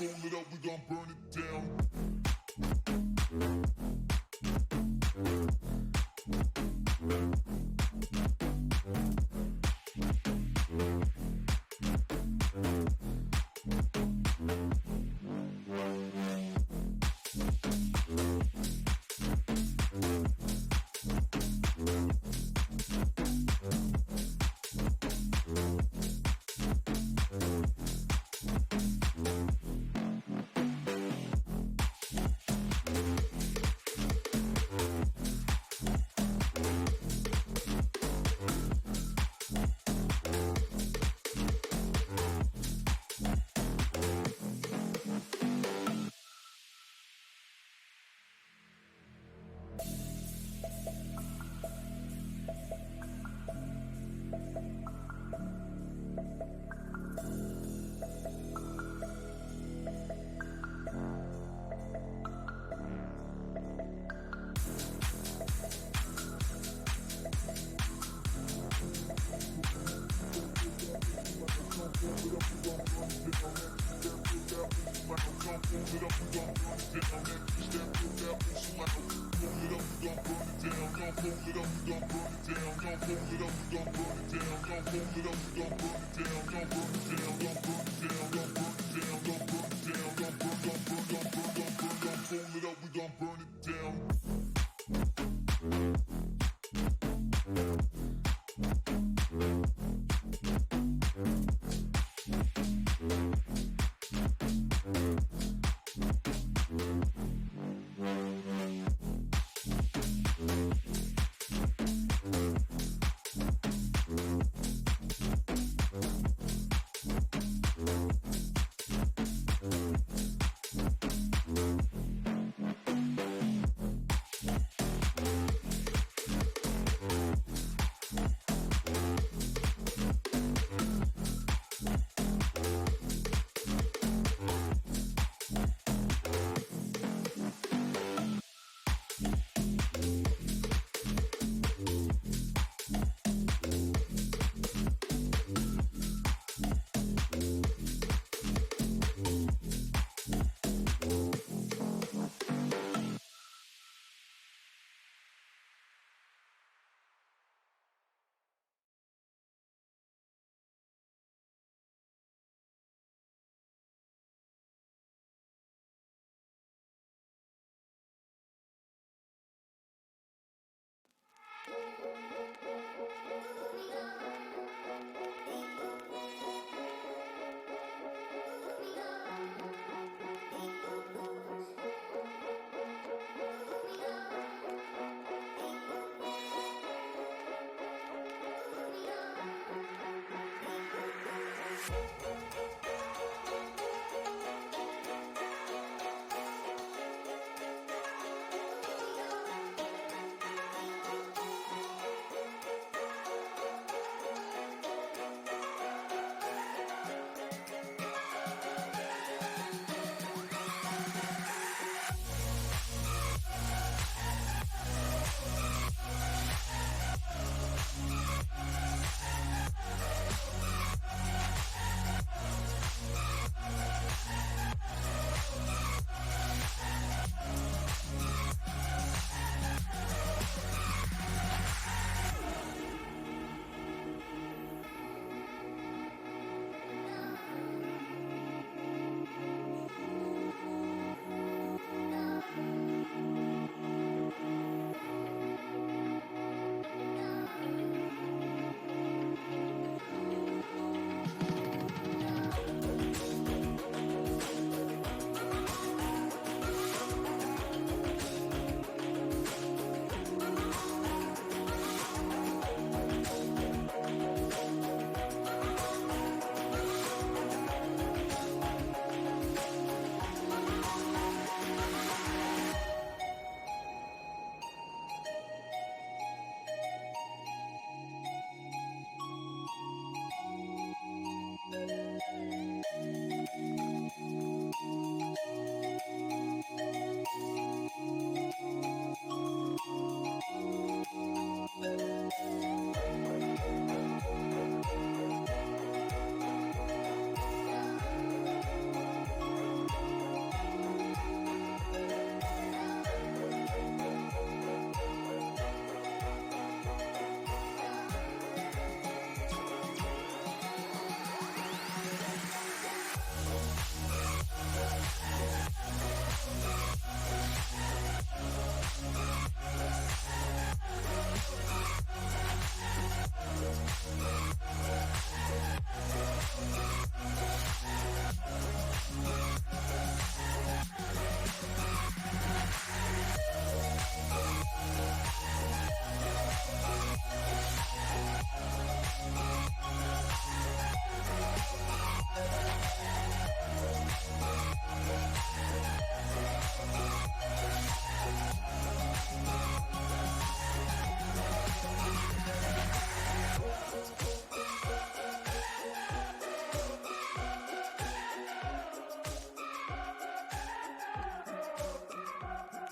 roll it up, we gon' burn it down.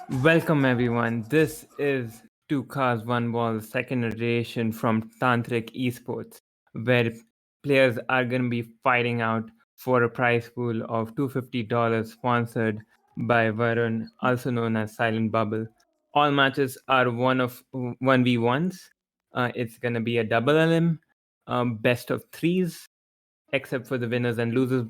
Welcome everyone. This is Two Cars One Ball second iteration from Tantrik Esports, where players are going to be fighting out for a prize pool of $250 sponsored by Varun, also known as Silent Bubble. All matches are 1v1s. It's going to be a double elim, best of threes, except for the winners and losers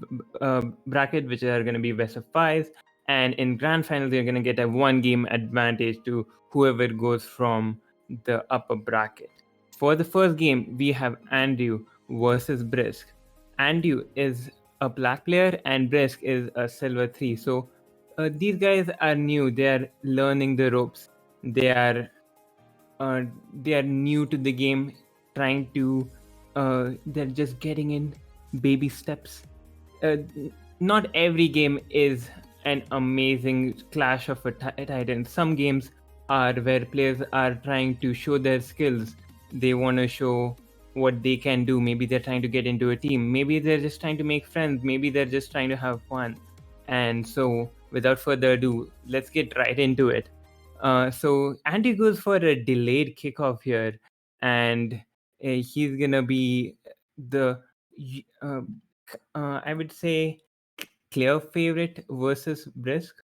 bracket, which are going to be best of fives. And in grand finals, you're going to get a one game advantage to whoever goes from the upper bracket. For the first game, we have Andreu versus Brisk. Andreu is a black player and Brisk is a silver 3. So these guys are new. They are learning the ropes. They are they are new to the game, trying to they're just getting in baby steps. uh, Not every game is an amazing clash of a titan. Some games are where players are trying to show their skills. They want to show what they can do. Maybe they're trying to get into a team, maybe they're just trying to make friends, maybe they're just trying to have fun. And so without further ado, let's get right into it. So Andy goes for a delayed kickoff here, and he's gonna be the I would say clear favorite versus Brisk.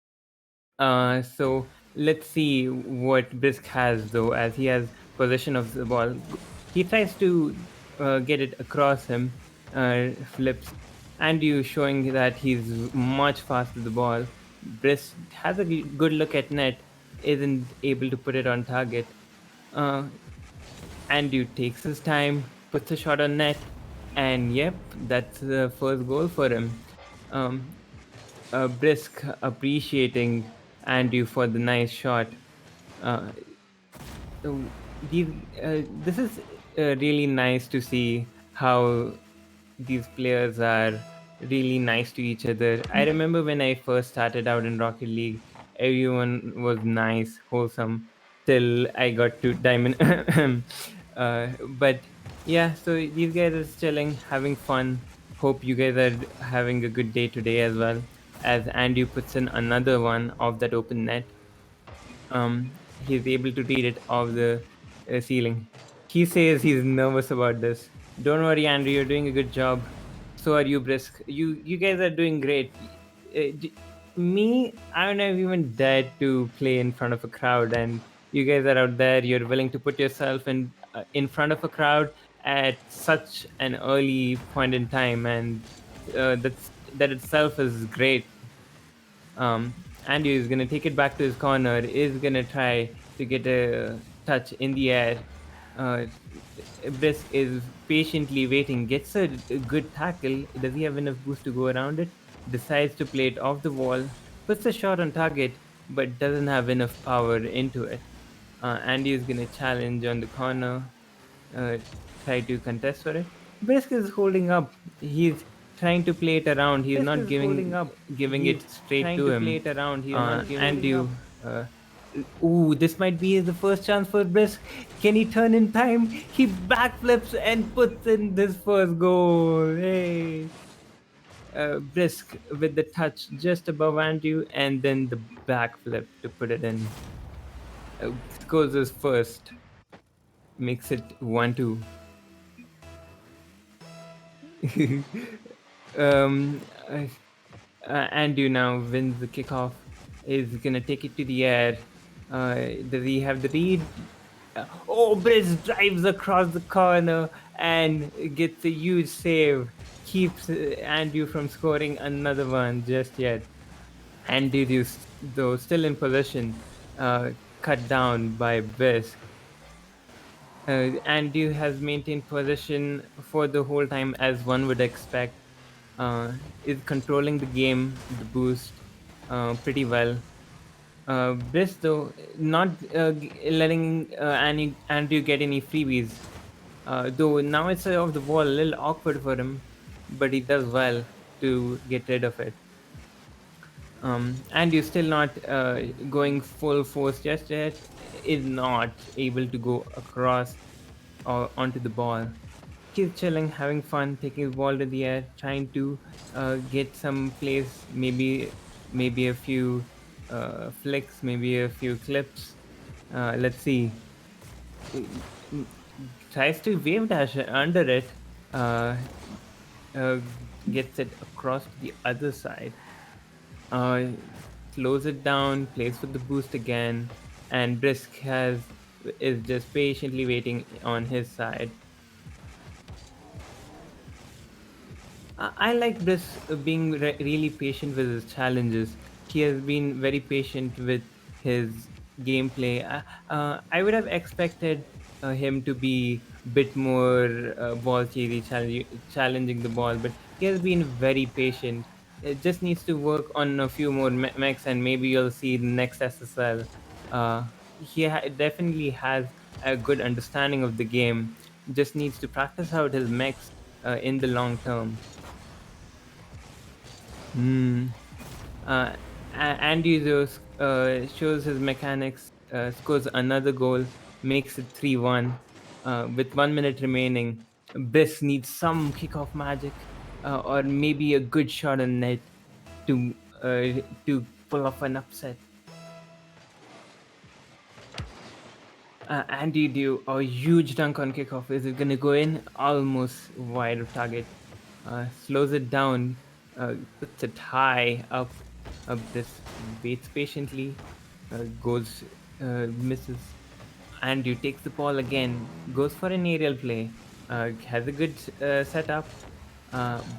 So let's see what Brisk has though, as he has possession of the ball. He tries to get it across him, flips, and you showing that he's much faster the ball. Brisk has a good look at net, isn't able to put it on target. Uh, Andrew takes his time, puts a shot on net, and yep, that's the first goal for him. Um, Brisk appreciating Andrew for the nice shot. Uh, so this is really nice to see how these players are really nice to each other. I remember when I first started out in Rocket League, everyone was nice, wholesome, till I got to Diamond. But yeah, so these guys are chilling, having fun. Hope you guys are having a good day today as well. As Andy puts in another one of that open net, he's able to read it off the ceiling. He says he's nervous about this. Don't worry, Andrew, you're doing a good job. So are you, Brisk. You guys are doing great. Me, I don't have even dared to play in front of a crowd, and you guys are out there. You're willing to put yourself in front of a crowd at such an early point in time, and that itself is great. Andy is going to take it back to his corner, is going to try to get a touch in the air. Uh, Brisk is patiently waiting, gets a good tackle. Does he have enough boost to go around it? Decides to play it off the wall, puts a shot on target, but doesn't have enough power into it. Andy is going to challenge on the corner, uh, try to contest for it. Brisk is holding up. He's trying to play it around. He's not giving it straight to him. And you, ooh, this might be the first chance for Brisk. Can he turn in time? He backflips and puts in this first goal. Hey. Brisk with the touch just above Andrew, and then the backflip to put it in. Scores his first, makes it 1-2. um, uh, Andrew now wins the kickoff. Is gonna take it to the air. Does he have the lead? Oh, Briz drives across the corner and gets a huge save. Keeps Andrew from scoring another one just yet. Andrew, though still in possession, cut down by Brisk. Andrew has maintained possession for the whole time, as one would expect. Is controlling the game, the boost, pretty well. Briss, though, not letting Andrew get any freebies. Though now it's off the wall, a little awkward for him, but he does well to get rid of it. And you're still not going full force just yet, is not able to go across or onto the ball. He's chilling, having fun, taking his ball to the air, trying to get some plays, maybe a few flicks, maybe a few clips. Let's see. Tries to wave dash under it, uh, uh, gets it across to the other side, uh, slows it down, plays for the boost again, and Brisk is just patiently waiting on his side. I like Brisk being really patient with his challenges. He has been very patient with his gameplay. I would have expected him to be a bit more ball cheesy, challenging the ball, but he has been very patient. It just needs to work on a few more mechs, and maybe you'll see the next SSL. Definitely has a good understanding of the game. Just needs to practice out his mechs in the long term. Hmm. Uh, Andreu shows his mechanics, scores another goal, makes it 3-1. With 1 minute remaining, Brisk needs some kickoff magic, or maybe a good shot on net to to pull off an upset. Andy do a huge dunk on kickoff. Is it gonna go in? Almost wide of target. Slows it down, puts it high up. This waits patiently, goes, misses. Andrew takes the ball again, goes for an aerial play, has a good setup,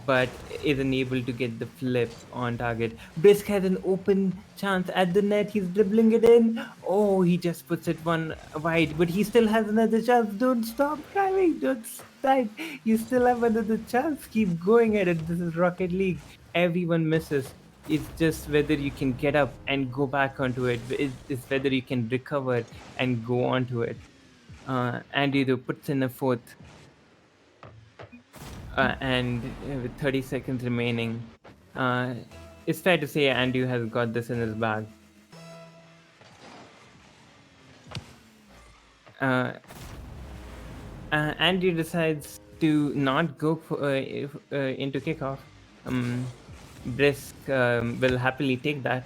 but isn't able to get the flip on target. Brisk has an open chance at the net. He's dribbling it in. Oh, he just puts it one wide, but he still has another chance. Don't stop driving. Don't stop. You still have another chance. Keep going at it. This is Rocket League. Everyone misses. It's just whether you can get up and go back onto it. It's whether you can recover and go onto it. Andy though puts in a fourth, and with 30 seconds remaining, uh, it's fair to say Andrew has got this in his bag. Uh, Andrew decides to not go into kickoff. Brisk will happily take that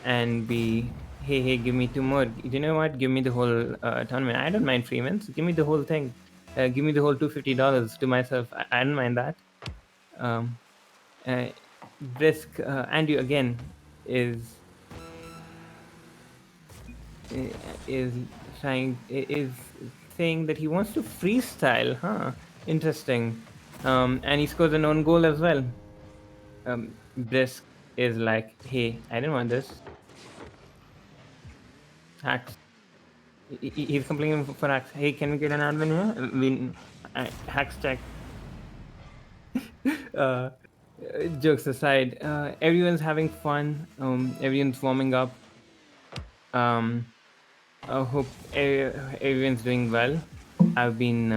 and be, hey, give me two more. You know what? Give me the whole tournament. I don't mind free wins. Give me the whole thing. Give me the whole $250 to myself. I don't mind that. Um, uh, Brisk Andrew again is is is saying that he wants to freestyle. Huh? Interesting. And he scores an own goal as well. Brisk is like, hey, I didn't want this. Hacks. He's complaining for hacks. Hey, can we get an admin here? Hacks check. uh, Jokes aside, everyone's having fun. Everyone's warming up. I hope everyone's doing well. I've been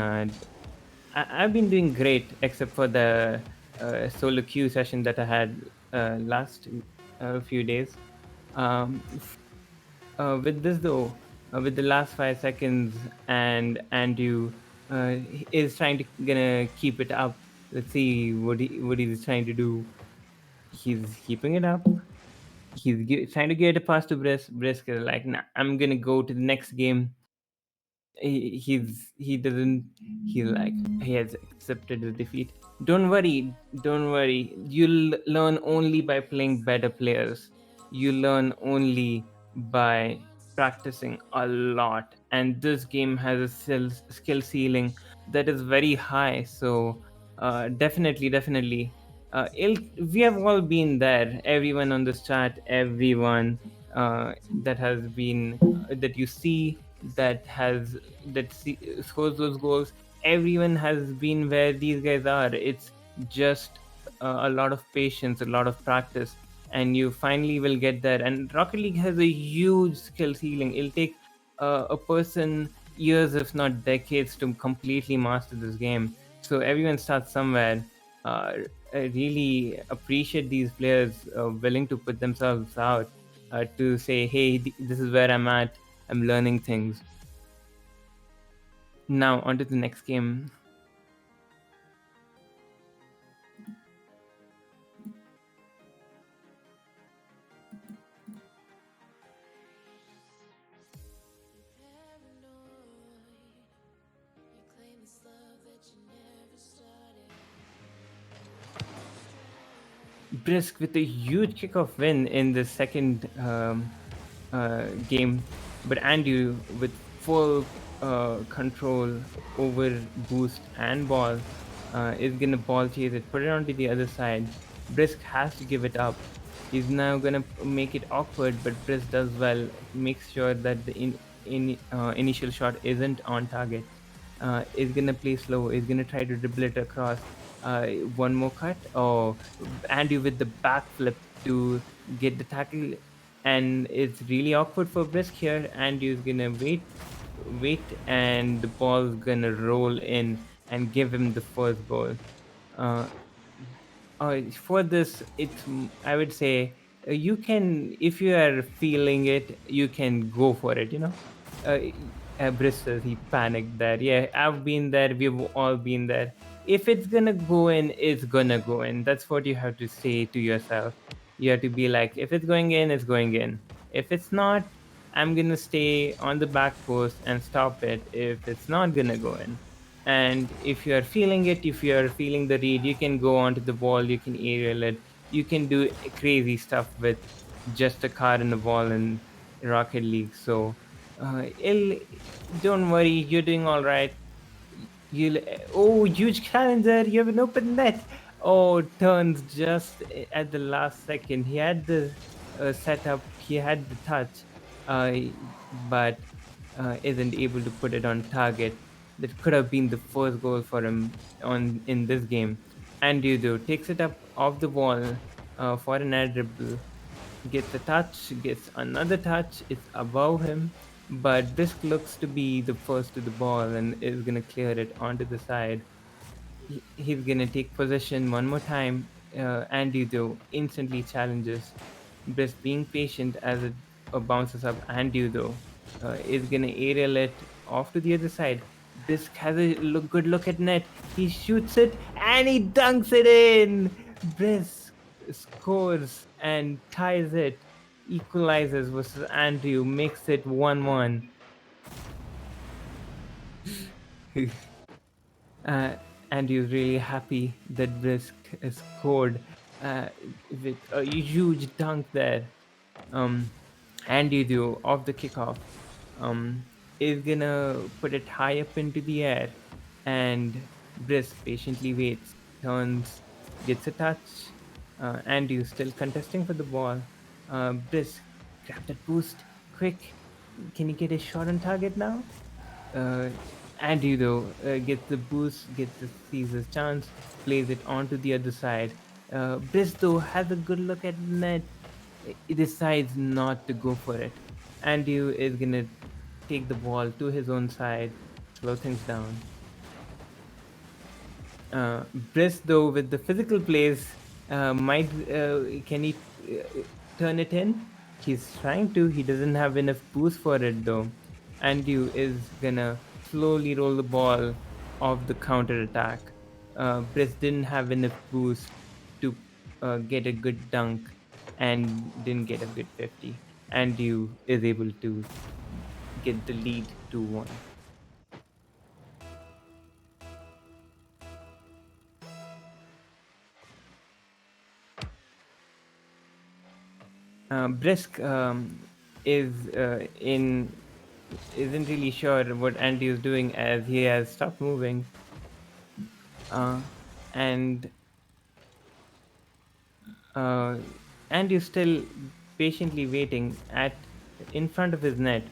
I've been doing great, except for the solo queue session that I had last few days. With this though, with the last 5 seconds, and Andrew is trying to gonna keep it up. Let's see what he's trying to do. He's keeping it up. He's trying to get a pass to Brisk. Brisk is like, nah, I'm gonna go to the next game. He doesn't, he like, he has accepted the defeat. Don't worry, you'll learn only by playing better players. You learn only by practicing a lot, and this game has a skill ceiling that is very high. So definitely, we have all been there. Everyone on this chat, everyone that has been that you see, scores those goals, everyone has been where these guys are. It's just a lot of patience, a lot of practice, and you finally will get there. And Rocket League has a huge skill ceiling. It'll take a person years, if not decades, to completely master this game. So everyone starts somewhere. I really appreciate these players willing to put themselves out to say, hey, this is where I'm at. I'm learning things. Now, on to the next game. Brisk with a huge kickoff win in the second game, but Andrew with full control over boost and ball is gonna ball chase it, put it onto the other side. Brisk has to give it up. He's now gonna make it awkward, but Brisk does well. Makes sure that the initial shot isn't on target. Is gonna play slow. Is gonna try to dribble it across. One more cut. Oh, Andy with the backflip to get the tackle, and it's really awkward for Brisk here. Andy's gonna wait, and the ball's gonna roll in and give him the first goal. Uh, for this, I would say you can, if you are feeling it, you can go for it. Uh, Bristol, he panicked there. Yeah, I've been there. We've all been there. If it's gonna go in, it's gonna go in. That's what you have to say to yourself. You have to be like, if it's going in, it's going in. If it's not, I'm gonna stay on the back post and stop it. If it's not gonna go in, and if you are feeling it, if you are feeling the read, you can go onto the wall, you can aerial it, you can do crazy stuff with just a car in the wall in Rocket League. So don't worry, you're doing all right. You'll Oh, huge challenger, you have an open net. Oh, turns just at the last second. He had the setup, he had the touch, uh, but isn't able to put it on target. That could have been the first goal for him on in this game. And Yudo takes it up off the wall for an air dribble, gets a touch, gets another touch, it's above him, but Brisk looks to be the first to the ball and is gonna clear it onto the side. He's gonna take possession one more time. Andy though instantly challenges. Brisk being patient as it bounces up. Andy though is gonna aerial it off to the other side. Brisk has a good look at net. He shoots it and he dunks it in. Brisk scores and ties it, equalizes versus Andrew, makes it 1-1. uh, Andrew's really happy that Brisk scored with a huge dunk there. Andy, though, off the kickoff, is gonna put it high up into the air, and Brisk patiently waits, turns, gets a touch. Andy still contesting for the ball. Brisk, grab that boost, quick! Can you get a shot on target now? Uh, Andy though gets the boost, sees his chance, plays it onto the other side. Brisk though has a good look at the net. He decides not to go for it. Andy is gonna take the ball to his own side, slow things down. Brisk though with the physical plays might can he turn it in? He's trying to. He doesn't have enough boost for it though. Andrew is gonna slowly roll the ball off the counter attack. Brisk didn't have enough boost to get a good dunk and didn't get a good 50. Andrew is able to get the lead 2-1. Brisk is isn't really sure what Andy is doing as he has stopped moving, and Andy is still patiently waiting at in front of his net.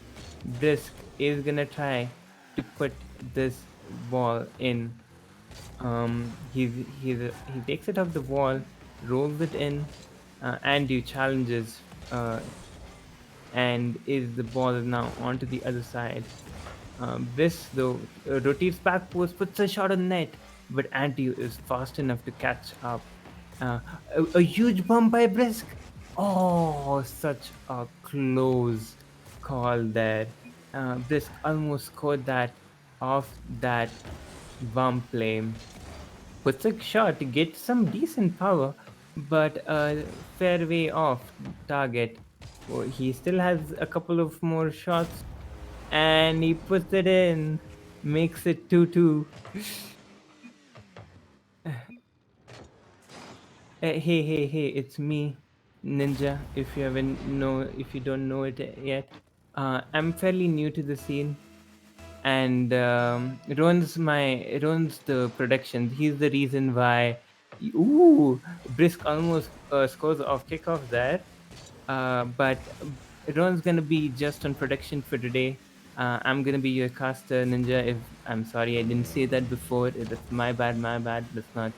Brisk is gonna try to put this ball in. He takes it off the wall, rolls it in. Andy challenges, and is the ball now onto the other side. Brisk though rotates back post, puts a shot on net, but Andy is fast enough to catch up. A huge bump by Brisk. Oh, such a close call there. Brisk almost scored that off that bump play. Puts a shot to get some decent power, but fair way off target. Oh, he still has a couple of more shots, and he puts it in, makes it 2-2. Hey, it's me, Ninja. If you don't know it yet, I'm fairly new to the scene, and runs the production. He's the reason why. Ooh, Brisk almost scores off kickoff there. But Ron's gonna be just on production for today. I'm gonna be your caster, Ninja. If I'm sorry, I didn't say that before. That's my bad. My bad. That's not.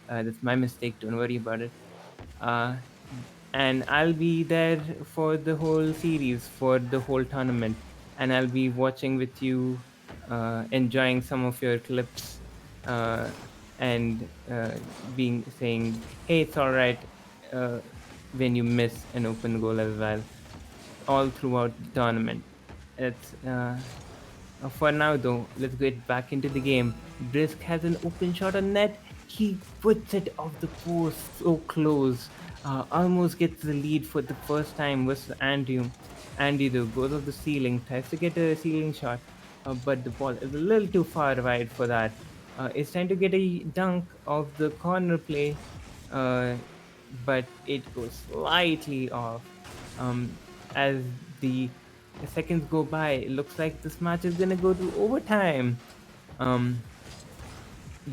That's my mistake. Don't worry about it. Uh, and I'll be there for the whole series, for the whole tournament, and I'll be watching with you, enjoying some of your clips, uh, and being saying, "Hey, it's all right," uh, when you miss an open goal as well, all throughout the tournament. It's For now, though, let's get back into the game. Brisk has an open shot on net. He puts it off the post so close. Almost gets the lead for the first time versus Andrew. Andy, though, goes off the ceiling, tries to get a ceiling shot, but the ball is a little too far wide for that. It's trying to get a dunk of the corner play, uh, but it goes slightly off. As the seconds go by, it looks like this match is gonna go to overtime. Um,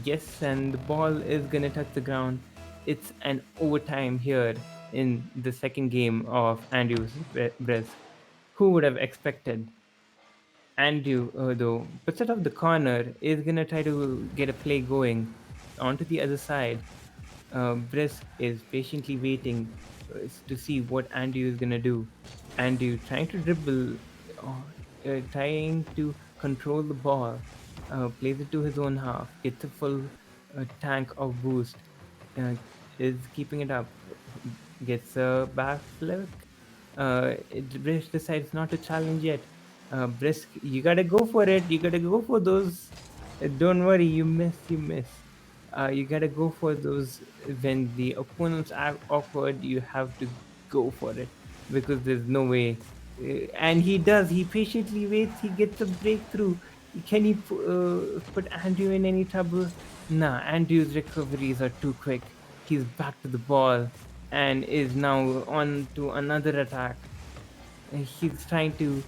yes, and the ball is gonna touch the ground. It's an overtime here in the second game of Andrew's Brisk. Who would have expected? Andrew, though, puts it off the corner, is gonna try to get a play going onto the other side. Brisk is patiently waiting to see what Andrew is gonna do. Andrew trying to dribble, trying to control the ball, plays it to his own half, gets a full tank of boost, uh, is keeping it up, gets a back flick. Brisk decides not to challenge yet. Brisk, you gotta go for it. You gotta go for those. Don't worry, you miss. You gotta go for those when the opponents are awkward. You have to go for it because there's no way. And he does. He patiently waits. He gets a breakthrough. Can he put Andrew in any trouble? Nah, Andrew's recoveries are too quick. He's back to the ball and is now on to another attack. He's trying to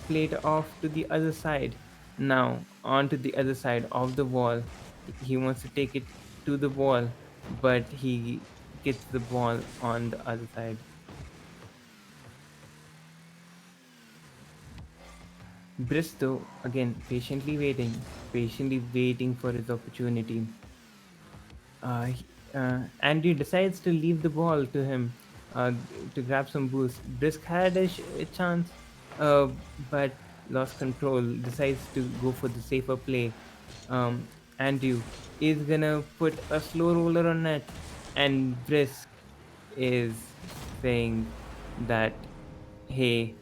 play it off to the other side. Now, on to the other side of the wall. He wants to take it to the wall, but he gets the ball on the other side. Bristow, again, patiently waiting for his opportunity. Andy decides to leave the ball to him to grab some boost. Brisk had a chance, but lost control. Decides to go for the safer play. Andrew is gonna put a slow roller on net, and Brisk is saying that, "Hey,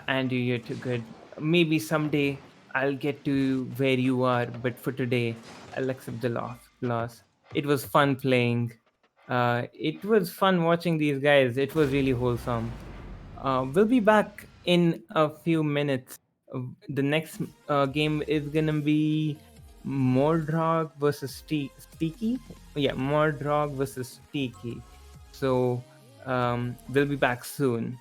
Andrew, you're too good. Maybe someday I'll get to where you are, but for today, I'll accept the loss. It was fun playing. It was fun watching these guys. It was really wholesome. We'll be back in a few minutes. The next game is gonna be Mordrog versus Steaky. Yeah, Mordrog versus Steaky. So we'll be back soon.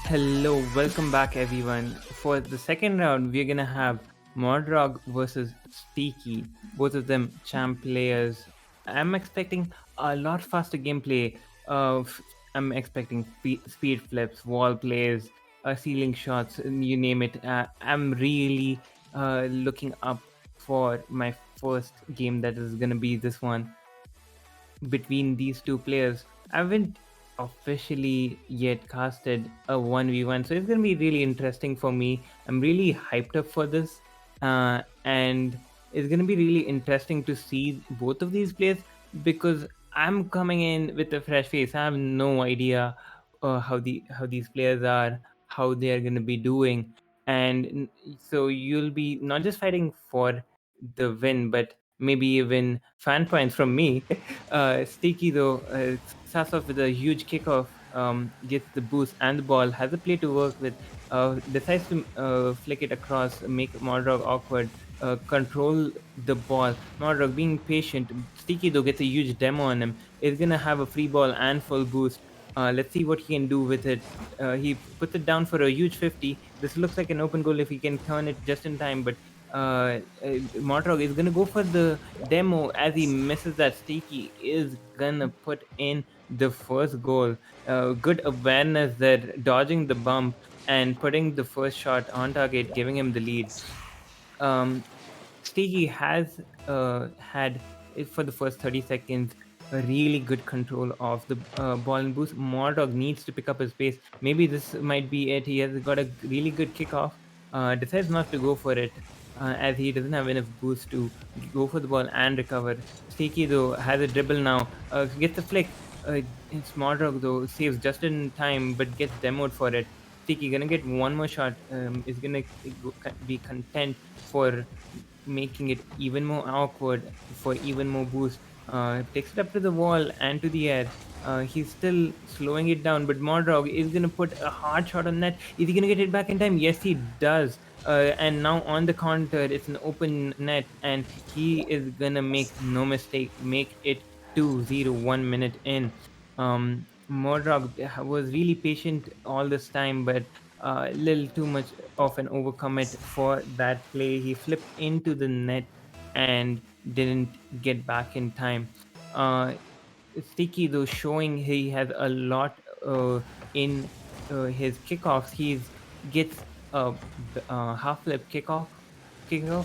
Hello, welcome back everyone. For the second round, we're gonna have MordrogX versus Steaky, both of them champ players. I'm expecting a lot faster gameplay. I'm expecting speed flips, wall plays, ceiling shots, you name it. I'm really looking up for my first game that is gonna be this one between these two players. I haven't officially yet casted a 1v1, so it's going to be really interesting for me. I'm really hyped up for this, and it's going to be really interesting to see both of these players because I'm coming in with a fresh face. I have no idea how these players are, how they are going to be doing, and so you'll be not just fighting for the win, but maybe even fan points from me. Steaky though starts off with a huge kickoff, gets the boost and the ball, has a play to work with, decides to flick it across, make MordrogX awkward, control the ball. MordrogX being patient. Steaky though gets a huge demo on him. Is gonna have a free ball and full boost. Let's see what he can do with it. He puts it down for a huge 50. This looks like an open goal if he can turn it just in time, but MordrogX is gonna go for the demo as he misses that. Steaky is gonna put in the first goal. Good awareness there, dodging the bump and putting the first shot on target, giving him the lead. Steaky has had for the first 30 seconds a really good control of the ball and boost. MordrogX needs to pick up his pace. Maybe this might be it. He has got a really good kickoff. Decides not to go for it as he doesn't have enough boost to go for the ball and recover. Steaky though has a dribble now, gets a flick. It's MordrogX though saves just in time but gets demoed for it. Steaky gonna get one more shot. Is gonna be content for making it even more awkward for even more boost. Takes it up to the wall and to the air. He's still slowing it down, but MordrogX is gonna put a hard shot on net. Is he gonna get it back in time? Yes, he does. And now on the counter, it's an open net, and he is gonna make no mistake, make it 2-0, 1 minute in. Mordrog was really patient all this time, but a little too much of an overcommit for that play. He flipped into the net and didn't get back in time. Steaky, though, showing he has a lot in his kickoffs. He's gets a half flip kickoff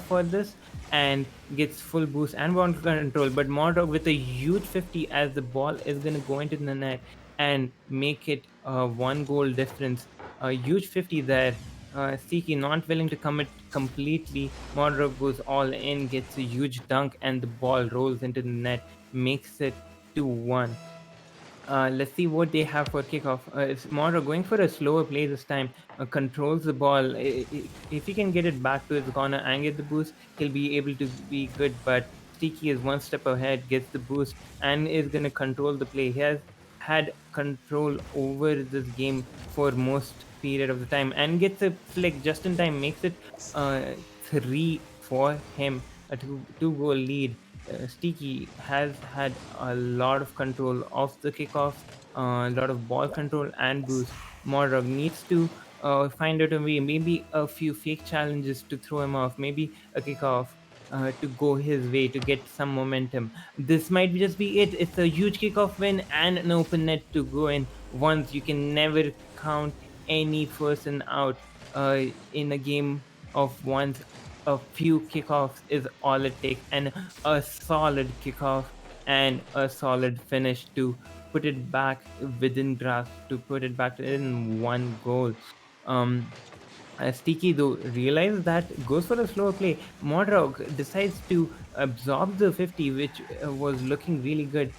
for this and gets full boost and ball control. But Mordog with a huge 50 as the ball is going to go into the net and make it a 1 goal difference. A huge 50 there. Siki not willing to commit completely. Mordog goes all in, gets a huge dunk, and the ball rolls into the net, makes it 2-1. Let's see what they have for kickoff. It's Moro going for a slower play this time. Controls the ball. If he can get it back to his corner and get the boost, he'll be able to be good. But Steaky is one step ahead, gets the boost, and is going to control the play. He has had control over this game for most period of the time and gets a flick just in time, makes it 3 for him, a two goal lead. Steaky has had a lot of control of the kickoffs, a lot of ball control and boost. Morog needs to find out a way, maybe a few fake challenges to throw him off, maybe a kickoff to go his way to get some momentum. This might just be it. It's a huge kickoff win and an open net to go in. Once you can never count any person out in a game of ones. A few kickoffs is all it takes, and a solid kickoff and a solid finish to put it back within grasp, to put it back in 1 goal. Steaky, though, realizes that, goes for a slower play. Modrog decides to absorb the 50, which was looking really good,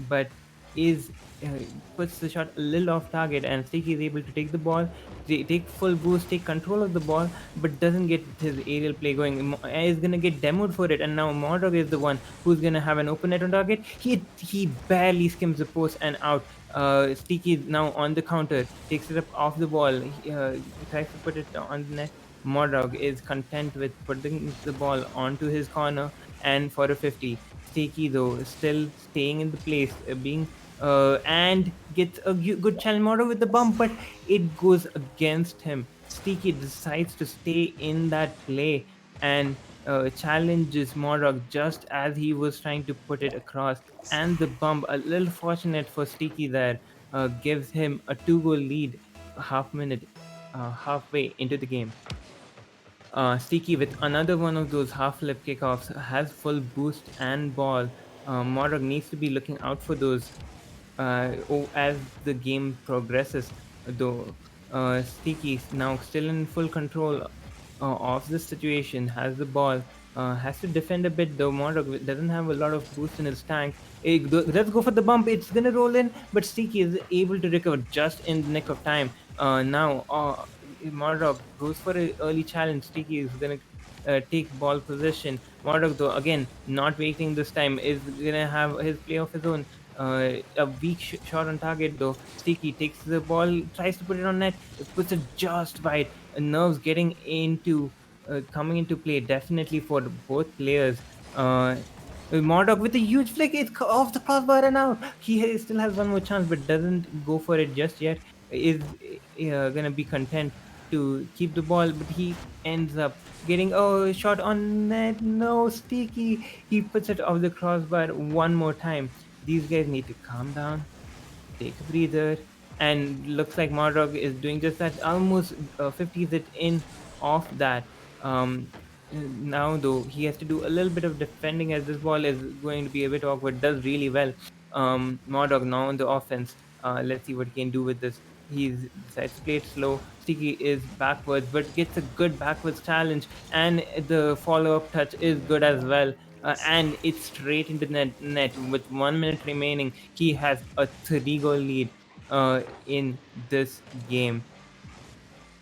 but is puts the shot a little off target, and Steaky is able to take the ball, take full boost, take control of the ball, but doesn't get his aerial play going. Is gonna get demoed for it, and now Modrog is the one who's gonna have an open net on target. He barely skims the post and out. Steaky now on the counter, takes it up off the ball. He tries to put it on the net. Modrog is content with putting the ball onto his corner and for a 50. Steaky, though, still staying in the place, being and gets a good challenge Modrog with the bump, but it goes against him. Steaky decides to stay in that play and challenges Morog just as he was trying to put it across. And the bump, a little fortunate for Steaky there, gives him a 2 goal lead halfway into the game. Steaky with another one of those half flip kickoffs has full boost and ball. Morog needs to be looking out for those as the game progresses. Though Steaky now still in full control of the situation, has the ball, has to defend a bit, though Morog doesn't have a lot of boost in his tank. Let's go for the bump. It's gonna roll in, but Steaky is able to recover just in the nick of time. Now Morog goes for an early challenge. Steaky is gonna take ball possession. Morog, though, again not waiting this time, is gonna have his play of his own. A weak shot on target, though. Steaky takes the ball, tries to put it on net, puts it just wide. Nerves getting into coming into play definitely for both players. Mordog with a huge flick, it's off the crossbar and out. He still has one more chance, but doesn't go for it just yet. Is gonna be content to keep the ball, but he ends up getting a shot on net. No, Steaky. He puts it off the crossbar one more time. These guys need to calm down, take a breather, and looks like Mordog is doing just that. Almost 50s it in off that. Now, though, he has to do a little bit of defending as this ball is going to be a bit awkward. Does really well. Mordog now on the offense. Let's see what he can do with this. He decides to play it slow. Steaky is backwards, but gets a good backwards challenge, and the follow-up touch is good as well. And it's straight into the net with 1 minute remaining. He has a 3 goal lead in this game.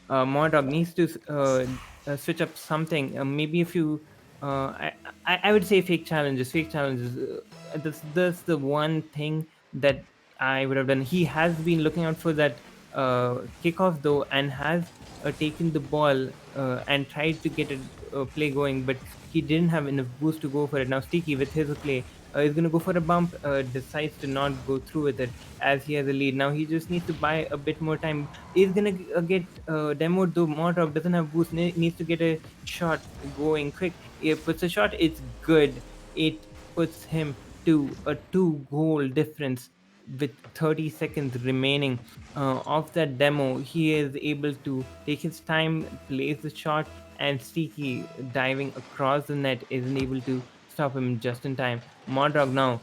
Mordog needs to switch up something. Maybe a few. I would say fake challenges. Fake challenges. That's the one thing that I would have done. He has been looking out for that kickoff, though, and has taken the ball and tried to get a play going, but he didn't have enough boost to go for it. Now Steaky with his play He's gonna go for a bump, decides to not go through with it as he has a lead. Now he just needs to buy a bit more time. He's gonna get demoed though. Mordrog doesn't have boost, needs to get a shot going quick. He puts a shot, it's good. It puts him to a 2 goal difference with 30 seconds remaining of that demo. He is able to take his time, place the shot, and Steaky diving across the net isn't able to stop him just in time. Mordrog now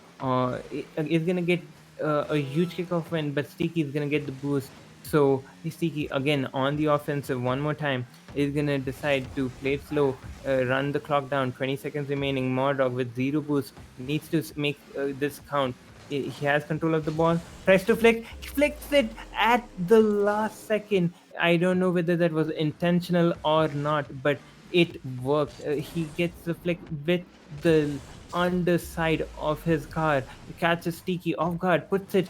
is gonna get a huge kickoff win, but Steaky is gonna get the boost. So Steaky again on the offensive one more time is gonna decide to play it slow, run the clock down. 20 seconds remaining. Mordrog with 0 boost needs to make this count. He has control of the ball, tries to flick, flicks it at the last second. I don't know whether that was intentional or not, but it worked. He gets the flick with the underside of his car, catches Steaky off guard, puts it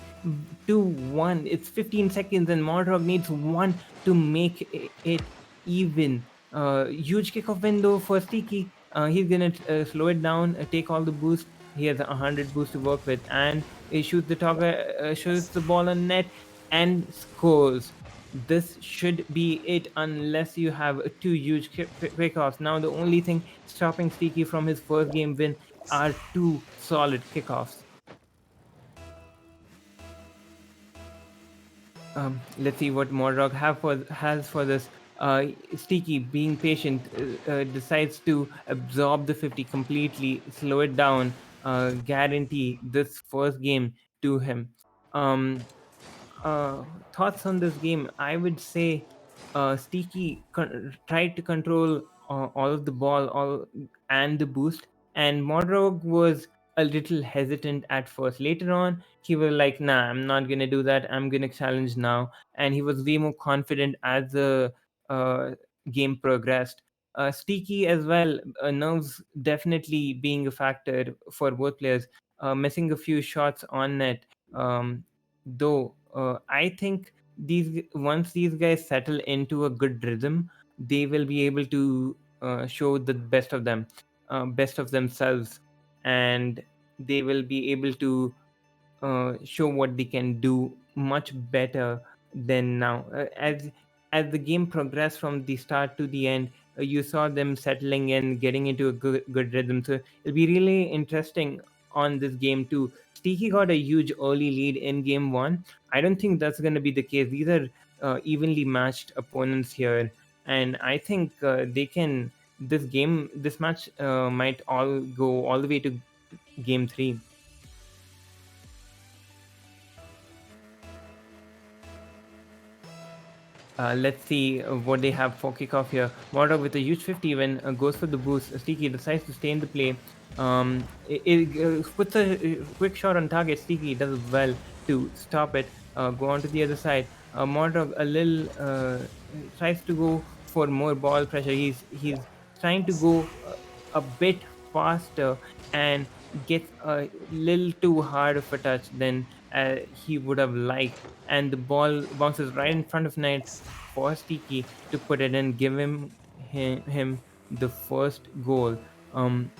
2-1. It's 15 seconds, and Mordrog needs one to make it even. Huge kickoff window for Steaky. He's gonna slow it down, take all the boost. He has 100 boost to work with, and he shoots the target, shoots the ball on net, and scores. This should be it unless you have 2 huge kickoffs. Now the only thing stopping Steaky from his first game win are 2 solid kickoffs. Let's see what Mordrog has for this. Steaky, being patient, decides to absorb the 50 completely, slow it down, guarantee this first game to him. Thoughts on this game? I would say Steaky tried to control all of the ball and the boost, and Mordrog was a little hesitant at first. Later on, he was like, "Nah, I'm not gonna do that. I'm gonna challenge now," and he was way more confident as the uh, game progressed. Steaky as well, nerves definitely being a factor for both players. Missing a few shots on net. Though I think once these guys settle into a good rhythm, they will be able to show the best of them, best of themselves, and they will be able to show what they can do much better than now. As the game progressed from the start to the end, you saw them settling in, getting into a good rhythm. So it'll be really interesting on this game too. Steaky got a huge early lead in game one. I don't think that's going to be the case. These are evenly matched opponents here, and I think they can. This match might all go all the way to game three. Let's see what they have for kickoff here. Mordrog with a huge 50 when goes for the boost. Steaky decides to stay in the play. It puts a quick shot on target. Steaky does well to stop it. Go on to the other side. Mordrog a little tries to go for more ball pressure. He's trying to go a bit faster and gets a little too hard of a touch than he would have liked, and the ball bounces right in front of net for Steaky to put it in, give him the first goal. Um,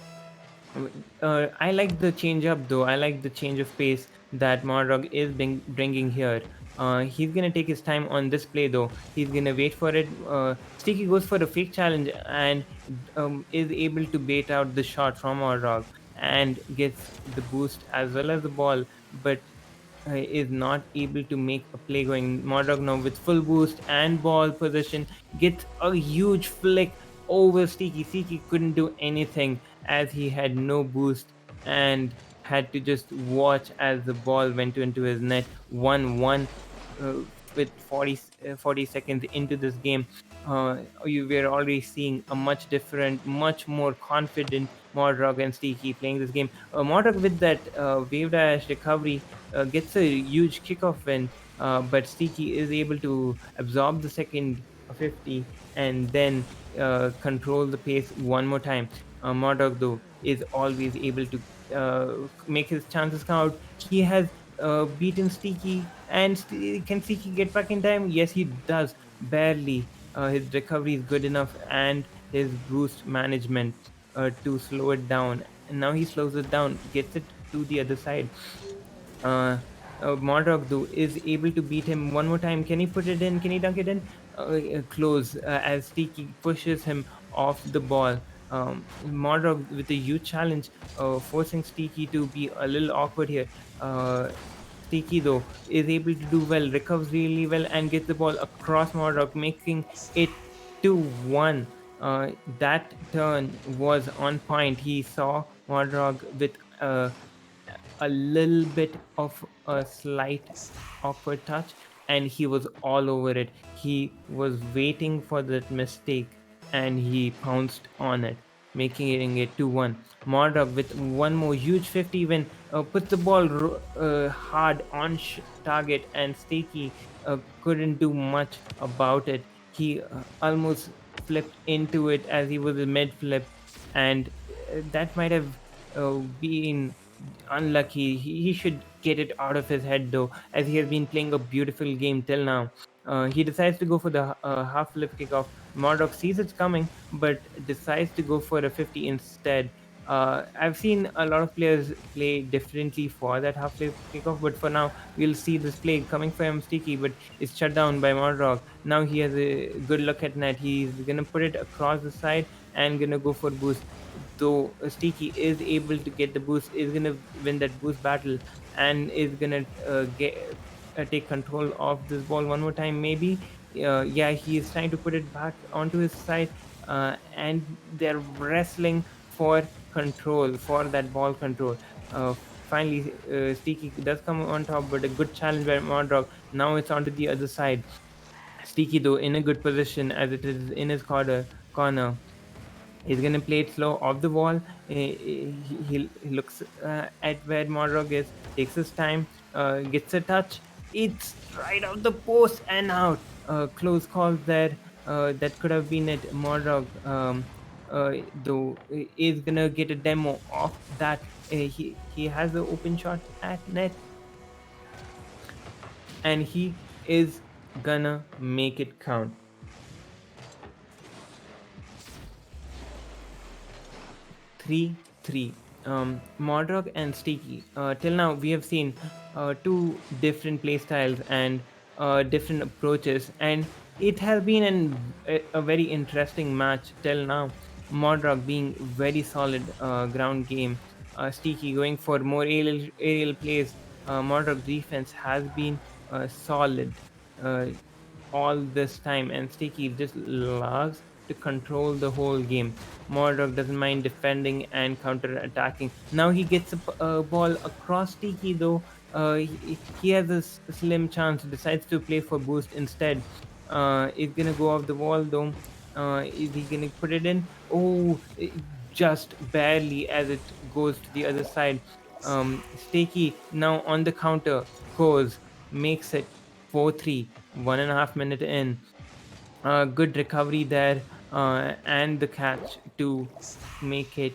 I like the change up though. I like the change of pace that Mordrog is bringing here. He's gonna take his time on this play though. He's gonna wait for it. Steaky goes for a fake challenge and is able to bait out the shot from Mordrog and gets the boost as well as the ball, but is not able to make a play going. Mordrog now with full boost and ball position gets a huge flick over Steaky. Steaky couldn't do anything as he had no boost and had to just watch as the ball went into his net. 1-1 uh, with 40 seconds into this game. You were already seeing a much different, much more confident Mordrog and Steaky playing this game. Mordrog with that wave dash recovery gets a huge kickoff win, but Steaky is able to absorb the second 50 and then control the pace one more time. Mordrog, though, is always able to make his chances count. He has beaten Steaky, and can Steaky get back in time? Yes, he does, barely. His recovery is good enough, and his boost management to slow it down. And now he slows it down, gets it to the other side. Mordrog though is able to beat him one more time. Can he put it in? Can he dunk it in? Close as Steaky pushes him off the ball. Mordrog with a huge challenge, forcing Steaky to be a little awkward here. Steaky though is able to do well, recovers really well, and gets the ball across Mordrog, making it 2-1. That turn was on point. He saw Mordrog with a little bit of a slight awkward touch, and he was all over it. He was waiting for that mistake, and he pounced on it, making it 2-1. Mordog with one more huge 50 win puts the ball hard on target, and Steaky couldn't do much about it. He almost flipped into it as he was a mid flip, and that might have been unlucky. He should get it out of his head though, as he has been playing a beautiful game till now. He decides to go for the half flip kickoff. Mordog sees it's coming, but decides to go for a 50 instead. I've seen a lot of players play differently for that half flip kickoff, but for now, we'll see this play coming from Steaky, but it's shut down by Mordog. Now he has a good look at net. He's gonna put it across the side and gonna go for boost. Though Steaky is able to get the boost, is gonna win that boost battle, and is gonna take control of this ball one more time. Maybe, yeah, he is trying to put it back onto his side, and they're wrestling for control, for that ball control. Finally, Steaky does come on top, but a good challenge by Mordrog. Now it's onto the other side. Steaky though in a good position as it is in his corner. He's gonna play it slow off the wall. He looks at where Mordrog is, takes his time, gets a touch. It's right off the post and out. Close calls there. That could have been it. Mordrog, though, is gonna get a demo of that. He has an open shot at net, and he is gonna make it count. 3-3. Mordrog and Steaky. Till now, we have seen two different playstyles and different approaches, and it has been a very interesting match till now. Mordrog being very solid ground game. Steaky going for more aerial plays. Mordrog defense has been solid all this time, and Steaky just loves to control the whole game. Mordrog doesn't mind defending and counter attacking. Now he gets a ball across Steaky though. He has a slim chance, decides to play for boost instead. He's gonna go off the wall though. Is he gonna put it in? Oh, just barely as it goes to the other side. Steaky now on the counter goes, makes it 4-3, 1.5 minute in. Good recovery there, and the catch to make it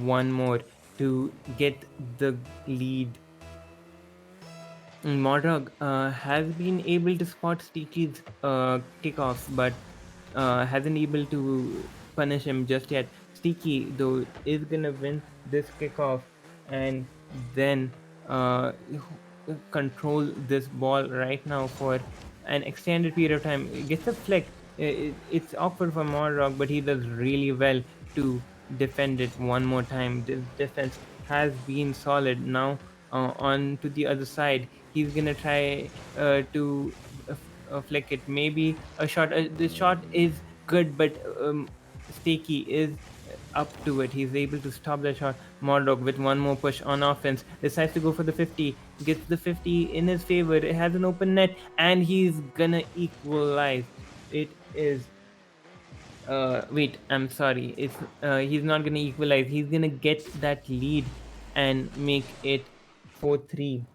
one more to get the lead. Mordrog has been able to spot Steaky's kickoffs, but hasn't able to punish him just yet. Steaky though is gonna win this kickoff, and then control this ball right now for an extended period of time. It gets a flick. It's awkward for Mordrog, but he does really well to defend it one more time. This defense has been solid. Now on to the other side, he's gonna try to flick it. Maybe a shot. The shot is good, but Steaky is up to it. He's able to stop the shot. Mordrog with one more push on offense decides to go for the 50. Gets the 50 in his favor. It has an open net, and he's gonna equalize. It is. Wait, I'm sorry. It's he's not gonna equalize. He's gonna get that lead and make it 4-3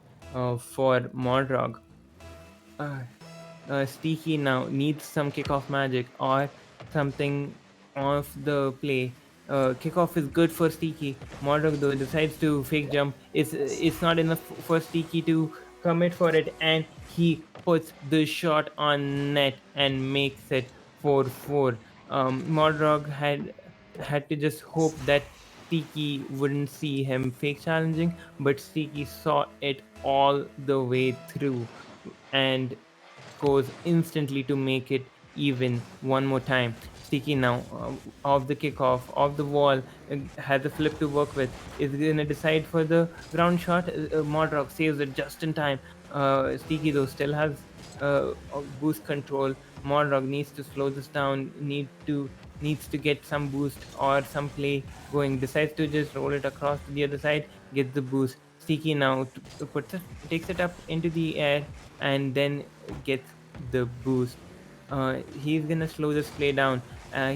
for Mordrog. Steaky now needs some kickoff magic or something off the play. Kickoff is good for Steaky. Mordrog though decides to fake jump. It's not enough for Steaky to commit for it, and he puts the shot on net and makes it 4-4. Mordrog had to just hope that Steaky wouldn't see him fake challenging, but Steaky saw it all the way through and goes instantly to make it even one more time. Steaky now, off the kickoff, off the wall, has a flip to work with. Is going to decide for the ground shot. MordrogX saves it just in time. Steaky though still has boost control. MordrogX needs to slow this down. Needs to get some boost or some play going. Decides to just roll it across to the other side. Gets the boost. Steaky now takes it up into the air and then gets the boost. He's gonna slow this play down.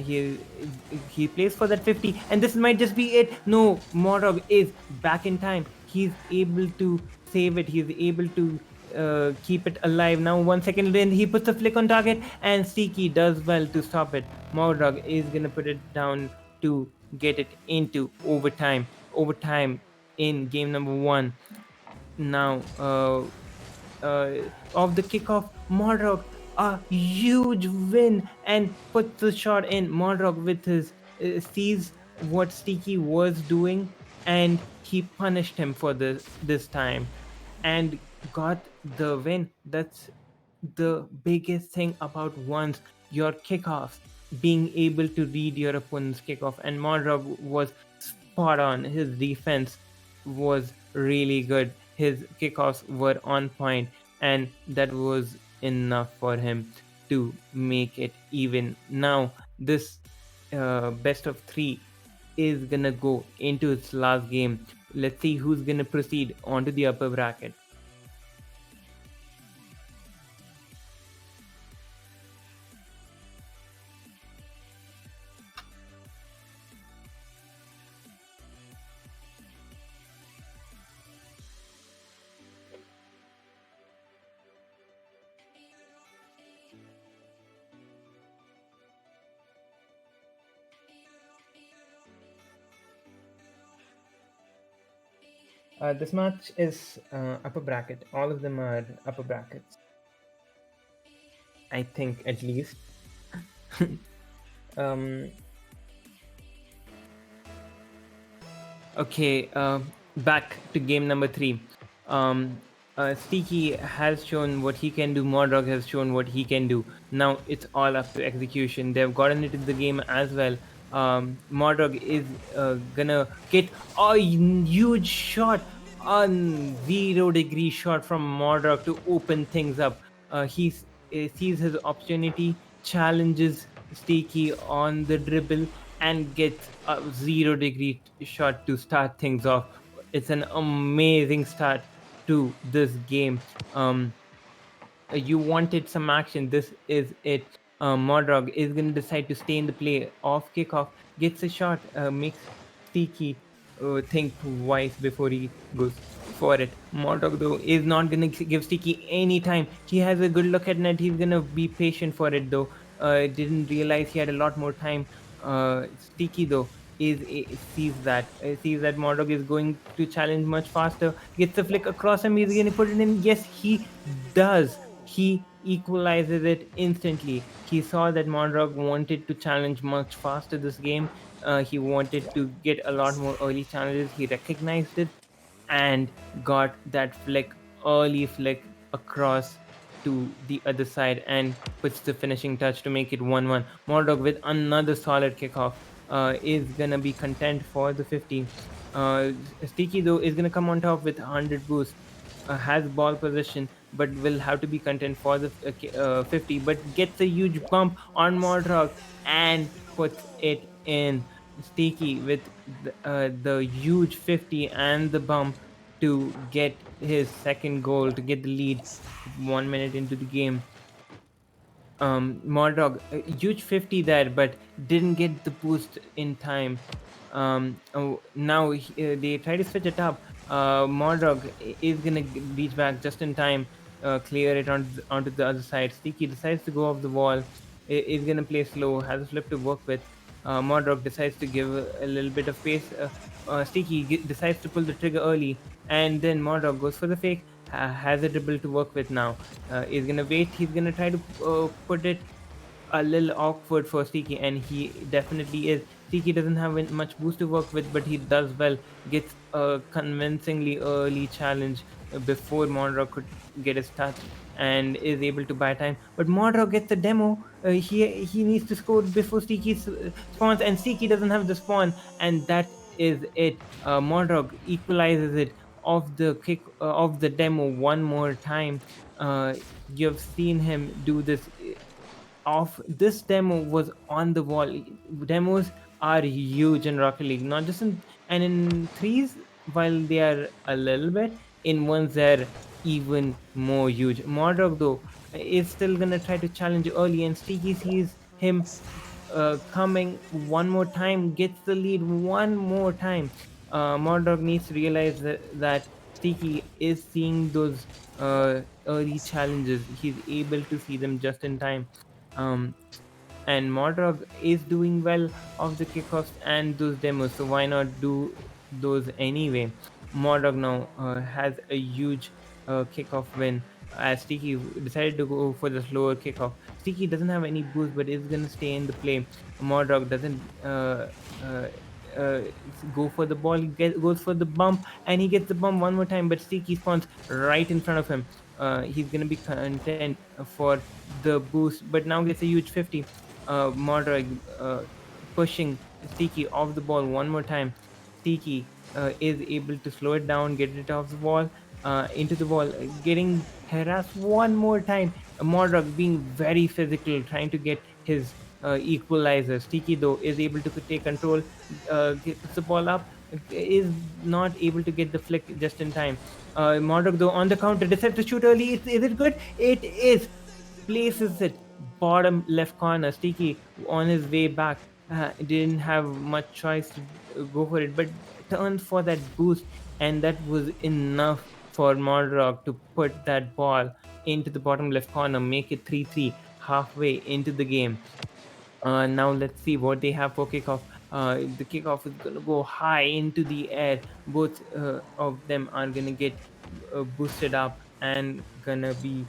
He plays for that 50, and this might just be it. No, MordrogX is back in time. He's able to save it. He's able to keep it alive. Now 1 second in, he puts a flick on target, and Steaky does well to stop it. MordrogX is gonna put it down to get it into overtime. Overtime in game number 1. Now, of the kickoff, MordrogX a huge win and puts the shot in. MordrogX with his sees what Steaky was doing and he punished him for this time and got the win. That's the biggest thing about once your kickoffs, being able to read your opponent's kickoff, and MordrogX was spot on. His defense was really good. His kickoffs were on point, and that was enough for him to make it even. Now, this best of 3 is gonna go into its last game. Let's see who's gonna proceed onto the upper bracket. This match is upper bracket. All of them are upper brackets. I think, at least. Okay, back to game number 3. Steaky has shown what he can do. MordrogX has shown what he can do. Now it's all up to execution. They've gotten into the game as well. MordrogX is gonna get a huge shot, a 0-degree shot from MordrogX to open things up. He sees his opportunity, challenges Steaky on the dribble, and gets a 0-degree shot to start things off. It's an amazing start to this game. You wanted some action. This is it. MordrogX is going to decide to stay in the play. Off kickoff, gets a shot, makes Steaky think twice before he goes for it. MordrogX though is not going to give Steaky any time. He has a good look at net. He's going to be patient for it though. Didn't realize he had a lot more time. Steaky though sees that MordrogX is going to challenge much faster. Gets the flick across him. He's going to put it in. Yes, he does. He equalizes it instantly. He saw that MordrogX wanted to challenge much faster this game. He wanted to get a lot more early challenges. He recognized it and got that early flick across to the other side and puts the finishing touch to make it 1-1. MordrogX with another solid kickoff is gonna be content for the 50. Steaky though is gonna come on top with 100 boost. Has ball possession but will have to be content for the 50, but gets a huge bump on MordrogX and puts it in. Steaky with the huge 50 and the bump to get his second goal, to get the lead 1 minute into the game. MordrogX, huge 50 there, but didn't get the boost in time. Now they try to switch it up. MordrogX is gonna reach back just in time, clear it onto the other side. Steaky decides to go off the wall. Is gonna play slow, has a flip to work with. MordrogX decides to give a little bit of pace. Steaky decides to pull the trigger early, and then MordrogX goes for the fake. Has a dribble to work with now. He's gonna wait. He's gonna try to put it a little awkward for Steaky, and he definitely is. Steaky doesn't have much boost to work with, but he does well. Gets a convincingly early challenge before Monroe could get his touch, and is able to buy time. But Monroe gets the demo. He needs to score before Steaky spawns, and Steaky doesn't have the spawn, and that is it. Monroe equalizes it of the kick of the demo one more time. You've seen him do this of this demo was on the wall. Demos are huge in Rocket League, not just in and in threes, while they are a little bit, in ones they're even more huge. Mordog though is still gonna try to challenge early, and Steaky sees him coming one more time, gets the lead one more time. Mordog needs to realize that Steaky is seeing those early challenges. He's able to see them just in time. Um, and Modrog is doing well of the kickoffs and those demos, so why not do those anyway? Modrog now has a huge kickoff win as Steaky decided to go for the slower kickoff. Steaky doesn't have any boost but is gonna stay in the play. Modrog doesn't uh, uh, go for the ball, goes for the bump, and he gets the bump one more time, but Steaky spawns right in front of him. He's gonna be content for the boost, but now gets a huge 50. Modrog pushing Steaky off the ball one more time. Steaky is able to slow it down, get it off the wall, into the wall, getting harassed one more time. Modrog being very physical, trying to get his equalizer. Steaky though is able to take control, gets the ball up, is not able to get the flick just in time. Modrog though on the counter decides to shoot early. Is it good? It is. Places it bottom left corner. Steaky on his way back didn't have much choice to go for it, but turned for that boost, and that was enough for Mordrog to put that ball into the bottom left corner, make it 3-3 halfway into the game. Now let's see what they have for kickoff. The kickoff is gonna go high into the air. Both of them are gonna get boosted up and gonna be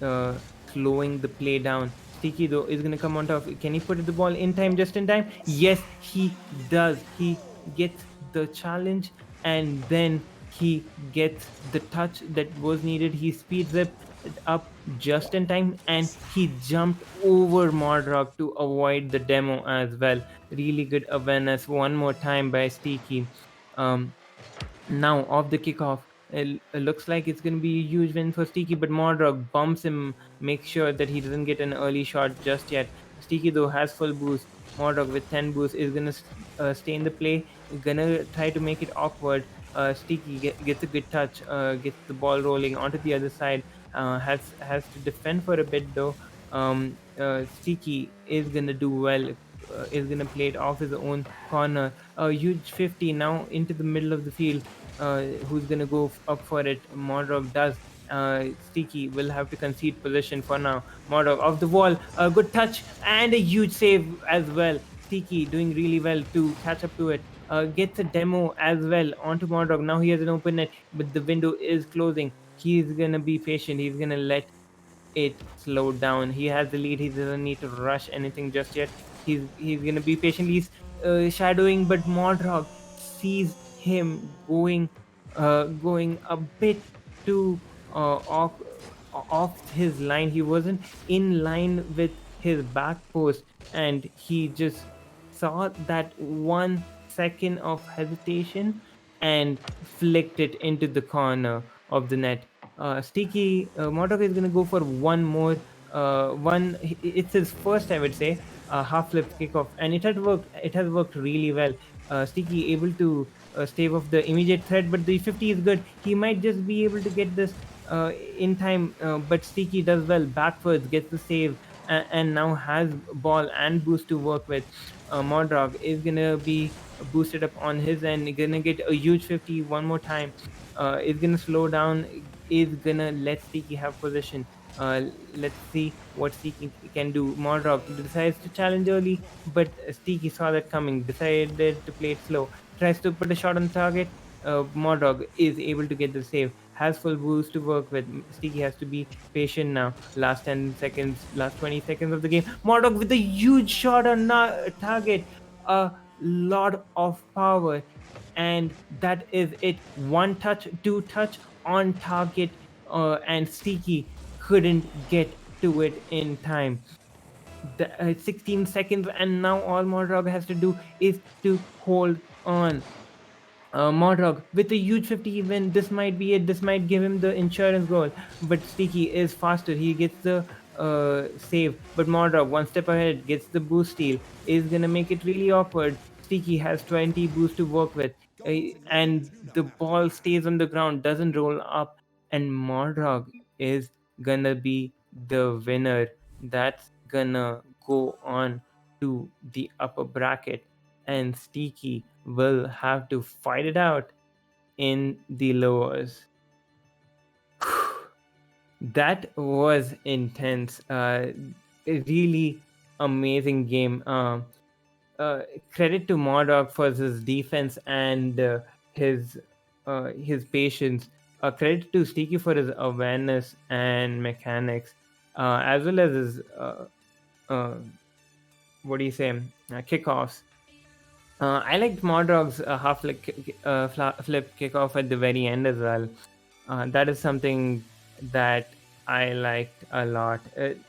uh, slowing the play down. Steaky though is gonna come on top. Can he put the ball in time, just in time? Yes, he does. He gets the challenge, and then he gets the touch that was needed. He speeds it up just in time, and he jumped over Mordrog to avoid the demo as well. Really good awareness one more time by Steaky. Um, Now, off the kickoff, it looks like it's going to be a huge win for Steaky, but Mordrog bumps him, makes sure that he doesn't get an early shot just yet. Steaky, though, has full boost. Mordrog with 10 boost is going to stay in the play, gonna try to make it awkward. Steaky gets a good touch, gets the ball rolling onto the other side, has to defend for a bit, though. Steaky is going to do well, is going to play it off his own corner. A huge 50 now into the middle of the field. Who's going to go up for it? Modrog does. Steaky will have to concede position for now. Modrog off the wall. A good touch and a huge save as well. Steaky doing really well to catch up to it. Gets a demo as well onto Modrog. Now he has an open net, but the window is closing. He's going to be patient. He's going to let it slowed down. He has the lead. He doesn't need to rush anything just yet. He's gonna be patiently shadowing, but Modrog sees him going a bit too off his line. He wasn't in line with his back post, and he just saw that 1 second of hesitation and flicked it into the corner of the net. Steaky Modok is gonna go for one more. It's his first, I would say, half flip kickoff, and it had worked. It has worked really well. Steaky able to stave off the immediate threat, but the 50 is good. He might just be able to get this in time, but Steaky does well. Backwards gets the save, and now has ball and boost to work with. Modrog is gonna be boosted up on his end, gonna get a huge 50 one more time. Is gonna slow down, is gonna let Steaky have position. Let's see what Steaky can do. Modrog decides to challenge early, but Steaky saw that coming, decided to play it slow. Tries to put a shot on target. Modrog is able to get the save. has full boost to work with. Steaky has to be patient now. Last 10 seconds, last 20 seconds of the game. MordrogX with a huge shot on target. A lot of power. And that is it. One touch, two touch on target, and Steaky couldn't get to it in time. 16 seconds, and now all MordrogX has to do is to hold on. MordrogX with a huge 50 win. This might be it. This might give him the insurance goal. But Steaky is faster. He gets the save. But MordrogX, one step ahead, gets the boost steal. Is gonna make it really awkward. Steaky has 20 boost to work with, and the ball stays on the ground, doesn't roll up, and MordrogX is gonna be the winner. That's gonna go on to the upper bracket, and Steaky will have to fight it out in the lowers. That was intense. A really amazing game. Credit to MordrogX for his defense and his patience. Credit to Steaky for his awareness and mechanics, as well as his kickoffs. I liked MordrogX's half flip kickoff at the very end as well. That is something that I liked a lot.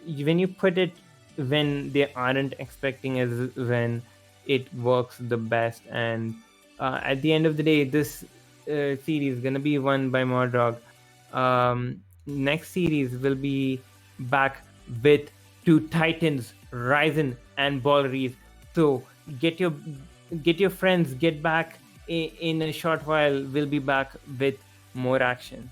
When you put it when they aren't expecting, is when it works the best. And at the end of the day, this series is gonna be won by MordrogX. Next series will be back with two titans, Ryzen and Ballerees. So get your friends, get back in a short while. We'll be back with more action.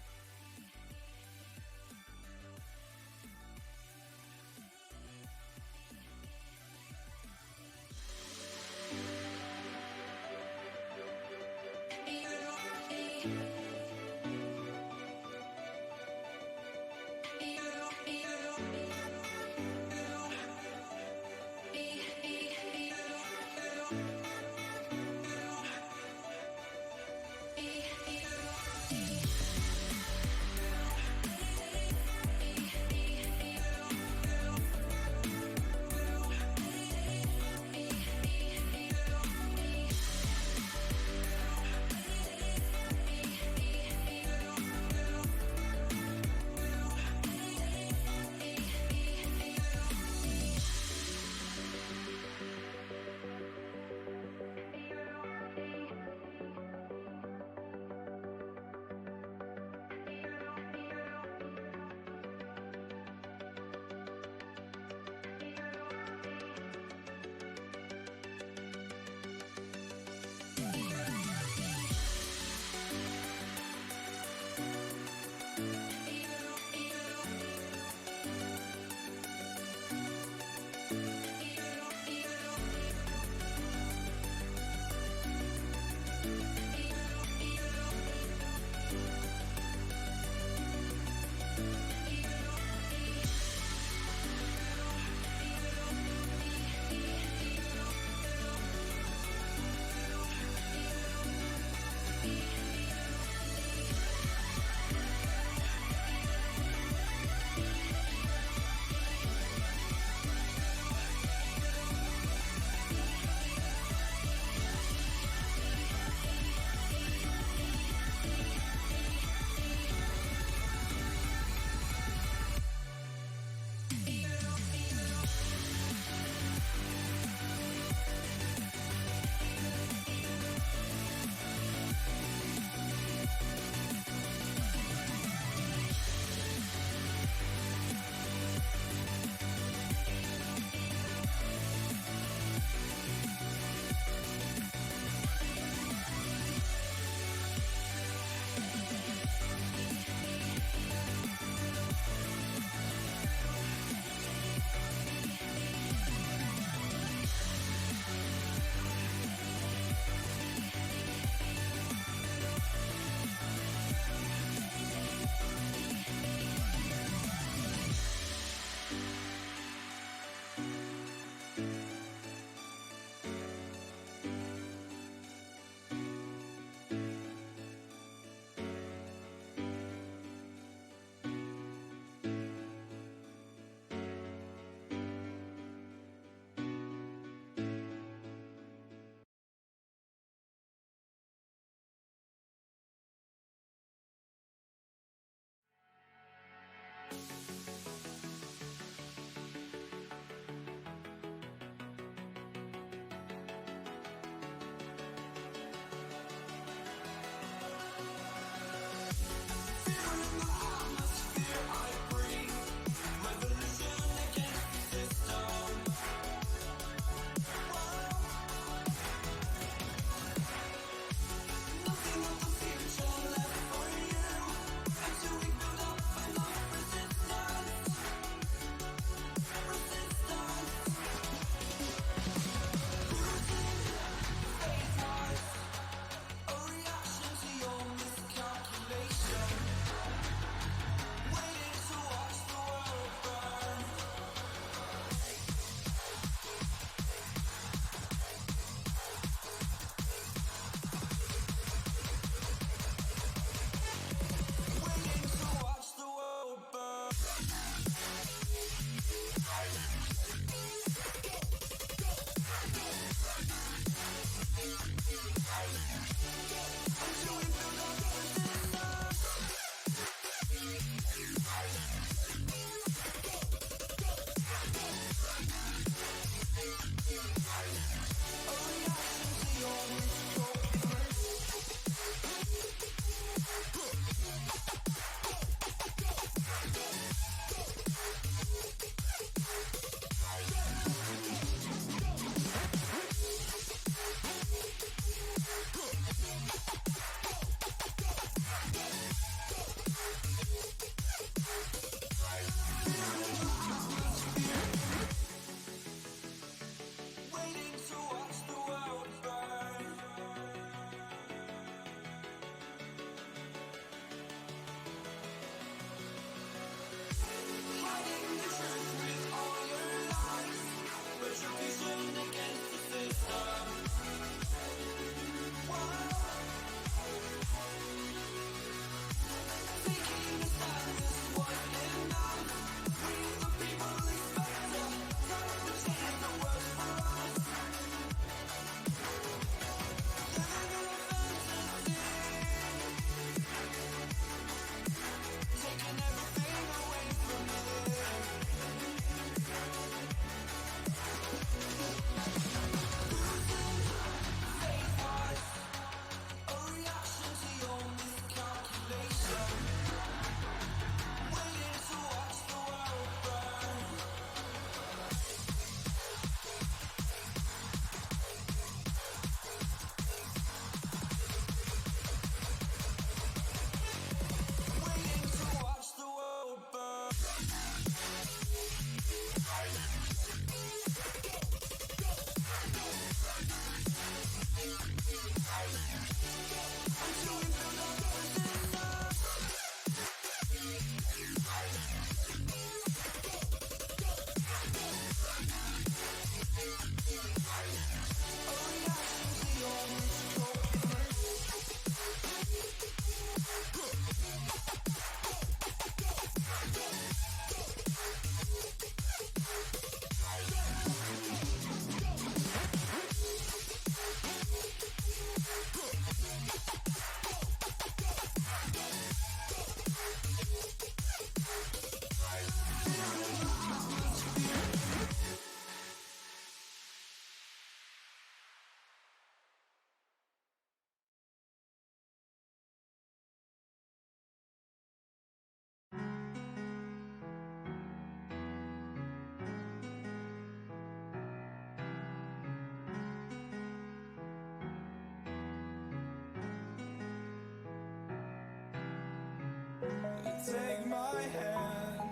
Take my hand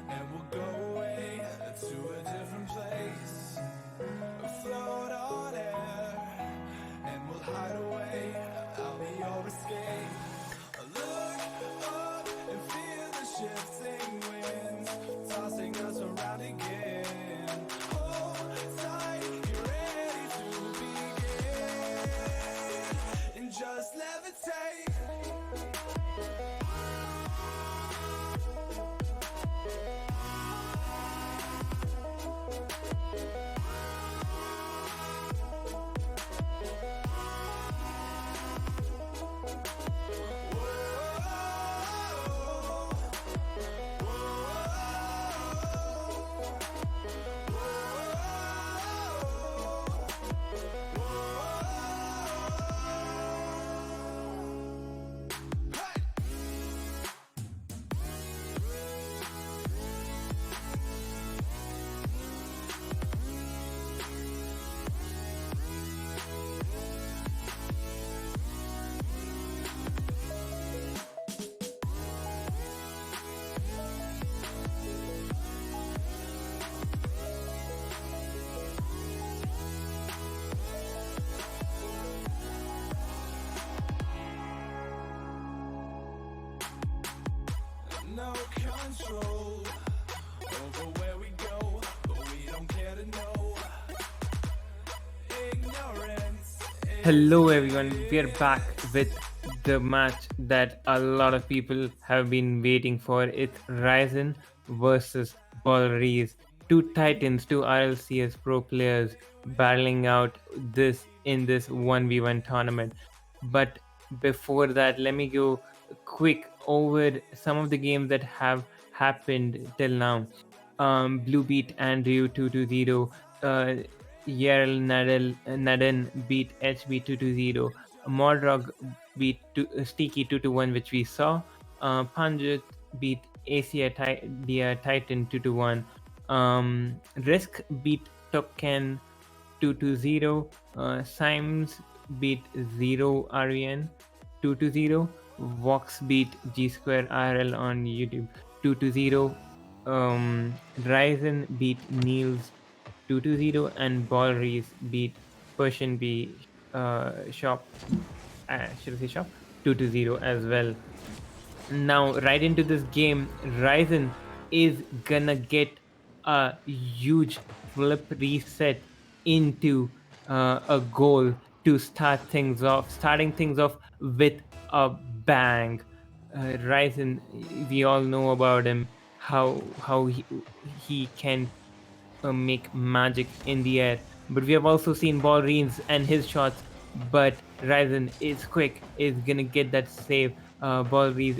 and we'll go away to a different place. Float on air and we'll hide away. I'll be your escape. Look up and feel the shifting winds tossing us around again. Hold tight, get ready to begin and just levitate. no control over where we go, but we don't care to know. Ignorance. Hello everyone, we're back with the match that a lot of people have been waiting for. It's Ryzen versus Ballerees. Two titans, two RLCS pro players battling out this in this 1v1 tournament. But before that, let me go quick over some of the games that have happened till now. Blue beat Andreu 2-0. Yerl Naden beat HB 2-0. Mordrog beat Steaky 2-1, which we saw. PanJ beat Asia Titan 2-1. Risk beat Token 2-0. Symes beat Zero REN 2-0. Voxx beat G Square RL on YouTube 2-0. Ryzen beat Niels 2-0, and Ballerees beat Persian B Shop, should I say Shop 2-0 as well. Now, right into this game, Ryzen is gonna get a huge flip reset into a goal to starting things off with a bang. Ryzen, we all know about him, how he can make magic in the air. But we have also seen Ballerees and his shots. But Ryzen is quick, is gonna get that save. Ballerees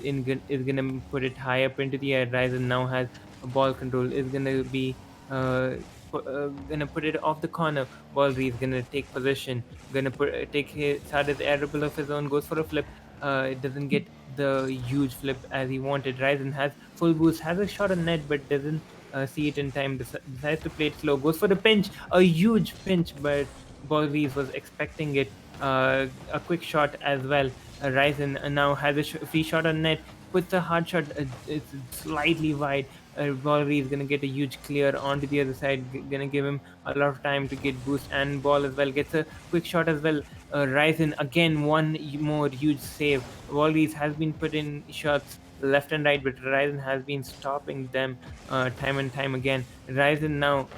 is gonna put it high up into the air. Ryzen now has a ball control, is gonna be gonna put it off the corner. Ballerees gonna take possession, gonna start his air dribble of his own, goes for a flip. It doesn't get the huge flip as he wanted. Ryzen has full boost, has a shot on net, but doesn't see it in time. Decides to play it slow, goes for the pinch, a huge pinch, but Ballerees was expecting it. A quick shot as well. Ryzen now has a free shot on net, puts a hard shot. It's slightly wide. Ballerees gonna get a huge clear onto the other side, gonna give him a lot of time to get boost and ball as well. Gets a quick shot as well. Ryzen again, one more huge save. Ballerees has been put in shots left and right, but Ryzen has been stopping them time and time again. Ryzen now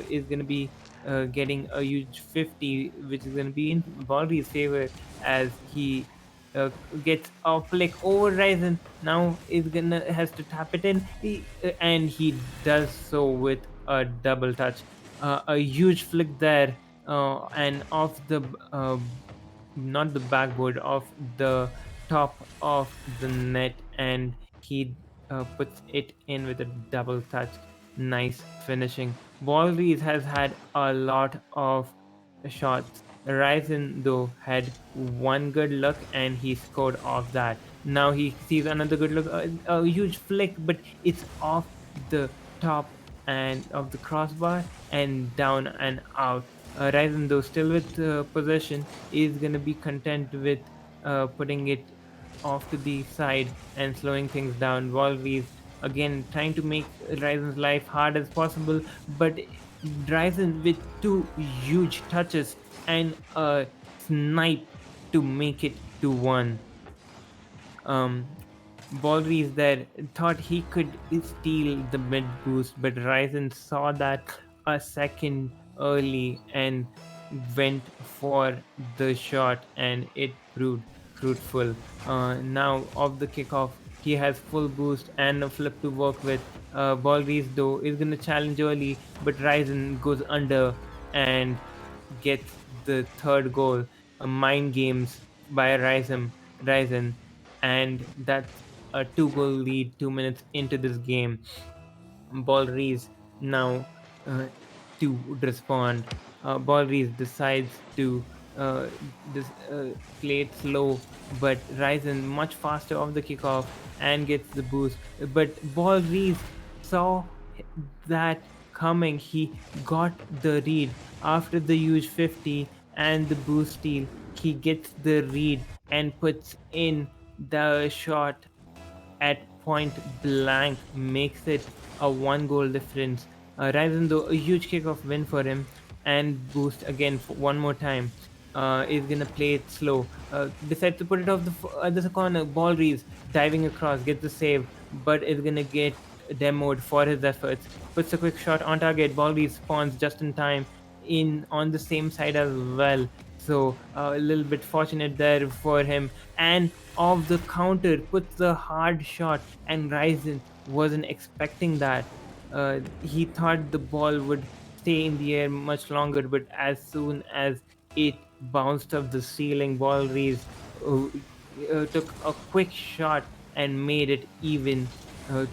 is gonna be getting a huge 50, which is going to be in Ballerees' favor as he gets a flick over Ryzen. Now has to tap it in, and he does so with a double touch. A huge flick there, and off the not the backboard, off the top of the net, and he puts it in with a double touch. Nice finishing. Ballerees has had a lot of shots. Ryzen though had one good look and he scored off that. Now he sees another good look, a huge flick, but it's off the top and of the crossbar and down and out. Ryzen though still with possession is gonna be content with putting it off to the side and slowing things down. Ballerees again trying to make Ryzen's life hard as possible, but Ryzen with two huge touches and a snipe to make it to 1. Ballerees there thought he could steal the mid boost, but Ryzen saw that a second early and went for the shot, and it proved fruitful. Now off the kickoff, he has full boost and a flip to work with. Ballerees though is gonna challenge early, but Ryzen goes under and gets the third goal. Mind games by Ryzen, and that's a 2-goal lead 2 minutes into this game. Ballerees now to respond. Ballerees decides to play it slow, but Ryzen much faster off the kickoff and gets the boost. But Ballerees saw that coming. He got the read after the huge 50 and the boost steal. He gets the read and puts in the shot at point blank, makes it a 1-goal difference. Ryzen though a huge kickoff win for him and boost again for one more time. is gonna play it slow. Decides to put it off the other corner. Ballerees diving across, gets the save, but is gonna get demoed for his efforts. Puts a quick shot on target. Ballerees spawns just in time in on the same side as well. So a little bit fortunate there for him. And off the counter, puts the hard shot, and Ryzen wasn't expecting that. He thought the ball would stay in the air much longer, but as soon as it bounced off the ceiling, Ballerees took a quick shot and made it even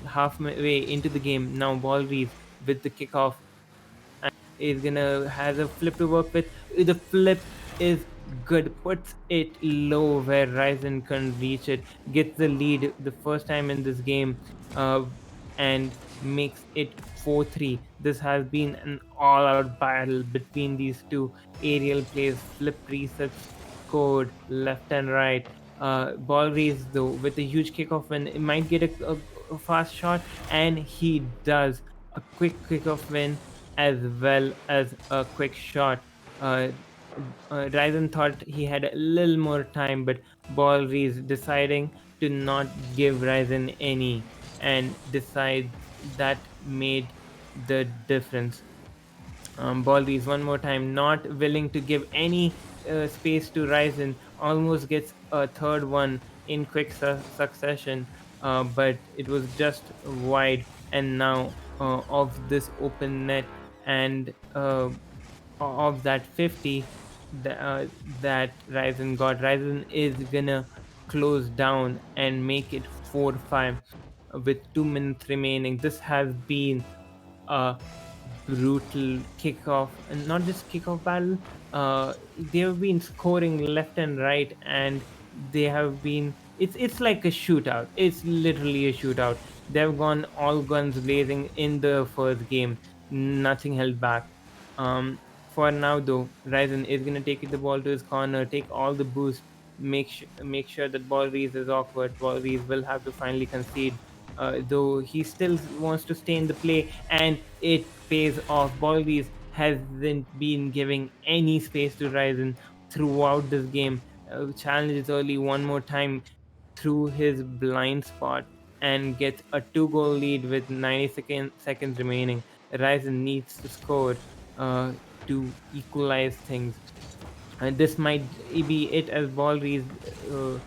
halfway into the game. Now Ballerees with the kickoff is gonna has a flip to work with. The flip is good, puts it low where Ryzen can reach it, gets the lead the first time in this game, uh, and makes it 4-3. This has been an all-out battle between these two aerial plays. Flip resets scored left and right. Ballerees though with a huge kickoff win, it might get a fast shot, and he does a quick kickoff win as well as a quick shot. Uh, Ryzen thought he had a little more time, but Ballerees deciding to not give Ryzen any, and decides that made the difference. Ballerees one more time, not willing to give any space to Ryzen, almost gets a third one in quick succession, but it was just wide. And now of this open net, and of that 50 that Ryzen got, Ryzen is gonna close down and make it 4-5 with 2 minutes remaining. This has been a brutal kickoff, and not just kickoff battle. They have been scoring left and right, and they have been. It's like a shootout. It's literally a shootout. They've gone all guns blazing in the first game. Nothing held back. For now though, Ryzen is gonna take the ball to his corner, take all the boost, make sure that Ballerees is awkward. Ballerees will have to finally concede, though he still wants to stay in the play, and it pays off. Ballerees hasn't been giving any space to Ryzen throughout this game. Challenges early one more time through his blind spot, and gets a 2-goal lead with 90 seconds remaining. Ryzen needs to score to equalize things. And this might be it, as Ballerees uh,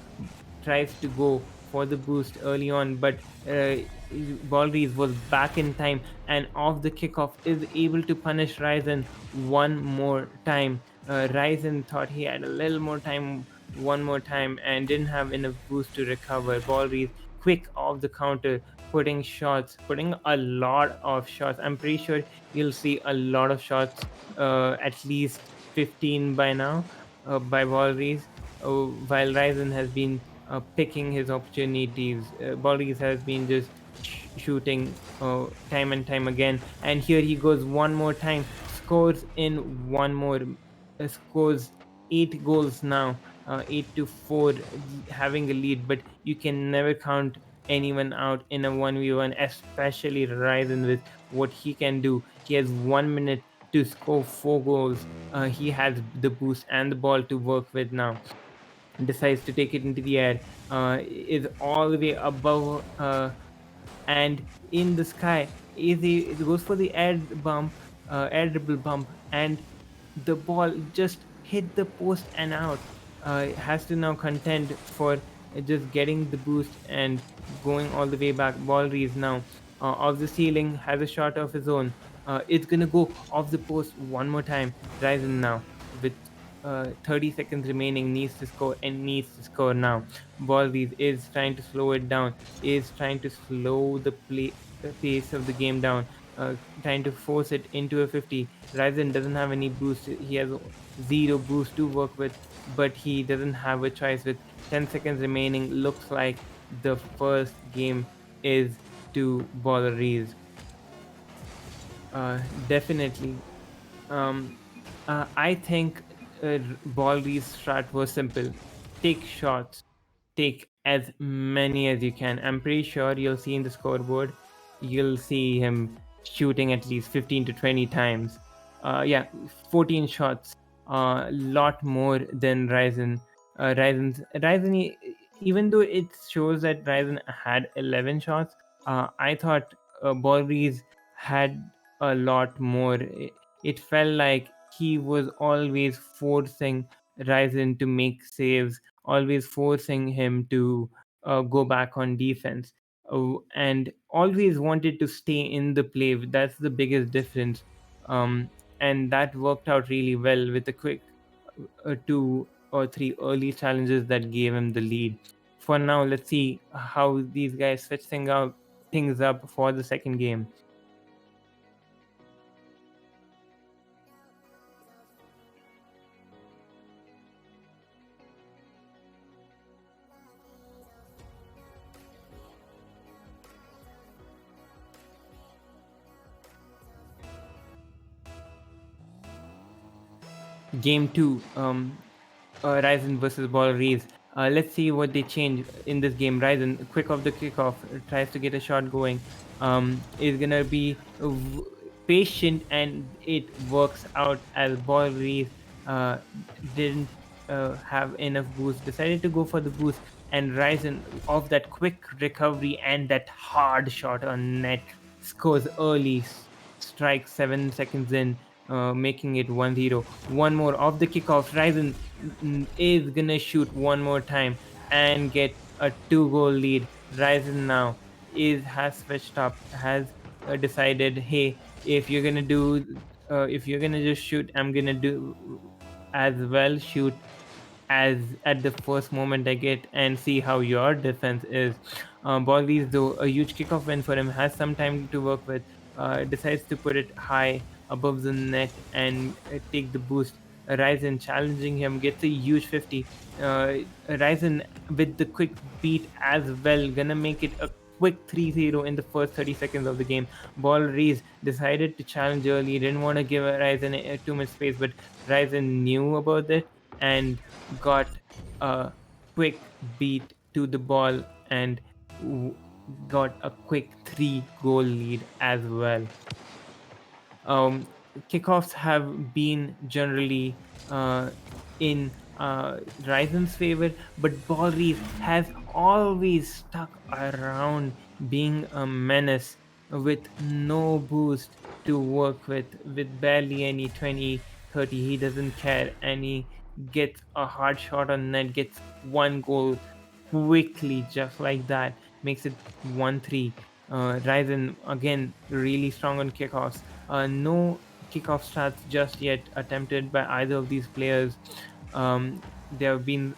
tries to go for the boost early on, but Ballerees was back in time, and off the kickoff is able to punish Ryzen one more time. Ryzen thought he had a little more time, one more time, and didn't have enough boost to recover. Ballerees quick off the counter, putting a lot of shots. I'm pretty sure you'll see a lot of shots, at least 15 by now, by Ballerees, while Ryzen has been picking his opportunities. Ballerees has been just shooting time and time again, and here he goes one more time, scores in one more, scores 8 goals now, 8-4, having a lead. But you can never count anyone out in a 1v1, especially Ryzen with what he can do. He has 1 minute to score 4 goals. He has the boost and the ball to work with now. Decides to take it into the air, is all the way above, and in the sky. It goes for the air dribble bump, and the ball just hit the post and out. Has to now contend for just getting the boost and going all the way back. Ballerees now off the ceiling, has a shot of his own. It's gonna go off the post one more time. Ryzen now with 30 seconds remaining, needs to score, and needs to score now. Ballerees is trying to slow it down, is trying to slow the pace of the game down, trying to force it into a 50. Ryzen doesn't have any boost. He has zero boost to work with, but he doesn't have a choice. With 10 seconds remaining, looks like the first game is to Ballerees. Definitely. I think Ballerees' strat was simple. Take shots. Take as many as you can. I'm pretty sure you'll see in the scoreboard, you'll see him shooting at least 15 to 20 times. Yeah, 14 shots a lot more than Ryzen. Ryzen, even though it shows that Ryzen had 11 shots, I thought Ballerees had a lot more. It felt like he was always forcing Ryzen to make saves, always forcing him to go back on defense, and always wanted to stay in the play. That's the biggest difference. And that worked out really well with the quick 2 or 3 early challenges that gave him the lead. For now, let's see how these guys switch things up for the second game. Game 2, Ryzen versus Ballerees. Let's see what they change in this game. Ryzen, quick off the kickoff, tries to get a shot going. Is gonna be patient, and it works out as Ballerees didn't have enough boost. Decided to go for the boost, and Ryzen, off that quick recovery and that hard shot on net, scores early. Strike 7 seconds in, making it 1-0. One more off the kickoff. Ryzen is gonna shoot one more time and get a 2-goal lead. Ryzen now has switched up, has decided, hey, if you're gonna just shoot, I'm gonna do as well shoot as at the first moment I get, and see how your defense is. Ballerees, though a huge kickoff win for him, has some time to work with. Decides to put it high above the net and take the boost. Ryzen challenging him, gets a huge 50. Ryzen with the quick beat as well, gonna make it a quick 3-0 in the first 30 seconds of the game. Ballerees decided to challenge early, didn't want to give Ryzen too much space, but Ryzen knew about it and got a quick beat to the ball and got a quick 3-goal lead as well. Kickoffs have been generally in Ryzen's favor, but Ballerees has always stuck around being a menace with no boost to work with barely any 20, 30. He doesn't care, and he gets a hard shot on net, gets 1 goal quickly, just like that, makes it 1-3. Ryzen again really strong on kickoffs. No kickoff starts just yet attempted by either of these players. They have been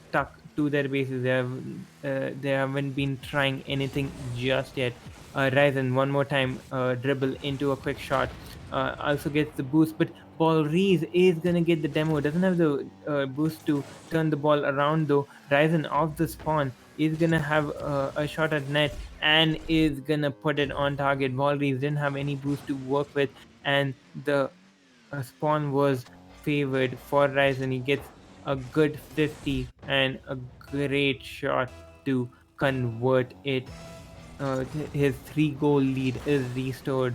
stuck to their bases. They haven't been trying anything just yet. Ryzen one more time, dribble into a quick shot, also gets the boost, but Ballerees is gonna get the demo. Doesn't have the boost to turn the ball around though. Ryzen off the spawn is gonna have a shot at net and is gonna put it on target. Ballerees didn't have any boost to work with, and the spawn was favored for Ryzen. He gets a good 50 and a great shot to convert it. His 3-goal lead is restored.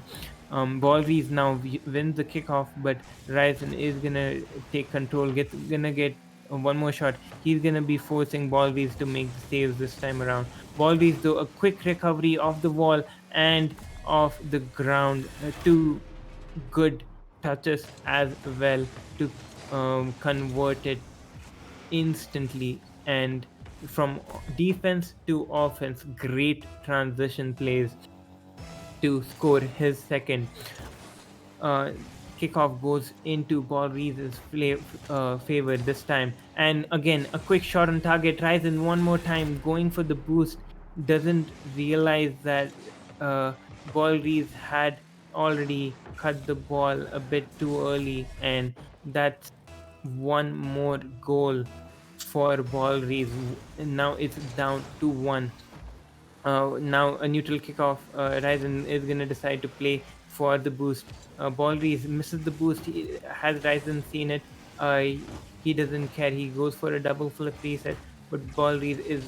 Ballerees now wins the kickoff, but Ryzen is gonna take control. Gonna get one more shot. He's gonna be forcing Ballerees to make the saves this time around. Ballerees, though, a quick recovery off the wall and off the ground. Two good touches as well to convert it instantly, and from defense to offense, great transition plays to score his second. Kickoff goes into Ballerees' favor this time, and again a quick shot on target. Ryzen one more time going for the boost, doesn't realize that Ballerees had already cut the ball a bit too early, and that's one more goal for Ballerees. Now it's down to 1. Now a neutral kickoff. Ryzen is gonna decide to play for the boost. Ballerees misses the boost. Has Ryzen seen it? He doesn't care. He goes for a double flip reset, but Ballerees is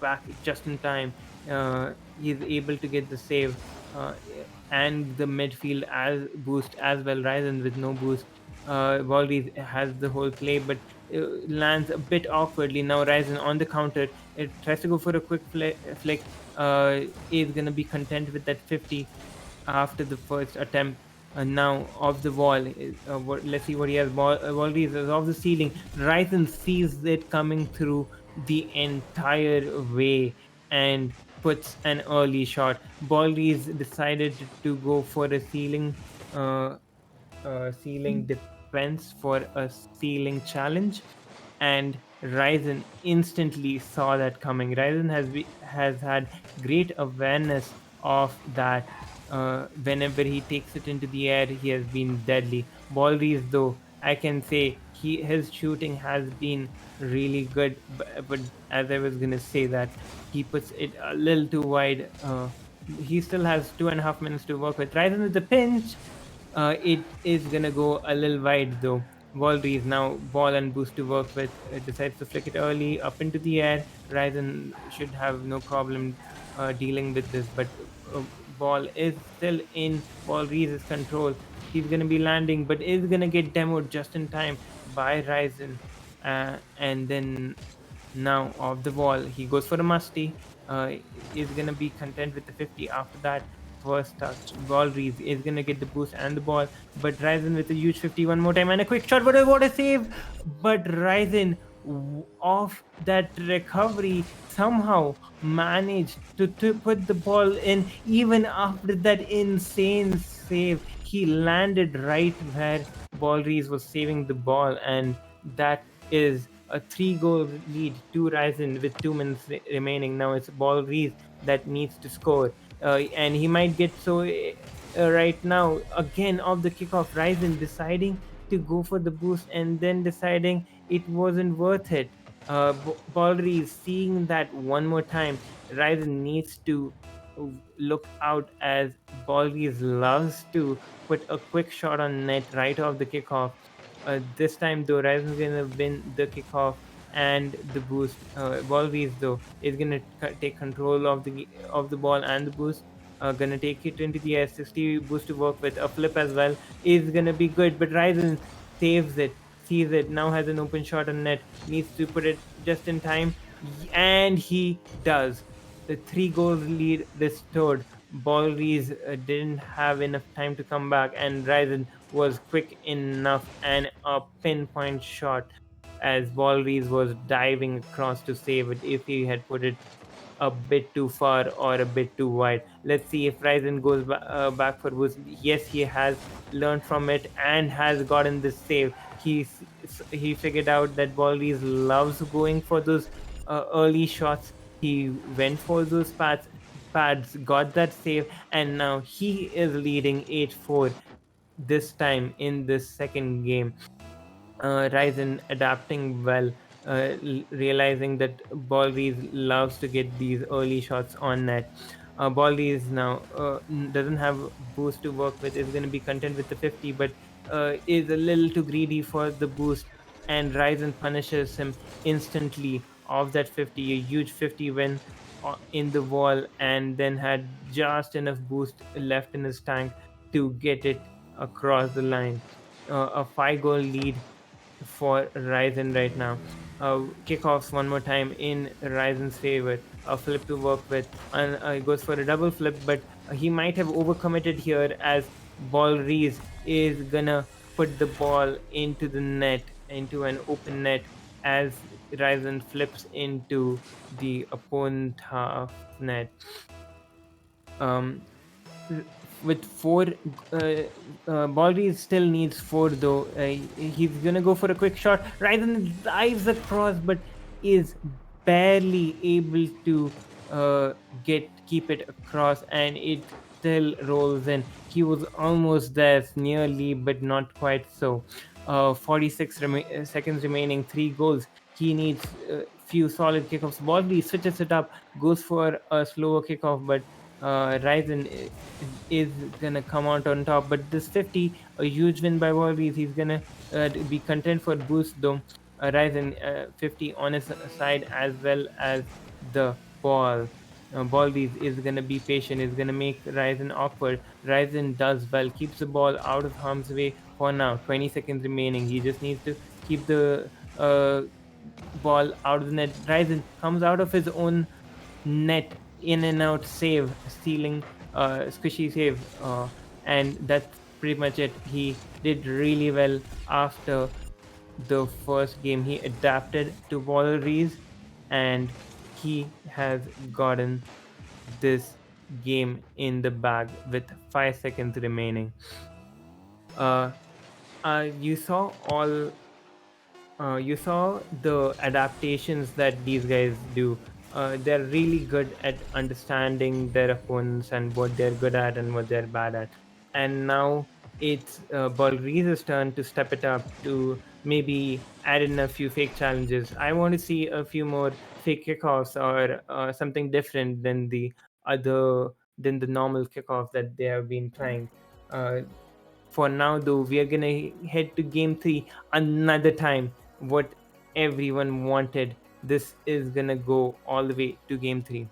back just in time. He's able to get the save, and the midfield as boost as well. Ryzen with no boost Ballerees has the whole play, but lands a bit awkwardly. Now Ryzen on the counter, it tries to go for a quick flick. Is gonna be content with that 50 after the first attempt. Now off the wall, let's see what he has. Ballerees is off the ceiling. Ryzen sees it coming through the entire way and puts an early shot. Ballerees decided to go for a ceiling defense for a ceiling challenge, and Ryzen instantly saw that coming. Ryzen has had great awareness of that. Whenever he takes it into the air, he has been deadly. Ballerees, though, I can say his shooting has been really good, but as I was gonna say that he puts it a little too wide. He still has 2.5 minutes to work with. Ryzen with the pinch. It is gonna go a little wide though. Ballerees now ball and boost to work with. It decides to flick it early up into the air. Ryzen should have no problem dealing with this, but ball is still in Ballerees' control. He's gonna be landing, but is gonna get demoed just in time by Ryzen. And then now off the wall, he goes for a musty. Is gonna be content with the 50 after that first touch. Ballerees is gonna get the boost and the ball, but Ryzen with a huge 50 one more time and a quick shot. What a save! But Ryzen off that recovery somehow managed to put the ball in. Even after that insane save, he landed right where Ballerees was saving the ball, and that is a 3-goal lead to Ryzen with 2 minutes remaining. Now it's Ballerees that needs to score, and he might get so right now. Again, off the kickoff, Ryzen deciding to go for the boost and then deciding it wasn't worth it. Ballerees seeing that one more time. Ryzen needs to look out, as Ballerees loves to put a quick shot on net right off the kickoff. This time though, Ryzen's gonna win the kickoff and the boost. Ballerees though is gonna take control of the ball and the boost. Gonna take it into the air. 60 boost to work with. A flip as well is gonna be good, but Ryzen saves it, sees it, now has an open shot on net, needs to put it just in time, and he does. The 3-goal lead restored. Ballerees didn't have enough time to come back, and Ryzen was quick enough, and a pinpoint shot as Ballerees was diving across to save it if he had put it a bit too far or a bit too wide. Let's see if Ryzen goes back for boost. Yes, he has learned from it and has gotten this save. He figured out that Ballerees loves going for those early shots. He went for those pads, got that save, and now he is leading 8-4 this time in this second game. Ryzen adapting well, realizing that Ballerees loves to get these early shots on net. Ballerees now doesn't have boost to work with, is going to be content with the 50, but is a little too greedy for the boost, and Ryzen punishes him instantly off that 50, a huge 50 win in the wall, and then had just enough boost left in his tank to get it across the line. A 5-goal lead for Ryzen right now. Kickoffs one more time in Ryzen's favor. A flip to work with, and goes for a double flip, but he might have overcommitted here, as Ballerees is gonna put the ball into the net, into an open net, as Ryzen flips into the opponent half net. With 4, Ballerees still needs 4 though. He's gonna go for a quick shot. Ryzen dives across, but is barely able to keep it across, and it still rolls in. He was almost there, nearly, but not quite so. 46 seconds remaining, 3 goals. He needs few solid kickoffs. Ballerees switches it up, goes for a slower kickoff, but Ryzen is gonna come out on top. But this 50, a huge win by Ballerees. He's gonna be content for boost though. Ryzen 50 on his side, as well as the ball. Ballerees is gonna be patient, is gonna make Ryzen awkward. Ryzen does well, keeps the ball out of harm's way for now. 20 seconds remaining. He just needs to keep the ball out of the net. Ryzen comes out of his own net, in and out save, stealing squishy save, and that's pretty much it. He did really well after the first game. He adapted to Ballerees, and he has gotten this game in the bag with 5 seconds remaining. Uh, you saw all you saw the adaptations that these guys do. They're really good at understanding their opponents and what they're good at and what they're bad at. And now it's Ballerees' turn to step it up, to maybe add in a few fake challenges. I want to see a few more fake kickoffs, or something different other than the normal kickoff that they have been trying. Uh, for now, though, we are gonna head to game 3 another time. What everyone wanted. This is gonna go all the way to game 3.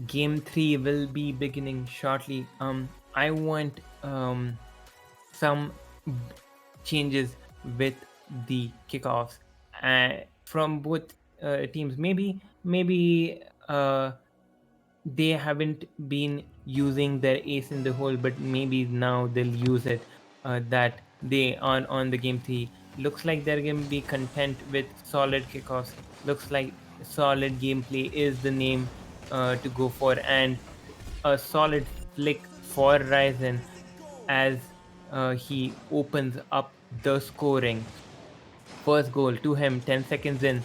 Game 3 will be beginning shortly. I want some changes with the kickoffs from both teams. Maybe they haven't been using their ace in the hole, but maybe now they'll use it. That they are on the game 3. Looks like they're going to be content with solid kickoffs. Looks like solid gameplay is the name to go for, and a solid flick for Ryzen as he opens up the scoring. First goal to him, 10 seconds in.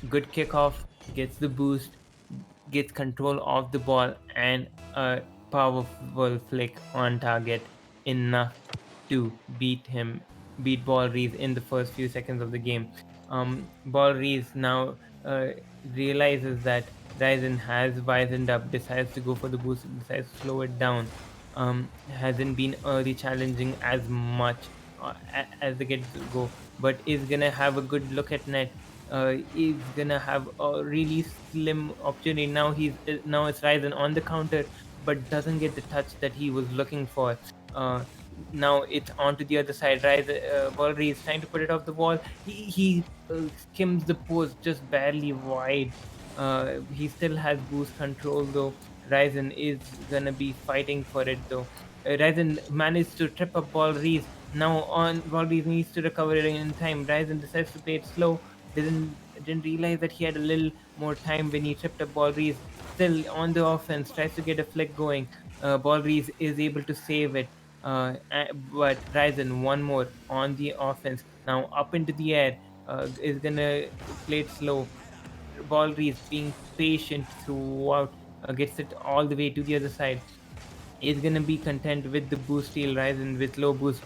Good kickoff, gets the boost, gets control of the ball, and a powerful flick on target, enough to beat Ballerees in the first few seconds of the game. Ballerees now realizes that Ryzen has wisened up, decides to go for the boost, decides to slow it down. Hasn't been early challenging as much as the get go, but is gonna have a good look at net. Is gonna have a really slim opportunity. Now it's Ryzen on the counter, but doesn't get the touch that he was looking for. Now it's onto the other side. Ballerees is trying to put it off the wall. He skims the post just barely wide. He still has boost control though. Ryzen is gonna be fighting for it though. Ryzen managed to trip up Ballerees. Now on Ballerees needs to recover it in time. Ryzen decides to play it slow. Didn't realize that he had a little more time when he tripped up Ballerees. Still on the offense, tries to get a flick going. Ballerees is able to save it. But Ryzen one more on the offense. Now up into the air. Is gonna play it slow. Ballerees being patient throughout, gets it all the way to the other side. Is gonna be content with the boost steal. Ryzen with low boost.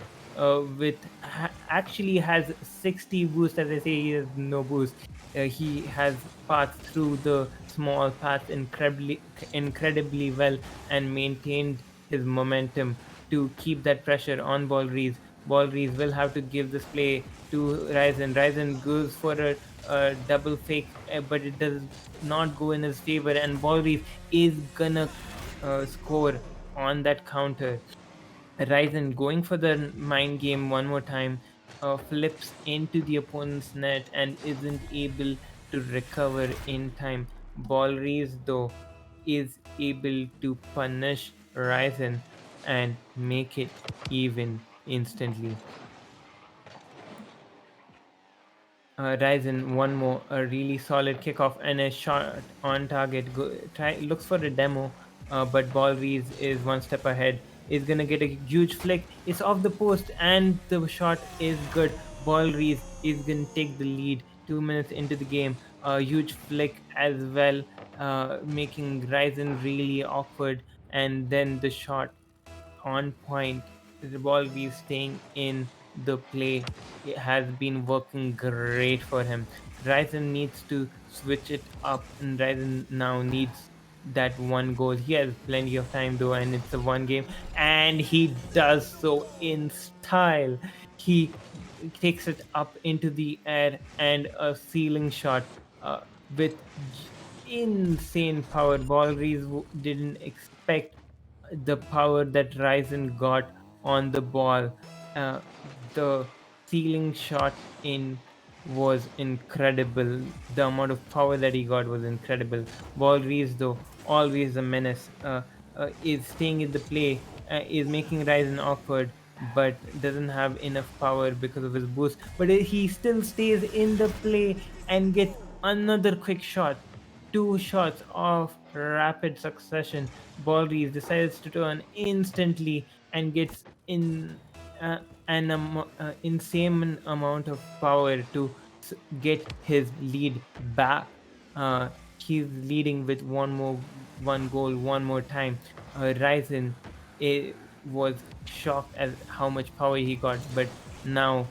Actually has 60 boost. As I say, he has no boost. He has passed through the small paths incredibly well, and maintained his momentum to keep that pressure on Ballerees. Ballerees will have to give this play to Ryzen. Ryzen goes for a double fake, but it does not go in his favor, and Ballerees is gonna score on that counter. Ryzen going for the mind game one more time, flips into the opponent's net and isn't able to recover in time. Ballerees though is able to punish Ryzen and make it even instantly. Ryzen one more, a really solid kickoff and a shot on target. Looks for a demo, but Ballerees is one step ahead. Is gonna get a huge flick. It's off the post and the shot is good. Ballerees is gonna take the lead. 2 minutes into the game. a huge flick as well, making Ryzen really awkward. And then the shot on point, the ball be staying in the play. It has been working great for him. Ryzen needs to switch it up, and Ryzen now needs that one goal. He has plenty of time though, and it's a one game, and he does so in style. He takes it up into the air and a ceiling shot with insane power. Ballerees didn't expect the power that Ryzen got on the ball. Uh, the ceiling shot in was incredible. The amount of power that he got was incredible. Ballerees, though, always a menace, is staying in the play, is making Ryzen awkward, but doesn't have enough power because of his boost. But he still stays in the play and gets another quick shot. Two shots of rapid succession. Ballerees decides to turn instantly and gets in insane amount of power to get his lead back. Uh, he's leading with one goal, one more time. Ryzen was shocked at how much power he got, but now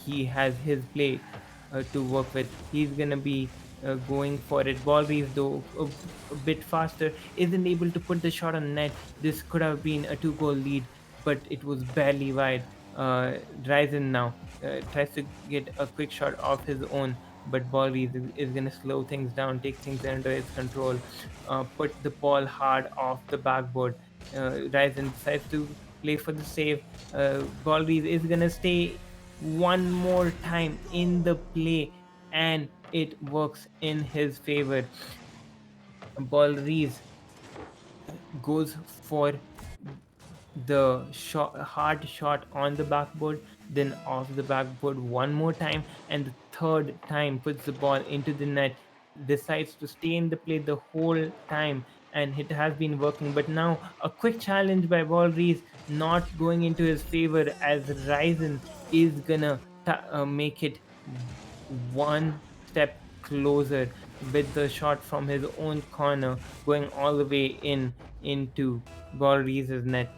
he has his play to work with. He's gonna be going for it. Ballerees, though a bit faster, isn't able to put the shot on net. This could have been a two-goal lead, but it was barely wide. Ryzen now tries to get a quick shot of his own, but Ballerees is gonna slow things down, take things under its control, put the ball hard off the backboard. Ryzen decides to play for the save. Ballerees is gonna stay one more time in the play, and it works in his favor. Ballerees goes for the hard shot on the backboard, then off the backboard one more time, and the third time puts the ball into the net. Decides to stay in the play the whole time, and it has been working. But now a quick challenge by Ballerees not going into his favor, as Ryzen is gonna make it one step closer with the shot from his own corner going all the way into Ballerees' net.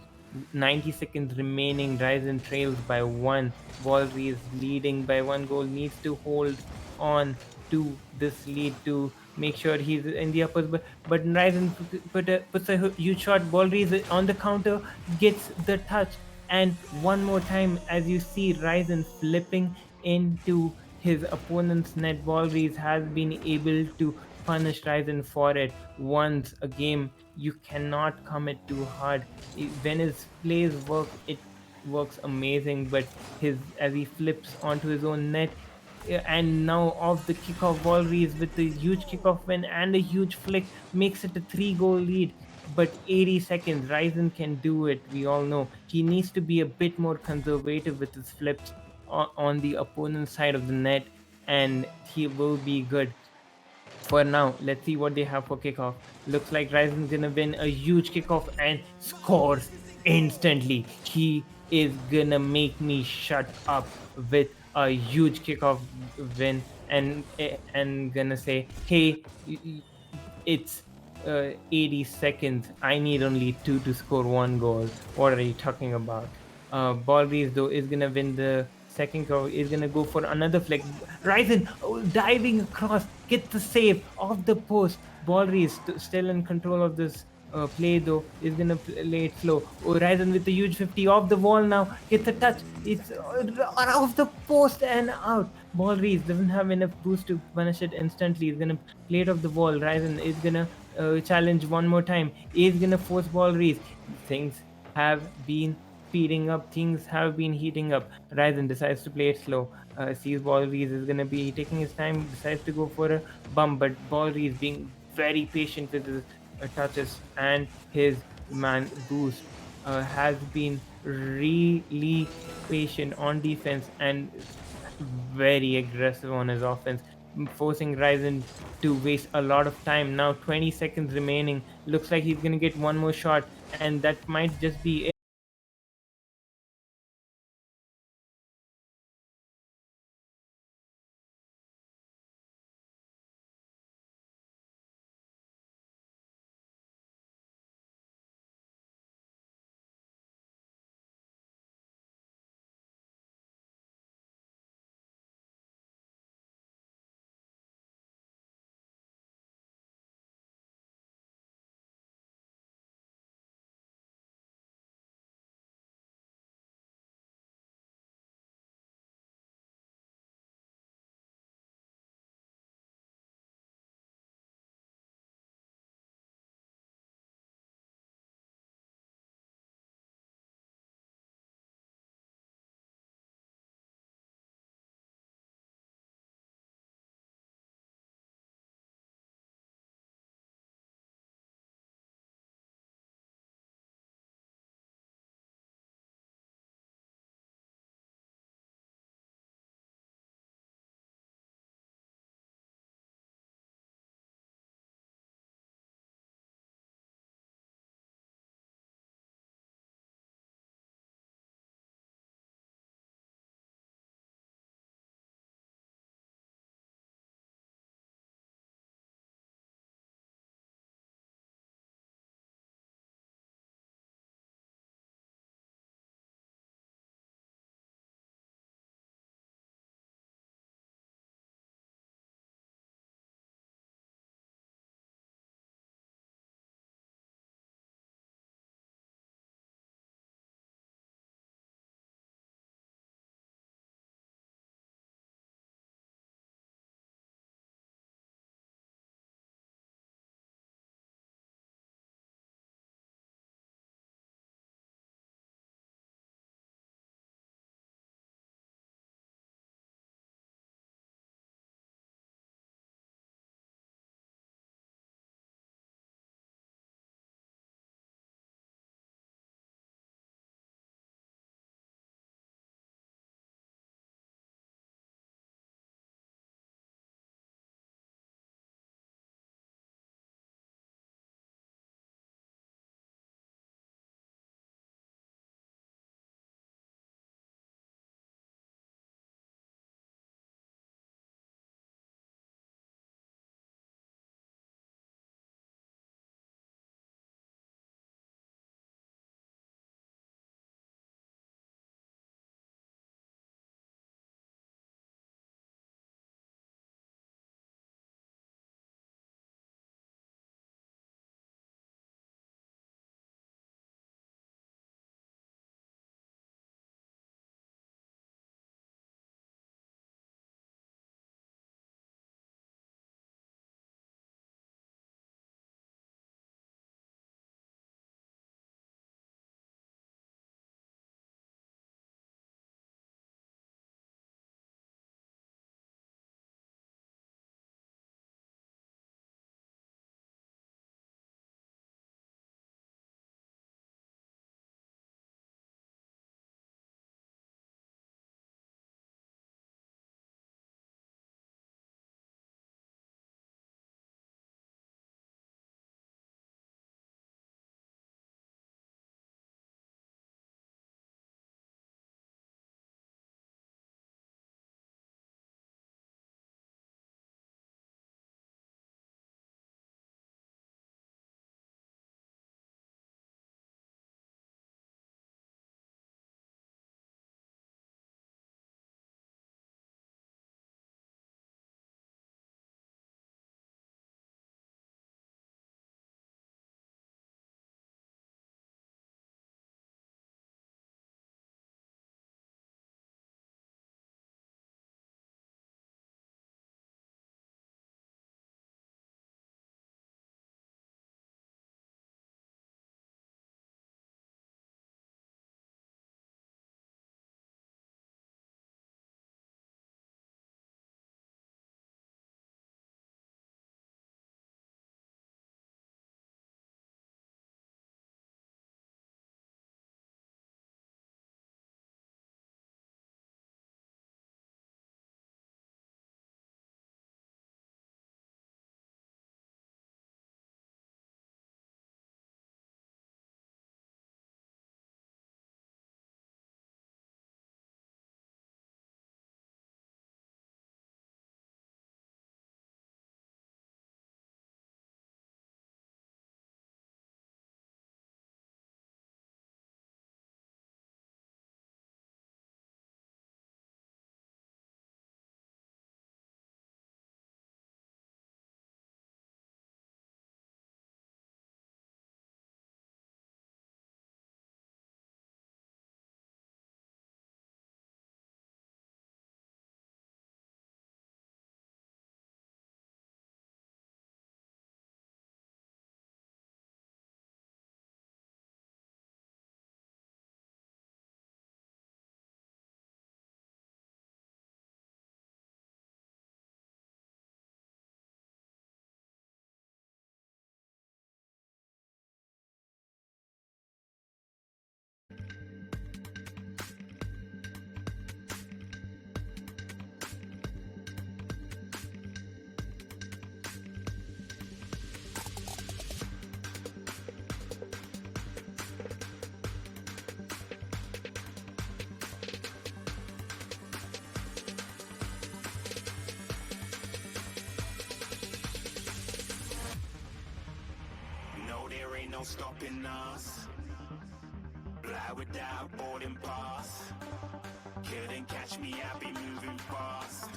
90 seconds remaining. Ryzen trails by one. Ballerees leading by one goal, needs to hold on to this lead to make sure he's in the uppers. But Ryzen puts a huge shot. Ballerees on the counter gets the touch. And one more time, as you see Ryzen flipping into his opponent's net, Ballerees has been able to punish Ryzen for it. Once a game, you cannot commit too hard. When his plays work, it works amazing. But his as he flips onto his own net, and now off the kickoff, Ballerees with a huge kickoff win and a huge flick makes it a 3-goal lead. But 80 seconds, Ryzen can do it. We all know he needs to be a bit more conservative with his flips on the opponent's side of the net, and he will be good. For now, let's see what they have for kickoff. Looks like Ryzen's gonna win a huge kickoff and scores instantly. He is gonna make me shut up with a huge kickoff win, and gonna say, hey, it's 80 seconds. I need only two to score one goal. What are you talking about? Ballerees, though, is gonna win the second cover, is gonna go for another flick. Ryzen diving across, get the save off the post. Ballerees still in control of this play, though, is gonna play it slow. Ryzen with the huge 50 off the wall now, gets a touch. It's off the post and out. Ballerees doesn't have enough boost to punish it instantly. He's gonna play it off the wall. Ryzen is gonna challenge one more time. He's gonna force Ballerees. Things have been speeding up. Things have been heating up. Ryzen decides to play it slow. Sees Ballerees is gonna be taking his time. Decides to go for a bump, but Ballerees being very patient with his touches and his man boost. Has been really patient on defense and very aggressive on his offense, forcing Ryzen to waste a lot of time. Now 20 seconds remaining. Looks like he's gonna get one more shot, and that might just be it. stopping us. Fly without boarding pass. Couldn't catch me, I'll be moving fast.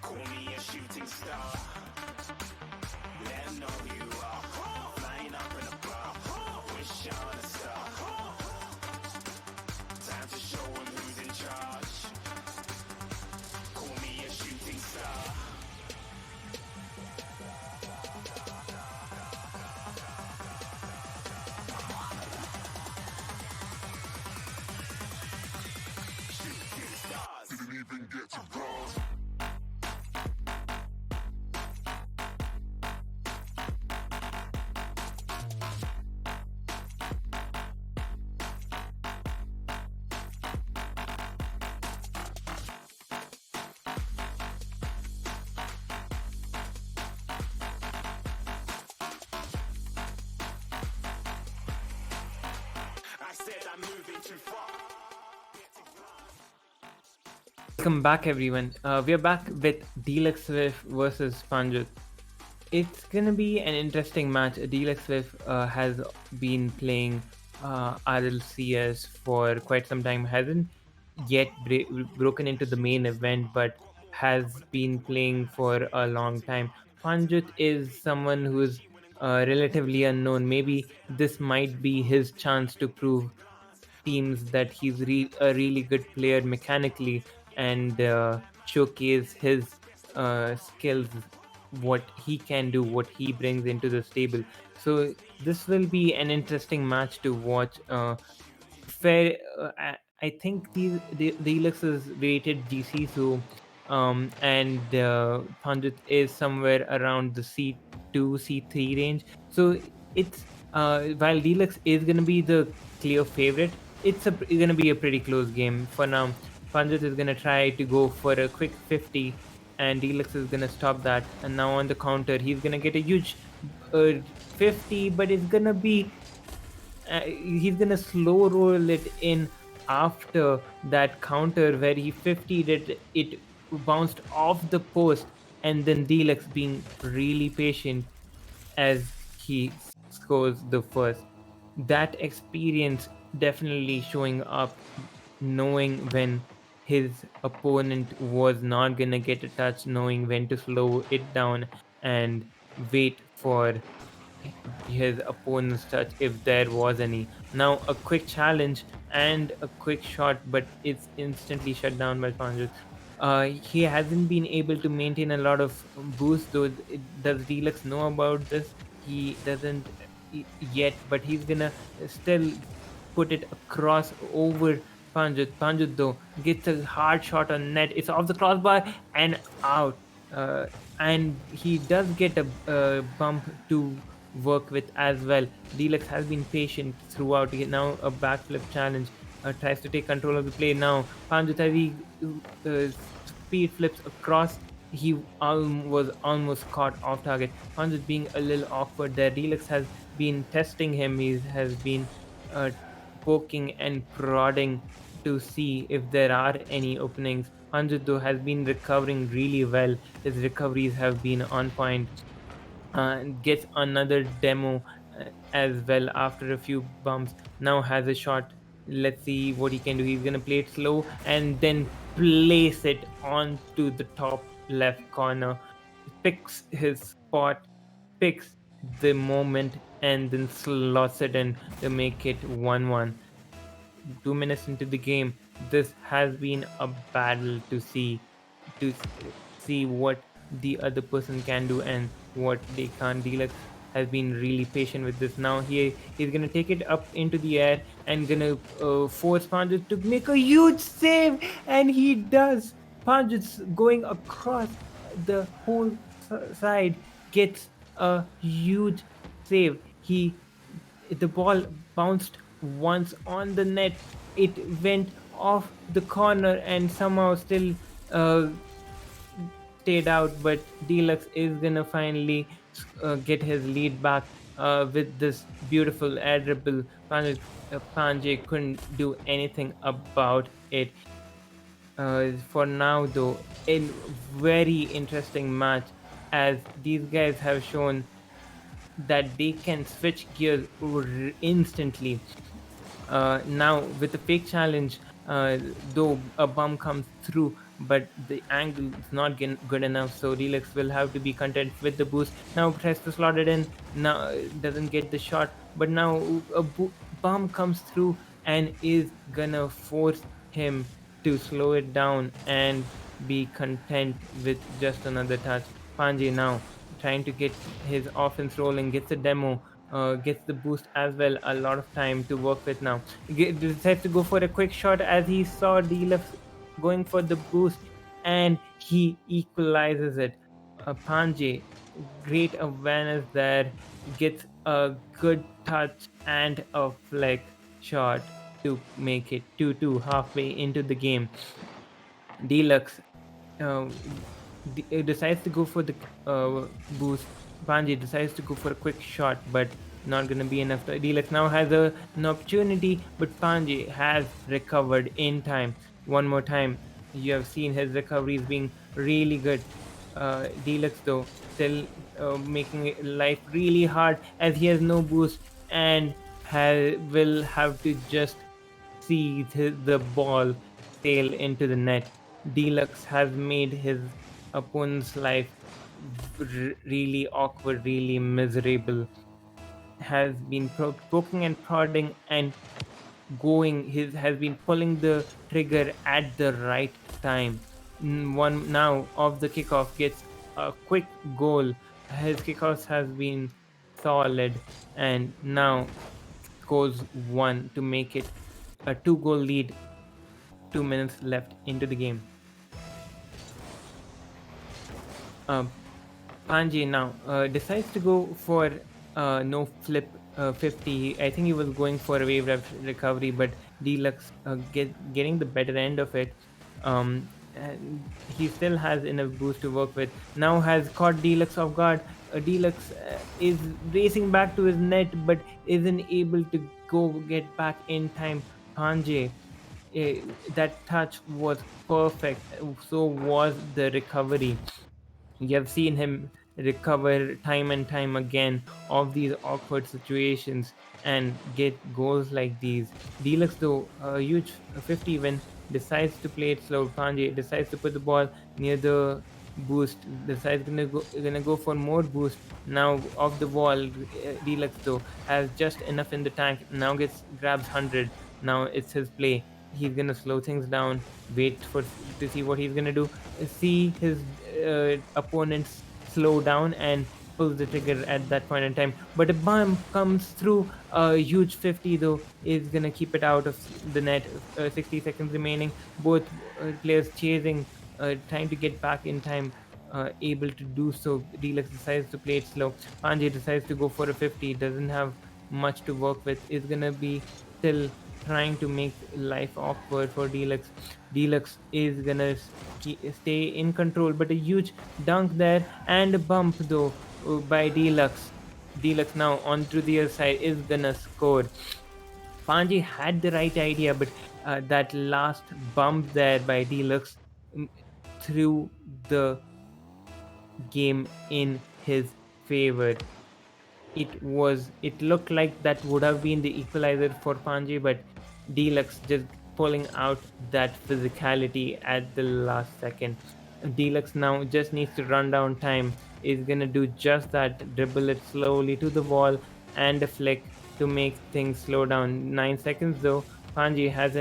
Call me a shooting star. Let 'em know who you are. Flying up in a bar. Wish on a star. Time to show 'em who's in charge. Call me a shooting star. Didn't even get to cross. I said I'm moving too far. Welcome back, everyone. We're back with DeluxeWiz versus PanJ. It's gonna be an interesting match. DeluxeWiz has been playing RLCS for quite some time, hasn't yet broken into the main event, but has been playing for a long time. PanJ is someone who's relatively unknown. Maybe this might be his chance to prove teams that he's a really good player mechanically and showcase his skills, what he can do, what he brings into the stable. So this will be an interesting match to watch. Fair, I think the Deluxe is rated GC, so and Pandit is somewhere around the C2 C3 range. So it's while Deluxe is gonna be the clear favorite, it's gonna be a pretty close game for now. Pandit is gonna try to go for a quick 50, and Deluxe is gonna stop that. And now on the counter, he's gonna get a huge 50, but it's gonna be he's gonna slow roll it in after that counter where he 50'd it bounced off the post, and then Deluxe being really patient as he scores the first. That experience definitely showing up, knowing when his opponent was not gonna get a touch, knowing when to slow it down and wait for his opponent's touch if there was any. Now a quick challenge and a quick shot, but it's instantly shut down by Panjat. He hasn't been able to maintain a lot of boost though. Does Deluxe know about this? He doesn't yet, but he's gonna still put it across over Panjat. Panjat though gets a hard shot on net. It's off the crossbar and out. And he does get a bump to work with as well. Deluxe has been patient throughout. Now a backflip challenge. Tries to take control of the play now. Panjat as he speed flips across. He was almost caught off target. Panjat being a little awkward there. Deluxe has been testing him. He has been poking and prodding to see if there are any openings. Panjat though has been recovering really well. His recoveries have been on point. Gets another demo as well after a few bumps. Now has a shot. Let's see what he can do. He's gonna play it slow and then place it onto the top left corner. Picks his spot, picks the moment, and then slots it in to make it 1-1. 2 minutes into the game, this has been a battle to see what the other person can do and what they can't. Deluxe has been really patient with this. Now he's gonna take it up into the air and gonna force Panjat to make a huge save, and he does. Panjat's going across the whole side, gets a huge save. The ball bounced once on the net, it went off the corner and somehow still stayed out, but Deluxe is gonna finally get his lead back with this beautiful air dribble. PanJ couldn't do anything about it. For now though, a very interesting match, as these guys have shown that they can switch gears instantly. Now with the fake challenge, though a bump comes through, but the angle is not good enough, so Deluxe will have to be content with the boost. Now tries to slot it in, now doesn't get the shot, but now a bump comes through and is gonna force him to slow it down and be content with just another touch. PanJ now trying to get his offense rolling, gets a demo, gets the boost as well. A lot of time to work with now. Decides to go for a quick shot as he saw Deluxe going for the boost, and he equalizes it. PanJ, great awareness there, gets a good touch and a flick shot to make it 2-2 halfway into the game. Deluxe uh, decides to go for the boost. PanJ decides to go for a quick shot, but not gonna be enough. Deluxe now has an opportunity, but PanJ has recovered in time. One more time, you have seen his recoveries being really good. Deluxe though still making life really hard as he has no boost and will have to just see the ball sail into the net. Deluxe has made his opponent's life really awkward, really miserable. Has been poking and prodding and going. His has been pulling the trigger at the right time. One now of the kickoff gets a quick goal. His kickoff has been solid, and now scores one to make it a 2-goal lead. 2 minutes left into the game. Um, PanJ now decides to go for no flip 50. I think he was going for a wave recovery, but Deluxe getting the better end of it. And he still has enough boost to work with. Now has caught Deluxe off guard. Deluxe is racing back to his net, but isn't able to go get back in time. PanJ, that touch was perfect. So was the recovery. You have seen him recover time and time again of these awkward situations and get goals like these. Deluxe, though, a huge 50 win, decides to play it slow. PanJ decides to put the ball near the boost, decides gonna go for more boost. Now off the wall, Deluxe though has just enough in the tank. Now grabs 100. Now it's his play. He's gonna slow things down, wait for to see what he's gonna do, see his opponents slow down and pulls the trigger at that point in time. But a bump comes through. A huge 50 though is gonna keep it out of the net. 60 seconds remaining. Both players chasing, trying to get back in time. Able to do so. Deluxe decides to play it slow. PanJ decides to go for a 50. Doesn't have much to work with. Is gonna be still trying to make life awkward for Deluxe. Deluxe is gonna stay in control, but a huge dunk there and a bump though by Deluxe. Deluxe now onto the other side is gonna score. PanJ had the right idea, but that last bump there by Deluxe threw the game in his favor. It looked like that would have been the equalizer for PanJ, but Deluxe just pulling out that physicality at the last second. Deluxe now just needs to run down time, is gonna do just that, dribble it slowly to the wall and a flick to make things slow down. 9 seconds though. PanJ has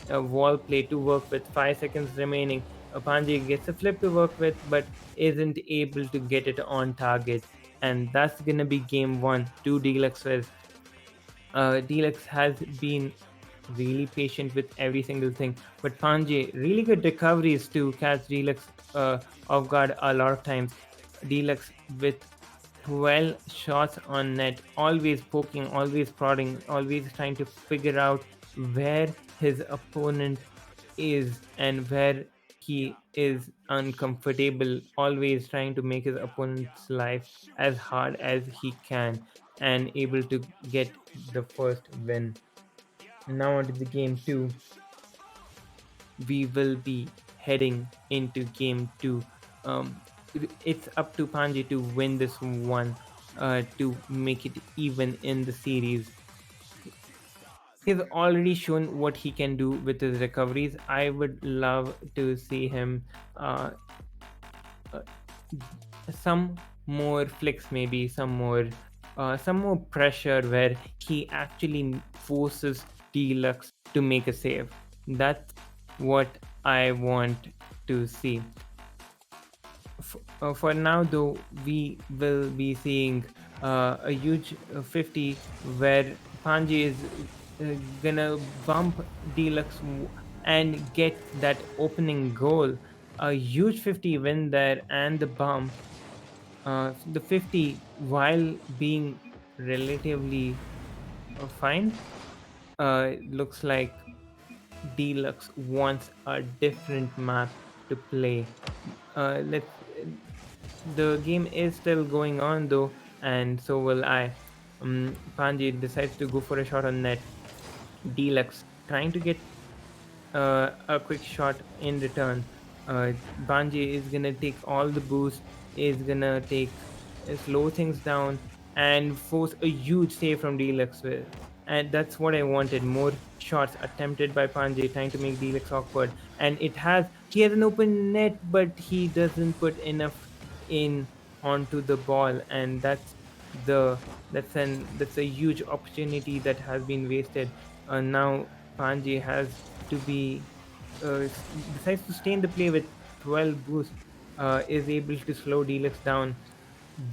a wall play to work with, 5 seconds remaining. PanJ gets a flip to work with, but isn't able to get it on target, and that's gonna be game one to DeluxeWiz. Deluxe has been really patient with every single thing, but PanJ really good recoveries to catch Deluxe off guard a lot of times. Deluxe with 12 shots on net, always poking, always prodding, always trying to figure out where his opponent is and where he is uncomfortable, always trying to make his opponent's life as hard as he can and able to get the first win. Now onto the game 2. We will be heading into game 2. It's up to PanJ to win this one. to make it even in the series. He's already shown what he can do with his recoveries. I would love to see him uh, uh, some more flicks, maybe some more pressure where he actually forces Deluxe to make a save. That's what I want to see. For now, though, we will be seeing a huge 50 where PanJ is gonna bump Deluxe and get that opening goal. A huge 50 win there and the bump. The 50, while being relatively fine, looks like Deluxe wants a different map to play. Let's. The game is still going on though, and so will I. PanJ decides to go for a shot on net. Deluxe trying to get a quick shot in return. Banji is gonna take all the boost, is gonna take slow things down and force a huge save from DeluxeWiz. And that's what I wanted. More shots attempted by Panjay trying to make Deluxe awkward. And he has an open net, but he doesn't put enough in onto the ball. And that's a huge opportunity that has been wasted. Now Panjay has to be decides to stay in the play with 12 boost, is able to slow Deluxe down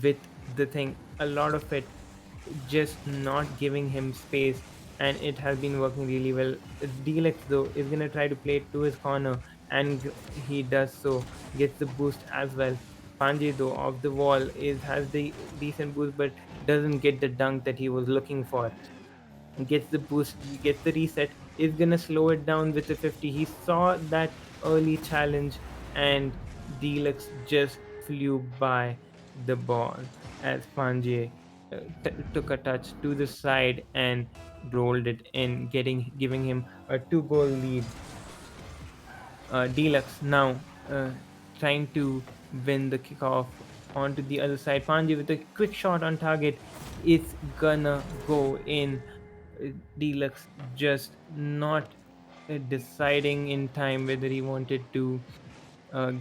with the thing. A lot of it just not giving him space, and it has been working really well. Deluxe though is gonna try to play it to his corner, and he does so, gets the boost as well. Panjay though off the wall has the decent boost, but doesn't get the dunk that he was looking for. Gets the boost, gets the reset, is gonna slow it down with the 50. He saw that early challenge, and Deluxe just flew by the ball as Panjay took a touch to the side and rolled it in, giving him a 2-goal lead. Deluxe now trying to win the kickoff onto the other side. Panjay with a quick shot on target. It's gonna go in. Deluxe just not deciding in time whether he wanted to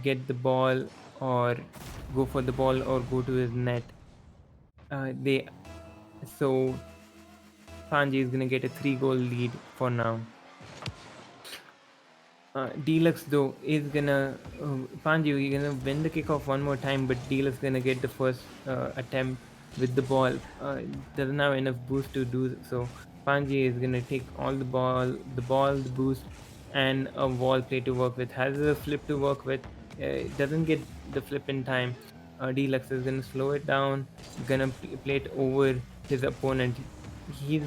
get the ball or go for the ball or go to his net. They so Panjay is gonna get a 3-goal lead for now. Deluxe though is gonna Panjay, you're gonna win the kickoff one more time, but Deluxe gonna get the first attempt with the ball. Doesn't have enough boost to do so. Panjay is gonna take all the boost, and a wall play to work with. Has a flip to work with. Doesn't get the flip in time. Deluxe is gonna slow it down, gonna play it over his opponent. He's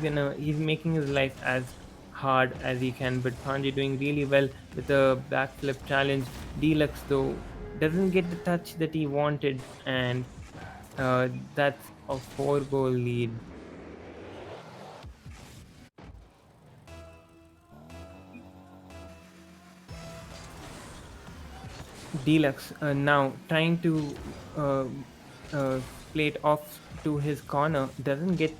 making his life as hard as he can, but Panjay doing really well with a backflip challenge. Deluxe though doesn't get the touch that he wanted, and that's a 4-goal lead. Deluxe now trying to uh, play it off to his corner, doesn't get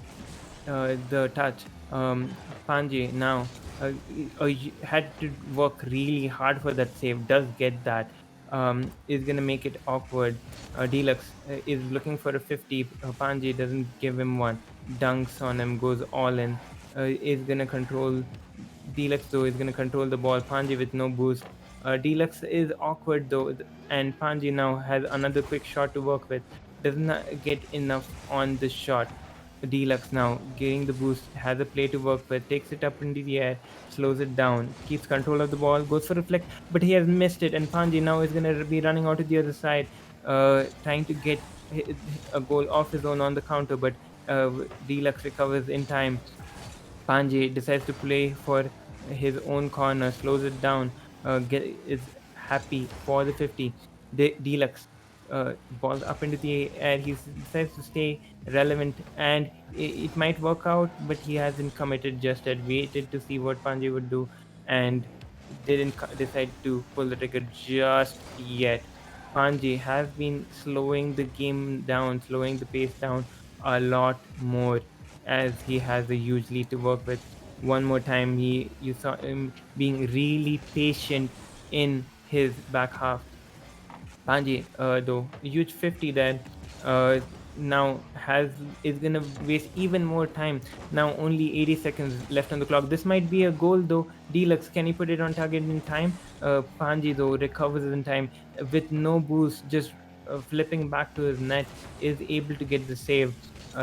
the touch. Panjay now had to work really hard for that save, does get that. Is gonna make it awkward. Deluxe is looking for a 50. Panjay doesn't give him one, dunks on him, goes all in. Is gonna control Deluxe though is gonna control the ball. Panjay with no boost. Deluxe is awkward though, and Panjay now has another quick shot to work with. Does not get enough on the shot. Deluxe now getting the boost, has a play to work with, takes it up into the air, slows it down, keeps control of the ball, goes for a flick, but he has missed it, and Panjay now is gonna be running out to the other side, trying to get a goal off his own on the counter, but Deluxe recovers in time. Panjay decides to play for his own corner, slows it down, is happy for the 50. Deluxe balls up into the air. He decides to stay relevant, and it might work out, but he hasn't committed just yet. Waited to see what Panjay would do, and didn't decide to pull the trigger just yet. Panjay has been slowing the game down, slowing the pace down a lot more, as he has a huge lead to work with. One more time, you saw him being really patient in his back half. PanJ, though, huge 50 there, uh, now is gonna waste even more time. Now only 80 seconds left on the clock. This might be a goal though. Deluxe, can he put it on target in time? PanJ though recovers in time with no boost, just flipping back to his net, is able to get the save.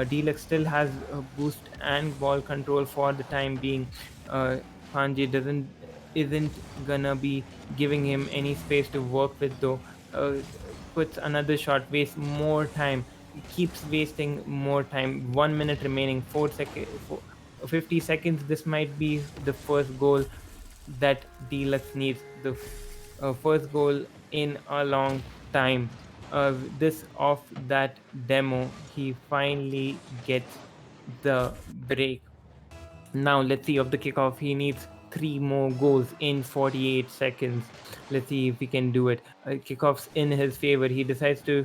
Deluxe still has a boost and ball control for the time being. Uh, PanJ isn't gonna be giving him any space to work with though. uh, Puts another shot, wastes more time, keeps wasting more time. 1 minute remaining, 50 seconds. This might be the first goal that Deluxe needs. The first goal in a long time. This off that demo, he finally gets the break. Now let's see, of the kickoff, he needs three more goals in 48 seconds. Let's see if he can do it. Kickoff's in his favor. He decides to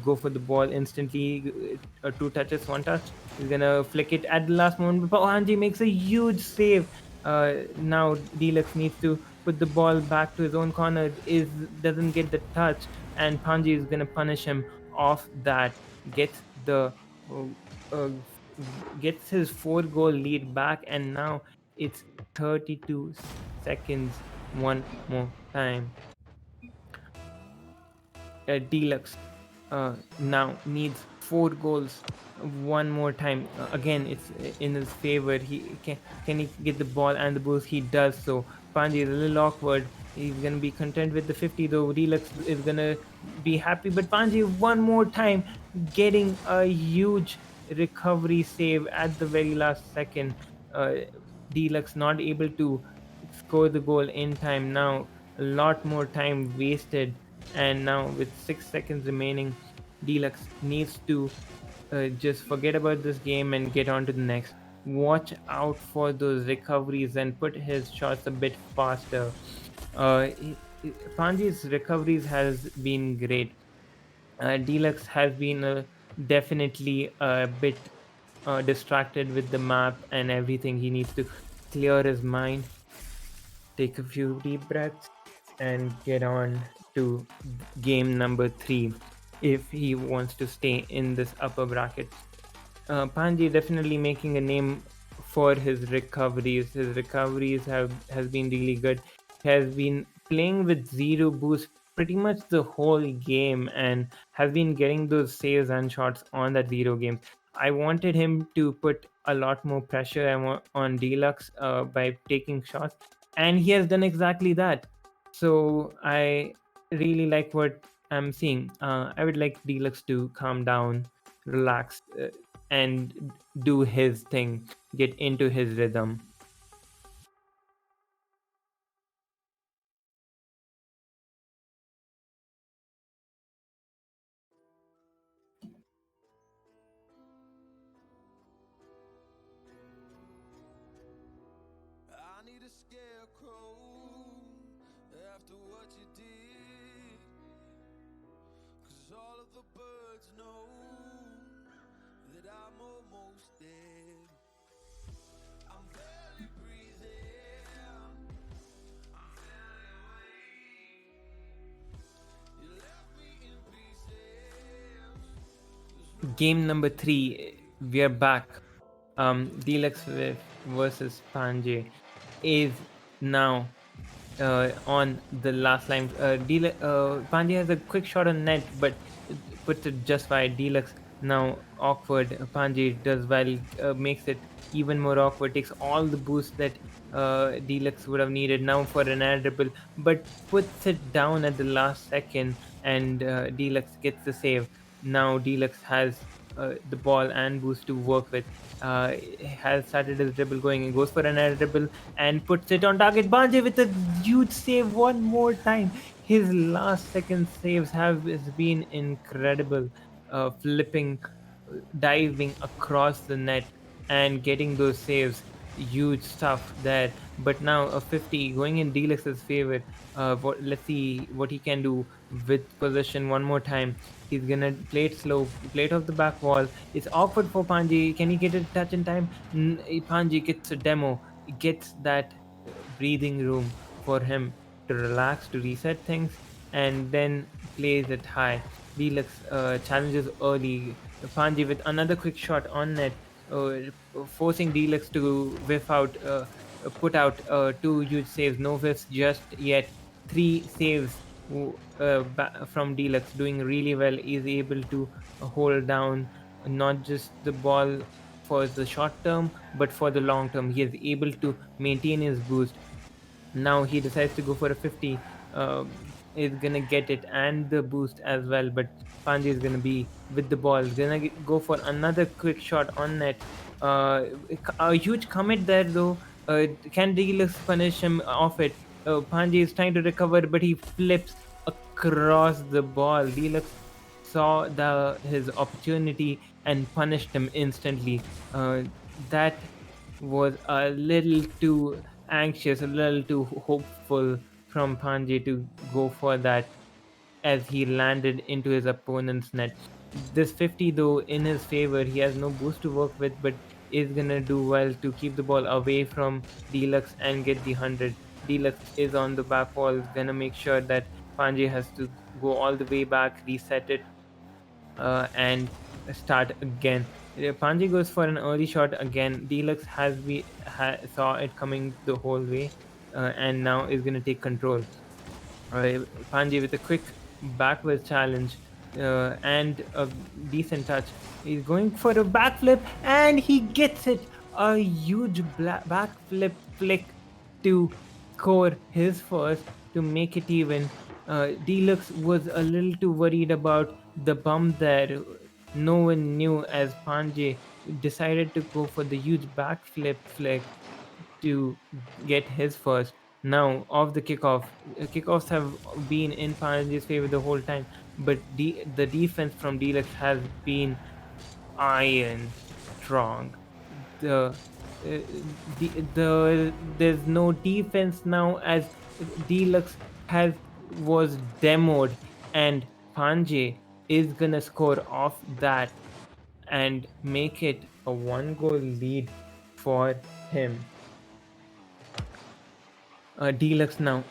go for the ball instantly. Two touches, one touch. He's gonna flick it at the last moment, but Anji makes a huge save. Now Deluxe needs to put the ball back to his own corner. Doesn't get the touch, and Panji is gonna punish him off that. Gets the uh, uh, gets his 4 goal lead back, and now it's 32 seconds. One more time. Deluxe now needs 4 goals one more time. Again, it's in his favor. Can he get the ball and the boost? He does so. Panji is a little awkward. He's gonna be content with the 50 though. Deluxe is gonna be happy, but Panji one more time getting a huge recovery save at the very last second. Uh, Deluxe not able to score the goal in time. Now a lot more time wasted, and now with 6 seconds remaining, Deluxe needs to just forget about this game and get on to the next. Watch out for those recoveries and put his shots a bit faster. uh, Panji's recoveries has been great. Deluxe has been definitely a bit distracted with the map and everything. He needs to clear his mind, take a few deep breaths, and get on to game number 3 if he wants to stay in this upper bracket. Panji definitely making a name for his recoveries. His recoveries has been really good. He has been playing with zero boost pretty much the whole game and has been getting those saves and shots on that zero game. I wanted him to put a lot more pressure on Deluxe by taking shots, and he has done exactly that. So I really like what I'm seeing. I would like Deluxe to calm down, relax, and do his thing, get into his rhythm. I need a scarecrow after what you did, 'cause all of the birds know that I'm almost dead. I'm barely breathing, I'm barely awake. You left me in pieces. Game number 3, we are back. DeluxeWiz versus PanJ is now on the last line. PanJ has a quick shot on net, but puts it just wide. Deluxe now awkward. PanJ does well, makes it even more awkward. Takes all the boost that Deluxe would have needed now for an air dribble, but puts it down at the last second, and Deluxe gets the save. Now Deluxe has the ball and boost to work with. Has started his dribble going and goes for an air dribble and puts it on target. Banje with a huge save one more time. His last second saves have has been incredible. Flipping, diving across the net and getting those saves. huge stuff there. But now a 50 going in Deluxe's favor. Let's see what he can do with possession one more time. He's gonna play it slow, play it off the back wall. It's awkward for PanJ. Can he get a touch in time? PanJ gets a demo, gets that breathing room for him to relax, to reset things, and then plays it high. Deluxe challenges early. PanJ with another quick shot on net, uh, forcing Deluxe to put out two huge saves. No whiffs just yet. Three saves from Deluxe, doing really well. Is able to hold down not just the ball for the short term, but for the long term. He is able to maintain his boost. Now he decides to go for a 50. Is gonna get it and the boost as well, but PanJ is gonna be with the ball. He's gonna go for another quick shot on net. A huge commit there though. Can Deluxe punish him off it? PanJ is trying to recover, but he flips across the ball. Deluxe saw his opportunity and punished him instantly. That was a little too anxious, a little too hopeful from PanJ to go for that as he landed into his opponent's net. This 50 though in his favor, he has no boost to work with, but is gonna do well to keep the ball away from Deluxe and get the 100. Deluxe is on the back wall, gonna make sure that PanJ has to go all the way back, reset it, and start again. PanJ goes for an early shot again. Deluxe saw it coming the whole way, and now is gonna take control. PanJ with a quick backward challenge and a decent touch. He's going for a backflip and he gets it. A huge backflip flick to score his first to make it even. Deluxe was a little too worried about the bump there. No one knew as PanJ decided to go for the huge backflip flick to get his first. Now, off the kickoff, kickoffs have been in PanJ's favor the whole time, but the defense from Deluxe has been iron strong. The there's no defense now as Deluxe has was demoed, and PanJ is gonna score off that and make it a 1 goal lead for him. Deluxe now.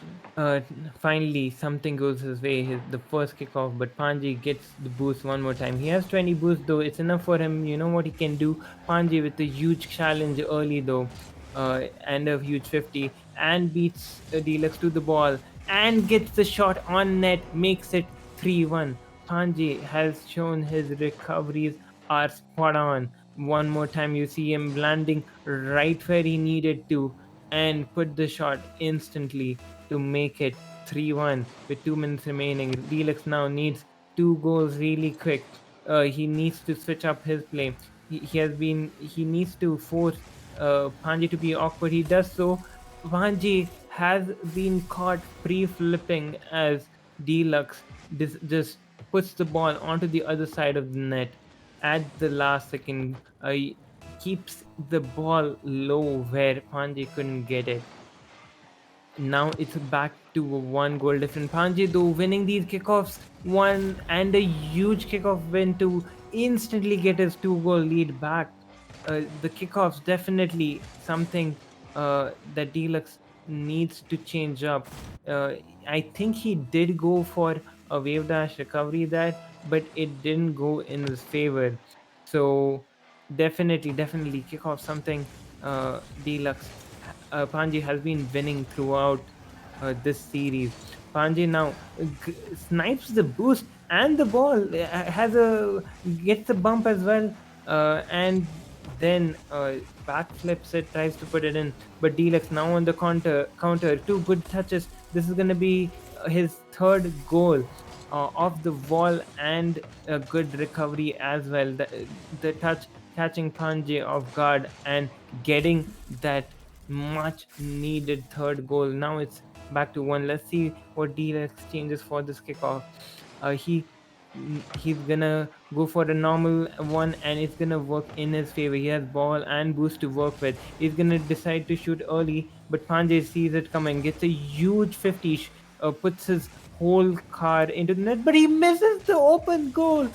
Finally, something goes his way. The first kickoff, but PanJ gets the boost one more time. He has 20 boost though. It's enough for him. You know what he can do. PanJ with a huge challenge early though, and a huge 50, and beats Deluxe to the ball and gets the shot on net, makes it 3-1. PanJ has shown his recoveries are spot on. One more time, you see him landing right where he needed to and put the shot instantly to make it 3-1 with 2 minutes remaining. Deluxe now needs 2 goals really quick. He needs to switch up his play. He needs to force PanJ to be awkward. He does so. PanJ has been caught pre-flipping as Deluxe just puts the ball onto the other side of the net at the last second. Keeps the ball low where PanJ couldn't get it. Now it's back to a 1 goal difference. PanJ though winning these kickoffs, one and a huge kickoff win to instantly get his 2 goal lead back. The kickoffs definitely something that Deluxe needs to change up. I think he did go for a wave dash recovery there, but it didn't go in his favor. So definitely kick off something. Deluxe PanJ has been winning throughout this series. PanJ now snipes the boost and the ball gets the bump as well, and then backflips it, tries to put it in. But Deluxe now on the counter, 2 good touches. This is gonna be his 3rd goal off the wall and a good recovery as well. The touch catching PanJ off guard and getting that much needed 3rd goal. Now it's back to 1. Let's see what Deluxe changes for this kickoff. He he's gonna go for a normal one and it's gonna work in his favor. He has ball and boost to work with. He's gonna decide to shoot early, but PanJ sees it coming, gets a huge 50, puts his whole car into the net, but he misses the open goal.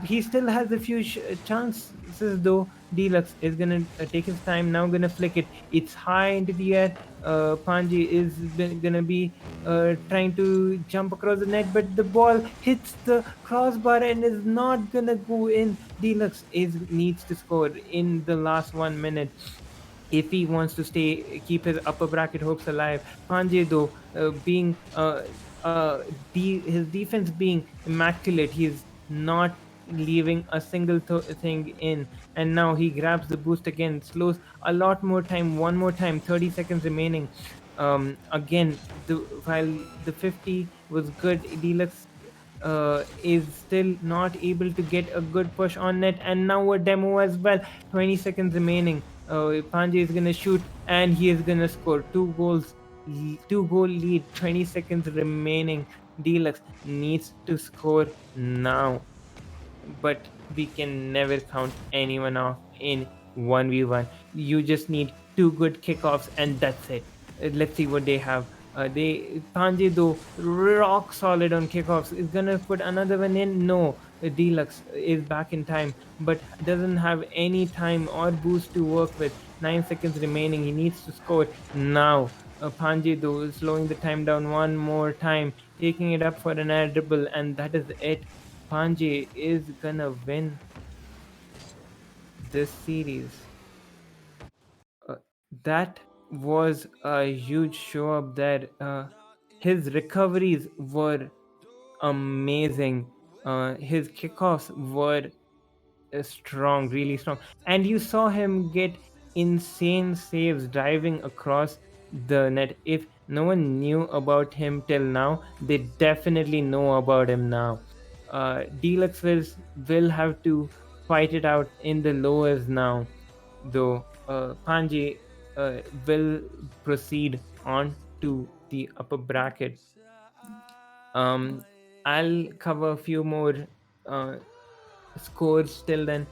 He still has a few chances though. Deluxe is gonna take his time now, gonna flick it. It's high into the air. PanJ is gonna be trying to jump across the net, but the ball hits the crossbar and is not gonna go in. Deluxe is needs to score in the last 1 minute if he wants to keep his upper bracket hopes alive. PanJ though, being his defense being immaculate, he's not leaving a single thing in, and now he grabs the boost again, slows a lot more time, one more time, 30 seconds remaining. Again, while the 50 was good, Deluxe is still not able to get a good push on net, and now a demo as well. 20 seconds remaining. PanJ is gonna shoot and he is gonna score 2 goals, 2 goal lead. 20 seconds remaining. Deluxe needs to score now, but we can never count anyone off in 1v1. You just need 2 good kickoffs and that's it. Let's see what they have. They PanJ though, rock solid on kickoffs, is gonna put another one in. No, Deluxe is back in time, but doesn't have any time or boost to work with. 9 seconds remaining. He needs to score now. PanJ though is slowing the time down one more time, taking it up for an air dribble, and that is it. PanJ is gonna win this series. That was a huge show up there. His recoveries were amazing. His kickoffs were strong, really strong. And you saw him get insane saves driving across the net. If no one knew about him till now, they definitely know about him now. DeluxeWiz will have to fight it out in the lowers now, though. PanJ will proceed on to the upper bracket. I'll cover a few more uh, scores till then.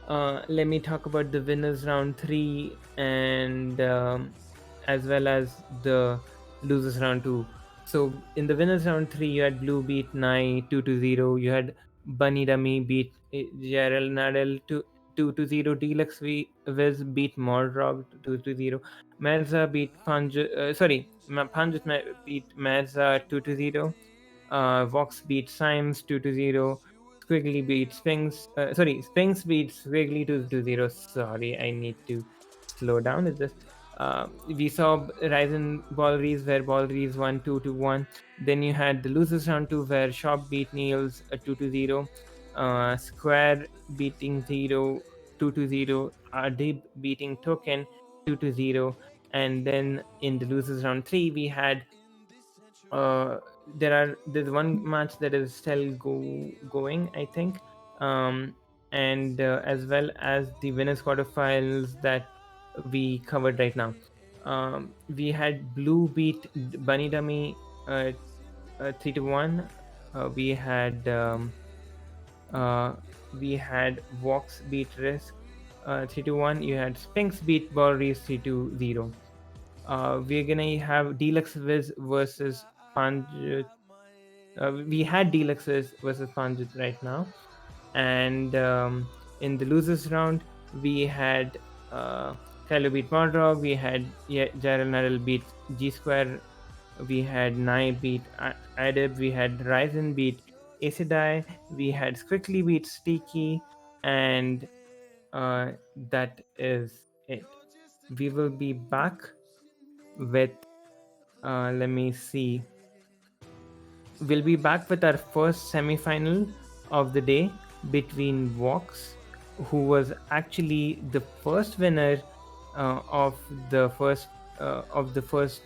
Let me talk about the winners round 3 and as well as the losers round 2. So in the winners round 3, you had Blue beat Nai 2-0. You had Bunny Dummy beat Gerald Nadal 2-0. DeluxeWiz beat Mordrog 2-0. Merza beat Panjat beat Merza 2-0. Voxx beat Symes 2-0. Squiggly beats Sphinxxx beats Squiggly 2-0. Sorry, I need to slow down with this. We saw Ryzen Ballerees where Ballerees won 2-1. Then you had the losers round 2 where Shop beat Niels 2-0. Square beating 2-0. Adib beating Token 2-0. And then in the losers round 3 we had there's one match that is still going, I think, and as well as the winners quarterfinals that we covered right now. We had Blue beat Bunny Dummy 3-1. We had Vox beat Risk 3-1. You had Sphinxxx beat Ballerees 3-0. We're gonna have DeluxeWiz versus PanJ. We had DeluxeWiz versus PanJ right now, and in the losers round we had Kylo beat Mordrog. We had Jaral Nadal beat G Square. We had Nai beat Adib. We had Ryzen beat Acidai. We had Squiggly beat Steaky, and that is it. We will be back with let me see. We'll be back with our first semi-final of the day between Voxx, who was actually the first winner of the first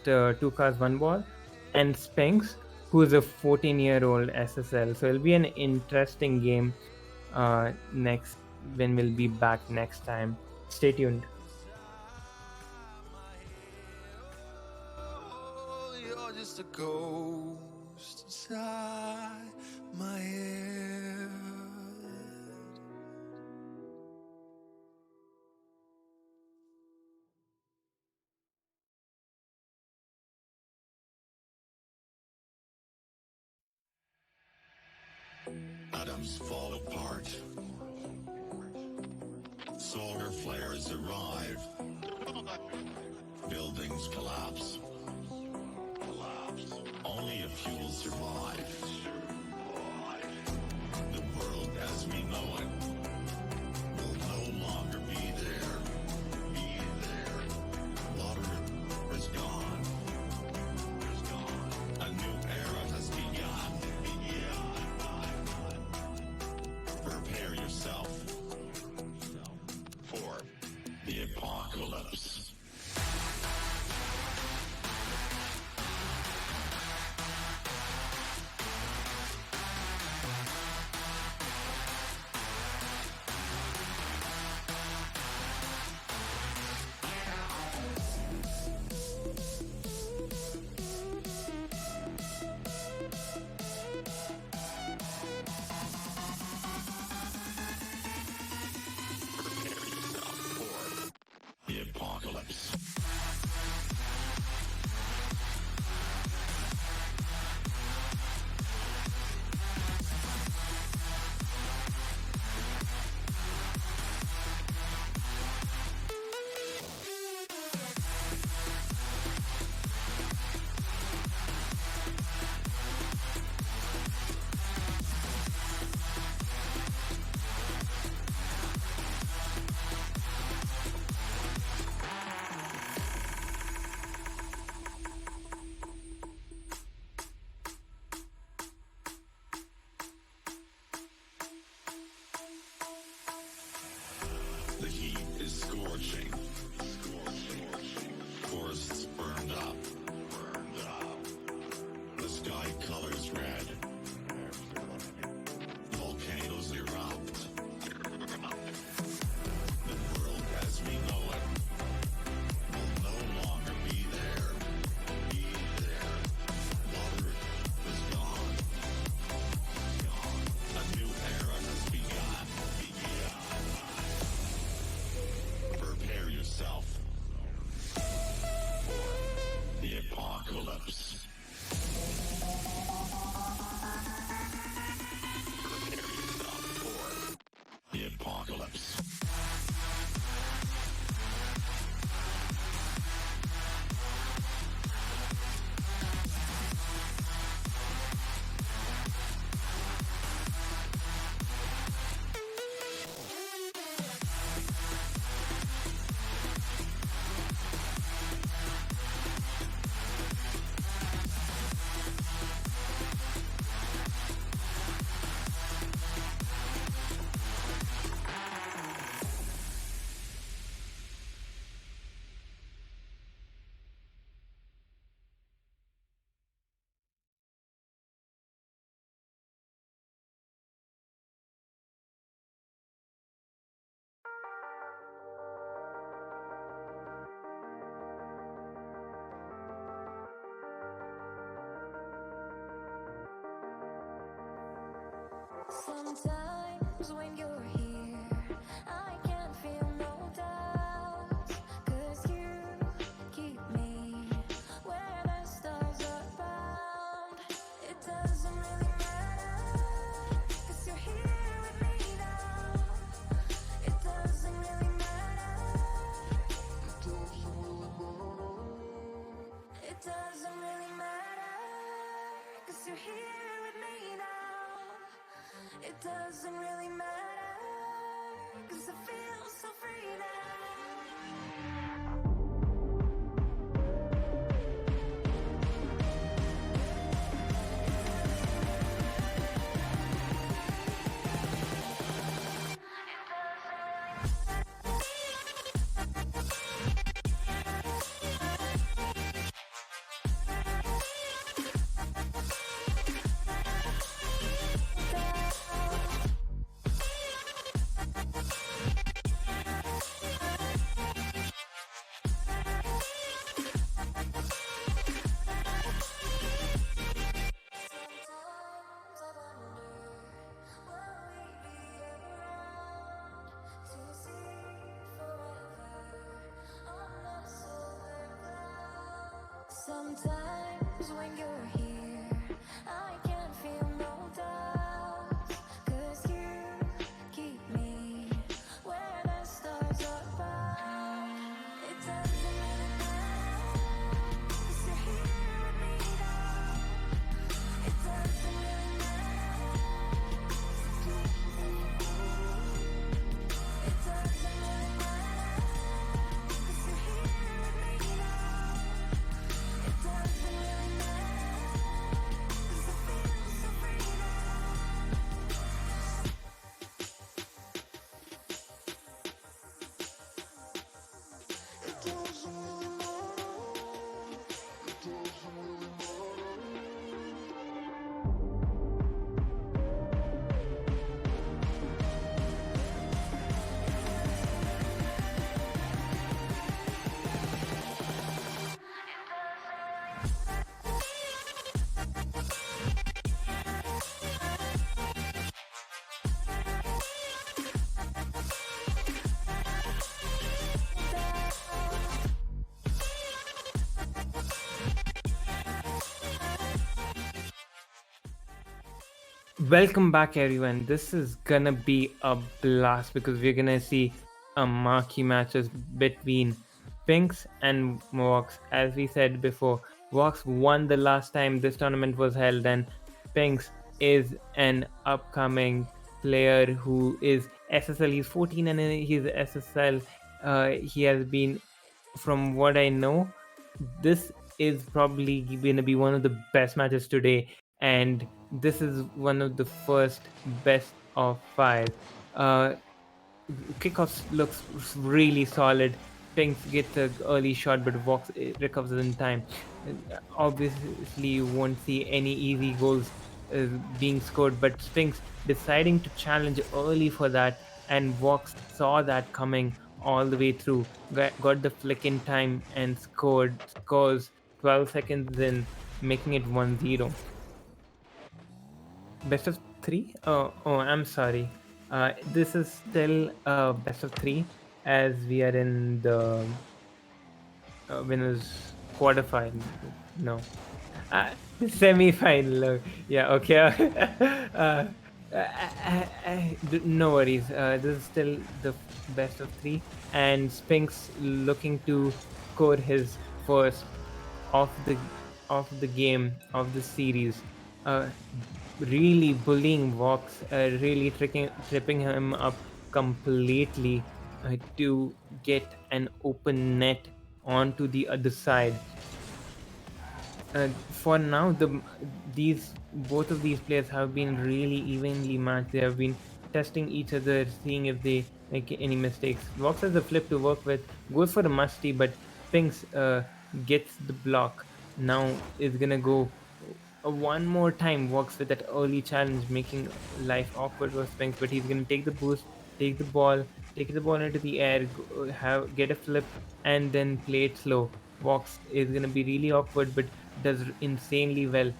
2 cars 1 ball, and Sphinxxx, who is a 14-year-old SSL. So it'll be an interesting game next when we'll be back next time. Stay tuned. You're just a ghost inside my head. systems fall apart. Solar flares arrive. Buildings collapse. Only a few will survive. The world as we know it will no longer be there. Water is gone. A new era has begun. Prepare yourself for the apocalypse. The apocalypse. The heat is scorching. Forests burned up. The sky colors red. Volcanoes erupt. The world as we know it will no longer be there. Water is gone. A new era has begun. Prepare yourself for the apocalypse. Prepare yourself for the apocalypse. Sometimes when you're here, I can feel no doubt, 'cause you keep me where the stars are bound. It doesn't really matter, 'cause you're here with me now. It doesn't really matter. It doesn't really matter, 'cause you're here with me now. It doesn't really matter, 'cause I feel so free now. Sometimes when you're here, I can feel no doubt, 'cause Welcome back, everyone. This is gonna be a blast because we're gonna see a marquee matches between Sphinxxx and Voxx. As we said before, Voxx won the last time this tournament was held, and Sphinxxx is an upcoming player who is SSL. He's 14 and he's SSL. He has been, from what I know, this is probably going to be one of the best matches today, and this is one of the first best of 5. uh Kickoff looks really solid. Sphinxxx gets an early shot, but Voxx recovers in time. Obviously, you won't see any easy goals being scored, but Sphinxxx deciding to challenge early for that, and Voxx saw that coming all the way through, got the flick in time, and scores 12 seconds in, making it 1-0. Best of 3? Oh, I'm sorry. This is still best of 3, as we are in the winners quarterfinal. No, uh, semi-final. Yeah, okay. No worries. This is still the best of 3, and Sphinxxx looking to score his first of the game of the series. Uh, really bullying Voxx, really tripping him up completely to get an open net onto the other side. For now, these both of these players have been really evenly matched. They have been testing each other, seeing if they make any mistakes. Voxx has a flip to work with, goes for a musty, but Sphinxxx gets the block. Now is gonna go one more time. Voxx with that early challenge, making life awkward for Sphinxxx, but he's gonna take the boost, take the ball into the air, get a flip, and then play it slow. Voxx is gonna be really awkward, but does insanely well.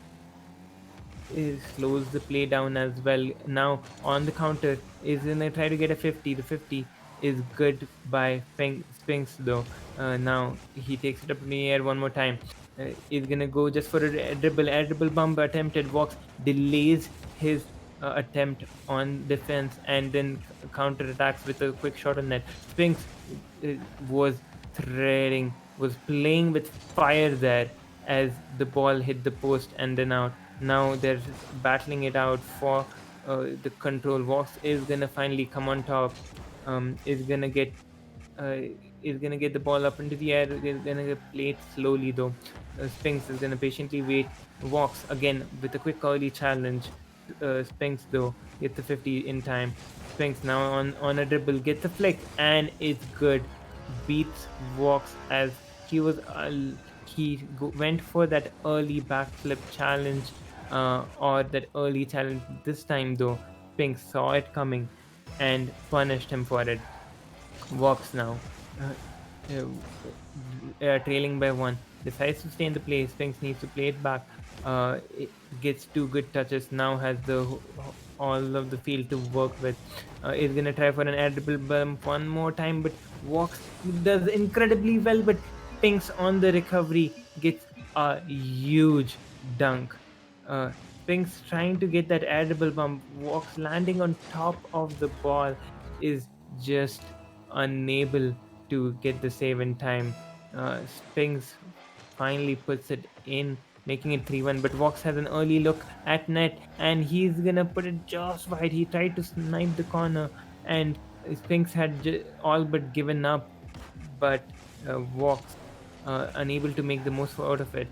It slows the play down as well. Now on the counter is gonna try to get a 50. The 50 is good by Sphinxxx though. Now he takes it up in the air one more time. Is gonna go just for a dribble bump attempted. Voxx delays his attempt on defense and then counter attacks with a quick shot on net. Sphinxxx was was playing with fire there as the ball hit the post and then out. Now they're battling it out for the control. Voxx is gonna finally come on top. Is gonna get the ball up into the air. Is gonna play it slowly though. Sphinxxx is gonna patiently wait. Voxx again with a quick early challenge. Sphinxxx though gets the 50 in time. Sphinxxx now on a dribble gets a flick and it's good. Beats Voxx as he was went for that early backflip challenge or that early challenge. This time though, Sphinxxx saw it coming and punished him for it. Voxx now trailing by 1, decides to stay in the play. Sphinxxx needs to play it back. It gets 2 good touches. Now has all of the field to work with. Is gonna try for an air dribble bump one more time, but Voxx does incredibly well. But Sphinxxx on the recovery gets a huge dunk. Sphinxxx trying to get that air dribble bump. Voxx landing on top of the ball is just unable to get the save in time. Sphinxxx finally puts it in, making it 3-1. But Voxx has an early look at net and he's gonna put it just wide. He tried to snipe the corner and Sphinxxx had all but given up, but Voxx unable to make the most out of it.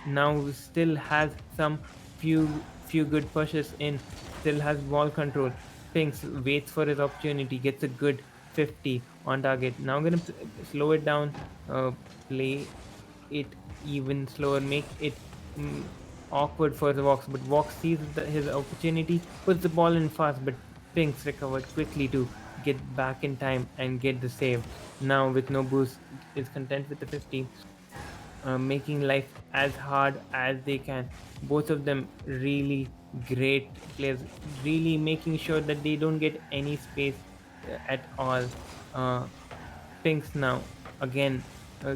Now still has some few good pushes in, still has ball control. Sphinxxx waits for his opportunity, gets a good 50 on target. Now gonna slow it down, play it even slower, make it awkward for the Voxx, but Voxx sees his opportunity, puts the ball in fast, but Sphinxxx recovered quickly to get back in time and get the save. Now with no boost, is content with the 50. making life as hard as they can. Both of them really great players, really making sure that they don't get any space at all. uh, Sphinxxx now again, uh,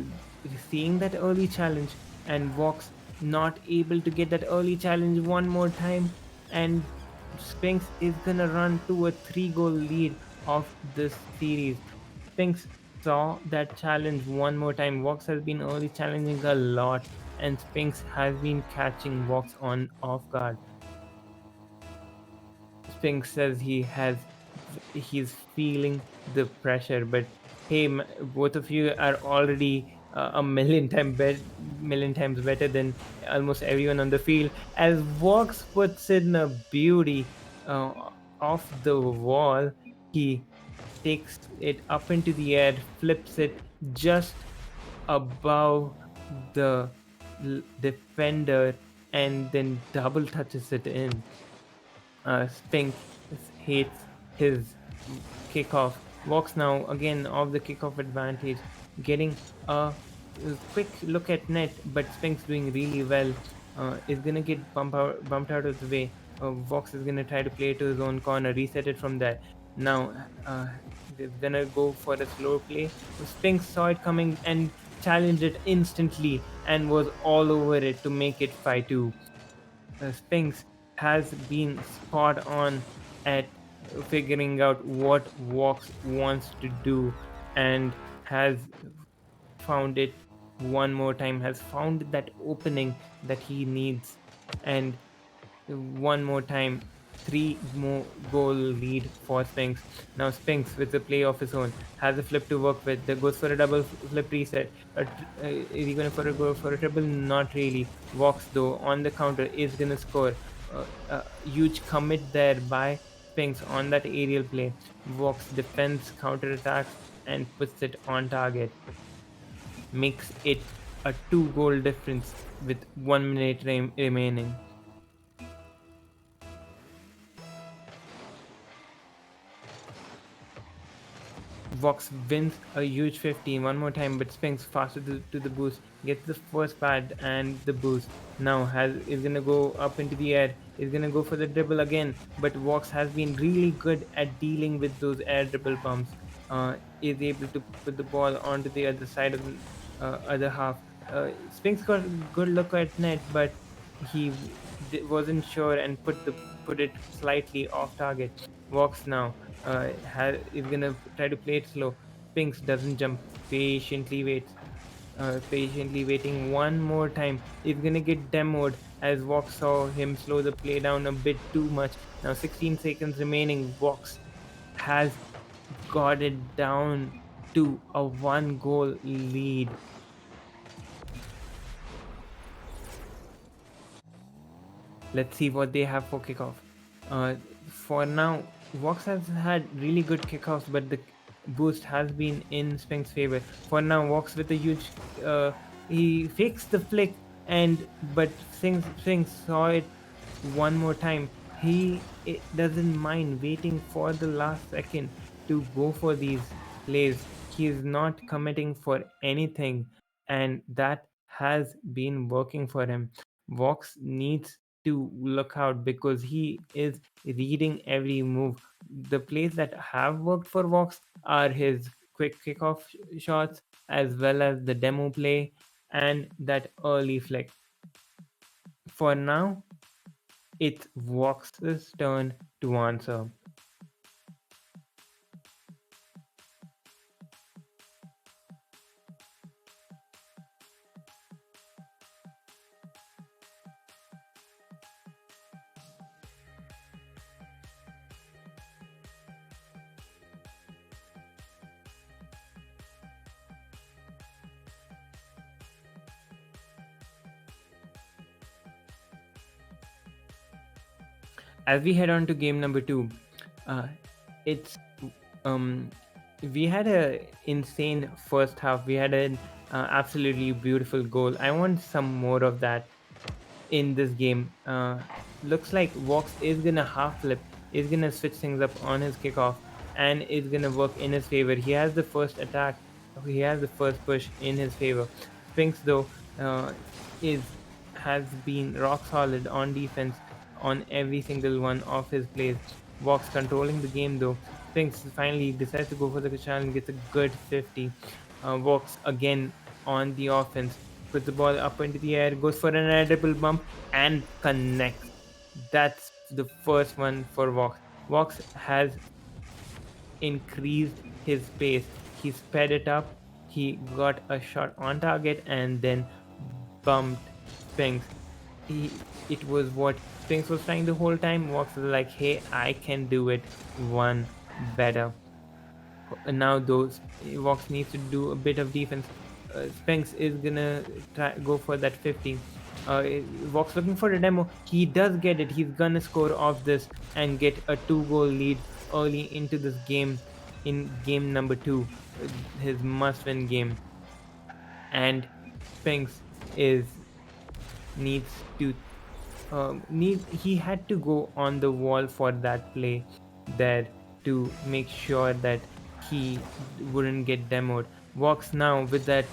seeing that early challenge, and Voxx not able to get that early challenge one more time, and Sphinxxx is gonna run to a 3 goal lead of this series. Sphinxxx saw that challenge one more time. Voxx has been early challenging a lot, and Sphinxxx has been catching Voxx on off guard. Sphinx says he's feeling the pressure, but hey, both of you are already million times better than almost everyone on the field. As Vox puts in a beauty uh, off the wall, he takes it up into the air, flips it just above the defender, and then double touches it in. Sphinx hates his kickoff. Vox now again off the kickoff advantage, getting a quick look at net, but Sphinx doing really well. Is gonna get bumped out of the way. Vox is gonna try to play to his own corner, reset it from there. Now they're gonna go for a slow play. Sphinx saw it coming and challenged it instantly and was all over it to make it 5-2. Sphinxxx has been spot on at figuring out what Vox wants to do, and has found it one more time, has found that opening that he needs, and one more time, 3 more goal lead for Sphinxxx. Now Sphinxxx, with a play of his own, has a flip to work with. That goes for a double flip reset. Is he going to go for a triple? Not really. Vox, though, on the counter is going to score. A huge commit there by Sphinxxx on that aerial play. Vox defends, counter attacks, and puts it on target. Makes it a 2 goal difference with 1 minute remaining. Vox wins a huge 15 one more time, but Sphinxxx faster to the boost, gets the first pad and the boost. Now is gonna go up into the air, is gonna go for the dribble again, but Vox has been really good at dealing with those air dribble pumps. Is able to put the ball onto the other side of the other half. Sphinxxx got a good look at net, but he wasn't sure and put it slightly off target. Vox now is gonna try to play it slow. Sphinxxx doesn't jump, patiently waits. Patiently waiting one more time. He's gonna get demoed as Vox saw him slow the play down a bit too much. Now 16 seconds remaining. Vox has got it down to a 1 goal lead. Let's see what they have for kickoff. For now, Vox has had really good kickoffs, but the boost has been in Sphinx's favor. For now, Vox with a huge, he fakes the flick, but Sphinx saw it one more time. He doesn't mind waiting for the last second to go for these plays. He is not committing for anything, and that has been working for him. Vox needs to look out because he is reading every move. The plays that have worked for Vox are his quick kickoff shots, as well as the demo play and that early flick. For now, it's Vox's turn to answer. As we head on to game number 2, it's we had a insane first half. We had an absolutely beautiful goal. I want some more of that in this game. Looks like Vox is gonna half flip, is gonna switch things up on his kickoff, and is gonna work in his favor. He has the first attack, he has the first push in his favor. Sphinxxx, though, uh, is has been rock solid on defense on every single one of his plays. Voxx controlling the game though. Sphinxxx finally decides to go for the challenge, gets a good 50. Voxx again on the offense, puts the ball up into the air, goes for an edible bump and connects. That's the first one for Voxx. Voxx has increased his pace. He sped it up. He got a shot on target and then bumped Sphinxxx. It was what Sphinxxx was trying the whole time. Voxx was like, hey, I can do it one better. Now those Voxx needs to do a bit of defense. Sphinxxx is gonna go for that 50. Voxx looking for a demo. He does get it. He's gonna score off this and get a 2-goal lead early into this game, in game number 2, his must-win game. And Sphinxxx is needs to he had to go on the wall for that play there to make sure that he wouldn't get demoed. Voxx now with that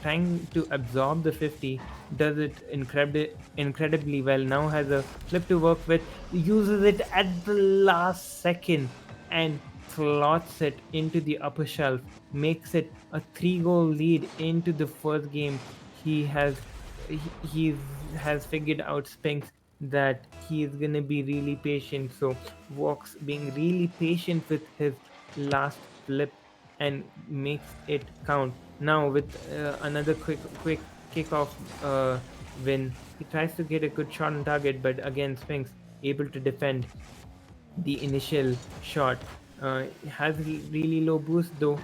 trying to absorb the 50, does it incredibly well. Now has a flip to work with, uses it at the last second and slots it into the upper shelf, makes it a 3-goal lead into the first game. He has figured out Sphinxxx that he is gonna be really patient. So Voxx being really patient with his last flip and makes it count. Now with another quick kickoff win, he tries to get a good shot on target, but again Sphinxxx able to defend the initial shot. Has really low boost though,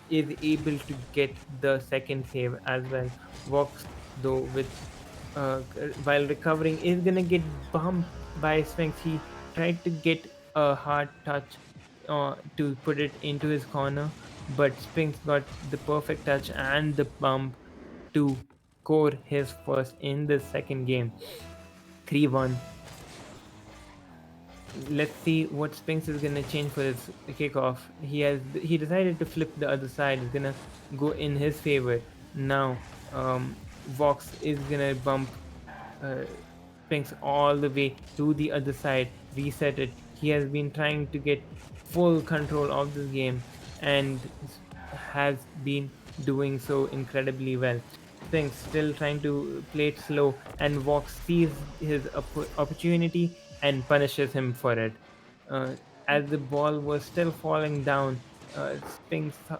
is able to get the second save as well. Voxx though with while recovering is gonna get bumped by Sphinxxx. He tried to get a hard touch to put it into his corner, but Sphinxxx got the perfect touch and the bump to score his first in the second game. 3-1. Let's see what Sphinxxx is gonna change for his kickoff. He decided to flip the other side. It's gonna go in his favor. Now Voxx is gonna bump uh, Sphinxxx all the way to the other side, reset it. He has been trying to get full control of this game and has been doing so incredibly well. Sphinxxx still trying to play it slow, and Voxx sees his opportunity and punishes him for it. As the ball was still falling down, Sphinxxx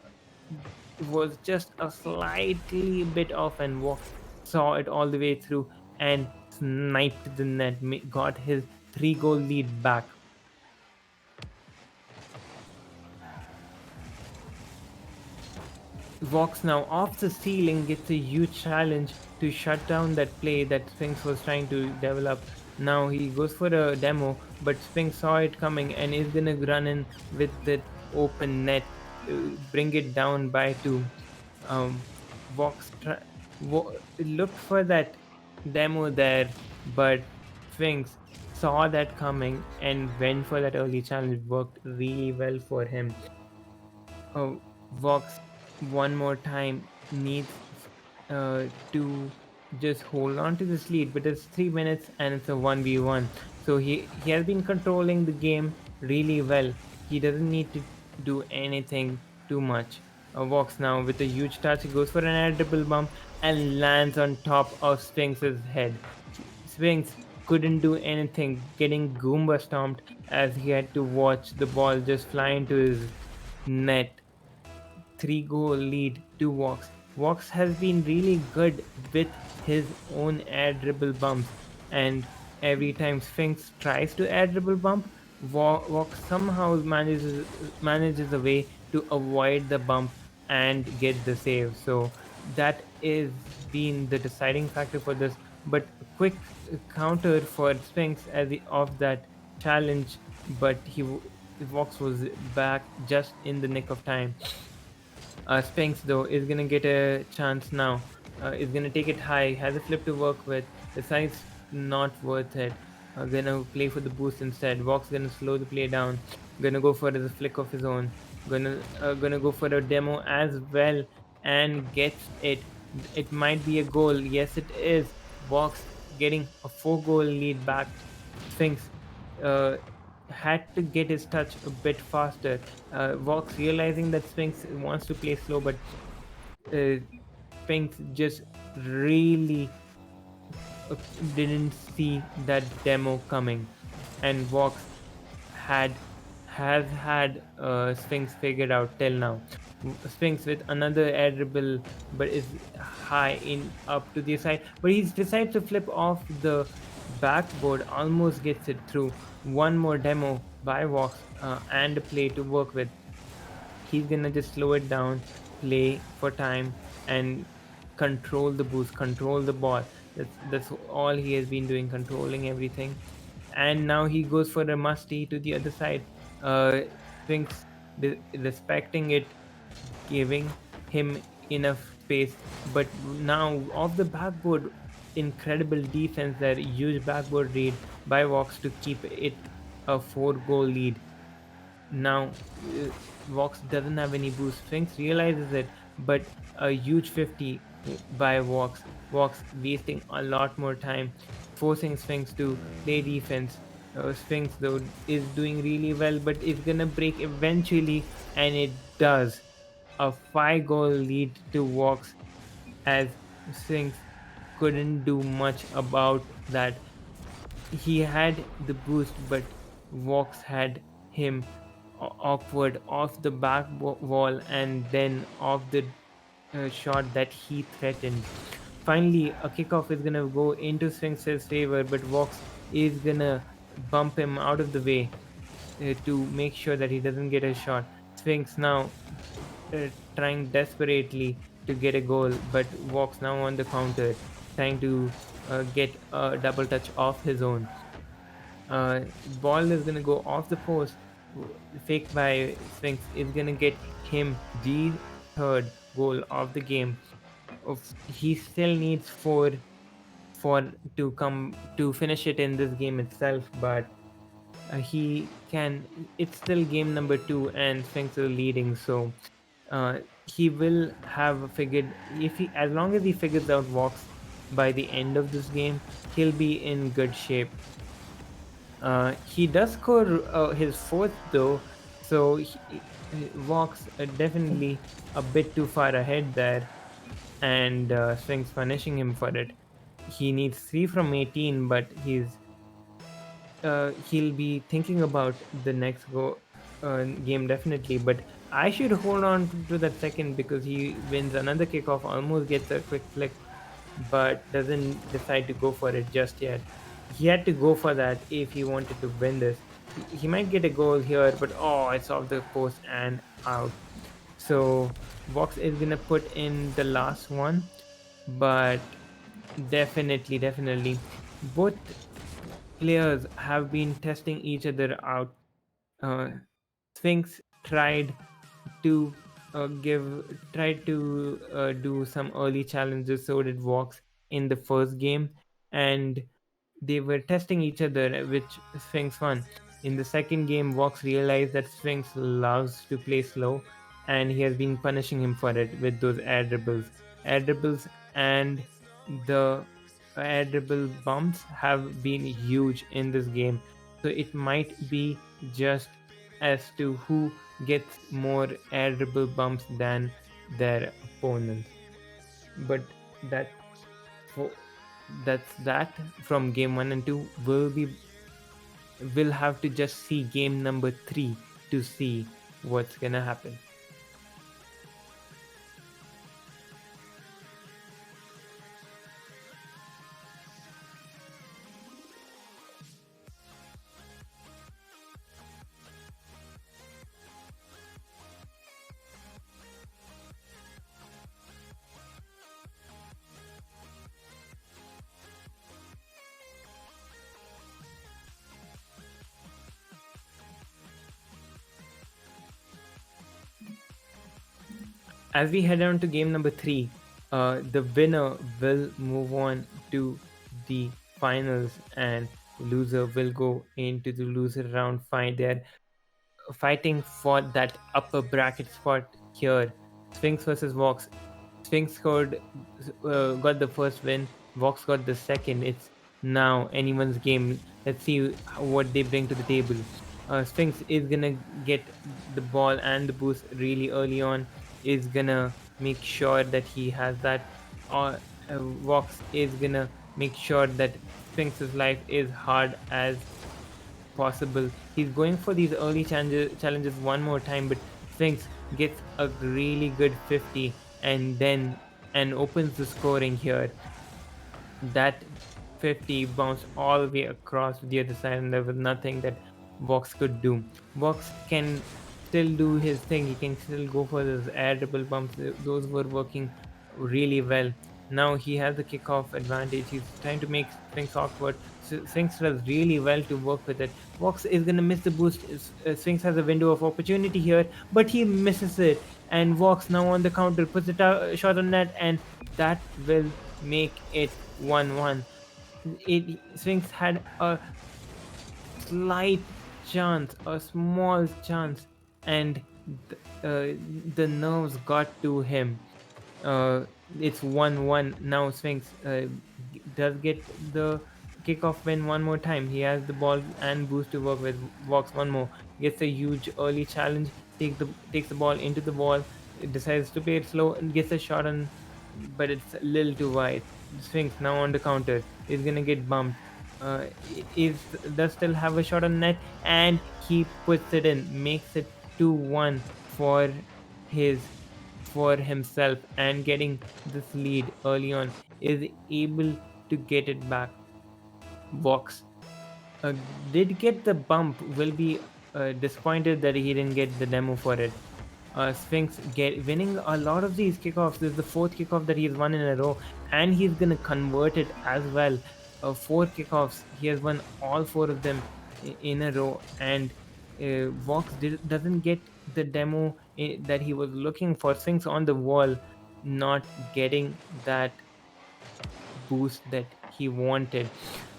was just a slightly bit off, and Voxx saw it all the way through and sniped the net, got his 3-goal lead back. Voxx now off the ceiling gets a huge challenge to shut down that play that Sphinxxx was trying to develop. Now he goes for a demo, but Sphinxxx saw it coming and is gonna run in with the open net, bring it down by 2. Voxx looked for that demo there, but Sphinxxx saw that coming and went for that early challenge. It worked really well for him. Voxx one more time needs to just hold on to this lead, but it's 3 minutes and it's a 1v1. So he has been controlling the game really well. He doesn't need to do anything too much. Voxx now with a huge touch, he goes for an edible bump and lands on top of Sphinxx's head. Sphinxxx couldn't do anything, getting Goomba stomped as he had to watch the ball just fly into his net. 3-goal lead to Voxx. Voxx has been really good with his own air dribble bumps, and every time Sphinxxx tries to air dribble bump, Voxx somehow manages a way to avoid the bump and get the save. So that is been the deciding factor for this. But quick counter for Sphinxxx as of that challenge, but Voxx was back just in the nick of time. Sphinxxx though is gonna get a chance now. Is gonna take it high, has a flip to work with. The side's not worth it. Gonna play for the boost instead. Voxx gonna slow the play down. Gonna go for the flick of his own. Gonna go for a demo as well and gets it It might be a goal. Yes, it is. Voxx getting a 4-goal lead back. Sphinxxx had to get his touch a bit faster. Voxx realizing that Sphinxxx wants to play slow, but uh, Sphinxxx just really uh, didn't see that demo coming, and Voxx had has had Sphinxxx figured out till now. Sphinxxx with another air dribble, but is high in up to the side. But he decides to flip off the backboard, almost gets it through. One more demo by Voxx and a play to work with. He's gonna just slow it down, play for time, and control the boost, control the ball. That's all he has been doing, controlling everything. And now he goes for a musty to the other side. Sphinxxx respecting it, giving him enough space. But now off the backboard, incredible defense there, huge backboard read by Voxx to keep it a 4-goal lead. Now, Voxx doesn't have any boost. Sphinxxx realizes it, but a huge 50 by Voxx. Voxx wasting a lot more time, forcing Sphinxxx to play defense. Sphinxxx, though, is doing really well, but it's gonna break eventually, and it does. A 5-goal lead to Voxx, as Sphinxxx couldn't do much about that. He had the boost, but Voxx had him awkward off the back wall and then off the shot that he threatened. Finally, a kickoff is gonna go into Sphinxx's favor, but Voxx is gonna bump him out of the way to make sure that he doesn't get a shot. Sphinxx now trying desperately to get a goal, but Voxx now on the counter, trying to get a double touch off his own. Ball is gonna go off the post. Fake by Sphinxxx is gonna get him the third goal of the game. He still needs four for to come to finish it in this game itself, but he can. It's still game number 2, and Sphinxxx is leading, so he will have figured, if he, as long as he figures out Voxx by the end of this game, he'll be in good shape. He does score his fourth though, so Voxx definitely a bit too far ahead there, and Sphinxxx punishing him for it. He needs 3 from 18, but he'll be thinking about the next game definitely. But I should hold on to that second, because he wins another kickoff, almost gets a quick flick, but doesn't decide to go for it just yet. He had to go for that if he wanted to win this. He might get a goal here, but oh, it's off the post and out. So Voxx is gonna put in the last one, but definitely, both players have been testing each other out. Uh, Sphinxxx to tried to do some early challenges. So did Voxx in the first game, and they were testing each other, which Sphinxxx won. In the second game, Voxx realized that Sphinxxx loves to play slow, and he has been punishing him for it with those air dribbles. Air dribbles and the air dribble bumps have been huge in this game. So it might be just as to who gets more air dribble bumps than their opponents. But that for that's that from game 1 and 2. We'll have to just see game number 3 to see what's gonna happen. As we head on to game number 3, the winner will move on to the finals, and loser will go into the loser round fight. They're fighting for that upper bracket spot here. Sphinxxx versus Voxx. Sphinxxx got the first win. Voxx got the second. It's now anyone's game. Let's see what they bring to the table. Sphinxxx is gonna get the ball and the boost really early on. Is gonna make sure that he has that. Voxx is gonna make sure that Sphinxx's life is hard as possible. He's going for these early challenges one more time, but Sphinxxx gets a really good 50 and opens the scoring here. That 50 bounced all the way across to the other side, and there was nothing that Voxx could do. Voxx can still do his thing. He can still go for those air double bumps. Those were working really well. Now he has the kickoff advantage. He's trying to make Sphinxxx awkward. Sphinxxx does really well to work with it. Voxx is gonna miss the boost. Sphinxxx has a window of opportunity here, but he misses it. And Voxx now on the counter puts a shot on net, and that will make it 1-1. Sphinxxx had a slight chance, a small chance, and the nerves got to him. It's 1-1 now. Sphinxxx does get the kickoff win one more time. He has the ball and boost to work with. Voxx one more, gets a huge early challenge, takes the ball into the wall, decides to play it slow and gets a shot on, but it's a little too wide. Sphinxxx now on the counter is gonna get bumped. Is does still have a shot on net, and he puts it in, makes it 2-1 for his for himself, and getting this lead early on is able to get it back. Voxx did get the bump, will be disappointed that he didn't get the demo for it. Sphinxxx winning a lot of these kickoffs. This is the fourth kickoff that he's won in a row, and he's gonna convert it as well. 4 kickoffs, he has won all 4 of them in a row, and Voxx doesn't get the demo that he was looking for. Sphinxxx on the wall, not getting that boost that he wanted.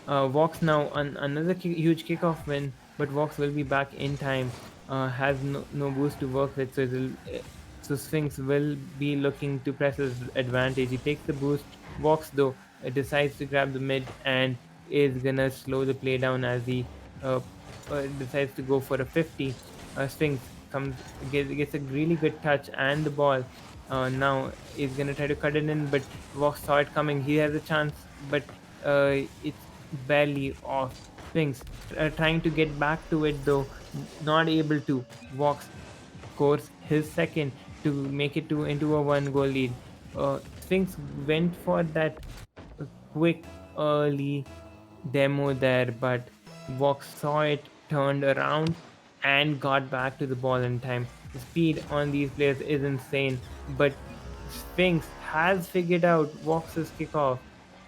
Voxx now on another huge kickoff win, but Voxx will be back in time. Has no boost to work with, so Sphinxxx will be looking to press his advantage. He takes the boost. Voxx though decides to grab the mid and is gonna slow the play down as he decides to go for a 50. Sphinxxx gets a really good touch and the ball. Now is gonna try to cut it in, but Voxx saw it coming. He has a chance, but it's barely off. Sphinxxx trying to get back to it though, not able to. Voxx scores his second to make it into a 1-goal lead. Sphinxxx went for that quick early demo there, but Voxx saw it, turned around, and got back to the ball in time. The speed on these players is insane, but Sphinxxx has figured out Voxx's kickoff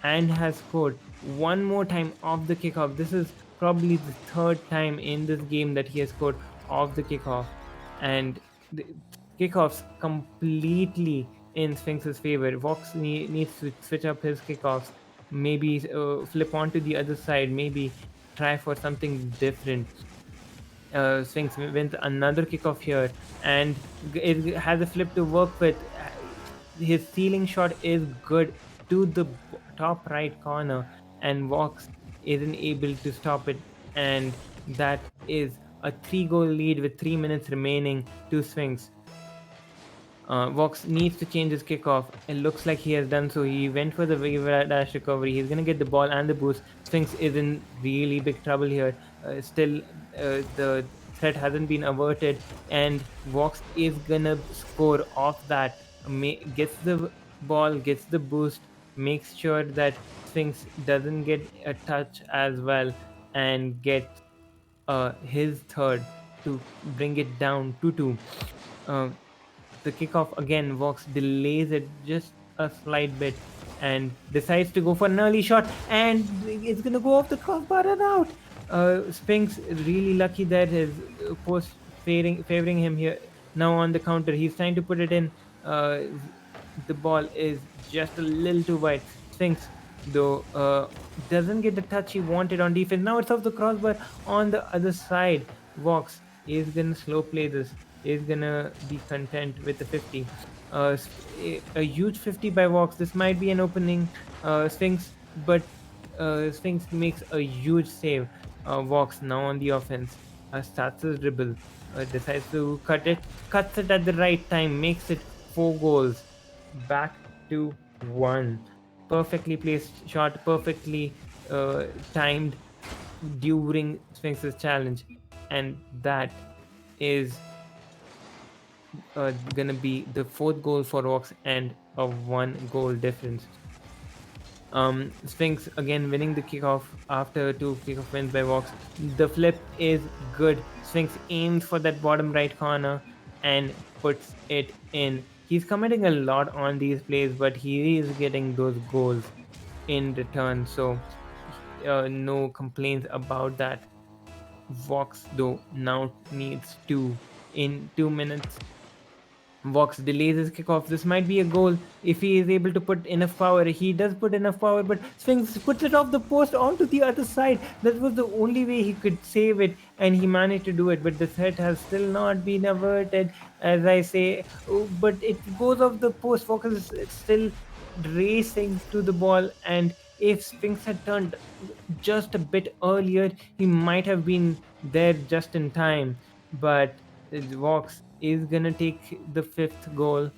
and has scored one more time off the kickoff. This is probably the 3rd time in this game that he has scored off the kickoff, and the kickoffs completely in Sphinxx's favor. Voxx needs to switch up his kickoffs, maybe flip onto the other side, maybe try for something different. Sphinxxx wins another kickoff here, and it has a flip to work with. His ceiling shot is good to the top right corner, and Voxx isn't able to stop it, and that is a 3-goal lead with 3 minutes remaining to Sphinxxx. Voxx needs to change his kickoff. It looks like he has done so. He went for the wave dash recovery. He's gonna get the ball and the boost. Sphinxxx is in really big trouble here. Still, the threat hasn't been averted, and Voxx is gonna score off that. Gets the ball, gets the boost, makes sure that Sphinxxx doesn't get a touch as well, and gets his third to bring it down to 2. The kickoff again, Voxx delays it just a slight bit and decides to go for an early shot, and it's gonna go off the crossbar and out. Sphinxxx really lucky that his post favoring him here. Now on the counter, he's trying to put it in. The ball is just a little too wide. Sphinxxx though doesn't get the touch he wanted on defense. Now it's off the crossbar on the other side. Voxx is gonna slow play this, is gonna be content with the 50. A huge 50 by Voxx. This might be an opening Sphinxxx, but Sphinxxx makes a huge save. Voxx now on the offense. Starts his dribble. Decides to cuts it at the right time, makes it 4 goals. Back to 1. Perfectly placed shot, perfectly timed during Sphinx's challenge, and that is gonna be the 4th goal for Voxx and a 1 goal difference. Sphinxx again winning the kickoff after 2 kickoff wins by Voxx. The flip is good. Sphinxx aims for that bottom right corner and puts it in. He's committing a lot on these plays, but he is getting those goals in return. So no complaints about that. Voxx though now needs 2 in 2 minutes. Voxx delays his kickoff. This might be a goal if he is able to put enough power. He does put enough power, but Sphinxx puts it off the post onto the other side. That was the only way he could save it, and he managed to do it. But the threat has still not been averted, as I say. Oh, but it goes off the post. Voxx is still racing to the ball, and if Sphinxx had turned just a bit earlier, he might have been there just in time. But Vox is gonna take the 5th goal,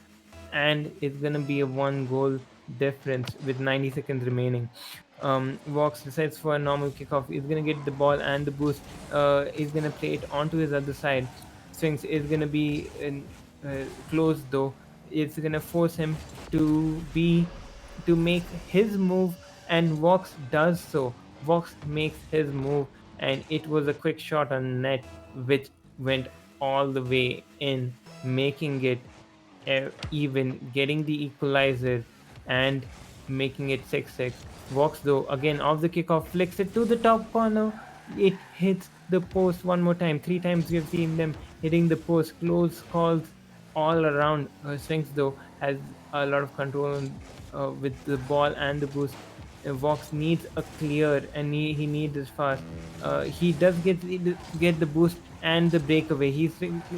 and it's gonna be a 1 goal difference with 90 seconds remaining. Vox decides for a normal kickoff. He's gonna get the ball and the boost. He's gonna play it onto his other side. Sphinx is gonna be close though. It's gonna force him to make his move, and Vox does so. Vox makes his move, and it was a quick shot on net, which went all the way in, making it even, getting the equalizer, and making it 6-6. Vox, though, again off the kickoff, flicks it to the top corner. It hits the post one more time. 3 times we have seen them hitting the post. Close calls all around. Sphinxx, though, has a lot of control with the ball and the boost. Vox needs a clear, and he needs it fast. He does get the boost and the breakaway. He's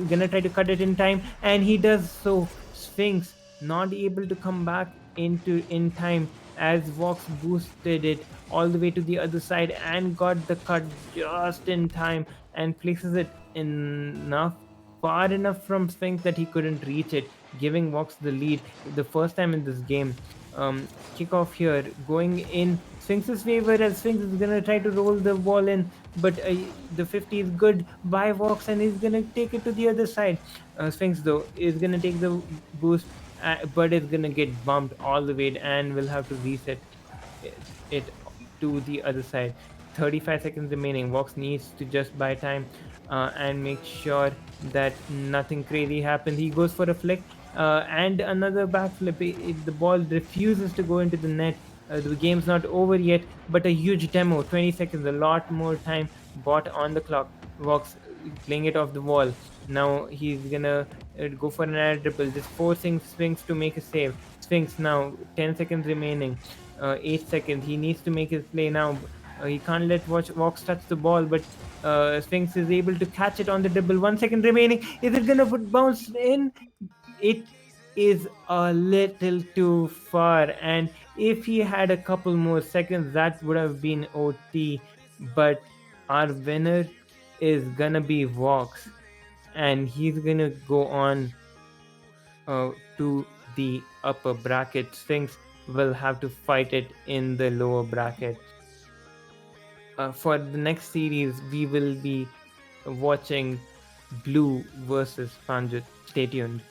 gonna try to cut it in time, and he does so. Sphinxx not able to come back into in time, as Vox boosted it all the way to the other side and got the cut just in time, and places it far enough from Sphinxx that he couldn't reach it, giving Vox the lead the first time in this game. Kickoff here going in Sphinx's favor, as Sphinxx is gonna try to roll the ball in, but the 50 is good by Vox, and he's gonna take it to the other side. Sphinxx, though, is gonna take the boost, but it's gonna get bumped all the way and will have to reset it to the other side. 35 seconds remaining. Vox needs to just buy time and make sure that nothing crazy happens. He goes for a flick and another backflip. The ball refuses to go into the net. The game's not over yet, but a huge demo. 20 seconds, a lot more time bought on the clock. Vox playing it off the wall. Now he's gonna go for an air dribble, just forcing Sphinxx to make a save. Sphinxx now 10 seconds remaining. 8 seconds. He needs to make his play now. He can't let Vox touch the ball, but Sphinxx is able to catch it on the dribble. 1 second remaining. Is it gonna bounce in? It is a little too far, and if he had a couple more seconds, that would have been OT. But our winner is gonna be Vox, and he's gonna go on to the upper bracket. Sphinxx will have to fight it in the lower bracket. For the next series, we will be watching Blue versus PanJ. Stay tuned.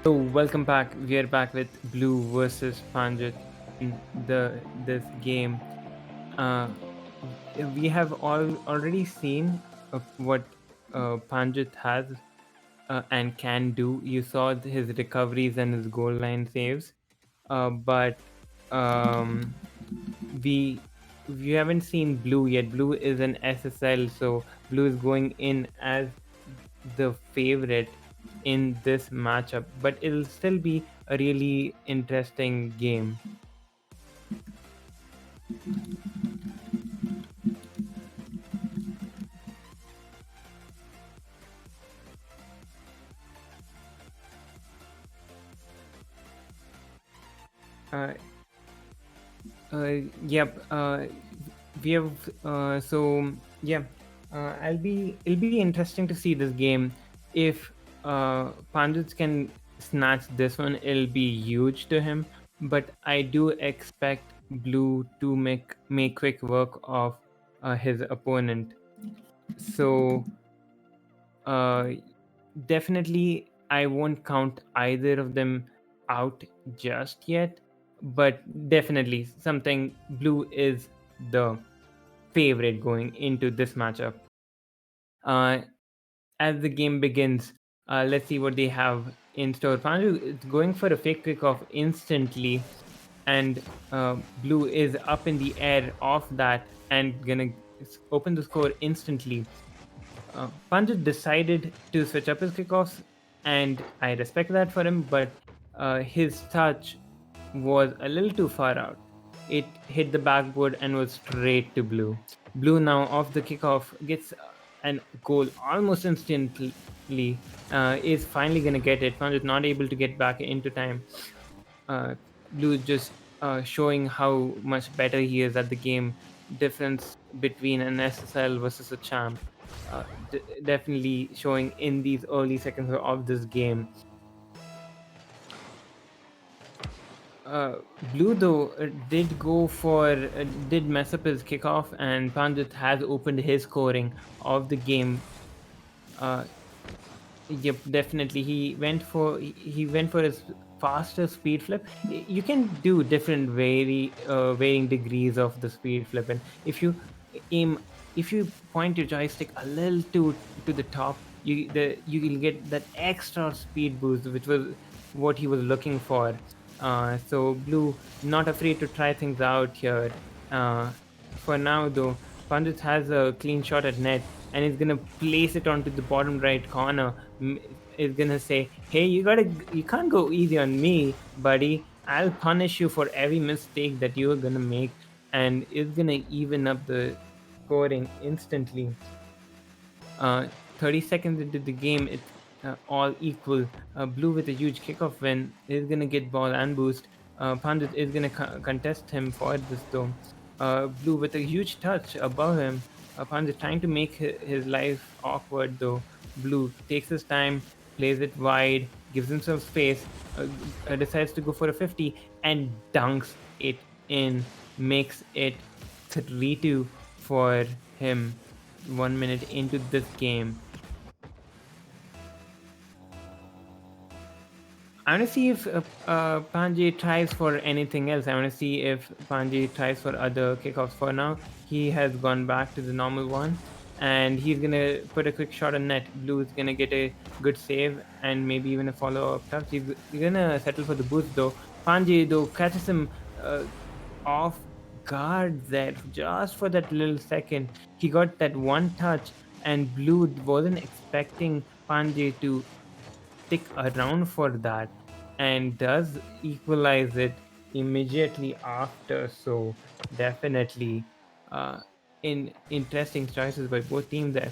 So welcome back. We are back with Blue versus PanJ in this game. Uh, we have already seen what PanJ has and can do. You saw his recoveries and his goal line saves, but um, we we haven't seen Blue yet. Blue is an SSL, so Blue is going in as the favorite in this matchup, but it'll still be a really interesting game. Uh, yep. We have. So yeah. It'll be interesting to see this game. If Pandits can snatch this one, it'll be huge to him. But I do expect Blue to make quick work of his opponent. So uh, definitely I won't count either of them out just yet, but definitely something Blue is the favorite going into this matchup. uh, as the game begins, let's see what they have in store. Panju is going for a fake kickoff instantly, and Blue is up in the air off that and gonna open the score instantly. Panjit decided to switch up his kickoffs, and I respect that for him, but his touch was a little too far out. It hit the backboard and was straight to Blue. Blue now off the kickoff gets an goal almost instantly. Is finally gonna get it. Panjit not able to get back into time. Blue just showing how much better he is at the game. Difference between an SSL versus a champ. Definitely showing in these early seconds of this game. Blue though did mess up his kickoff, and Pandit has opened his scoring of the game. Uh, Yep, definitely. He went for his faster speed flip. You can do different varying degrees of the speed flip, and aim if you point your joystick a little to the top, you will get that extra speed boost, which was what he was looking for. So Blue not afraid to try things out here. For now though, Pandit has a clean shot at net and he's gonna place it onto the bottom right corner. Is gonna say, "Hey, you can't go easy on me, buddy. I'll punish you for every mistake that you're gonna make," and is gonna even up the scoring instantly. 30 seconds into the game, it's all equal. Blue with a huge kickoff win is gonna get ball and boost. Pandit is gonna contest him for this though. Blue with a huge touch above him. Pandit trying to make his life awkward though. Blue takes his time, plays it wide, gives him some space, decides to go for a 50 and dunks it in, makes it 3-2 for him 1 minute into this game. I want to see if PanJ tries for anything else. I want to see if PanJ tries for other kickoffs. For now, he has gone back to the normal one, and he's gonna put a quick shot on net. Blue is gonna get a good save and maybe even a follow-up touch. He's gonna settle for the boost though. PanJ though catches him off guard there just for that little second. He got that one touch, and Blue wasn't expecting PanJ to stick around for that, and does equalize it immediately after. So definitely in interesting choices by both teams there,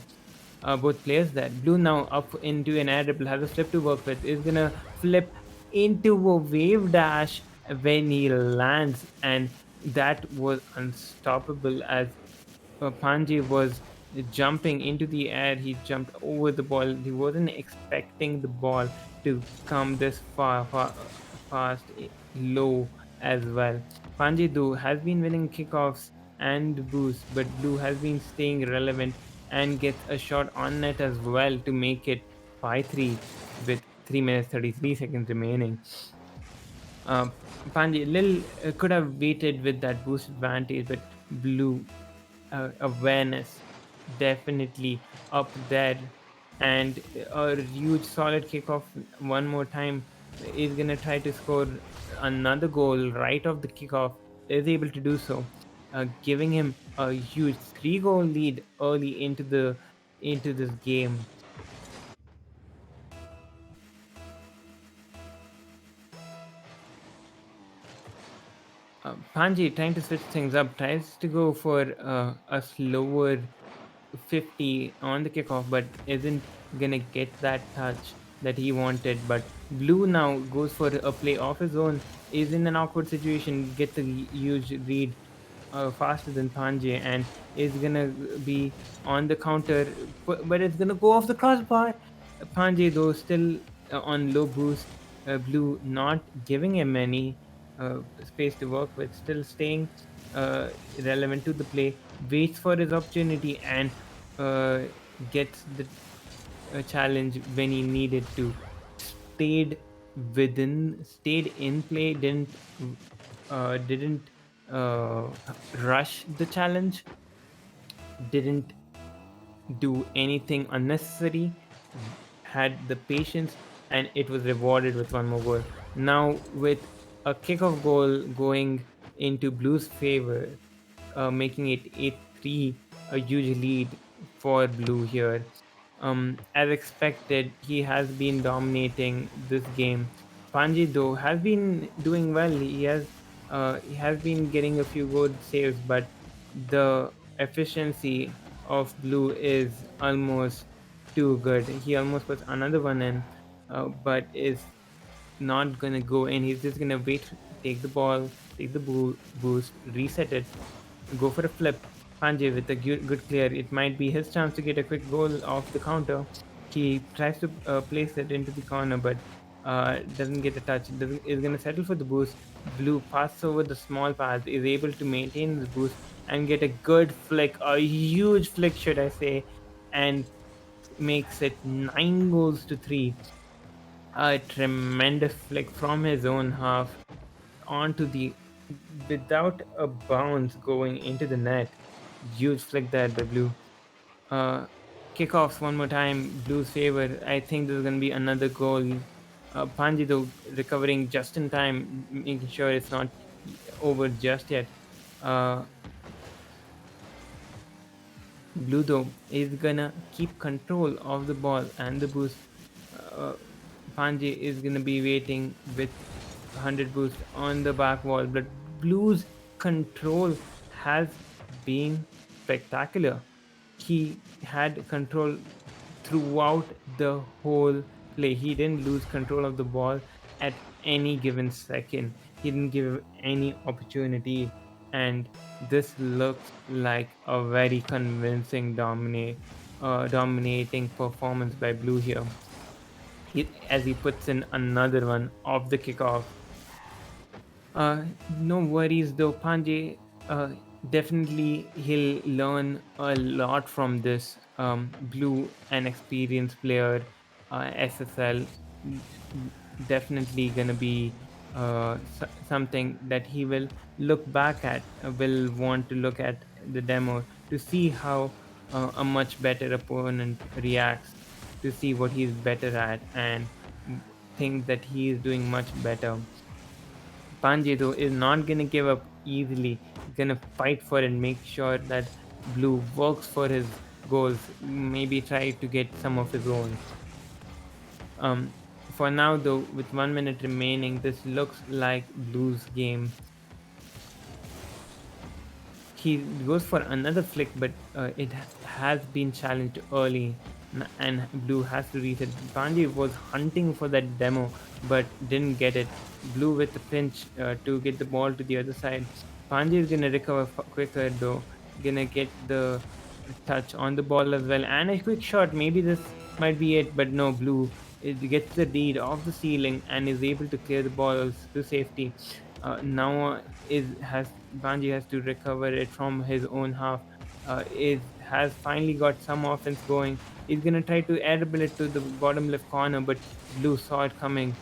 both players there. Blue now up into an air dribble, has a flip to work with, is gonna flip into a wave dash when he lands, and that was unstoppable as Panji was jumping into the air. He jumped over the ball. He wasn't expecting the ball to come this fast, low as well. Panji though has been winning kickoffs and boosts, but Blue has been staying relevant and gets a shot on net as well to make it 5-3 with 3 minutes 33 seconds remaining. PanJ Lil could have waited with that boost advantage, but Blue awareness definitely up there, and a huge solid kickoff one more time is gonna try to score another goal right off the kickoff. Is able to do so, giving him a huge 3-goal lead early into this game. Panji trying to switch things up, tries to go for a slower 50 on the kickoff, but isn't gonna get that touch that he wanted. But Blue now goes for a play of his own, is in an awkward situation, gets a huge read faster than Panji, and is gonna be on the counter, but it's gonna go off the crossbar. Panji though still on low boost. Blue not giving him any space to work with, still staying relevant to the play, waits for his opportunity, and uh, gets the challenge when he needed to. Stayed in play, didn't uh, rush the challenge, didn't do anything unnecessary, had the patience, and it was rewarded with one more goal. Now, with a kickoff goal going into Blue's favor, making it 8-3, a huge lead for Blue here. As expected, he has been dominating this game. Panji though has been doing well. He has been getting a few good saves, but the efficiency of Blue is almost too good. He almost puts another one in, but is not gonna go in. He's just gonna wait, take the ball, take the boost, reset it, go for a flip. Panjay with a good clear. It might be his chance to get a quick goal off the counter. He tries to place it into the corner, but doesn't get a touch. Is gonna settle for the boost. Blue passes over the small path, is able to maintain the boost and get a good flick, a huge flick, should I say, and makes it 9-3. A tremendous flick from his own half onto the without a bounce going into the net. Huge flick there by Blue. Kickoffs one more time, Blue's favor. I think there's gonna be another goal. Panji though recovering just in time, making sure it's not over just yet. Blue though is gonna keep control of the ball and the boost. Uh, Panji is gonna be waiting with 100 boost on the back wall, but Blue's control has been spectacular. He had control throughout the whole play. He didn't lose control of the ball at any given second. He didn't give any opportunity, and this looks like a very convincing dominating performance by Blue here. As he puts in another one off the kickoff. No worries though, Panjay. Definitely he'll learn a lot from this. Blue, an experienced player, SSL, definitely gonna be something that he will look back at, will want to look at the demo to see how a much better opponent reacts, to see what he's better at, and think that he is doing much better. Panjay though is not gonna give up easily. He's gonna fight for it, make sure that Blue works for his goals, maybe try to get some of his own. For now though, with 1 minute remaining, this looks like Blue's game. He goes for another flick, but it has been challenged early, and Blue has to reset. Panji was hunting for that demo, but didn't get it. Blue with the pinch to get the ball to the other side. Panji is gonna recover quicker though, gonna get the touch on the ball as well, and a quick shot. Maybe this might be it, but no. Blue gets the lead off the ceiling and is able to clear the balls to safety. Now Panji has to recover it from his own half. has finally got some offense going. He's gonna try to airball it to the bottom left corner, but Blue saw it coming.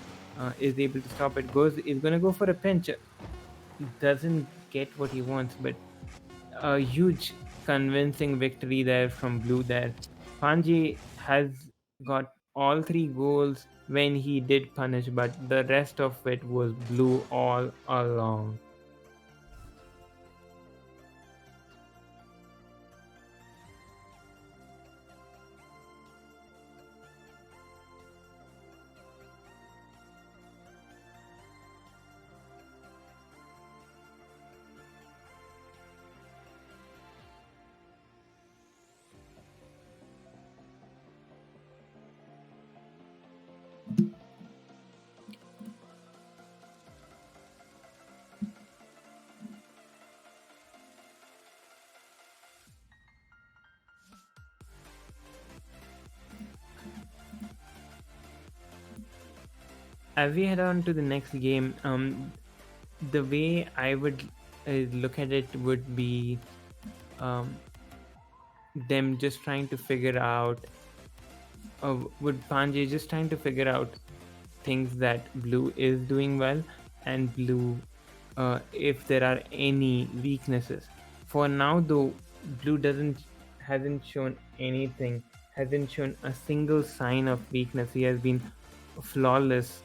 Is able to stop it. Is gonna go for a pinch. Doesn't get what he wants, but a huge convincing victory there from Blue there. PanJ has got all 3 goals when he did punish, but the rest of it was Blue all along. As we head on to the next game, the way I would look at it would be um, them just trying to figure out, would PanJ just trying to figure out things that Blue is doing well, and Blue, if there are any weaknesses. For now, though, Blue hasn't shown anything, hasn't shown a single sign of weakness. He has been flawless,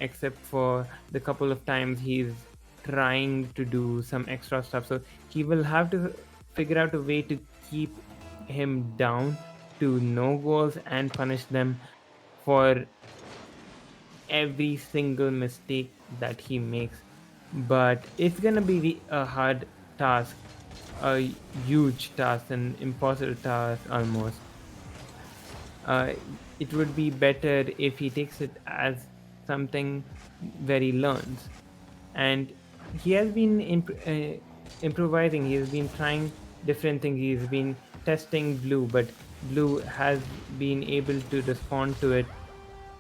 except for the couple of times he's trying to do some extra stuff. So he will have to figure out a way to keep him down to no goals and punish them for every single mistake that he makes. But it's gonna be a hard task, a huge task, an impossible task almost. uh, it would be better if he takes it as something where he learns. And he has been improvising, he has been trying different things, he's been testing Blue, but Blue has been able to respond to it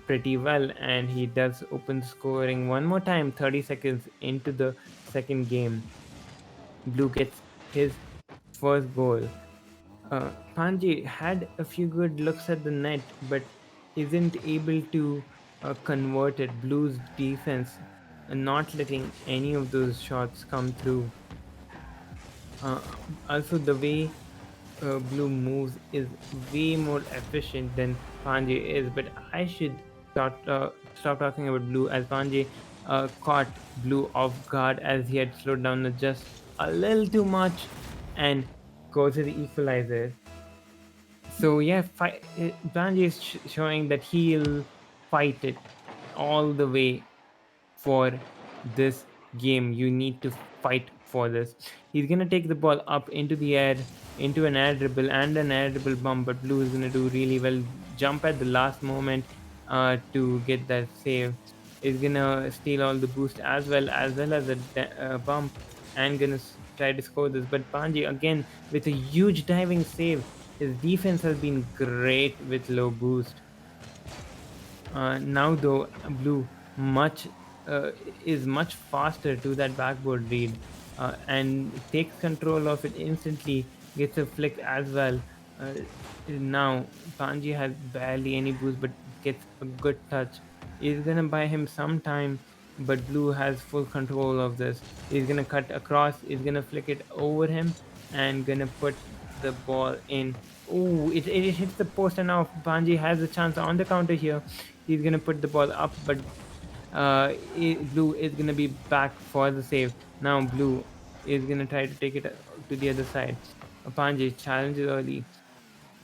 pretty well, and he does open scoring one more time 30 seconds into the second game. Blue gets his first goal. PanJ had a few good looks at the net, but isn't able to convert it. Blues defense not letting any of those shots come through. Uh, Also, the way Blue moves is way more efficient than PanJ is, but I should stop talking about Blue, as PanJ caught Blue off guard as he had slowed down just a little too much and goes to the equalizer. So yeah, PanJ is showing that he'll fight it all the way for this game. You need to fight for this. He's gonna take the ball up into the air, into an air dribble and an air dribble bump, but Blue is gonna do really well. Jump at the last moment to get that save. Is gonna steal all the boost as well as a bump, and gonna try to score this. But PanJ again with a huge diving save. His defense has been great with low boost. Now though, Blue much is much faster to that backboard read, and takes control of it instantly, gets a flick as well. Now PanJ has barely any boost but gets a good touch. He's gonna buy him some time, but Blue has full control of this. He's gonna cut across, he's gonna flick it over him, and gonna put the ball in. Oh, it hits the post, and now PanJ has a chance on the counter here. He's gonna put the ball up, but Blue is gonna be back for the save. Now Blue is gonna try to take it to the other side. PanJ challenges early.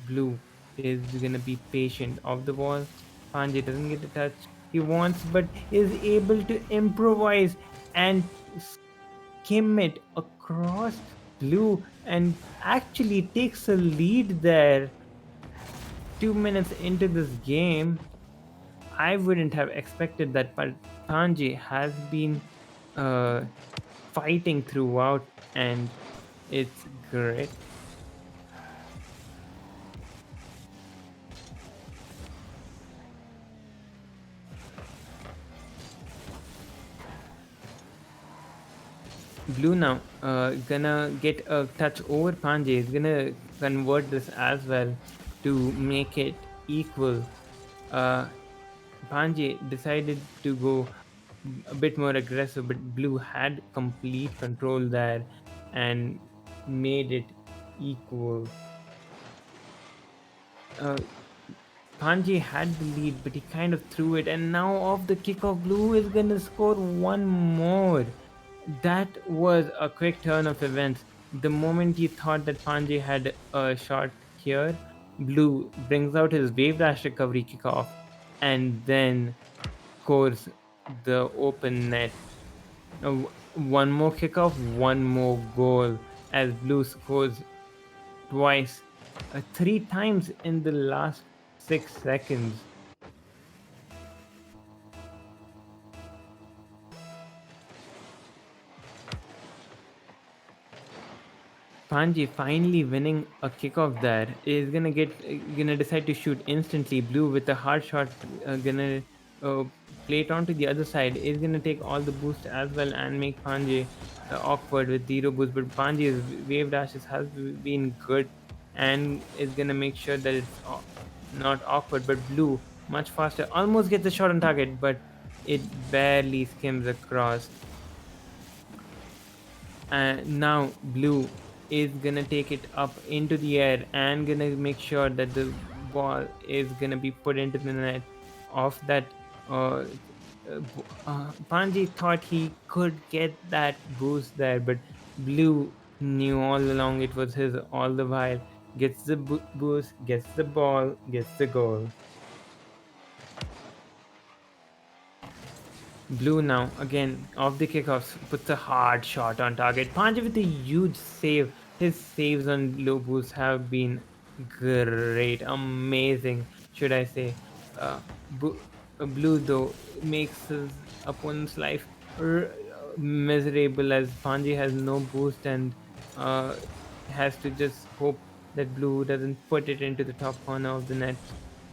Blue is gonna be patient of the ball. PanJ doesn't get the touch he wants, but is able to improvise and skim it across Blue and actually takes a lead there. 2 minutes into this game, I wouldn't have expected that, but PanJ has been fighting throughout, and it's great. Blue now gonna get a touch over PanJ. Is gonna convert this as well to make it equal. Uh, PanJ decided to go a bit more aggressive, but Blue had complete control there and made it equal. PanJ had the lead, but he kind of threw it, and now off the kickoff, Blue is gonna score one more. That was a quick turn of events. The moment he thought that PanJ had a shot here, Blue brings out his wave dash recovery kickoff and then scores the open net. One more kickoff, one more goal as Blue scores twice, 3 times in the last 6 seconds. PanJ finally winning a kickoff there is gonna decide to shoot instantly. Blue with a hard shot gonna play it onto the other side is gonna take all the boost as well and make PanJ awkward with 0 boost. But PanJ's wave dashes has been good and is gonna make sure that it's not awkward. But Blue much faster, almost gets the shot on target, but it barely skims across. And now Blue is gonna take it up into the air and gonna make sure that the ball is gonna be put into the net off that PanJ thought he could get that boost there, but Blue knew all along it was his all the while. Gets the boost, gets the ball, gets the goal. Blue now again off the kickoffs puts a hard shot on target. PanJ with a huge save. His saves on low boosts have been great, amazing, should I say. Blue though makes his opponent's life miserable as PanJ has no boost and uh, has to just hope that Blue doesn't put it into the top corner of the net.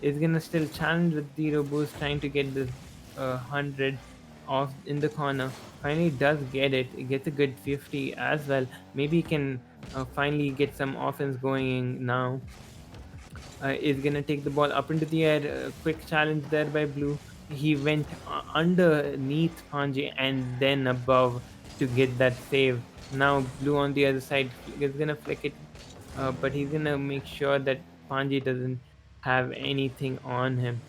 Is gonna still challenge with 0 boost, trying to get this 100 off in the corner. Finally does get it. It gets a good 50 as well. Maybe he can finally get some offense going now. Is gonna take the ball up into the air. Quick challenge there by Blue. He went underneath PanJ and then above to get that save. Now Blue on the other side is gonna flick it, but he's gonna make sure that PanJ doesn't have anything on him.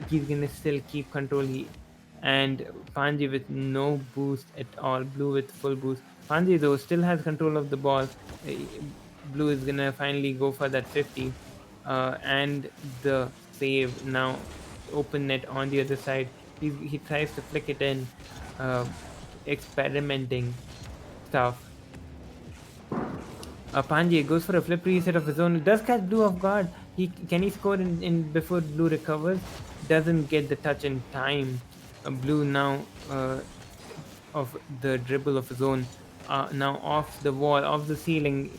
He's gonna still keep control. And PanJ with no boost at all. Blue with full boost. PanJ though still has control of the ball. Blue is gonna finally go for that 50. And the save now. Open net on the other side. He tries to flick it in, experimenting stuff. PanJ goes for a flip reset of his own. Does catch Blue off guard. Can he score in before Blue recovers? Doesn't get the touch in time. Blue now of the dribble of his own. Now off the wall, off the ceiling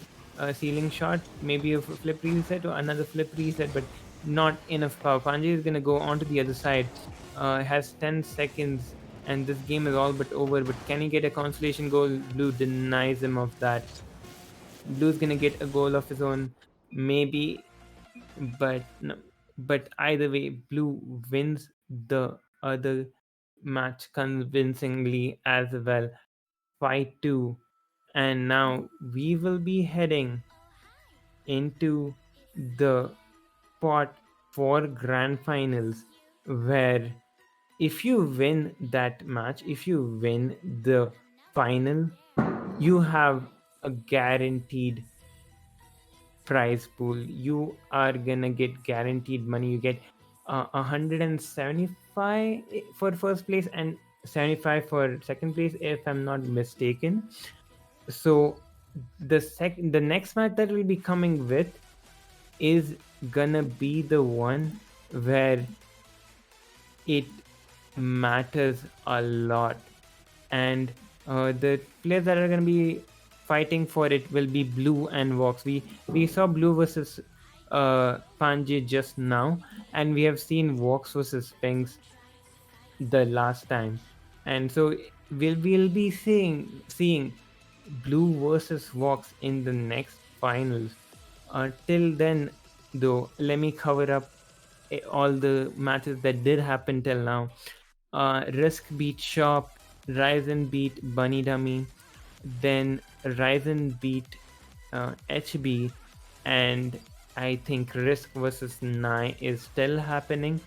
shot. Maybe a flip reset or another flip reset, but not enough power. PanJ is gonna go onto the other side. Has 10 seconds, and this game is all but over. But can he get a consolation goal? Blue denies him of that. Blue's gonna get a goal of his own, maybe, but no. But either way, Blue wins the other match convincingly as well. 5-2, and now we will be heading into the pot for grand finals, where if you win that match, if you win the final, you have a guaranteed prize pool. You are gonna get guaranteed money. You get 175 for first place and 75 for second place, if I'm not mistaken. So the next match that we'll be coming with is gonna be the one where it matters a lot, and the players that are gonna be fighting for it will be Blue and Voxx. We saw Blue versus PanJ just now, and we have seen Voxx versus Sphinxxx the last time, and so we'll be seeing Blue versus Voxx in the next finals. Till then, though, let me cover up all the matches that did happen till now. Risk beat Shop, Ryzen beat Bunny Dummy, then Ryzen beat HB, and I think Risk versus Nai is still happening.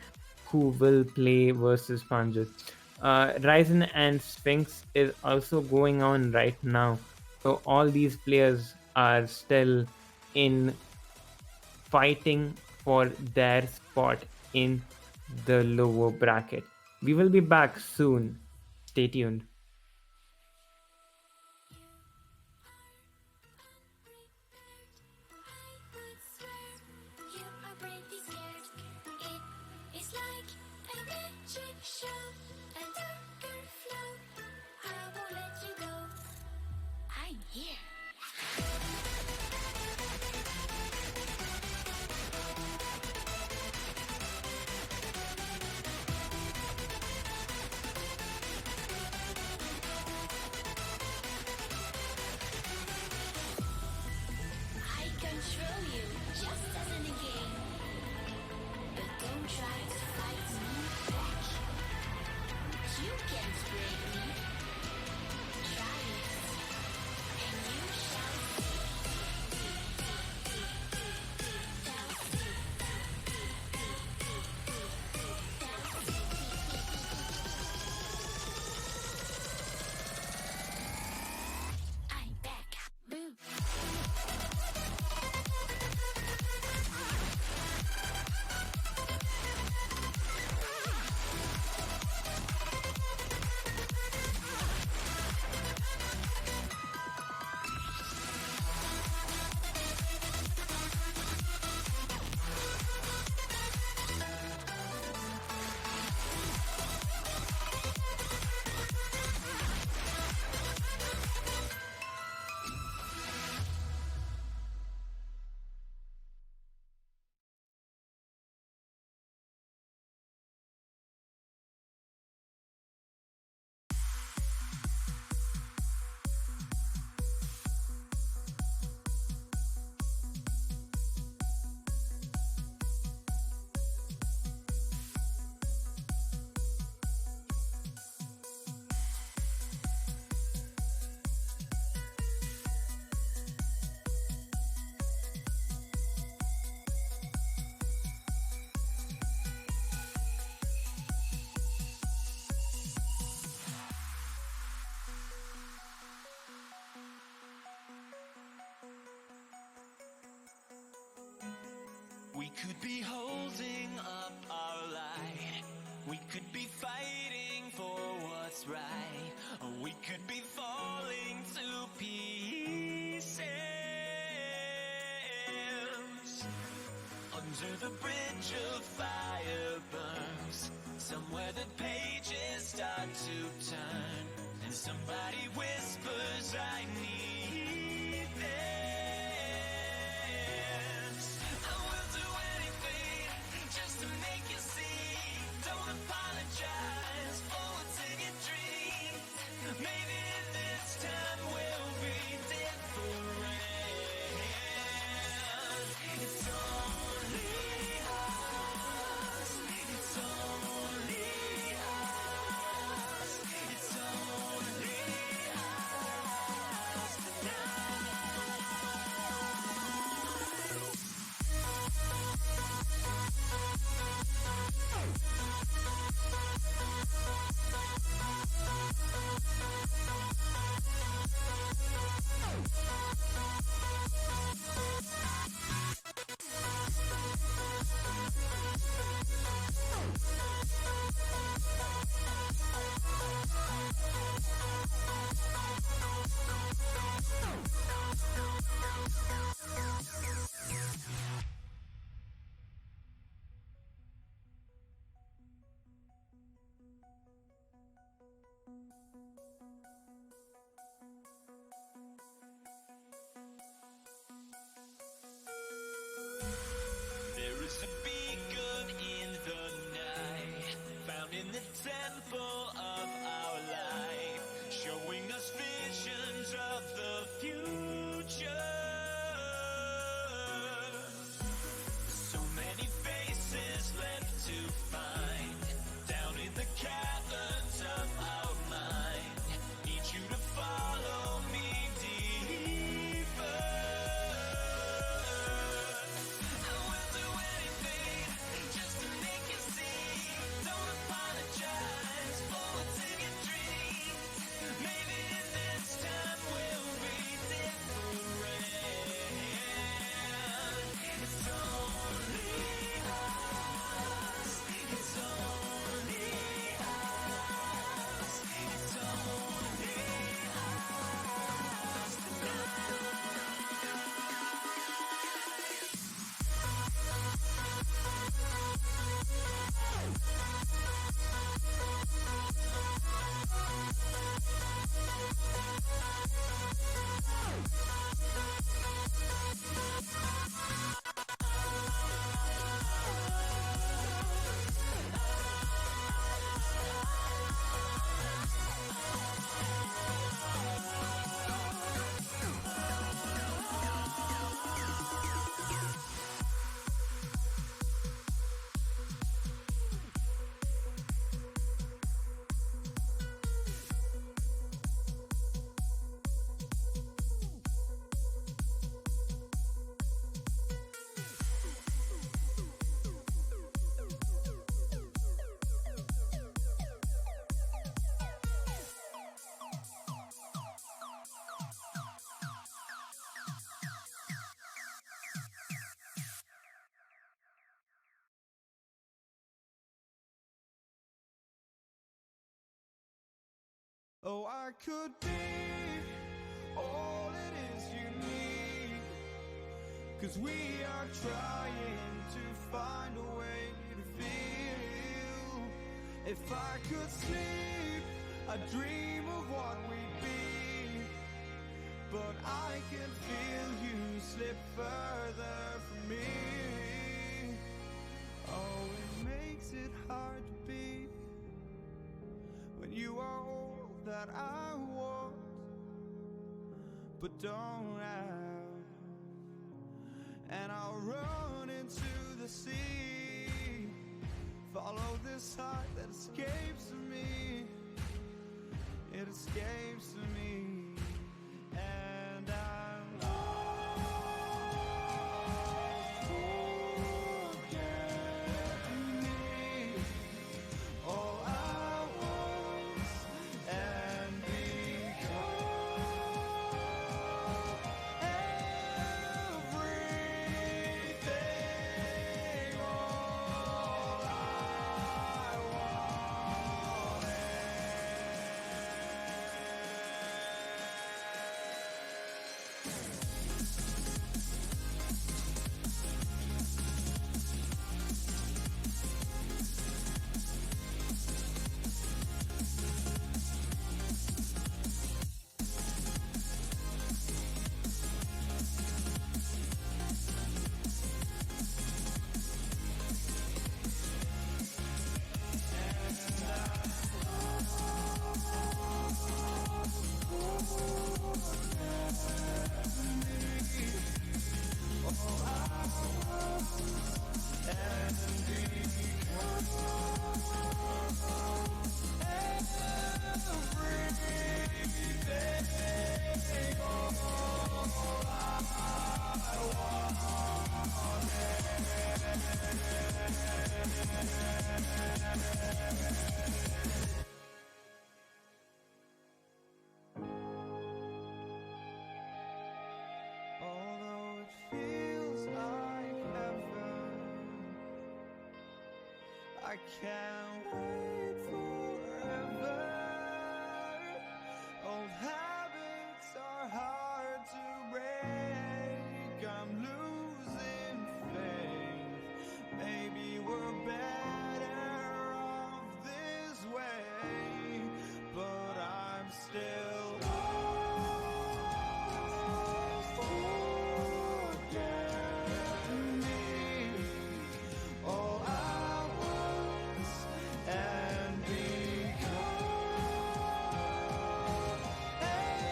Who will play versus PanJ? Ryzen and Sphinxxx is also going on right now. So all these players are still in fighting for their spot in the lower bracket. We will be back soon. Stay tuned. You are pretty scared. It is like a magic show, a darker flow. I won't let you go. I'm here. I control you, just as in a game. But don't try to fight me back. You can't break me. Try it, and you shall I'm back. Boom. We could be holding up our light. We could be fighting for what's right. Or we could be falling to pieces. Under the bridge of fire burns. Somewhere the pages start to turn. And somebody whispers, I need this. I will do anything just to make you see. Don't apologize for what's in your dreams. Maybe this time will be different. It's only us. It's only us. It's only us. I could be all it is you need, 'cause we are trying to find a way to feel. If I could sleep, I'd dream of what we'd be, but I can feel you slip further from me. Oh, it makes it hard to be when you are all that I want but don't have. And I'll run into the sea, follow this heart that escapes me. It escapes me, and I'm lost. Forget me, all I want, and become everything. All I Although it feels like heaven, I can't wait forever. Old habits are hard to break. I'm losing faith. Maybe we're better off this way, but I'm still lost. Forget me, all I want, and become everything.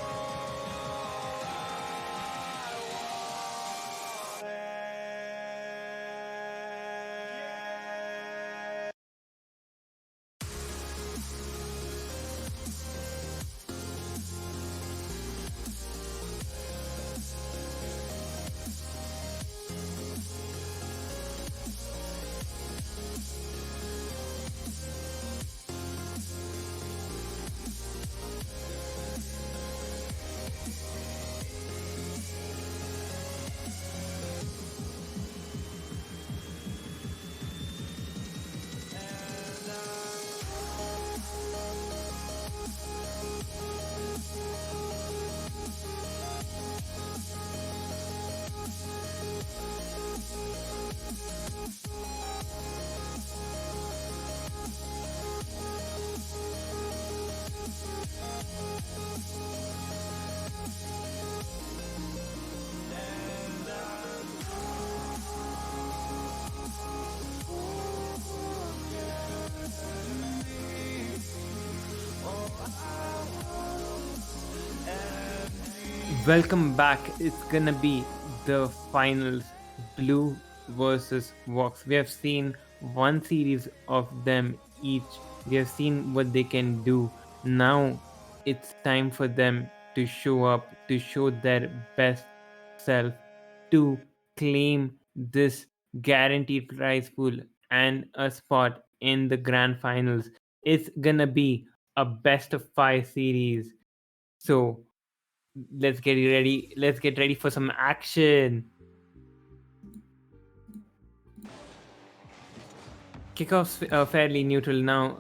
All I wanted. Welcome back. It's gonna be the finals, Blue versus Voxx. We have seen one series of them each. We have seen what they can do. Now it's time for them to show up, to show their best self, to claim this guaranteed prize pool and a spot in the grand finals. It's gonna be a best of 5 series. So let's get ready. Let's get ready for some action. Kickoff's fairly neutral now.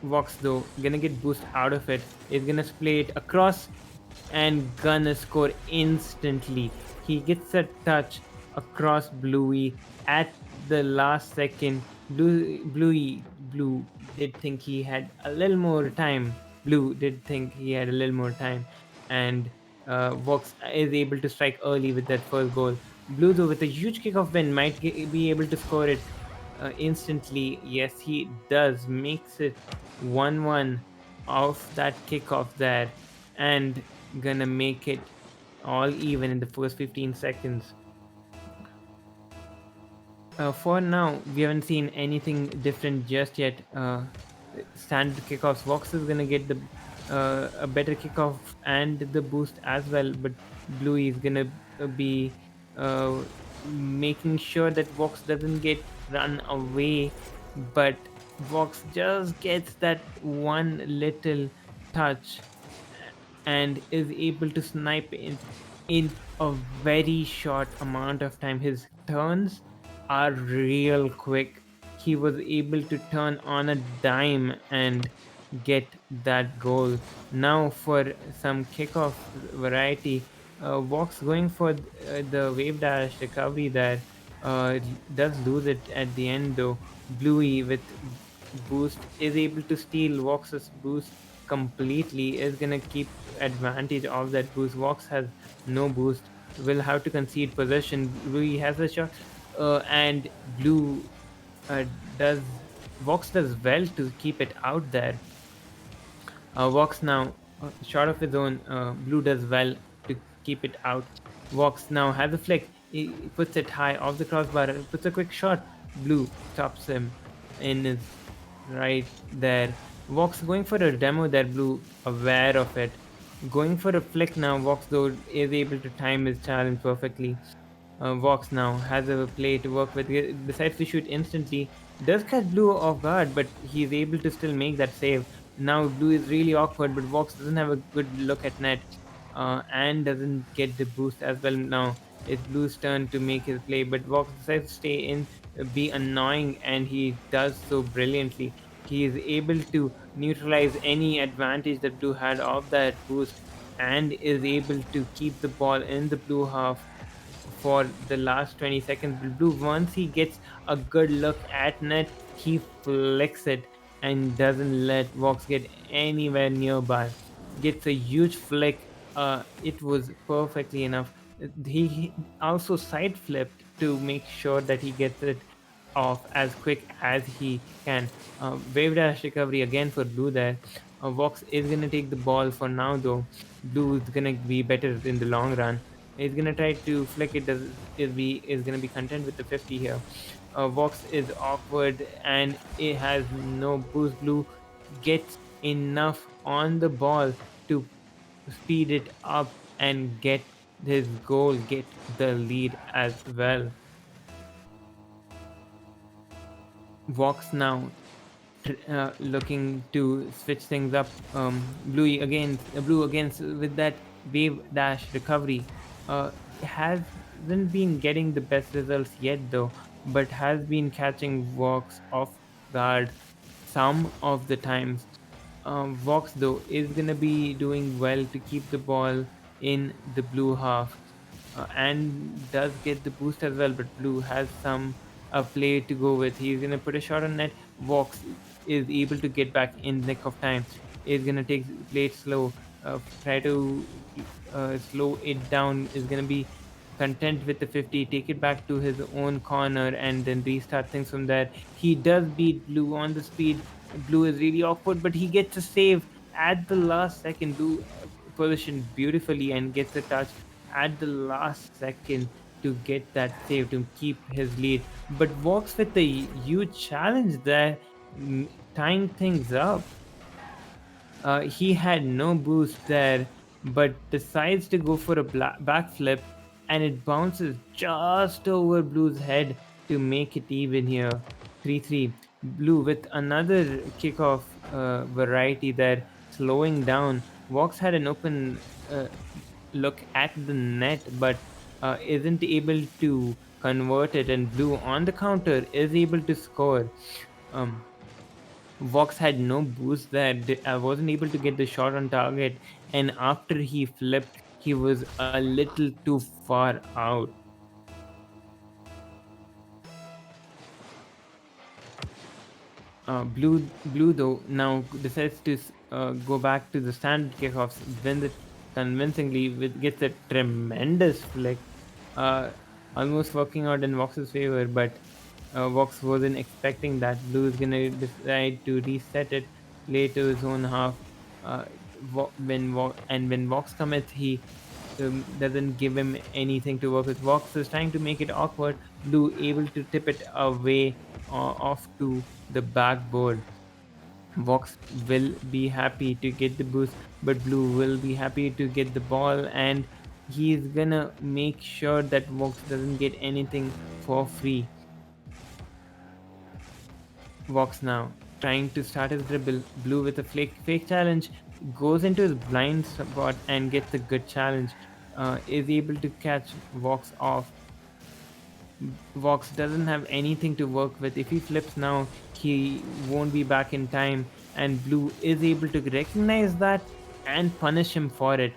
Voxx though gonna get boost out of it. Is gonna play it across and gonna score instantly. He gets a touch across Bluey at the last second. Blue did think he had a little more time. Blue did think he had a little more time, and Voxx is able to strike early with that first goal. Blue though with a huge kickoff win might be able to score it instantly. Yes, he does. Makes it 1-1 off that kickoff there, and gonna make it all even in the first 15 seconds. For now, we haven't seen anything different just yet. Standard kickoffs. Voxx is gonna get the a better kickoff and the boost as well, but Bluey is gonna be uh, making sure that Voxx doesn't get run away. But Voxx just gets that one little touch and is able to snipe in a very short amount of time. His turns are real quick. He was able to turn on a dime and get that goal. Now for some kickoff variety, Voxx going for the wave dash recovery there. Does lose it at the end though. Bluey with boost is able to steal Vox's boost completely, is gonna keep advantage of that boost. Voxx has no boost, will have to concede possession. Bluey has a shot, and Blue uh, does Voxx does well to keep it out there. Voxx now shot of his own. Blue does well to keep it out. Voxx now has a flick. He puts it high off the crossbar. Puts a quick shot. Blue stops him in his right there. Voxx going for a demo there. Blue aware of it. Going for a flick now. Voxx though is able to time his challenge perfectly. Voxx now has a play to work with. He decides to shoot instantly. Does catch Blue off guard, but he's able to still make that save. Now Blue is really awkward, but Voxx doesn't have a good look at net and doesn't get the boost as well. Now it's Blue's turn to make his play, but Voxx decides to stay in, be annoying, and he does so brilliantly. He is able to neutralize any advantage that Blue had of that boost and is able to keep the ball in the blue half for the last 20 seconds. Blue, once he gets a good look at net, he flicks it and doesn't let Voxx get anywhere nearby. Gets a huge flick. It was perfectly enough. He also side flipped to make sure that he gets it off as quick as he can. Wave dash recovery again for Blue there. Voxx is gonna take the ball for now though. Blue is gonna be better in the long run. He's gonna try to flick it. Is gonna be content with the 50 here. Voxx is awkward and it has no boost. Blue gets enough on the ball to speed it up and get his goal, get the lead as well. Voxx now looking to switch things up. Blue against with that wave dash recovery. Hasn't been getting the best results yet though, but has been catching Voxx off guard some of the times. Voxx though is gonna be doing well to keep the ball in the blue half, and does get the boost as well. But Blue has some play to go with. He's gonna put a shot on net. Voxx is able to get back in the nick of time. Is gonna play it slow, try to slow it down. Is gonna be content with the 50, take it back to his own corner, and then restart things from there. He does beat Blue on the speed. Blue is really awkward, but he gets a save at the last second. Blue positioned beautifully and gets a touch at the last second to get that save to keep his lead. But Voxx with a huge challenge there, tying things up. He had no boost there, but decides to go for a backflip, and it bounces just over Blue's head to make it even here. 3-3. Blue with another kickoff variety there, slowing down. Voxx had an open look at the net, but isn't able to convert it, and Blue on the counter is able to score. Um, Voxx had no boost there. I wasn't able to get the shot on target, and after he flipped, he was a little too far out. Blue though now decides to go back to the standard kickoffs, wins it convincingly, with gets a tremendous flick, uh, almost working out in Vox's favor. But Vox wasn't expecting that. Blue is gonna decide to reset it, play to his own half. Uh, when Vox commits, he doesn't give him anything to work with. Vox is trying to make it awkward. Blue able to tip it away off to the backboard. Vox will be happy to get the boost, but Blue will be happy to get the ball, and he's gonna make sure that Vox doesn't get anything for free. Vox now trying to start his dribble. Blue with a fake challenge goes into his blind spot and gets a good challenge. Is able to catch Vox off. Vox doesn't have anything to work with. If he flips now, he won't be back in time, and Blue is able to recognize that and punish him for it.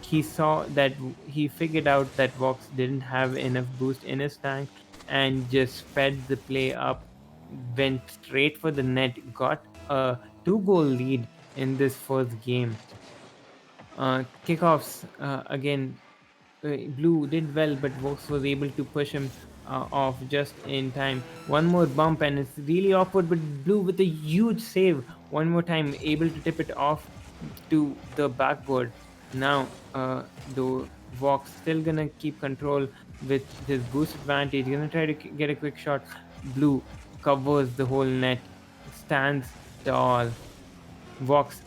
He saw that he figured out that Vox didn't have enough boost in his tank and just sped the play up, went straight for the net, got a 2-goal lead in this first game. Kickoffs again. Blue did well, but Vox was able to push him off just in time. One more bump, and it's really awkward, but Blue with a huge save. One more time, able to tip it off to the backboard. Now, though, Vox still gonna keep control with his boost advantage. Gonna try to get a quick shot. Blue covers the whole net, stands tall. Vox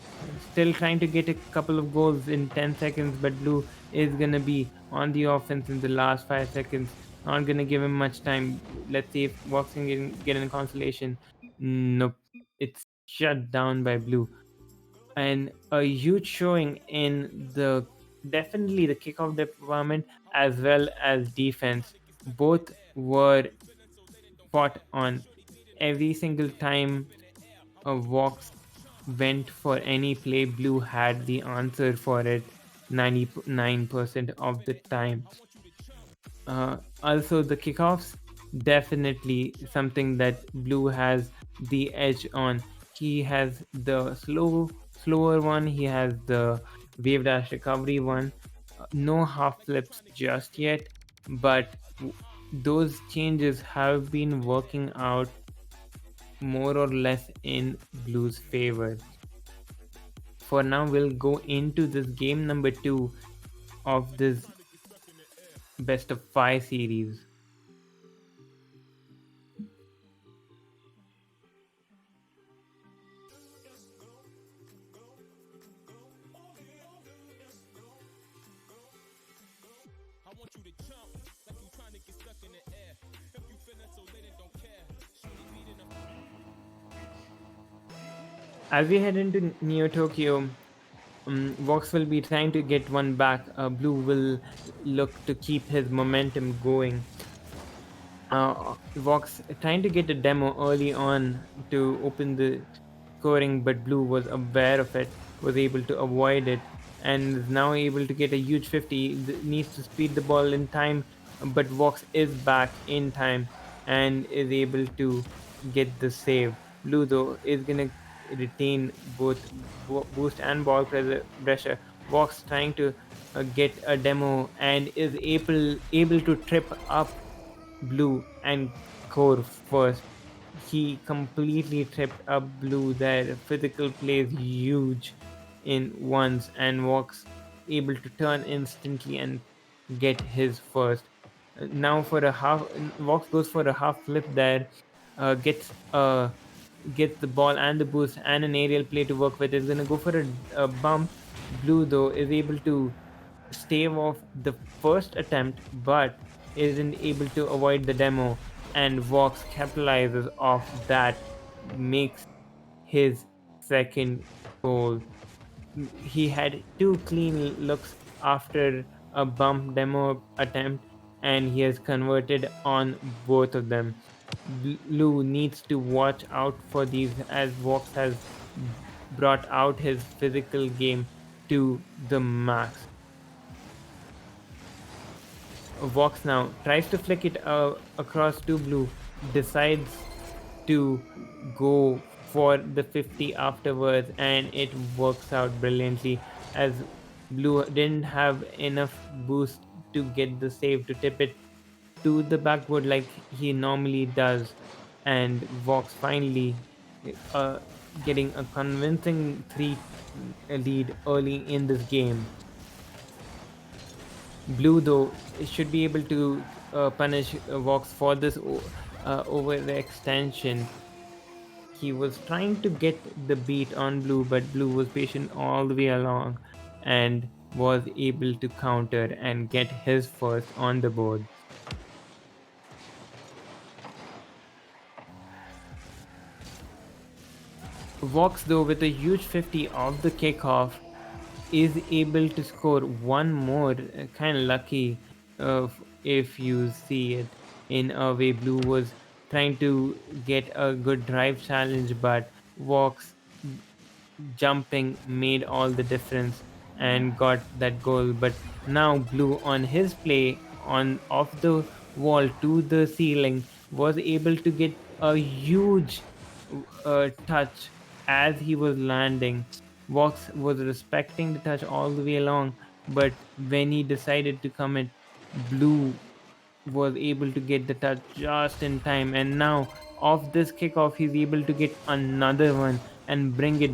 still trying to get a couple of goals in 10 seconds, but Blue is gonna be on the offense in the last 5 seconds. Not gonna give him much time. Let's see if Vox can get in consolation. Nope, it's shut down by Blue. And a huge showing in the definitely the kickoff department as well as defense. Both were spot on. Every single time a Vox went for any play, Blue had the answer for it 99% of the time. Also, the kickoffs, definitely something that Blue has the edge on. He has the slower one, he has the wave dash recovery one. No half flips just yet, but those changes have been working out more or less in Blue's favor. For now, we'll go into this game number 2 of this best of 5 series. As we head into Neo Tokyo, Vox will be trying to get one back. Blue will look to keep his momentum going. Vox trying to get a demo early on to open the scoring, but Blue was aware of it, was able to avoid it, and is now able to get a huge 50. Needs to speed the ball in time, but Vox is back in time and is able to get the save. Blue though is gonna retain both boost and ball pressure. Vox trying to get a demo and is able to trip up Blue and core first. He completely tripped up Blue there. Physical play is huge in once, and Vox able to turn instantly and get his first. Now for a half, Vox goes for a half flip there, gets the ball and the boost and an aerial play to work with. Is gonna go for a bump. Blue though is able to stave off the first attempt, but isn't able to avoid the demo, and Vox capitalizes off that, makes his second goal. He had 2 clean looks after a bump demo attempt, and he has converted on both of them. Blue needs to watch out for these as Voxx has brought out his physical game to the max. Voxx now tries to flick it across to Blue, decides to go for the 50 afterwards, and it works out brilliantly as Blue didn't have enough boost to get the save to tip it to the backboard like he normally does, and Voxx finally uh, getting a convincing 3 lead early in this game. Blue, though, should be able to punish Voxx for this overextension. He was trying to get the beat on Blue, but Blue was patient all the way along and was able to counter and get his first on the board. Voxx, though, with a huge 50 off the kickoff, is able to score one more. Kind of lucky if you see it in a way. Blue was trying to get a good drive challenge, but Voxx jumping made all the difference and got that goal. But now Blue on his play on off the wall to the ceiling was able to get a huge touch as he was landing. Voxx was respecting the touch all the way along, but when he decided to commit, Blue was able to get the touch just in time, and now off this kickoff he's able to get another one and bring it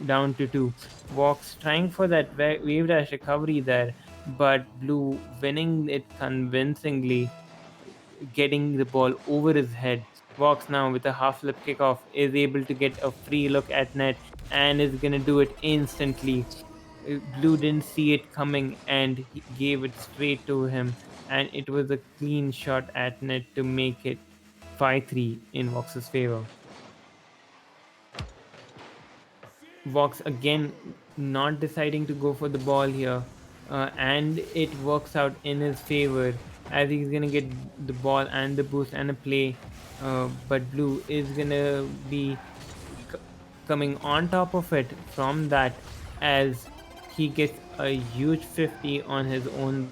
down to 2. Voxx trying for that wave dash recovery there, but Blue winning it convincingly, getting the ball over his head. Voxx now with a half flip kickoff is able to get a free look at net and is gonna do it instantly. Blue didn't see it coming and he gave it straight to him, and it was a clean shot at net to make it 5-3 in Voxx's favor. Voxx again not deciding to go for the ball here, and it works out in his favor as he's gonna get the ball and the boost and a play, but Blue is gonna be coming on top of it from that as he gets a huge 50 on his own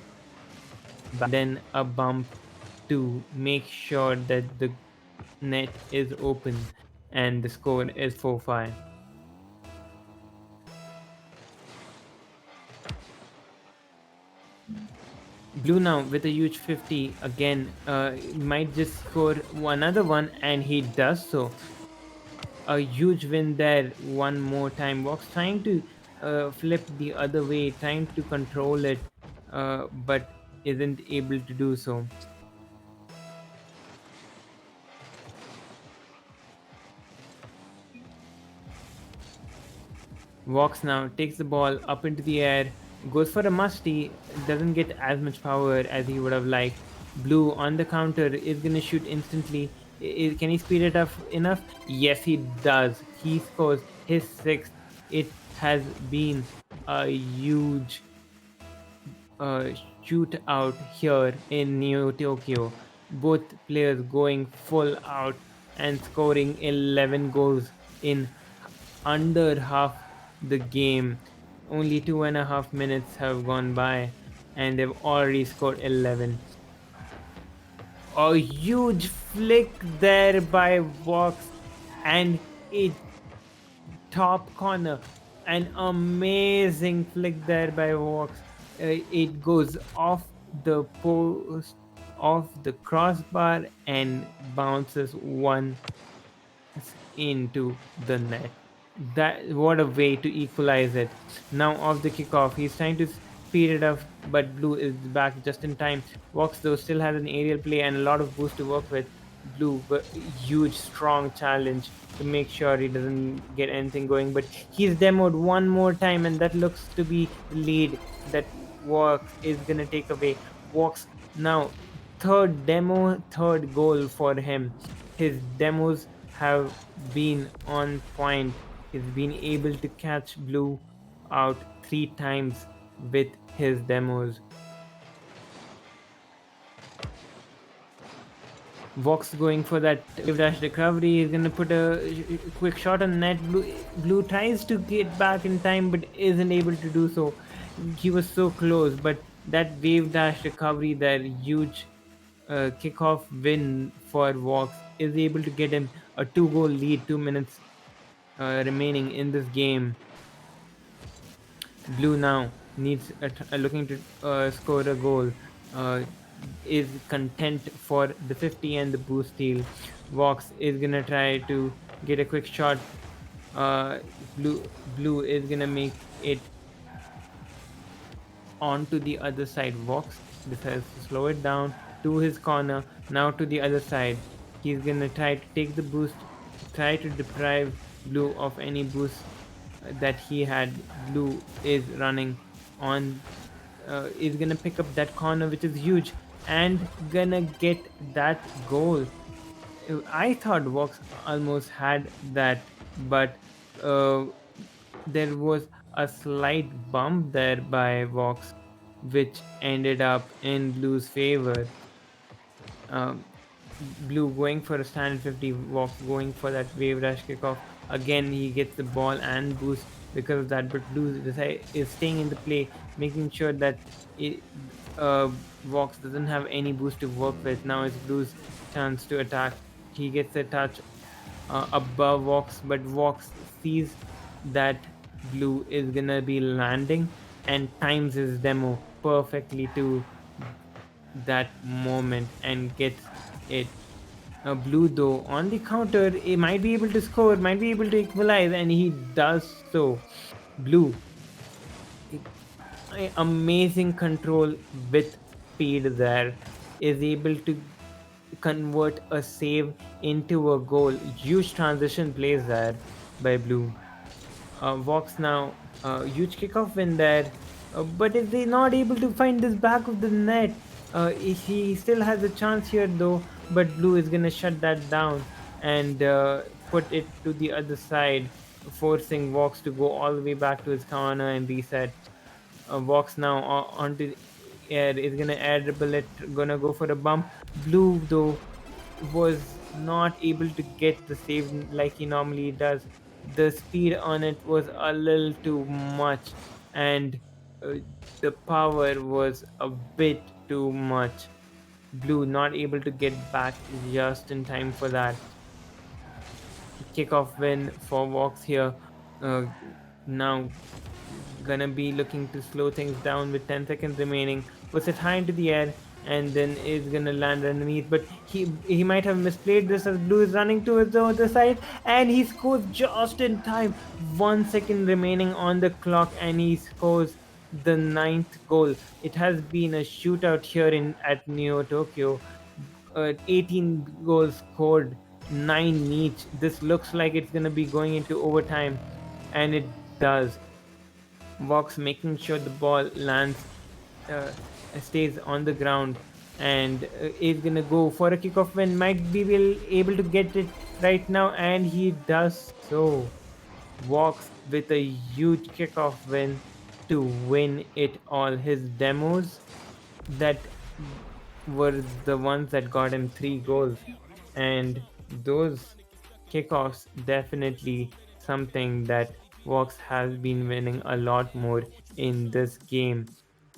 back, then a bump to make sure that the net is open, and the score is 4-5. Blue now with a huge 50 again, might just score another one, and he does so. A huge win there one more time. Voxx trying to flip the other way, trying to control it, but isn't able to do so. Voxx now takes the ball up into the air, goes for a musty, doesn't get as much power as he would have liked. Blue on the counter is gonna shoot instantly. Can he speed it up enough? Yes, he does. He scores his 6th. It has been a huge shootout here in Neo Tokyo. Both players going full out and scoring 11 goals in under half the game. Only 2.5 minutes have gone by and they've already scored 11. A huge flick there by Voxx, and it top corner. An amazing flick there by Voxx. It goes off the post, off the crossbar, and bounces one into the net. That, what a way to equalize it. Now off the kickoff, he's trying to speed it up, but Blue is back just in time. Voxx though still has an aerial play and a lot of boost to work with. Blue, but huge strong challenge to make sure he doesn't get anything going, but he's demoed one more time, and that looks to be the lead that Voxx is gonna take away. Voxx now third goal for him. His demos have been on point. He's been able to catch Blue out 3 times with his demos. Voxx going for that wave dash recovery. He's gonna put a quick shot on net. Blue tries to get back in time but isn't able to do so. He was so close, but that wave dash recovery, that huge kickoff win for Voxx, is able to get him a 2-goal lead. 2 minutes remaining in this game. Blue now needs looking to score a goal. Uh, is content for the 50 and the boost steal. Voxx is gonna try to get a quick shot. Uh, blue is gonna make it onto the other side. Voxx decides to slow it down to his corner. Now to the other side. He's gonna try to take the boost, try to deprive Blue of any boost that he had. Blue is running on, is gonna pick up that corner, which is huge, and gonna get that goal. I thought Vox almost had that, but uh, there was a slight bump there by Vox, which ended up in Blue's favor. Um, Blue going for a standard 50, Vox going for that wave dash kickoff. Again, he gets the ball and boost because of that, but Blue is staying in the play, making sure that it, Vox doesn't have any boost to work with. Now it's Blue's chance to attack. He gets a touch above Vox, but Vox sees that Blue is gonna be landing and times his demo perfectly to that moment and gets it. Blue, though, on the counter, he might be able to score, might be able to equalize, and he does so. Blue, amazing control with speed there, is able to convert a save into a goal. Huge transition plays there by Blue. Vox now, huge kickoff win there, but if they're not able to find this back of the net, he still has a chance here though, but Blue is gonna shut that down and put it to the other side, forcing Vox to go all the way back to his corner and reset. Vox now onto the air, is gonna air dribble it, gonna go for a bump. Blue though was not able to get the save like he normally does. The speed on it was a little too much, and uh, the power was a bit too much. Blue not able to get back just in time for that. Kickoff win for Vox here. Uh, Now gonna be looking to slow things down with 10 seconds remaining. Puts it high into the air and then is gonna land underneath. But he might have misplayed this as Blue is running towards the other side, and he scores just in time. 1 second remaining on the clock, and he scores the 9th goal. It has been a shootout here in at Neo Tokyo. 18 goals scored, 9 each. This looks like it's gonna be going into overtime, and it does. Vox making sure the ball lands, uh, stays on the ground, and is gonna go for a kickoff win. Might be able to get it right now, and he does so. Vox with a huge kickoff win to win it all. His demos that were the ones that got him 3 goals, and those kickoffs definitely something that Vox has been winning a lot more in this game,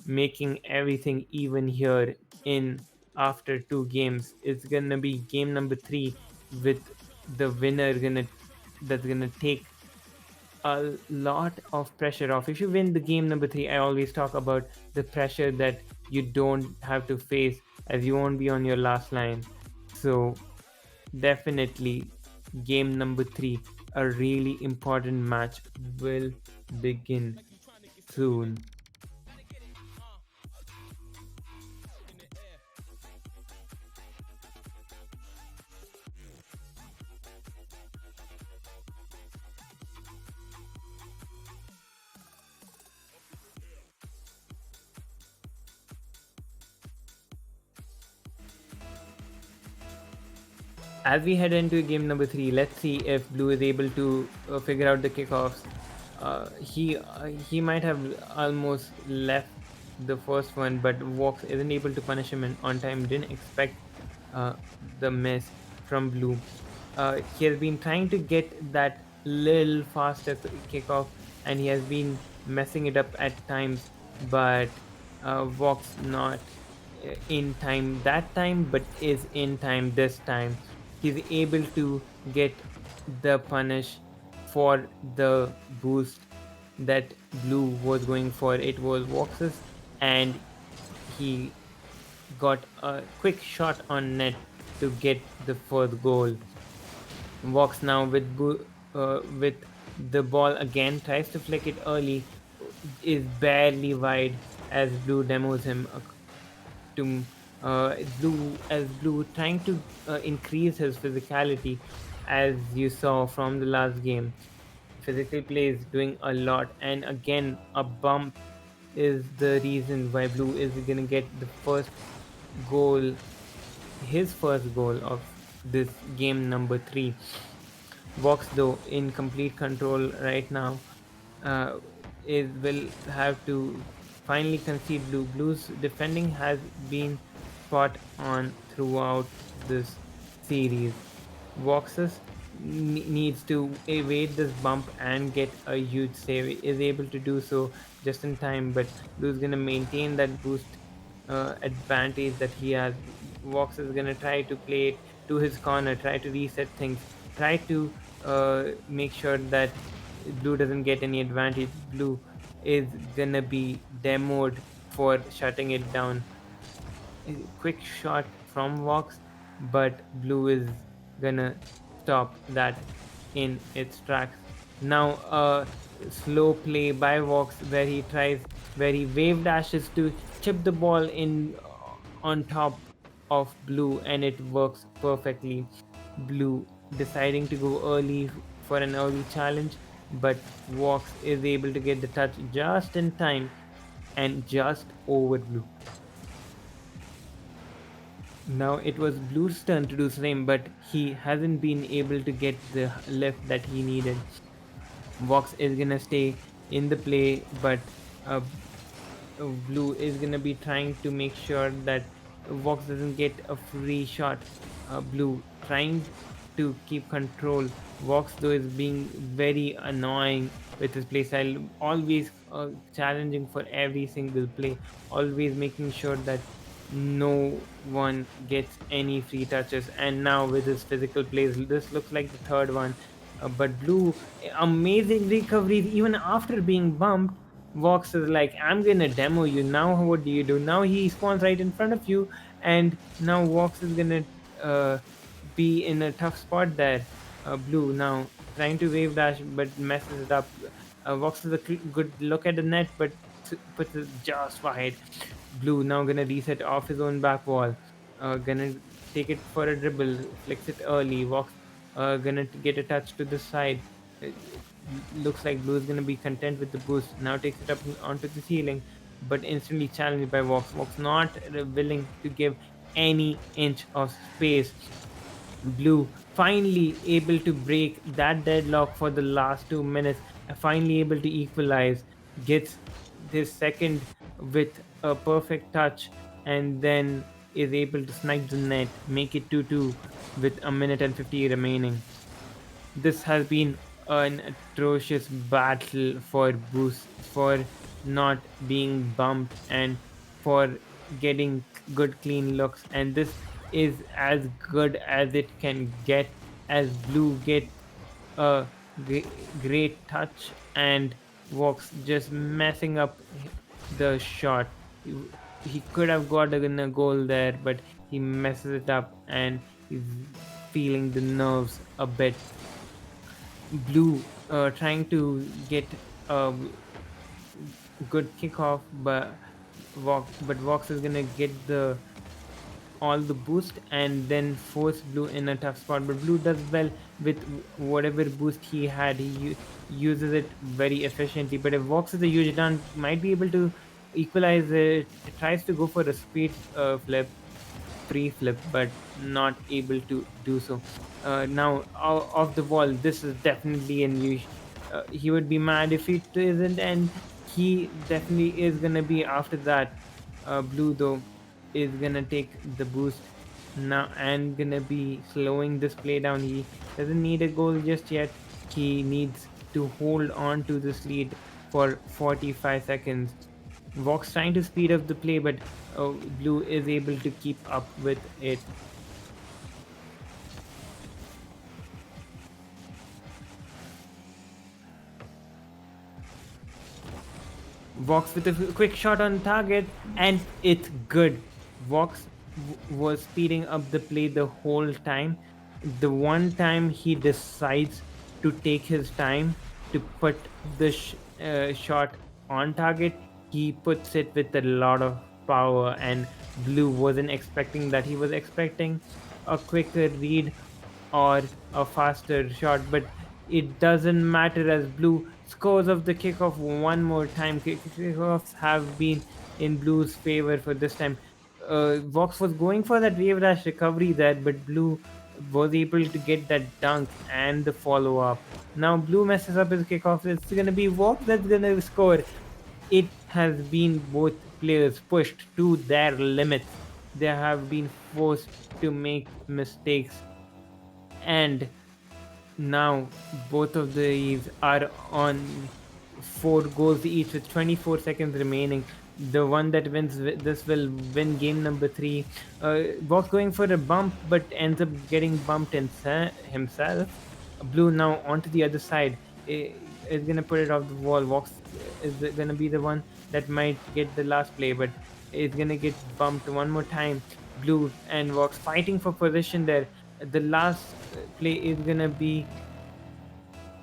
making everything even here in after 2 games. It's gonna be game number 3 with the winner that's gonna take a lot of pressure off. If you win the game number 3, I always talk about the pressure that you don't have to face as you won't be on your last line. So definitely game number 3, a really important match, will begin soon. As we head into game number 3, let's see if Blue is able to figure out the kickoffs. He might have almost left the first one, but Vox isn't able to punish him on time. Didn't expect the miss from blue. He has been trying to get that little faster kickoff, and he has been messing it up at times, but Voxx not in time that time, but is in time this time. He's able to get the punish for the boost that blue was going for. It was Vox's, and he got a quick shot on net to get the first goal. Voxx now with the ball again, tries to flick it early, is barely wide as blue demos him to blue trying to increase his physicality, as you saw from the last game. Physical play is doing a lot, and again a bump is the reason why blue is gonna get the first goal, his first goal of this game number 3. Voxx though in complete control right now, uh, is will have to finally concede blue. Blue's defending has been spot on throughout this series. Voxus needs to evade this bump and get a huge save. Is able to do so just in time, but Blue's gonna maintain that boost advantage that he has. Voxx is gonna try to play it to his corner, try to reset things, try to make sure that blue doesn't get any advantage. Blue is gonna be demoed for shutting it down. A quick shot from Voxx, but blue is gonna stop that in its tracks. Now a slow play by Voxx where he wave dashes to chip the ball in on top of blue, and it works perfectly. Blue deciding to go early for an early challenge, but Voxx is able to get the touch just in time and just over blue. Now it was Blue's turn to do the same, but he hasn't been able to get the lift that he needed. Voxx is gonna stay in the play, but uh, Blue is gonna be trying to make sure that Voxx doesn't get a free shot. Blue trying to keep control. Voxx though is being very annoying with his playstyle, always challenging for every single play, always making sure that no one gets any free touches. And now with his physical plays, this looks like the third one. But Blue, amazing recoveries even after being bumped. Voxx is like, I'm gonna demo you now. What do you do now? He spawns right in front of you, and now Voxx is gonna be in a tough spot there. Blue now trying to wave dash but messes it up. Voxx is a good look at the net, but puts it just wide. Blue now gonna reset off his own back wall. Gonna take it for a dribble, flicks it early. Voxx gonna get a touch to the side. Uh, Looks like Blue is gonna be content with the boost. Now takes it up onto the ceiling, but instantly challenged by Voxx. Voxx not willing to give any inch of space. Blue finally able to break that deadlock for the last 2 minutes, finally able to equalize, gets his second with a perfect touch, and then is able to snipe the net, make it 2-2 with a minute and 50 remaining. This has been an atrocious battle for Boost, for not being bumped and for getting good clean looks, and this is as good as it can get, as Blue get a great touch and Voxx just messing up the shot. He could have gotten a goal there, but he messes it up and he's feeling the nerves a bit. Blue trying to get a good kickoff, but Voxx is gonna get the all the boost and then force Blue in a tough spot. But Blue does well with whatever boost he had. He uses it very efficiently. But if Voxx is a huge down, might be able to equalize it. It tries to go for a speed flip, free flip, but not able to do so. Now off the wall, this is definitely a new. He would be mad if it isn't, and he definitely is gonna be after that. Blue though is gonna take the boost now and gonna be slowing this play down. He doesn't need a goal just yet. He needs to hold on to this lead for 45 seconds. Voxx trying to speed up the play, but Blue is able to keep up with it. Voxx with a quick shot on target, and it's good. Voxx was speeding up the play the whole time. The one time he decides to take his time to put the shot on target, he puts it with a lot of power, and Blue wasn't expecting that. He was expecting a quicker read or a faster shot, but it doesn't matter as Blue scores of the kickoff one more time. Kickoffs have been in Blue's favor for this time. Voxx was going for that wave dash recovery there, but Blue was able to get that dunk and the follow up. Now Blue messes up his kickoff. It's gonna be Voxx that's gonna score. It has been both players pushed to their limits. They have been forced to make mistakes, and now both of these are on 4 goals each with 24 seconds remaining. The one that wins this will win game number 3. Voxx going for a bump but ends up getting bumped himself. Blue now onto the other side is gonna put it off the wall. Voxx is gonna be the one that might get the last play, but it's gonna get bumped one more time. Blue and Voxx fighting for position there. The last play is gonna be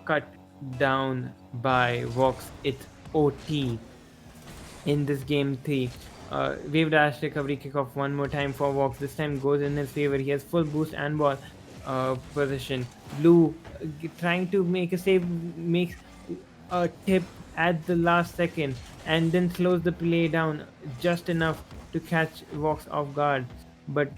cut down by Voxx. It's OT in this game 3. Wave dash recovery kickoff one more time for Voxx. This time goes in his favor. He has full boost and ball position. Blue trying to make a save, makes a tip at the last second, and then slows the play down just enough to catch Voxx off guard. But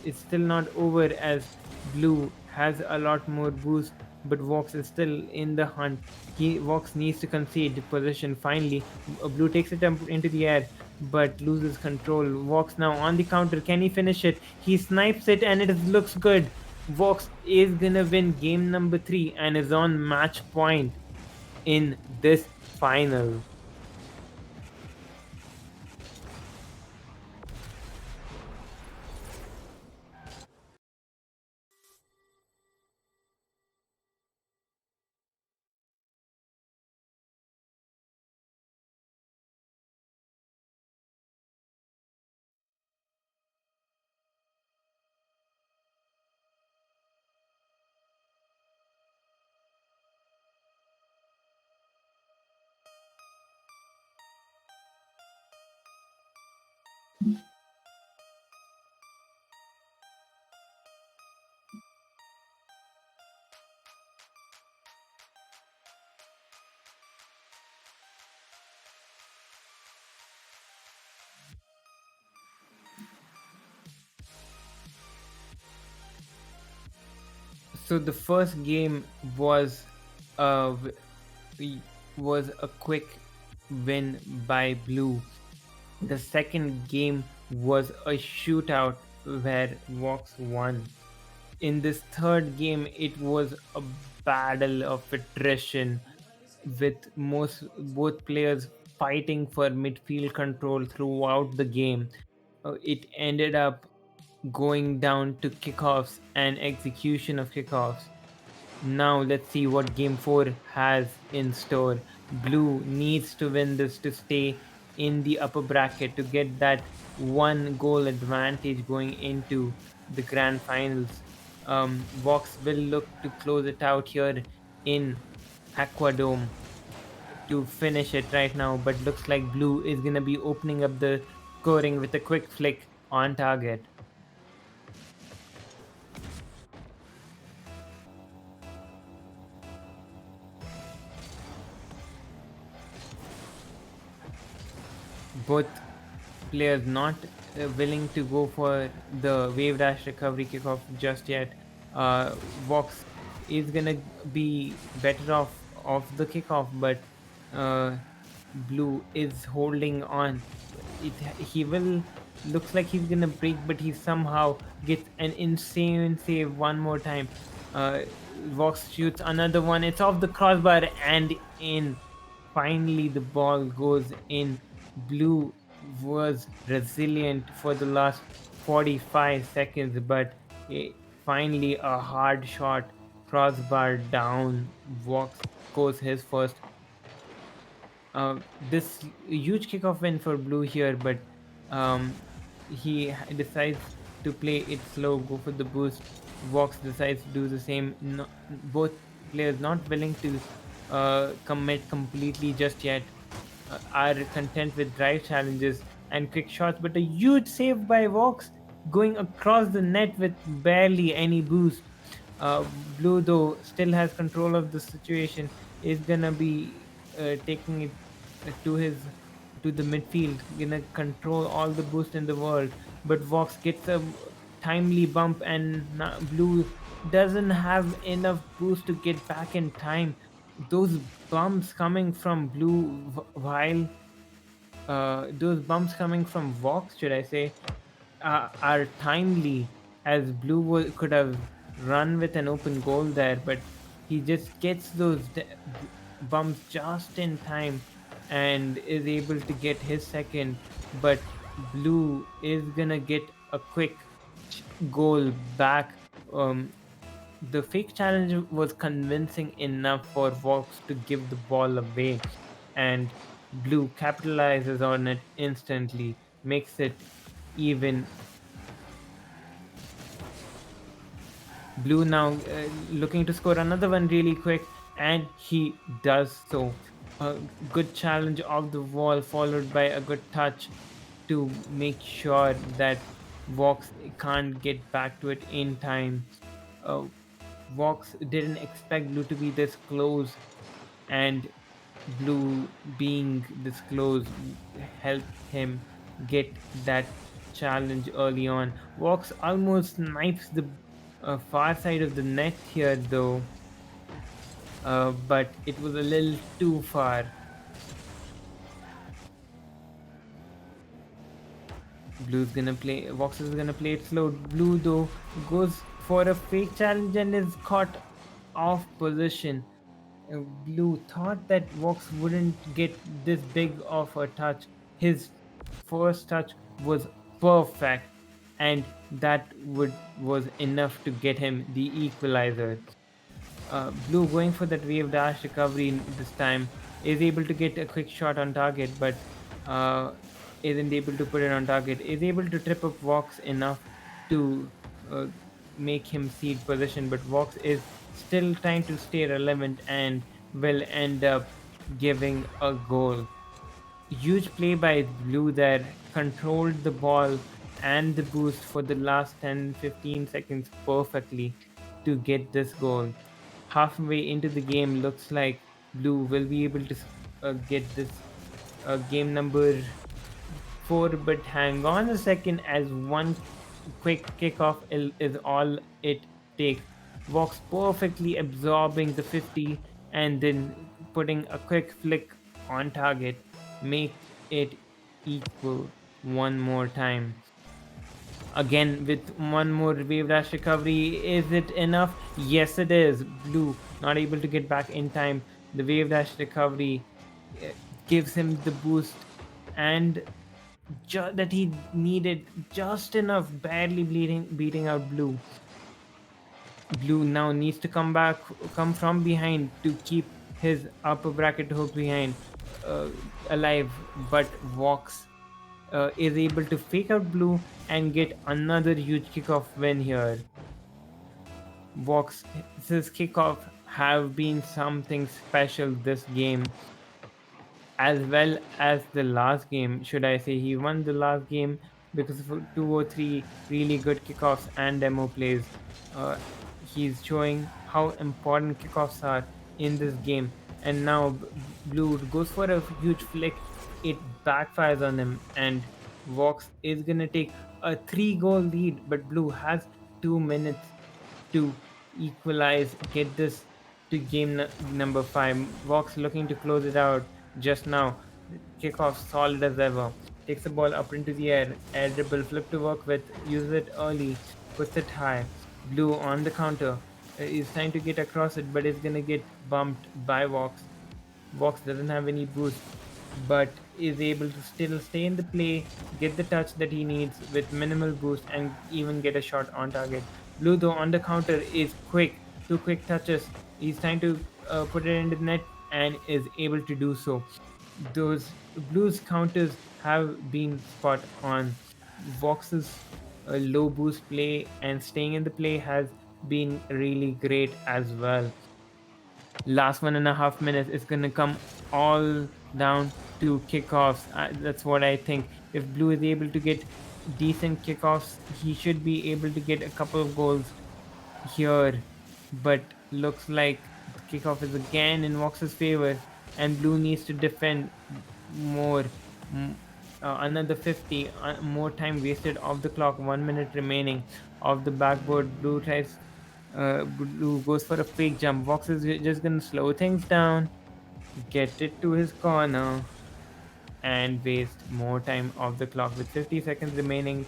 it's still not over as Blue has a lot more boost, but Voxx is still in the hunt. Voxx needs to concede position finally. Blue takes it up into the air but loses control. Voxx now on the counter. Can he finish it? He snipes it and it looks good. Voxx is gonna win game number 3 and is on match point in this final. So the first game was a quick win by Blue. The second game was a shootout where Voxx won. In this third game, it was a battle of attrition with both players fighting for midfield control throughout the game. It ended up going down to kickoffs and execution of kickoffs. Now let's see what game 4 has in store. Blue needs to win this to stay in the upper bracket to get that 1 goal advantage going into the grand finals. Voxx will look to close it out here in Aquadome to finish it right now, but looks like Blue is gonna be opening up the scoring with a quick flick on target. Both players not willing to go for the wave dash recovery kickoff just yet. Voxx is gonna be better off the kickoff, but Blue is holding on. he will looks like he's gonna break, but he somehow gets an insane save one more time. Voxx shoots another one. It's off the crossbar and in. Finally, the ball goes in. Blue was resilient for the last 45 seconds, but finally a hard shot, crossbar down. Voxx scores his first. This huge kickoff win for Blue here, but decides to play it slow, go for the boost. Voxx decides to do the same. No, both players not willing to commit completely just yet. Are content with drive challenges and quick shots, but a huge save by Voxx going across the net with barely any boost. Uh, Blue, though, still has control of the situation, is gonna be taking it to the midfield, gonna control all the boost in the world. But Voxx gets a timely bump, and Blue doesn't have enough boost to get back in time. Those bumps coming from Blue, while those bumps coming from Voxx, should I say, are timely, as Blue could have run with an open goal there, but he just gets those bumps just in time and is able to get his second. But Blue is gonna get a quick goal back. The fake challenge was convincing enough for Voxx to give the ball away, and Blue capitalizes on it instantly, makes it even. Blue now looking to score another one really quick, and he does so. A good challenge off the wall, followed by a good touch to make sure that Voxx can't get back to it in time. Uh, Voxx didn't expect Blue to be this close, and Blue being this close helped him get that challenge early on. Voxx almost snipes the far side of the net here, though, but it was a little too far. Voxx is gonna play it slow. Blue, though, goes for a fake challenge and is caught off position. Blue thought that Voxx wouldn't get this big of a touch. His first touch was perfect, and that was enough to get him the equalizer. Blue going for that wave dash recovery this time, is able to get a quick shot on target, but isn't able to put it on target. Is able to trip up Voxx enough to make him cede position, but Voxx is still trying to stay relevant and will end up giving a goal. Huge play by Blue there, controlled the ball and the boost for the last 10-15 seconds perfectly to get this goal. Halfway into the game, looks like Blue will be able to get this game number 4, but hang on a second, as one quick kickoff is all it takes. Voxx perfectly absorbing the 50 and then putting a quick flick on target, make it equal one more time. Again with one more wave dash recovery. Is it enough? Yes, it is. Blue not able to get back in time. The wave dash recovery gives him the boost and that he needed, just enough, barely beating out Blue. Blue now needs to come from behind to keep his upper bracket hook behind alive, but Voxx is able to fake out Blue and get another huge kickoff win here. Voxx's kickoff have been something special this game, as well as the last game, should I say. He won the last game because of 2 or 3 really good kickoffs and demo plays. He's showing how important kickoffs are in this game, and now Blue goes for a huge flick. It backfires on him, and Voxx is gonna take a 3-goal lead, but Blue has 2 minutes to equalize, get this to game number 5. Voxx looking to close it out just now. Kickoff solid as ever. takes the ball up into the air dribble, flip to work with, uses it early, puts it high. Blue on the counter is trying to get across it, but is gonna get bumped by Voxx. Voxx doesn't have any boost, but is able to still stay in the play, get the touch that he needs with minimal boost, and even get a shot on target. Blue, though, on the counter is quick, two quick touches. He's trying to put it into the net and is able to do so. Those Blues counters have been spot on. Vox's low boost play and staying in the play has been really great as well. Last 1.5 minutes is going to come all down to kickoffs. That's what I think. If Blue is able to get decent kickoffs, he should be able to get a couple of goals here. But looks like the kickoff is again in Vox's favor, and Blue needs to defend more. Another 50, more time wasted off the clock. 1 minute remaining of the backboard. Blue goes for a fake jump. Voxx is just gonna slow things down, get it to his corner, and waste more time off the clock. With 50 seconds remaining,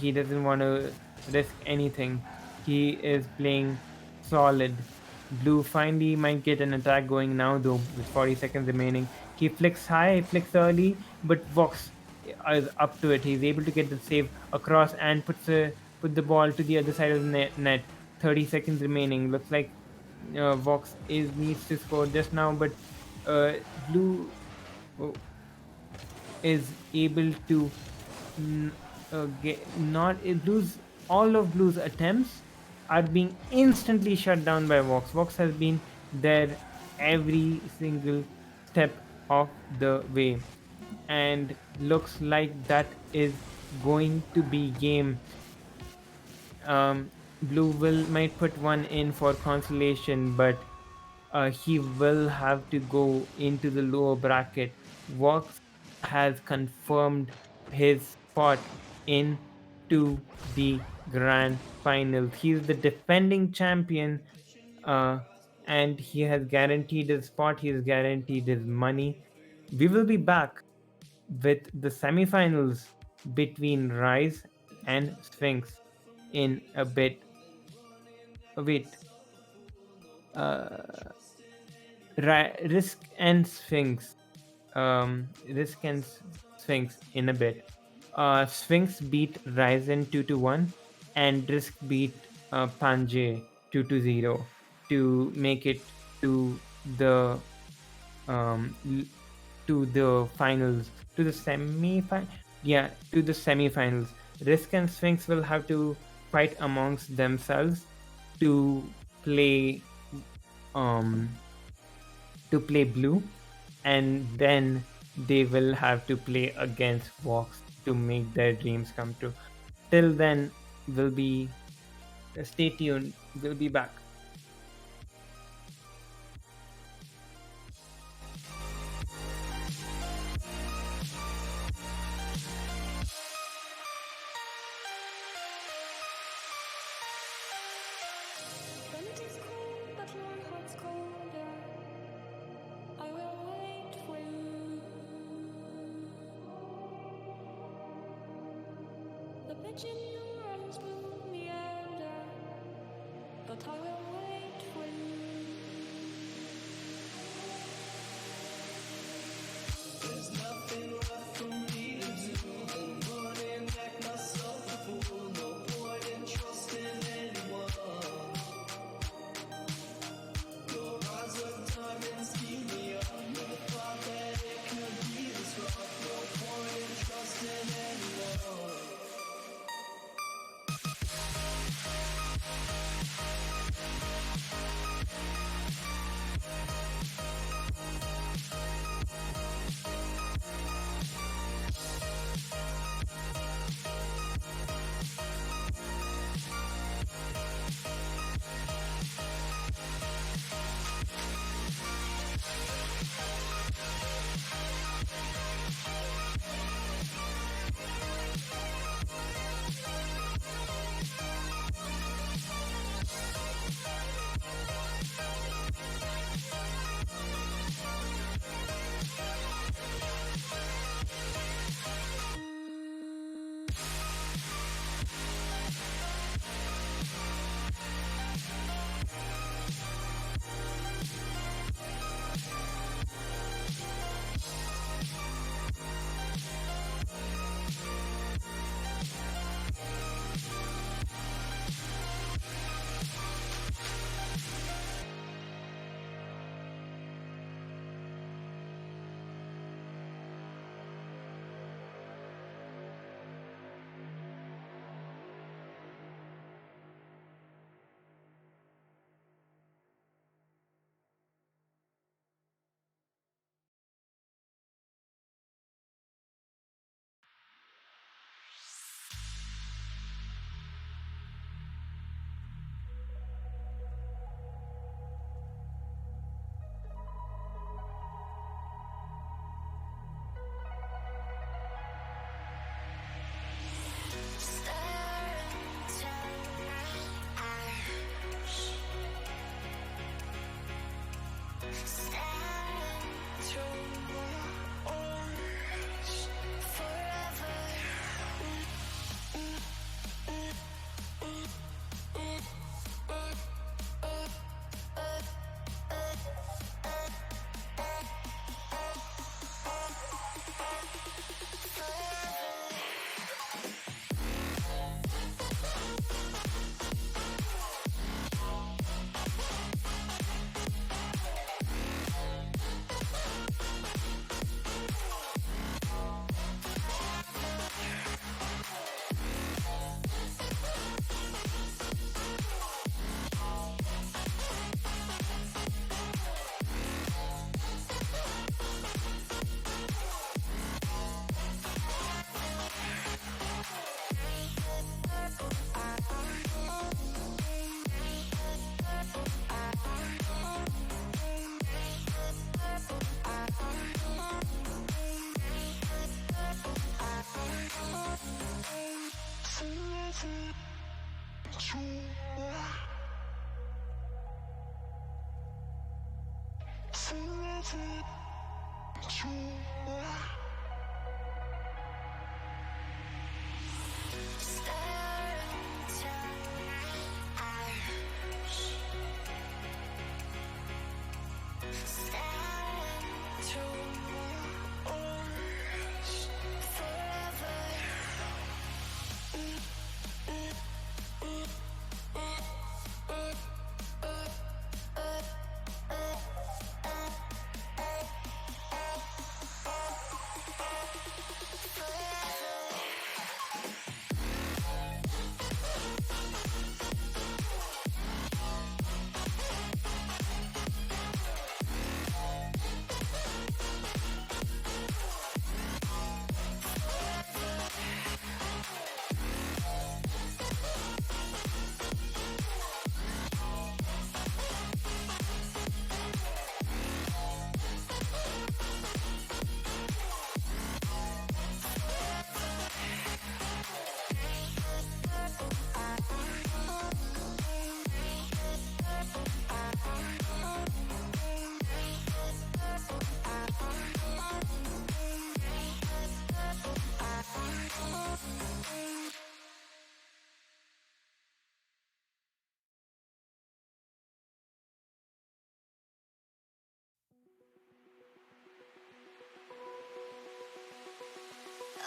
he doesn't want to risk anything. He is playing solid. Blue finally might get an attack going now, though, with 40 seconds remaining. He flicks high, flicks early, but Voxx is up to it. He's able to get the save across and put the ball to the other side of the net. 30 seconds remaining. Looks like Voxx needs to score just now, but Blue is able to not Blues. All of Blue's attempts are being instantly shut down by Voxx. Voxx has been there every single step of the way, and looks like that is going to be game. Blue might put one in for consolation, but he will have to go into the lower bracket. Voxx has confirmed his spot into the grand final. He's the defending champion, and he has guaranteed his spot. He has guaranteed his money. We will be back with the semifinals between Rise and Sphinxxx in a bit. Wait, Risk and Sphinxxx. Risk and Sphinxxx in a bit. Sphinxxx beat Ryzen 2-1, and Risk beat PanJ 2-0 to make it to the finals, to the semifinals. Risk and Sphinxxx will have to fight amongst themselves to play Blue, and then they will have to play against Voxx to make their dreams come true. Till then, stay tuned. We'll be back. When it is cold, but your heart's colder, I will wait for you. The pitch in your eyes will meander, but I will wait for you. There's nothing left for me to do. Running back myself a fool. No point in trusting anyone. Your eyes look dark and steamy up. Never thought that it could be this rough. No point in trusting anyone.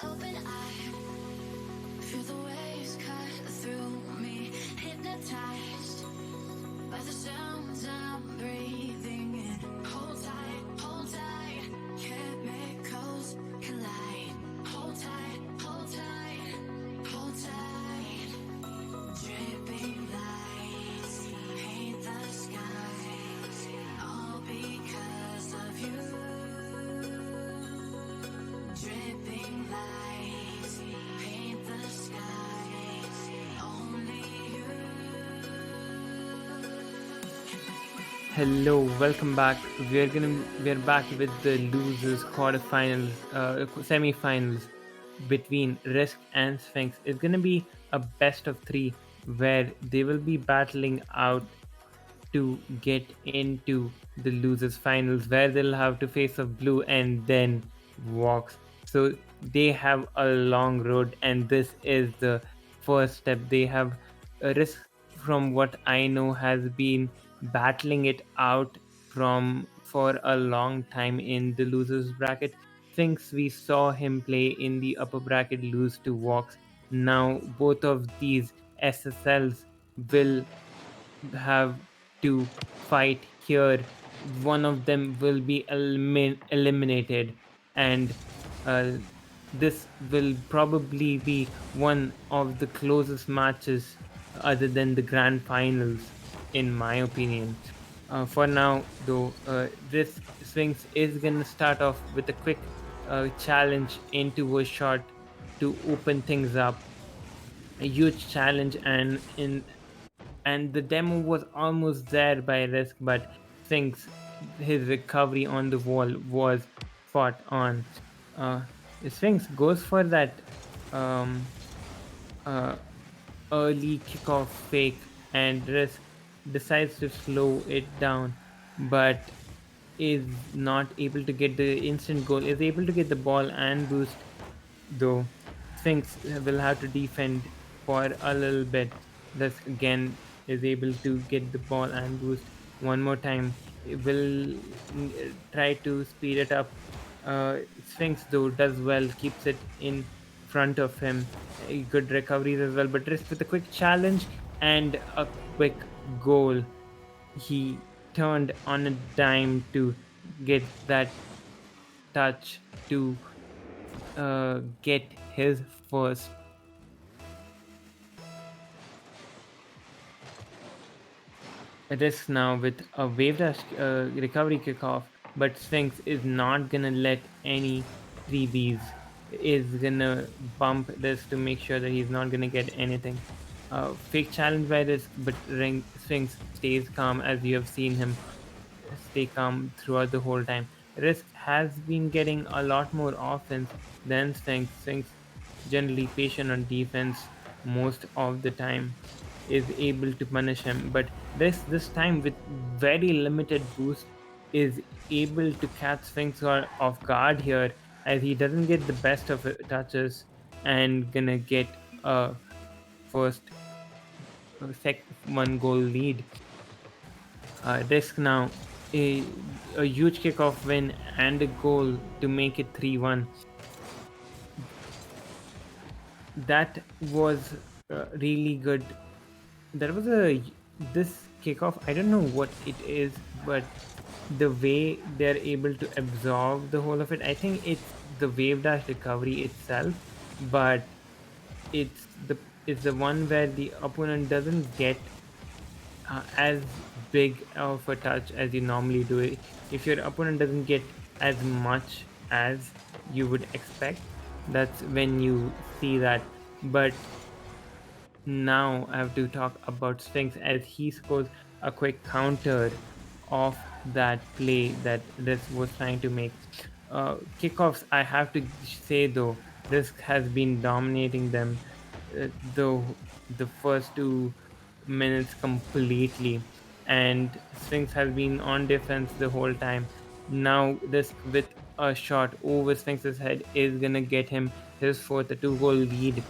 Open eye, feel the waves cut through me, hypnotized by the sounds I'm breathing in. Hold tight, chemicals collide. Hold tight, hold tight, hold tight. Dripping lights paint the skies, all because of you. Dripping lights paint the skies, only you can make me. Hello, welcome back. We're back with the losers quarterfinals, semi-finals between Risk and Sphinxxx. It's gonna be a best of three where they will be battling out to get into the losers finals, where they'll have to face off Blue and then Voxx. So they have a long road, and this is the first step. They have a Risk, from what I know, has been battling it out from for a long time in the losers bracket. Since we saw him play in the upper bracket, lose to Voxx. Now both of these SSLs will have to fight here. One of them will be eliminated, and uh, this will probably be one of the closest matches other than the grand finals, in my opinion. For now, though, this Sphinxxx is gonna start off with a quick challenge into a shot to open things up. A huge challenge, and the demo was almost there by Risk, but Sphinxxx, his recovery on the wall was spot on. Uh, Sphinxxx goes for that um, uh, early kickoff fake, and Risk decides to slow it down, but is not able to get the instant goal, is able to get the ball and boost, though Sphinxxx will have to defend for a little bit. Thus, again, is able to get the ball and boost one more time. It will try to speed it up. Sphinxxx, though, does well, keeps it in front of him. Good recoveries as well, but Risk with a quick challenge and a quick goal. He turned on a dime to get that touch to get his first. Risk now with a wave dash recovery kickoff, but Sphinxxx is not gonna let any freebies. Is gonna bump this to make sure that he's not gonna get anything. Fake challenge by Risk, but Sphinxxx stays calm, as you have seen him stay calm throughout the whole time. Risk has been getting a lot more offense than Sphinxxx. Sphinxxx, generally patient on defense most of the time, is able to punish him, but this time with very limited boost is able to catch Sphinxxx off guard here, as he doesn't get the best of touches and gonna get a first one goal lead. Risk now a huge kickoff win and a goal to make it 3-1. That was really good. There was this kickoff. I don't know what it is, but the way they're able to absorb the whole of it, I think it's the wave dash recovery itself, but it's the one where the opponent doesn't get as big of a touch as you normally do it. If your opponent doesn't get as much as you would expect, that's when you see that. But now I have to talk about Sphinxxx, as he scores a quick counter of that play that Risk was trying to make. Kickoffs, I have to say though, Risk has been dominating them the first 2 minutes completely, and Sphinxxx has been on defense the whole time. Now Risk with a shot over Sphinx's head is gonna get him his fourth 2-goal lead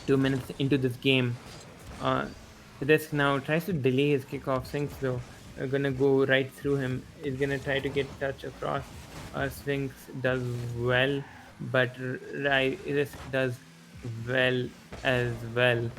2 minutes into this game. Risk now tries to delay his kickoff. Sphinxx though gonna go right through him. Is gonna try to get touch across. Sphinxx does well, but Risk does well as well.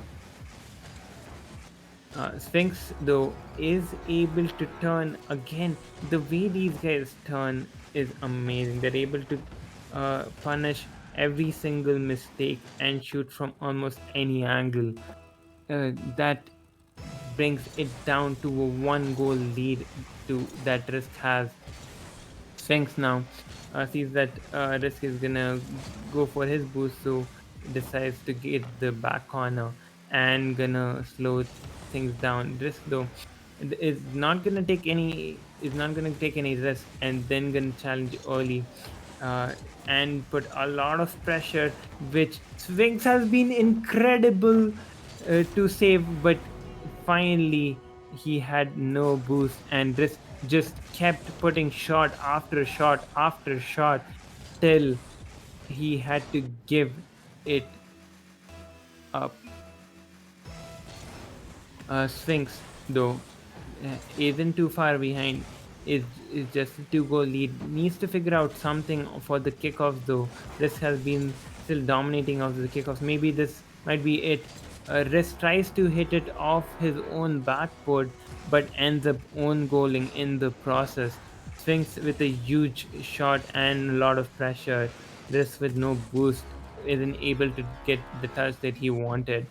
Sphinxx though is able to turn again. The way these guys turn is amazing. They're able to punish every single mistake and shoot from almost any angle. That brings it down to a 1-goal lead to that Risk has. Sphinxx now sees that Risk is gonna go for his boost, so decides to get the back corner and gonna slow things down. Risk though is not gonna take any risk, and then gonna challenge early and put a lot of pressure, which Sphinxx has been incredible to save, but finally he had no boost, and Risk just kept putting shot after shot after shot till he had to give it up. Sphinxx though isn't too far behind. Is just a 2-goal lead. Needs to figure out something for the kickoffs though. Risk has been still dominating of the kickoffs. Maybe this might be it. Risk tries to hit it off his own backboard, but ends up own goaling in the process. Sphinxx with a huge shot and a lot of pressure. Risk with no boost isn't able to get the touch that he wanted.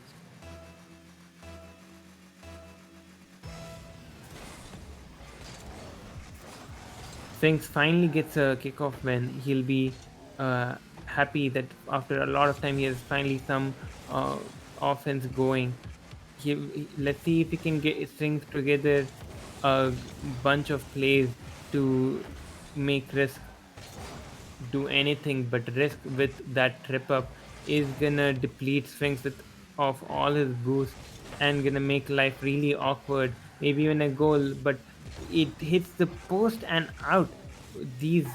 Sphinxx finally gets a kickoff win. He'll be happy that after a lot of time he has finally some offense going. Let's see if he can get string together a bunch of plays to make Risk do anything, but Risk with that trip up is gonna deplete Sphinxx of all his boost and gonna make life really awkward. Maybe even a goal, but it hits the post and out. These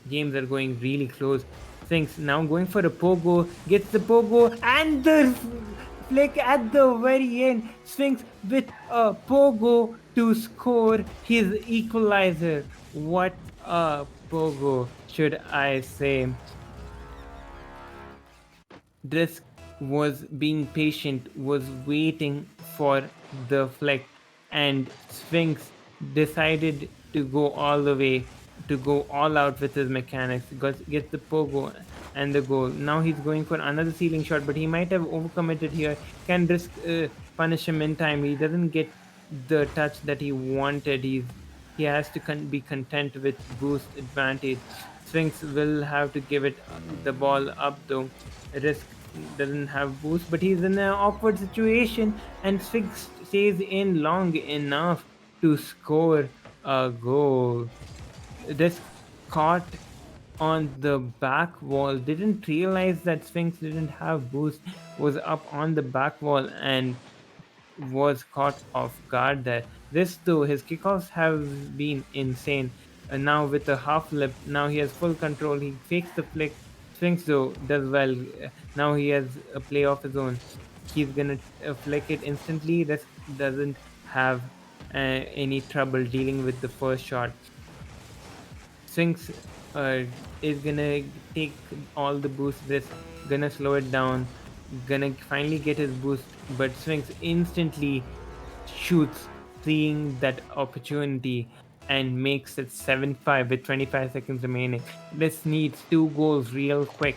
games are going really close. Sphinxx now going for a pogo, gets the pogo and the flick at the very end. Sphinxx with a pogo to score his equalizer. What a pogo, should I say. Drisk was being patient, was waiting for the flick, and Sphinxx decided to go all the way, to go all out with his mechanics, gets the pogo and the goal. Now he's going for another ceiling shot, but he might have overcommitted here. Can Drisk punish him in time? He doesn't get the touch that he wanted. He has to be content with boost advantage. Sphinxx will have to give it the ball up though. Risk doesn't have boost, but he's in an awkward situation, and Sphinxx stays in long enough to score a goal. Risk caught on the back wall, didn't realize that Sphinxx didn't have boost, was up on the back wall and was caught off guard there. This though, his kickoffs have been insane. Now with a half lip, now he has full control. He fakes the flick. Sphinxxx though does well. Now he has a play of his own. He's gonna flick it instantly. Risk doesn't have any trouble dealing with the first shot. Sphinxxx is gonna take all the boost risk, gonna slow it down, gonna finally get his boost, but Sphinxxx instantly shoots, seeing that opportunity and makes it 7-5 with 25 seconds remaining. This needs 2 goals real quick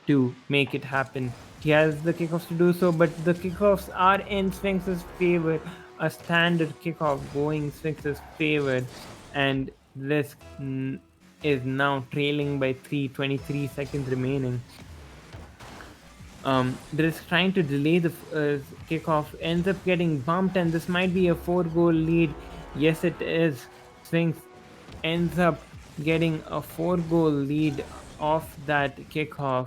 to make it happen. He has the kickoffs to do so, but the kickoffs are in Sphinxx's favor. A standard kickoff going Sphinxx's favor, and Risk is now trailing by 23 seconds remaining. Risk trying to delay the kickoff ends up getting bumped, and this might be a 4-goal lead. Yes, it is. Sphinxxx ends up getting a 4-goal lead off that kickoff.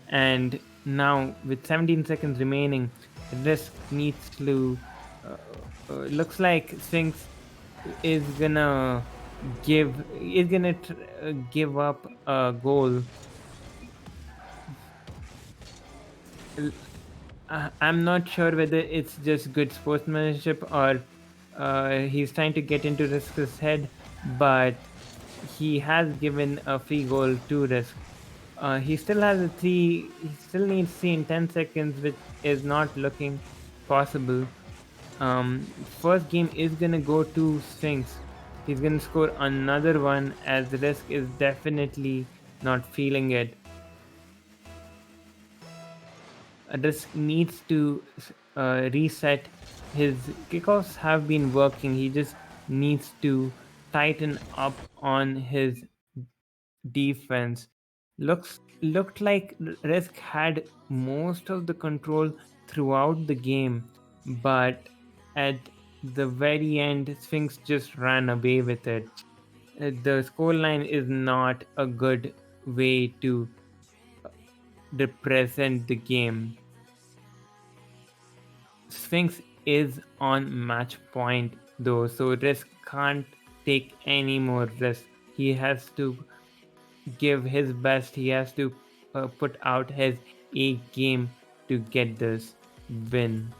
And now with 17 seconds remaining, Risk needs to looks like Sphinxxx is gonna give up a goal. I'm not sure whether it's just good sportsmanship or he's trying to get into Risk's head, but he has given a free goal to Risk. He still has a 3. He still needs 3 in 10 seconds, which is not looking possible. First game is gonna go to Sphinxxx. He's gonna score another one, as Risk is definitely not feeling it. Risk needs to reset. His kickoffs have been working. He just needs to tighten up on his defense. Looked like Risk had most of the control throughout the game, but at the very end, Sphinxxx just ran away with it. The scoreline is not a good way to represent the game. Sphinxxx is on match point though, so Risk can't take any more risk. He has to give his best. He has to put out his A game to get this win.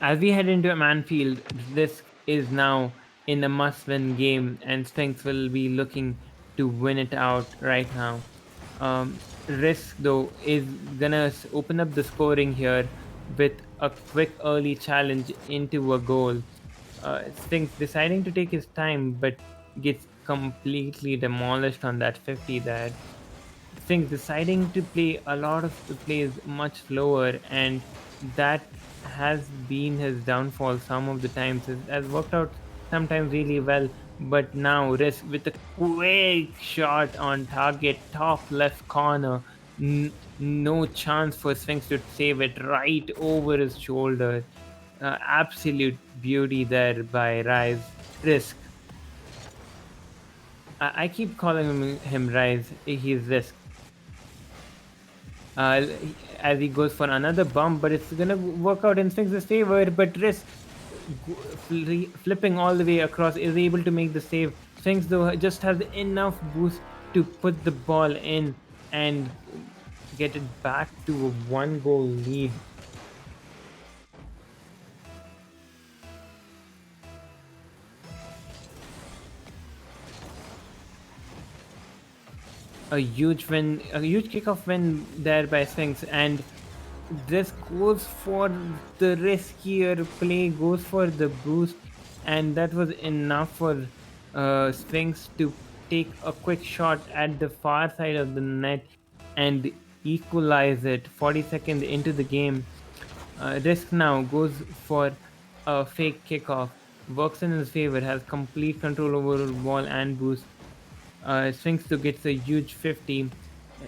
As we head into a Manfield, Risk is now in a must-win game, and Sphinxxx will be looking to win it out right now. Risk though is gonna open up the scoring here with a quick early challenge into a goal. Sphinxxx deciding to take his time, but gets completely demolished on that 50 there. Sphinxxx deciding to play a lot of the plays much slower, and that has been his downfall some of the times. It has worked out sometimes really well, but now Risk with a quick shot on target, top left corner. No chance for Sphinxxx to save it, right over his shoulder. Absolute beauty there by Risk. I keep calling him Rise. He's Risk. As he goes for another bump, but it's gonna work out in Sphinxx's favor. But Risk, flipping all the way across, is able to make the save. Sphinxx though just has enough boost to put the ball in and get it back to a 1-goal lead. A huge win, a huge kickoff win there by Sphinxxx, and this goes for the riskier play, goes for the boost, and that was enough for Sphinxxx to take a quick shot at the far side of the net and equalize it 40 seconds into the game. Risk now goes for a fake kickoff. Works in his favor, has complete control over the ball and boost. Sphinxxx gets a huge 50,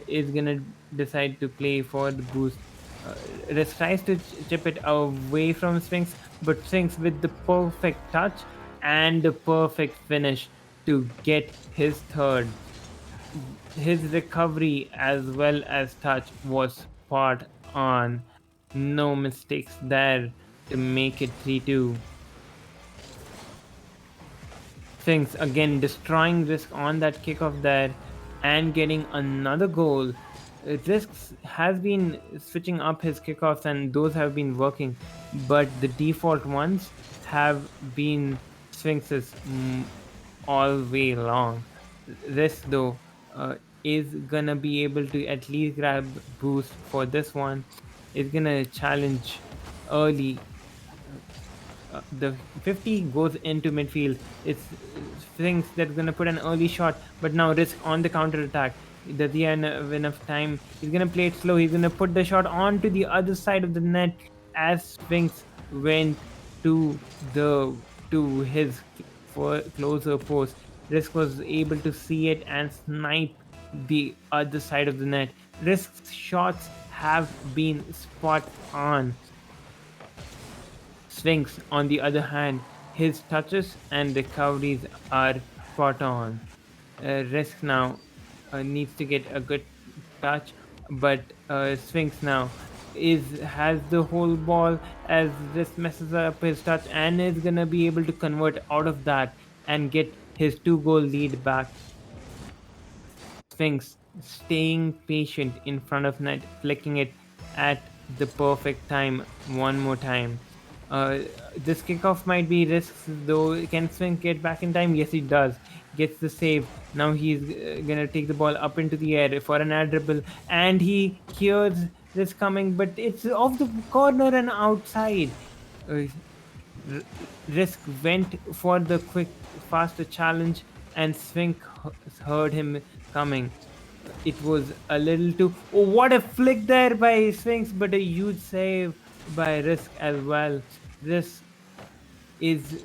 is gonna decide to play for the boost. Risk tries to chip it away from Sphinxxx, but Sphinxxx with the perfect touch and the perfect finish to get his third. His recovery as well as touch was spot on. No mistakes there to make it 3-2. Sphinxxx again destroying Risk on that kickoff there and getting another goal. Risk has been switching up his kickoffs and those have been working, but the default ones have been Sphinx's all way long. Risk though is gonna be able to at least grab boost for this one. Is gonna challenge early. The 50 goes into midfield. It's Sphinxx that's gonna put an early shot, but now Risk on the counter attack. Does he have enough time? He's gonna play it slow. He's gonna put the shot onto the other side of the net as Sphinxx went to the to his for closer post. Risk was able to see it and snipe the other side of the net. Risk's shots have been spot on. Sphinxxx, on the other hand, his touches and recoveries are spot on. Risk now needs to get a good touch, but Sphinxxx now has the whole ball as Risk messes up his touch and is gonna be able to convert out of that and get his 2-goal lead back. Sphinxxx staying patient in front of net, flicking it at the perfect time one more time. This kickoff might be risks though. Can Sphinxxx get back in time? Yes, he does. Gets the save. Now he's gonna take the ball up into the air for an air dribble, and he hears this coming, but it's off the corner and outside. Risk went for the quick, faster challenge, and Sphinxxx heard him coming. It was a little too. Oh, what a flick there by Sphinxxx, but a huge save by Risk as well. This is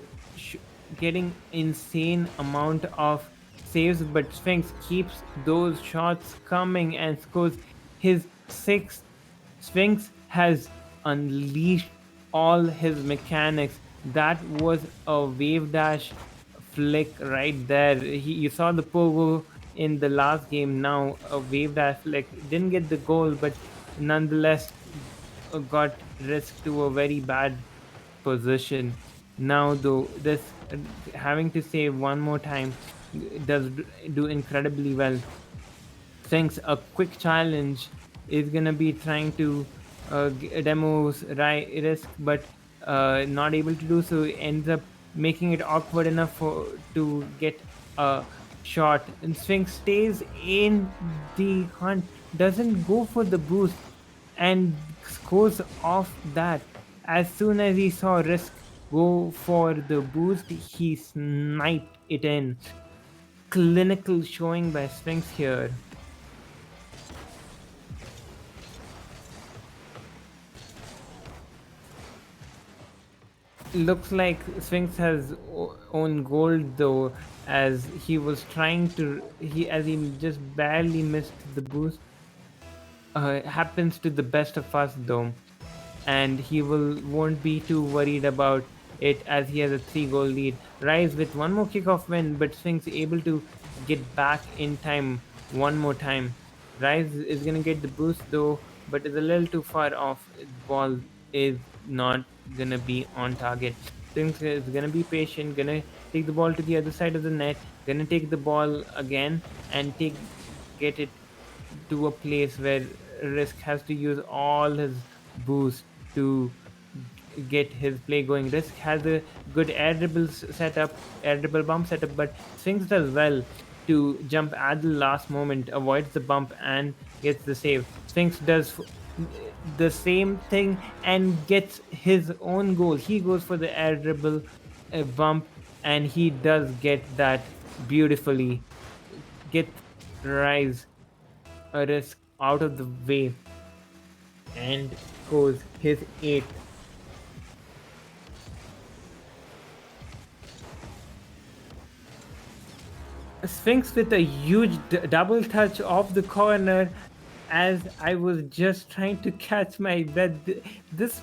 getting insane amount of saves, but Sphinxxx keeps those shots coming and scores his sixth. Sphinxxx has unleashed all his mechanics. That was a wave dash flick right there. You saw the pogo in the last game. Now a wave dash flick didn't get the goal, but nonetheless got Risk to a very bad position. Now though, this having to save one more time does do incredibly well. Thanks a quick challenge is gonna be trying to demo Risk, but not able to do so. Ends up making it awkward enough to get a shot, and Sphinxxx stays in the hunt, doesn't go for the boost, and scores off that. As soon as he saw Risk go for the boost, he sniped it in. Clinical showing by Sphinxxx here. Looks like Sphinxxx has own gold though, as he was trying to as he just barely missed the boost. Happens to the best of us though, and he won't be too worried about it as he has a 3-goal lead. Rise with one more kickoff win, but Sphinxxx able to get back in time one more time. Rise is gonna get the boost though, but is a little too far off. Ball is not gonna be on target. Sphinxxx is gonna be patient, gonna take the ball to the other side of the net, gonna take the ball again and get it to a place where Risk has to use all his boost to get his play going. Risk has a good air dribble bump setup, but Sphinxxx does well to jump at the last moment, avoids the bump and gets the save. Sphinxxx does the same thing and gets his own goal. He goes for the air dribble bump, and he does get that beautifully. Get Rise a Risk out of the way and scores his 8th. Sphinxx with a huge double touch off the corner as I was just trying to catch my breath. This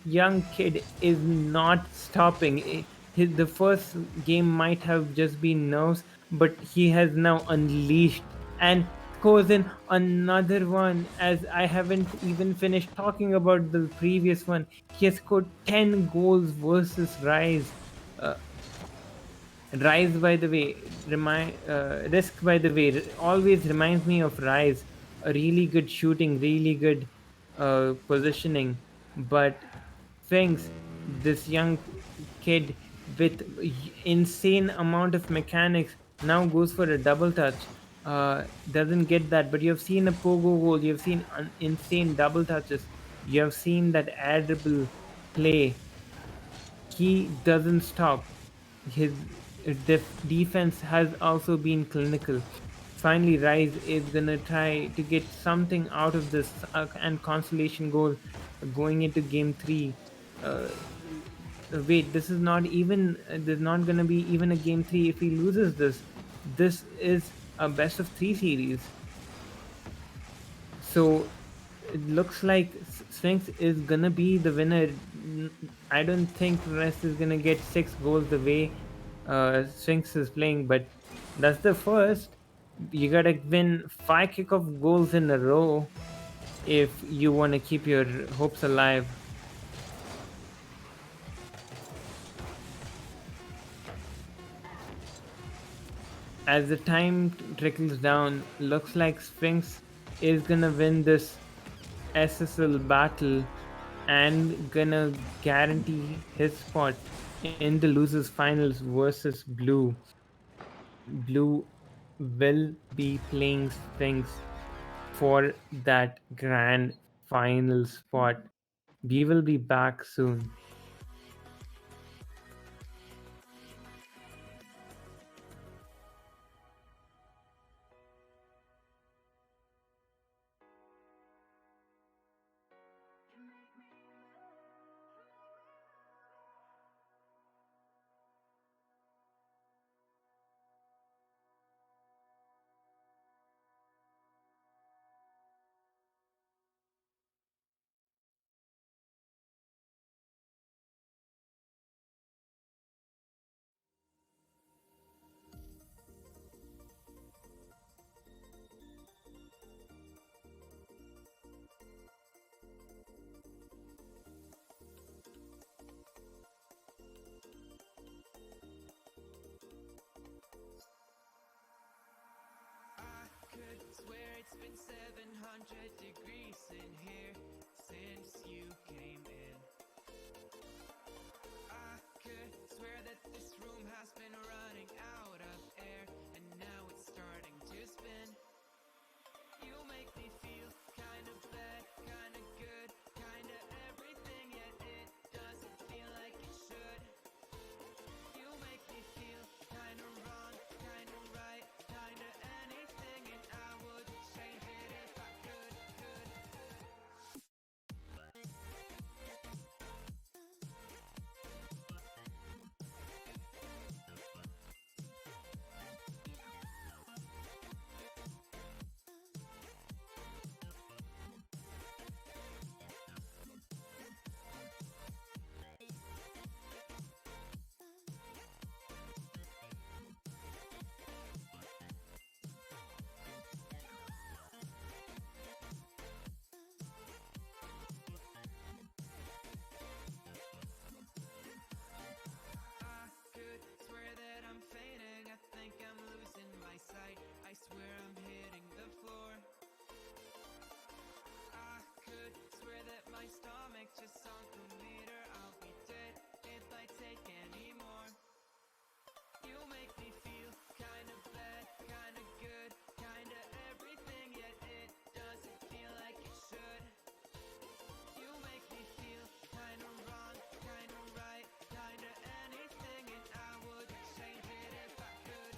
young kid is not stopping. The first game might have just been nerves, but he has now unleashed and scores in another one. As I haven't even finished talking about the previous one, he has scored 10 goals versus Rise. Uh, Rise, by the way, Risk, by the way, always reminds me of Rise. A really good shooting, really good positioning. But Sphinxx, this young kid with insane amount of mechanics, now goes for a double touch. Doesn't get that, but you've seen a pogo goal, you've seen insane double touches, you have seen that air dribble play. He doesn't stop. His defense has also been clinical. Finally, Rise is gonna try to get something out of this and consolation goal going into game 3. Uh, Wait, this is not even. There's not gonna be even a game 3 if he loses this. This is a best-of-3 series. So it looks like Sphinxx is gonna be the winner. I don't think Rest is gonna get 6 goals the way Sphinxx is playing, but that's the first. You gotta win 5 kickoff goals in a row if you want to keep your hopes alive. As the time trickles down, looks like Sphinxx is gonna win this SSL battle and gonna guarantee his spot in the losers finals versus Blue. Blue will be playing Sphinxx for that grand final spot. We will be back soon. Could swear it's been 700 degrees in here since you came in. I could swear that this room has been running out of air, and now it's starting to spin. You make me feel kind of bad, kind of good, kind of everything, yet it doesn't feel like it should. You make me feel kind of wrong, kind of right, kind of anything, and I would change it if I could. I could swear that I'm fainting, I think I'm losing my sight, I swear I'm hitting the floor. I could swear that my stomach just sunk a meter, I'll be dead if I take any more. You make me feel kind of bad, kind of good, kind of everything, yet it doesn't feel like it should. You make me feel kind of wrong, kind of right, kind of anything, and I would change it if I could.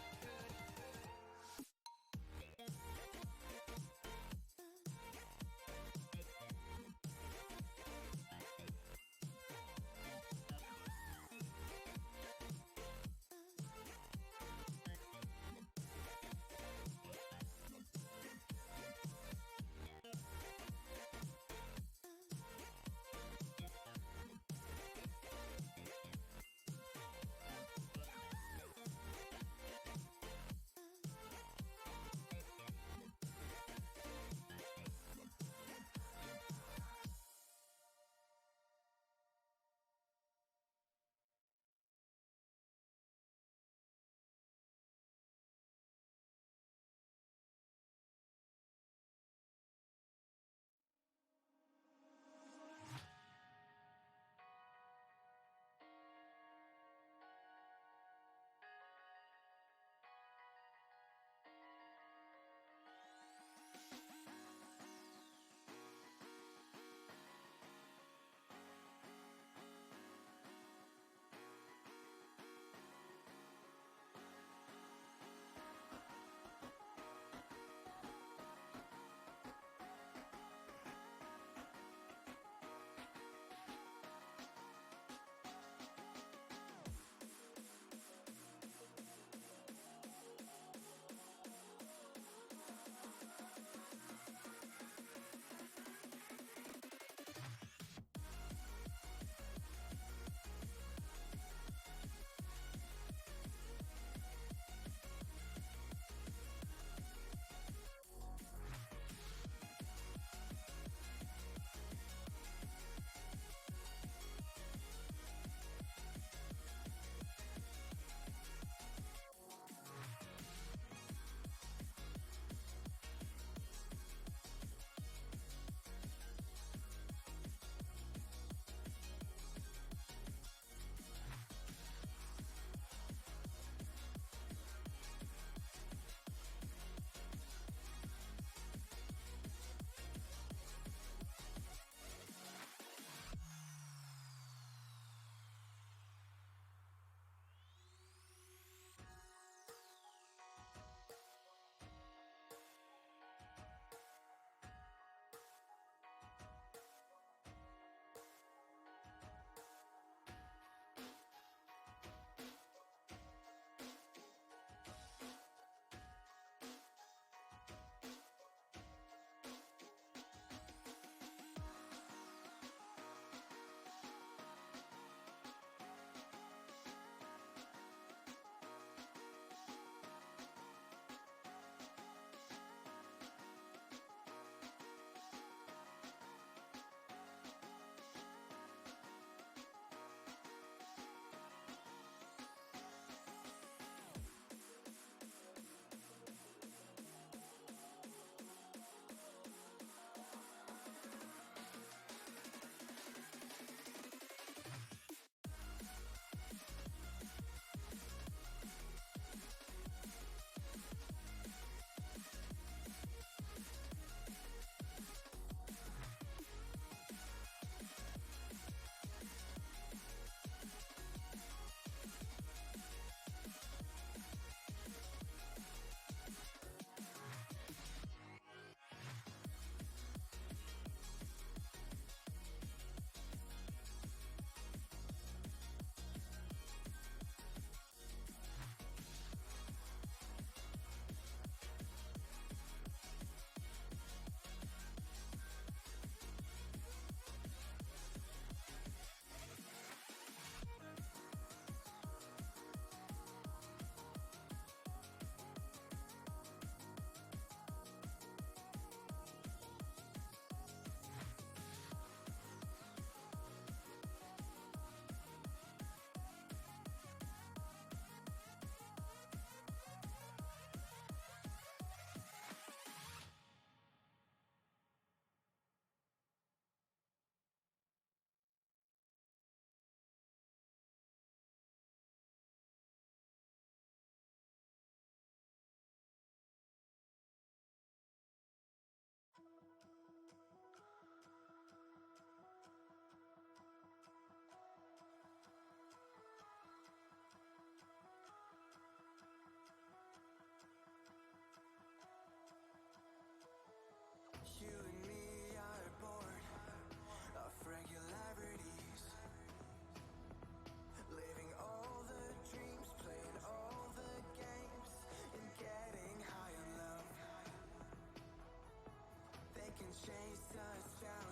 can chase us down,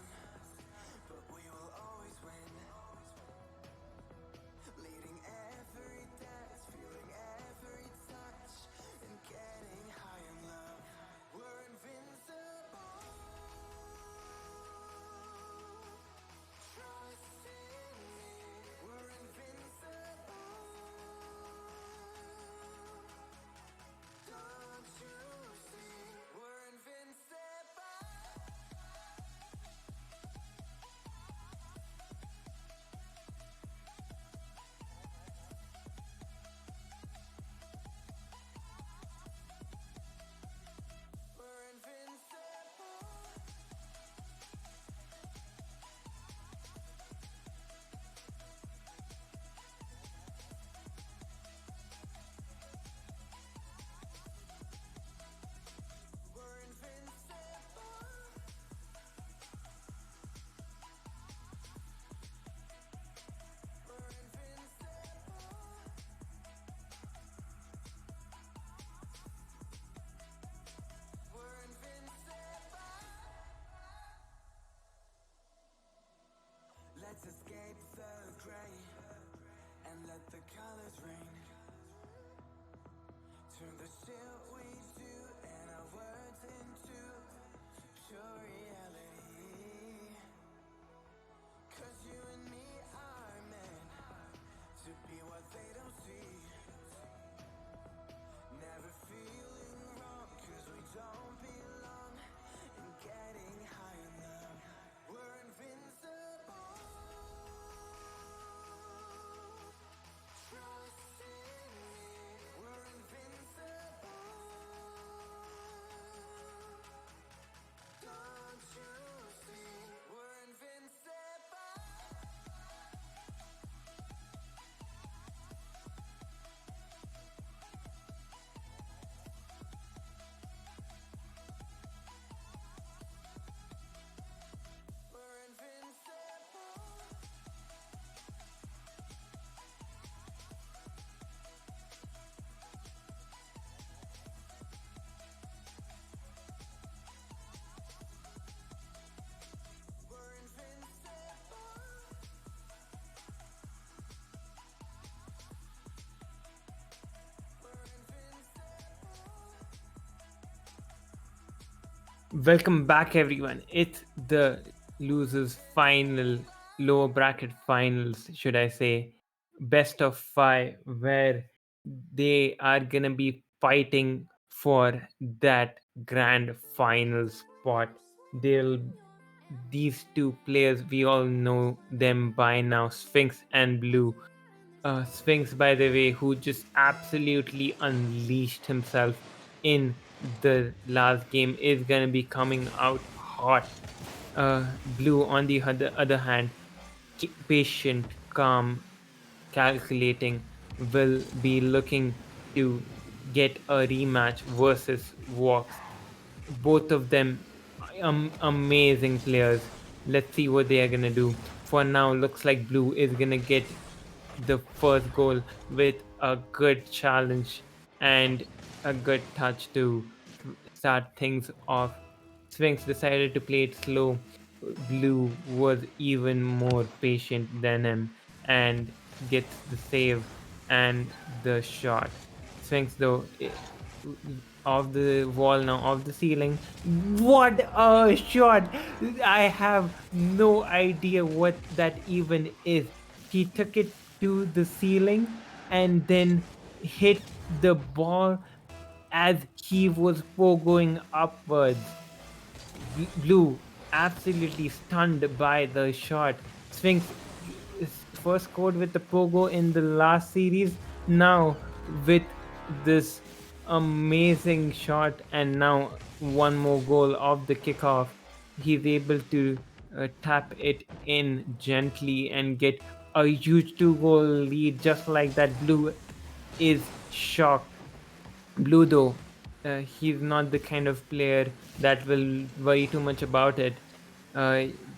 but we will always win. Leading every dance, feeling every touch, and getting high in love. We're invincible. Trust in me. We're invincible. Don't you see? We're invincible. We're invincible. We're invincible. We're invincible. We're invincible. Let's escape the gray and let the colors rain. Turn the shit we do and our words into pure reality. 'Cause you and me are meant to be what they don't see. Never feeling wrong 'cause we don't belong. And getting high in love. We're invincible. Trust in me. We're invincible. Don't you see? We're invincible. We're invincible. We're invincible. We're invincible. Welcome back, everyone. It's the losers final, lower bracket finals, should I say, best of 5, where they are gonna be fighting for that grand final spot. These two players, we all know them by now, Sphinxxx and Blue. Sphinxxx, by the way, who just absolutely unleashed himself in the last game, is gonna be coming out hot. Blue, on the other hand, patient, calm, calculating, will be looking to get a rematch versus Voxx. Both of them amazing players. Let's see what they are gonna do. For now, looks like Blue is gonna get the first goal with a good challenge and a good touch to start things off. Sphinxxx decided to play it slow. Blue was even more patient than him and gets the save and the shot. Sphinxxx, though, off the wall now, off the ceiling. What a shot! I have no idea what that even is. He took it to the ceiling and then hit the ball as he was going upwards. Blue absolutely stunned by the shot. Sphinxxx first scored with the pogo in the last series. Now with this amazing shot, and now one more goal of the kickoff, he's able to tap it in gently and get a huge 2-goal lead just like that. Blue is shocked. Blue, though, he's not the kind of player that will worry too much about it.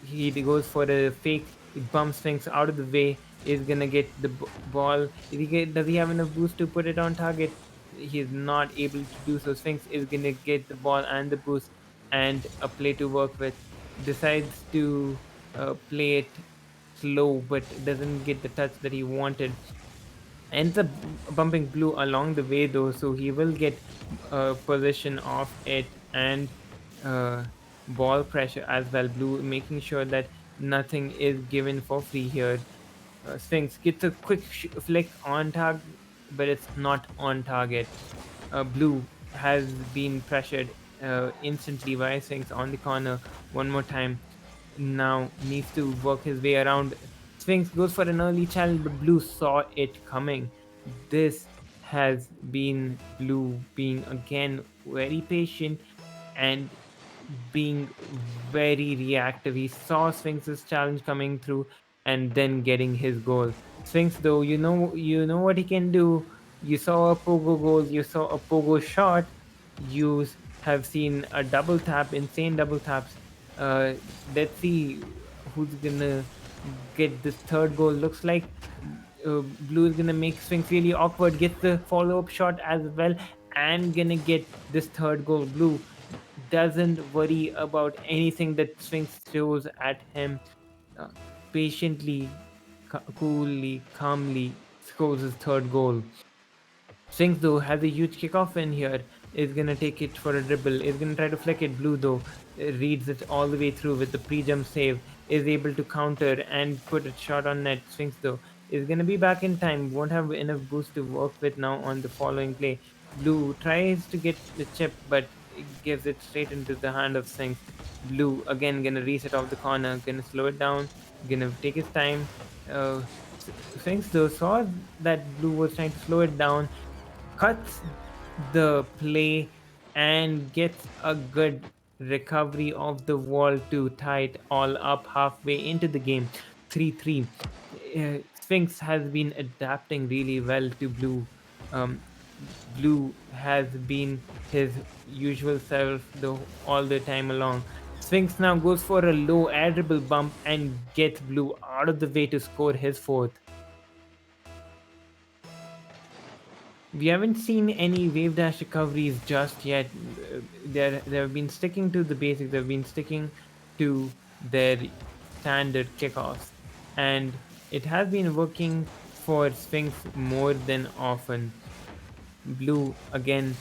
He goes for a fake, bumps Sphinxxx out of the way, is gonna get the ball. Does he have enough boost to put it on target? He's not able to do so. Sphinxxx is gonna get the ball and the boost and a play to work with. Decides to play it slow, but doesn't get the touch that he wanted. Ends up bumping blue along the way though, so he will get possession of it and uh, ball pressure as well. Blue making sure that nothing is given for free here. Sphinx gets a quick flick on target, but it's not on target. Blue has been pressured instantly by Sphinx on the corner one more time. Now needs to work his way around. Sphinx goes for an early challenge, but Blue saw it coming. This has been Blue being again very patient and being very reactive. He saw Sphinx's challenge coming through and then getting his goal. Sphinx, though, you know what he can do. You saw a pogo goal, you saw a pogo shot, you have seen a double tap, insane double taps. Let's see who's gonna get this third goal. Looks like Blue is gonna make Sphinx really awkward. Gets the follow-up shot as well, and gonna get this third goal. Blue doesn't worry about anything that Sphinx throws at him. Uh, Patiently, coolly, calmly scores his third goal. Sphinx though has a huge kickoff in here. Is gonna take it for a dribble. Is gonna try to flick it. Blue though reads it all the way through with the pre-jump save. Is able to counter and put a shot on net. Sphinx though is gonna be back in time. Won't have enough boost to work with now on the following play. Blue tries to get the chip, but it gives it straight into the hand of Sphinx. Blue again gonna reset off the corner. Gonna slow it down. Gonna take his time. Uh, Sphinx though saw that Blue was trying to slow it down, cuts the play and gets a good recovery of the wall to tie it all up halfway into the game. 3-3. Sphinx has been adapting really well to Blue. Um, Blue has been his usual self all the time along. Sphinx now goes for a low air dribble bump and gets Blue out of the way to score his fourth. We haven't seen any wave dash recoveries just yet. They've been sticking to the basics. They've been sticking to their standard kickoffs, and it has been working for Sphinx more than often. Blue again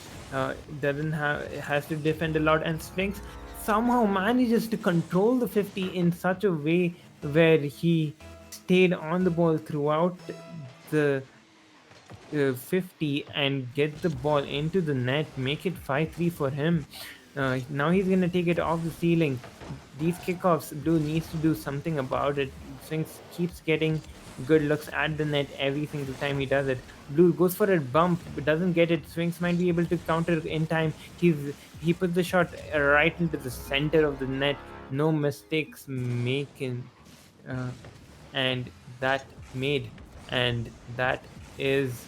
doesn't have has to defend a lot, and Sphinx somehow manages to control the 50 in such a way where he stayed on the ball throughout the 50 and get the ball into the net, make it 5-3 for him. Now he's gonna take it off the ceiling. These kickoffs, Blue needs to do something about it. Sphinx keeps getting good looks at the net every single time he does it. Blue goes for a bump but doesn't get it. Sphinx might be able to counter in time. He puts the shot right into the center of the net. No mistakes making, and that made, and that is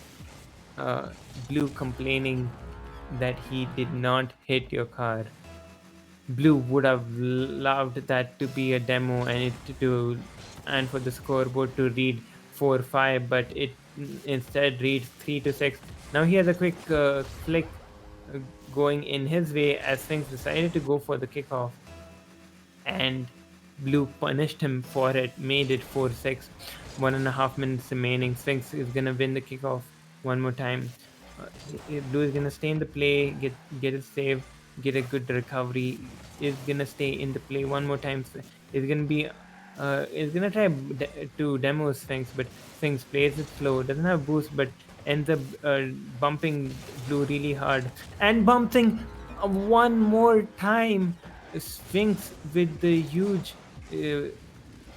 Blue complaining that he did not hit your car. Blue would have loved that to be a demo and for the scoreboard to read 4-5, but it instead reads 3-6. Now he has a quick flick going in his way as Sphinx decided to go for the kickoff, and Blue punished him for it, made it 4-6. 1.5 minutes remaining. Sphinx is gonna win the kickoff one more time. Blue is gonna stay in the play, get a save, get a good recovery. Is gonna stay in the play one more time. Is gonna try to demo Sphinx, but Sphinx plays it slow. Doesn't have boost, but ends up bumping Blue really hard and bumping one more time. Sphinx with the huge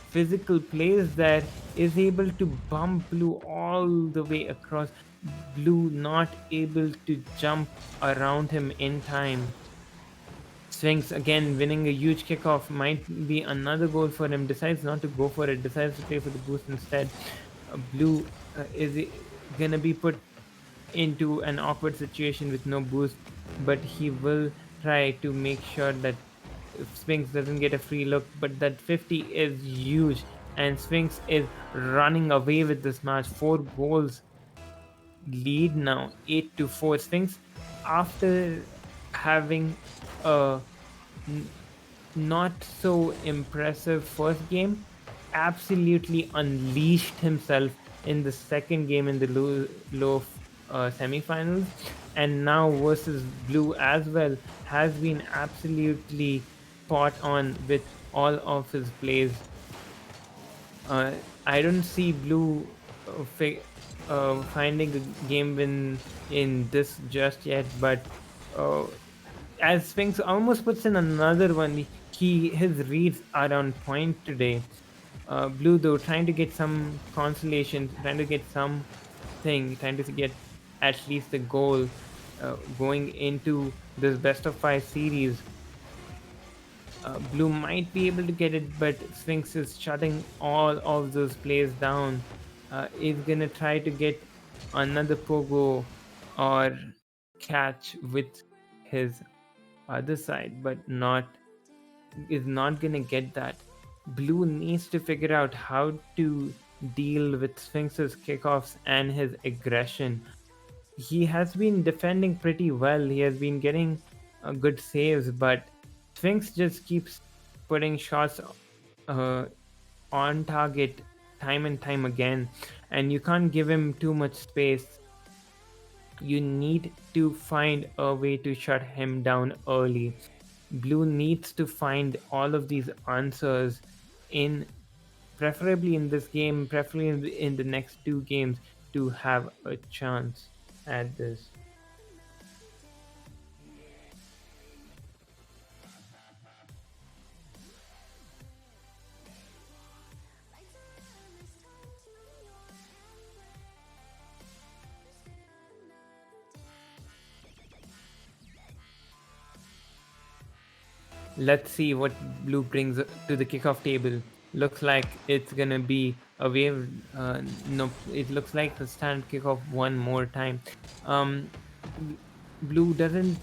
physical plays there is able to bump Blue all the way across. Blue not able to jump around him in time. Sphinx again winning a huge kickoff, might be another goal for him. Decides not to go for it, decides to play for the boost instead. Blue is gonna be put into an awkward situation with no boost, but he will try to make sure that Sphinx doesn't get a free look. But that 50 is huge, and Sphinx is running away with this match. 4 goals lead now, 8-4. Sphinx, after having a not so impressive first game, absolutely unleashed himself in the second game in the low semifinals, and now versus Blue as well has been absolutely spot on with all of his plays. I don't see Blue finding a game win in this just yet, but uh, as Sphinx almost puts in another one, his reads are on point today. Blue though trying to get some consolation, trying to get something, trying to get at least the goal going into this best of 5 series. Blue might be able to get it, but Sphinx is shutting all of those plays down. Is gonna try to get another pogo or catch with his other side, but not gonna get that. Blue needs to figure out how to deal with Sphinx's kickoffs and his aggression. He has been defending pretty well. He has been getting good saves, but Sphinx just keeps putting shots uh, on target time and time again, and you can't give him too much space. You need to find a way to shut him down early. Blue needs to find all of these answers in preferably in this game, preferably in the next two games to have a chance at this. Let's see what Blue brings to the kickoff table. Looks like it's gonna be a wave. No, it looks like a standard kickoff one more time. Um, Blue doesn't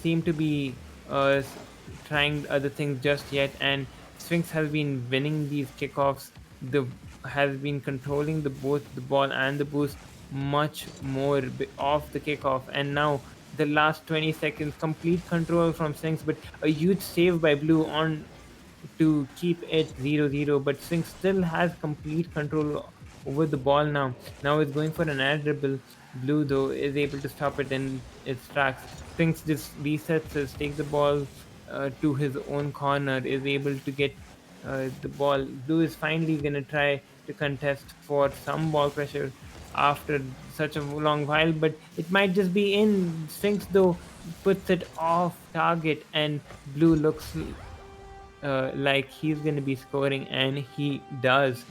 seem to be trying other things just yet, and Sphinx has been winning these kickoffs. The has been controlling the both the ball and the boost much more off the kickoff, and now the last 20 seconds complete control from Sphinx, but a huge save by Blue on to keep it 0-0, but Sphinx still has complete control over the ball now. Now it's going for an air dribble. Blue though is able to stop it in its tracks. Sphinx just resets it, takes the ball to his own corner, is able to get the ball. Blue is finally gonna try to contest for some ball pressure after such a long while, but it might just be in. Sphinx though puts it off target, and Blue looks like he's going to be scoring, and he does.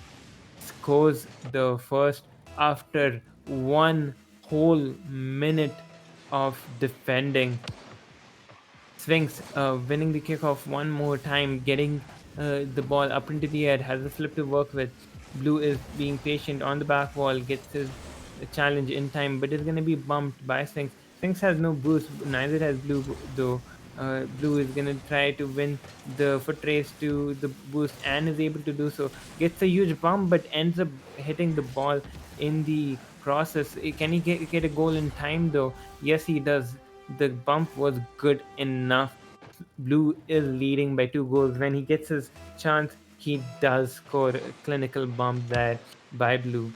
Scores the first after one whole minute of defending. Sphinx winning the kickoff one more time, getting the ball up into the air, has a flip to work with. Blue is being patient on the back wall, gets his challenge in time, but is going to be bumped by Sphinx. Sphinx has no boost, neither has Blue, though. Blue is going to try to win the foot race to the boost and is able to do so. Gets a huge bump, but ends up hitting the ball in the process. Can he get a goal in time, though? Yes, he does. The bump was good enough. Blue is leading by 2 goals. When he gets his chance, he does score a clinical bump there by Blue.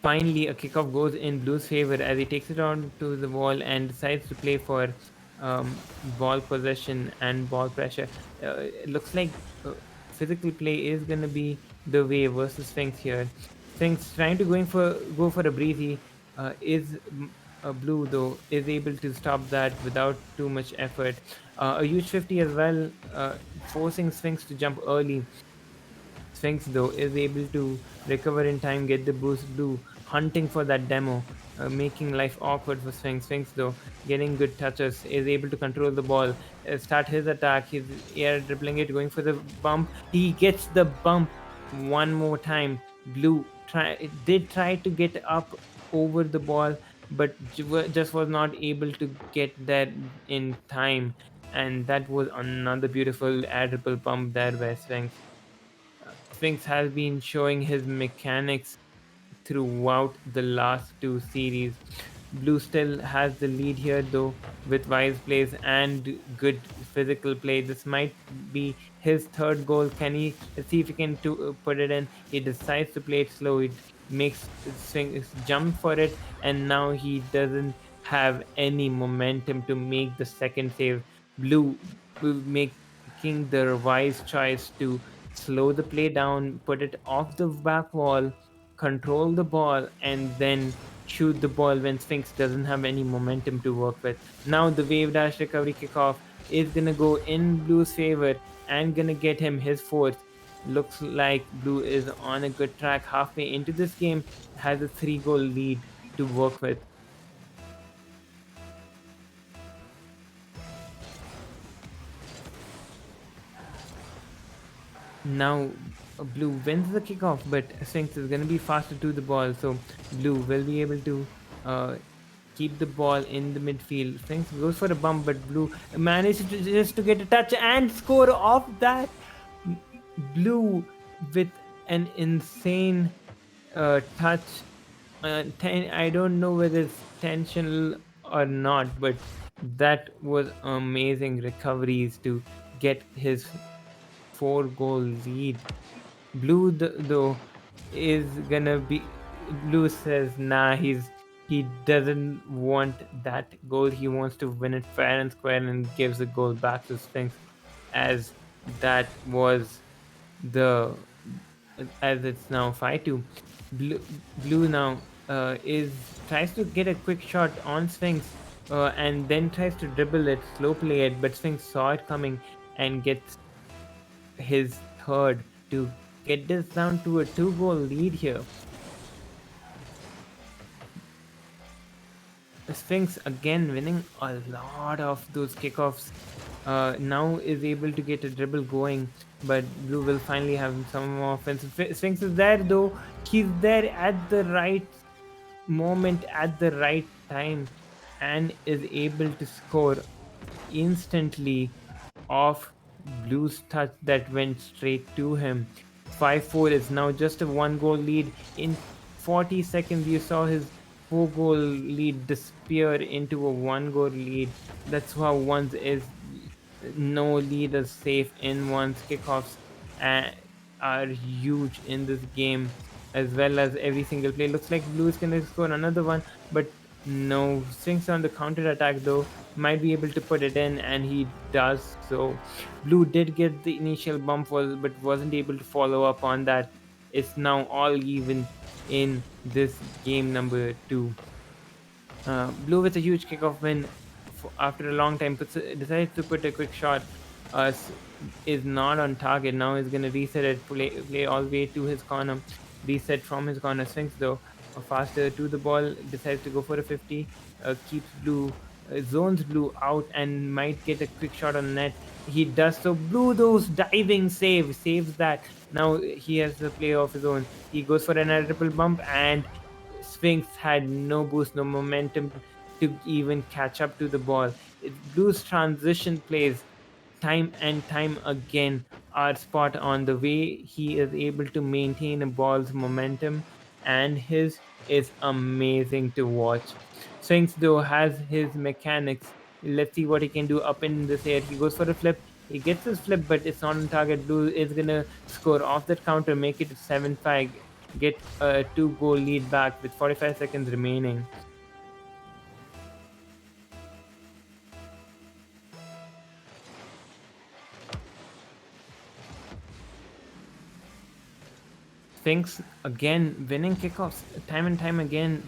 Finally, a kickoff goes in Blue's favor as he takes it on to the wall and decides to play for ball possession and ball pressure. It looks like physical play is going to be the way versus Sphinx here. Sphinx trying to go for a breezy is Blue though is able to stop that without too much effort. A huge 50 as well, forcing Sphinx to jump early. Sphinx though is able to recover in time, get the boost. Blue hunting for that demo, making life awkward for Sphinx. Sphinx though getting good touches, is able to control the ball, start his attack. He's air dribbling it, going for the bump. He gets the bump one more time. Blue did try to get up over the ball, but just was not able to get there in time. And that was another beautiful air dribble pump there by Sphinx. Sphinx has been showing his mechanics throughout the last two series. Blue still has the lead here, though, with wise plays and good physical play. This might be his third goal. Can he see if he can put it in? He decides to play it slow. It makes Sphinx jump for it, and now he doesn't have any momentum to make the second save. Blue will making the wise choice to slow the play down, put it off the back wall, control the ball, and then shoot the ball when Sphinxx doesn't have any momentum to work with. Now the wave dash recovery kickoff is gonna go in Blue's favor and gonna get him his fourth. Looks like Blue is on a good track halfway into this game, has a 3-goal lead to work with. Now Blue wins the kickoff, but Sphinxx is going to be faster to the ball, so Blue will be able to uh, keep the ball in the midfield. Sphinxx goes for a bump, but Blue manages to just to get a touch and score off that. Blue with an insane touch. I don't know whether it's intentional or not, but that was amazing recoveries to get his 4-goal lead. Blue, though, is gonna be. Blue says, nah, he doesn't want that goal. He wants to win it fair and square and gives the goal back to Sphinx, as that was the as it's now 5-2. Blue now is tries to get a quick shot on Sphinx and then tries to dribble it, slow play it, but Sphinx saw it coming and gets his third to get this down to a 2-goal lead here. Sphinxx again winning a lot of those kickoffs. Now is able to get a dribble going, but Blue will finally have some more offense. Sphinxx is there though. He's there at the right moment, at the right time, and is able to score instantly off Blue's touch that went straight to him. 5-4 is now just a 1-goal lead. In 40 seconds, you saw his 4-goal lead disappear into a 1-goal lead. That's how one's is. No lead is safe in one's. Kickoffs are huge in this game, as well as every single play. Looks like Blue is going to score another one, but no. Sphinxx on the counter attack though might be able to put it in, and he does so. Blue did get the initial bump, but wasn't able to follow up on that. It's now all even in this game number 2. Blue with a huge kickoff win after a long time decides to put a quick shot. Is not on target. Now he's going to reset it, play all the way to his corner. Reset from his corner. Sphinxx though faster to the ball, decides to go for a 50. Keeps Blue, zones Blue out and might get a quick shot on net. He does so. Blue those diving saves that. Now he has the play of his own. He goes for an triple bump, and Sphinxx had no boost, no momentum to even catch up to the ball. Blue's transition plays time and time again are spot on. The way he is able to maintain a ball's momentum and his is amazing to watch. Sphinxx though has his mechanics. Let's see what he can do up in this air. He goes for a flip. He gets his flip, but it's not on target. Blue is gonna score off that counter, make it 7-5, get a 2-goal lead back with 45 seconds remaining. Sphinxx again winning kickoffs time and time again.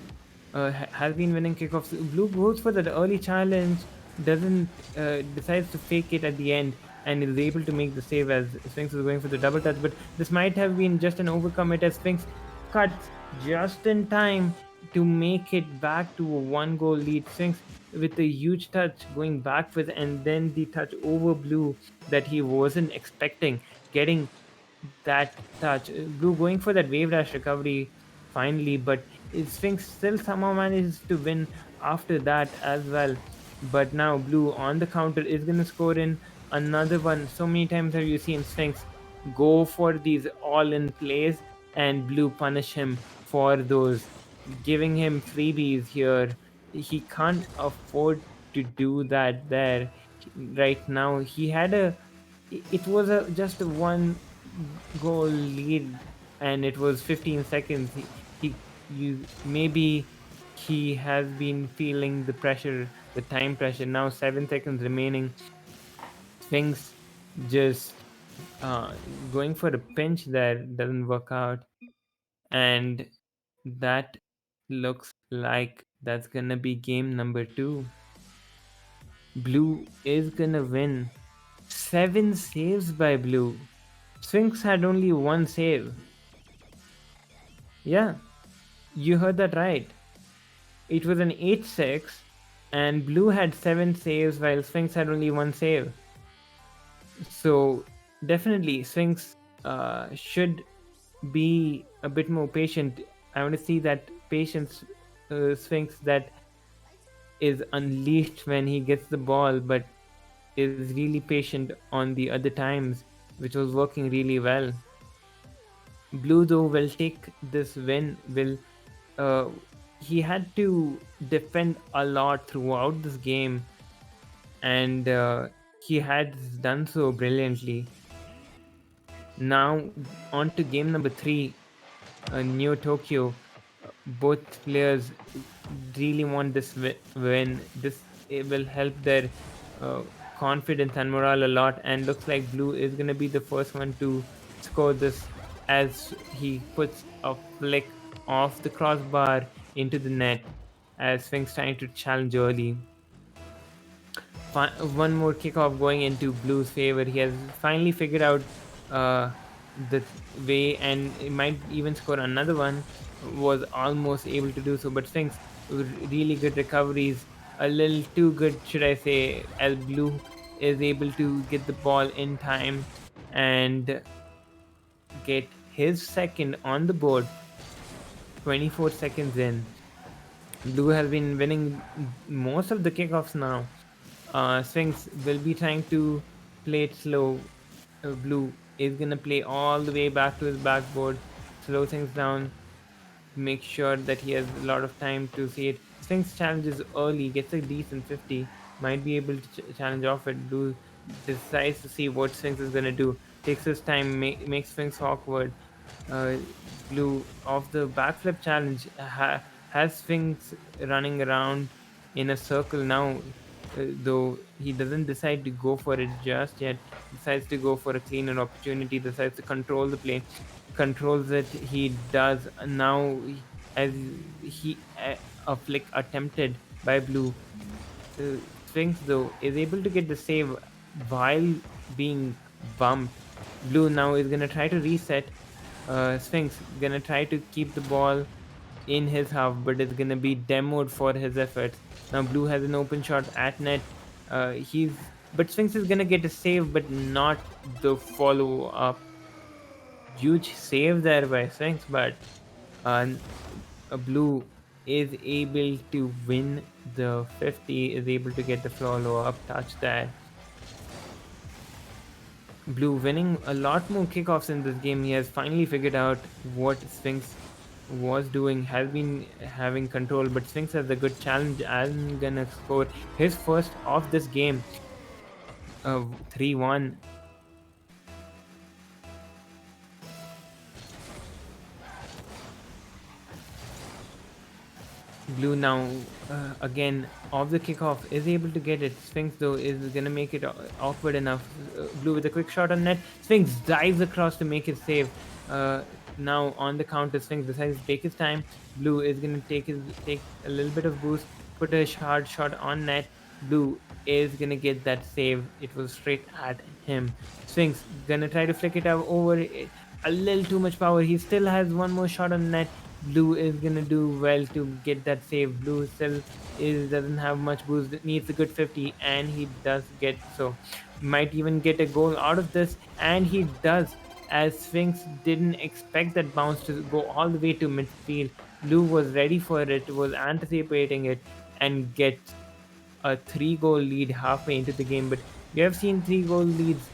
Has been winning kickoffs. Blue goes for the early challenge, doesn't decides to fake it at the end, and is able to make the save as Sphinxx is going for the double touch. But this might have been just an overcommit as Sphinxx cuts just in time to make it back to a 1-goal lead. Sphinxx with a huge touch going back with, and then the touch over Blue that he wasn't expecting, getting that touch. Blue going for that wave dash recovery finally, but Sphinxx still somehow manages to win after that as well. But now Blue on the counter is gonna score in another one. So many times have you seen Sphinxx go for these all-in plays and Blue punish him for those, giving him freebies here. he can't afford to do that there right now. He had it was just a one goal lead, and it was 15 seconds. Maybe he has been feeling the pressure, the time pressure. Now 7 seconds remaining. Sphinxxx just uh, going for a pinch there doesn't work out, and that looks like that's gonna be game number 2. Blue is gonna win. 7 saves by Blue. Sphinxxx had only 1 save. Yeah, you heard that right. It was an 8-6, and Blue had 7 saves while Sphinxxx had only 1 save. So definitely Sphinxxx should be a bit more patient. I want to see that patience, Sphinxxx, that is unleashed when he gets the ball, but is really patient on the other times, which was working really well. Blue though will take this win. Will uh, he had to defend a lot throughout this game, and he had done so brilliantly. Now on to game number 3, Neo Tokyo. Both players really want this win. This it will help their uh, confidence and morale a lot, and looks like Blue is gonna be the first one to score this as he puts a flick off the crossbar into the net as Sphinxxx trying to challenge early. One more kickoff going into Blue's favor. He has finally figured out uh, the way, and he might even score another one. Was almost able to do so, but Sphinxxx with really good recoveries, a little too good, should I say, as Blue is able to get the ball in time and get his second on the board. 24 seconds in. Blue has been winning most of the kickoffs now. Sphinxxx will be trying to play it slow. Blue is gonna play all the way back to his backboard, slow things down, make sure that he has a lot of time to see it. Sphinxxx challenges early, gets a decent 50, might be able to challenge off it. Blue decides to see what Sphinxxx is gonna do, takes his time, makes Sphinxxx awkward. Uh, Blue off the backflip challenge has Sphinxxx running around in a circle now. Though he doesn't decide to go for it just yet, decides to go for a cleaner opportunity, decides to control the play, controls it. He does now, as he a flick attempted by Blue. Sphinxxx though is able to get the save while being bumped. Blue now is gonna try to reset. Sphinxxx gonna try to keep the ball in his half, but it's gonna be demoed for his efforts. Now Blue has an open shot at net. But Sphinxxx is gonna get a save, but not the follow up. Huge save there by Sphinxxx, but uh, Blue is able to win the 50, is able to get the follow up touch there. Blue winning a lot more kickoffs in this game. He has finally figured out what Sphinxxx was doing, has been having control, but Sphinxxx has a good challenge and gonna score his first of this game. 3-1. Blue now again off the kickoff is able to get it. Sphinxxx though is gonna make it awkward enough. Blue with a quick shot on net. Sphinxxx dives across to make his save. Now on the counter, Sphinxxx decides to take his time. Blue is gonna take a little bit of boost, put a hard shot on net. Blue is gonna get that save. It was straight at him. Sphinxxx gonna try to flick it out over. A little too much power. He still has one more shot on net. Blue is gonna do well to get that save. Blue still doesn't have much boost. Needs a good 50, and he does get so. Might even get a goal out of this, and he does. As Sphinxxx didn't expect that bounce to go all the way to midfield. Blue was ready for it, was anticipating it, and gets a 3-goal lead halfway into the game. But we have seen 3-goal leads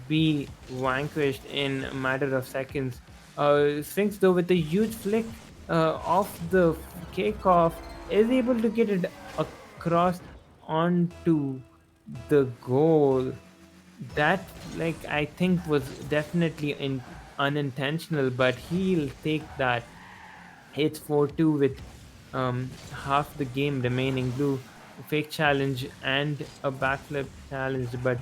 be vanquished in a matter of seconds. Sphinxxx though with a huge flick off the kickoff is able to get it across onto the goal. That, like, I think was definitely unintentional, but he'll take that. It's 4-2 with half the game remaining. Blue fake challenge and a backflip challenge, but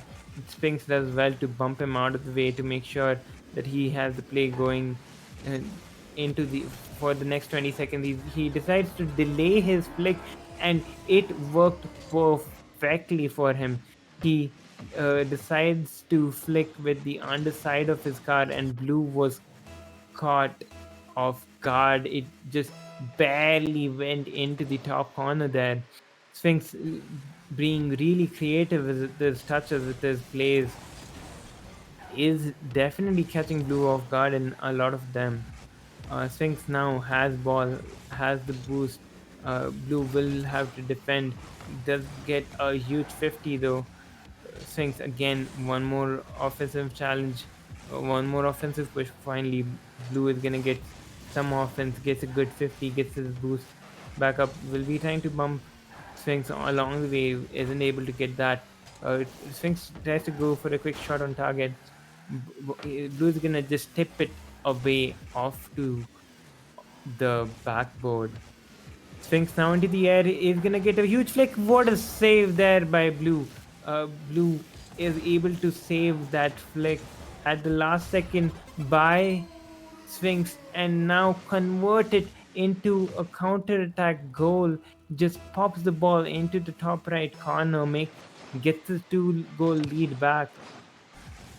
Sphinxxx does well to bump him out of the way to make sure that he has the play going uh, into the for the next 20 seconds. He decides to delay his flick, and it worked perfectly for him. He decides to flick with the underside of his car, and Blue was caught off guard. It just barely went into the top corner there. Sphinxxx being really creative with his touches, with his plays, is definitely catching Blue off guard in a lot of them. Sphinxxx now has ball, has the boost. Blue will have to defend. Does get a huge 50 though. Sphinxxx again, one more offensive challenge, one more offensive push. Finally, Blue is gonna get some offense, gets a good 50, gets his boost back up. Will be trying to bump Sphinxxx along the way, isn't able to get that. Sphinxxx tries to go for a quick shot on target. Blue is gonna just tip it away off to the backboard. Sphinxxx now into the air is gonna get a huge flick. What a save there by Blue. Blue is able to save that flick at the last second by Sphinxxx and now convert it into a counter attack goal. Just pops the ball into the top right corner, gets the 2-goal lead back.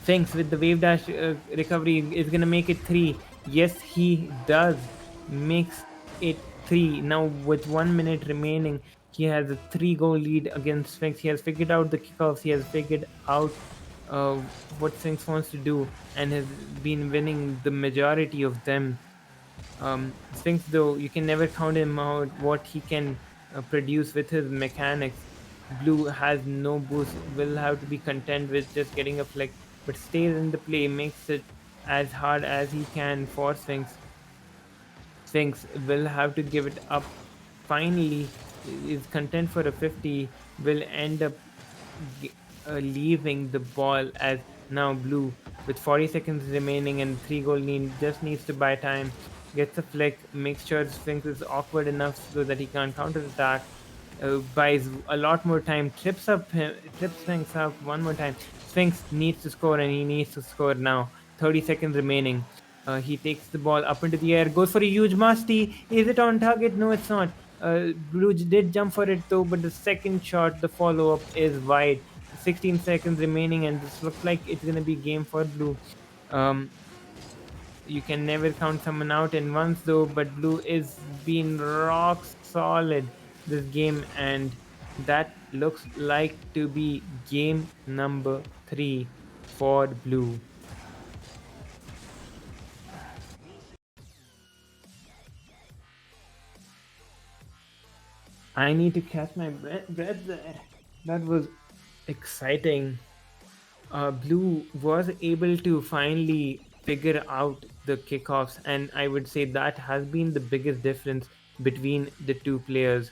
Sphinxxx with the wave dash recovery is gonna make it 3. Yes, he does. Makes it 3. Now with 1 minute remaining, he has a 3-goal lead against Sphinxxx. He has figured out the kickoffs. He has figured out uh, what Sphinxxx wants to do and has been winning the majority of them. Sphinxxx, though, you can never count him out what he can produce with his mechanics. Blue has no boost, will have to be content with just getting a flick, but stays in the play, makes it as hard as he can for Sphinxxx. Sphinxxx will have to give it up. Finally, is content for a 50, will end up leaving the ball as now Blue, with 40 seconds remaining and 3-goal lead, just needs to buy time. Gets a flick, makes sure Sphinxxx is awkward enough so that he can't counter attack. Buys a lot more time, trips Sphinxxx up one more time. Sphinxxx needs to score and he needs to score now. 30 seconds remaining. He takes the ball up into the air, goes for a huge musty. Is it on target? No, it's not. Blue did jump for it though, but the second shot, the follow up, is wide. 16 seconds remaining, and this looks like it's gonna be game for Blue. You can never count someone out in once though, but Blue is being rock solid this game, and that looks like to be game number 3 for Blue. I need to catch my breath there. That was exciting. Blue was able to finally figure out the kickoffs, and I would say that has been the biggest difference between the two players.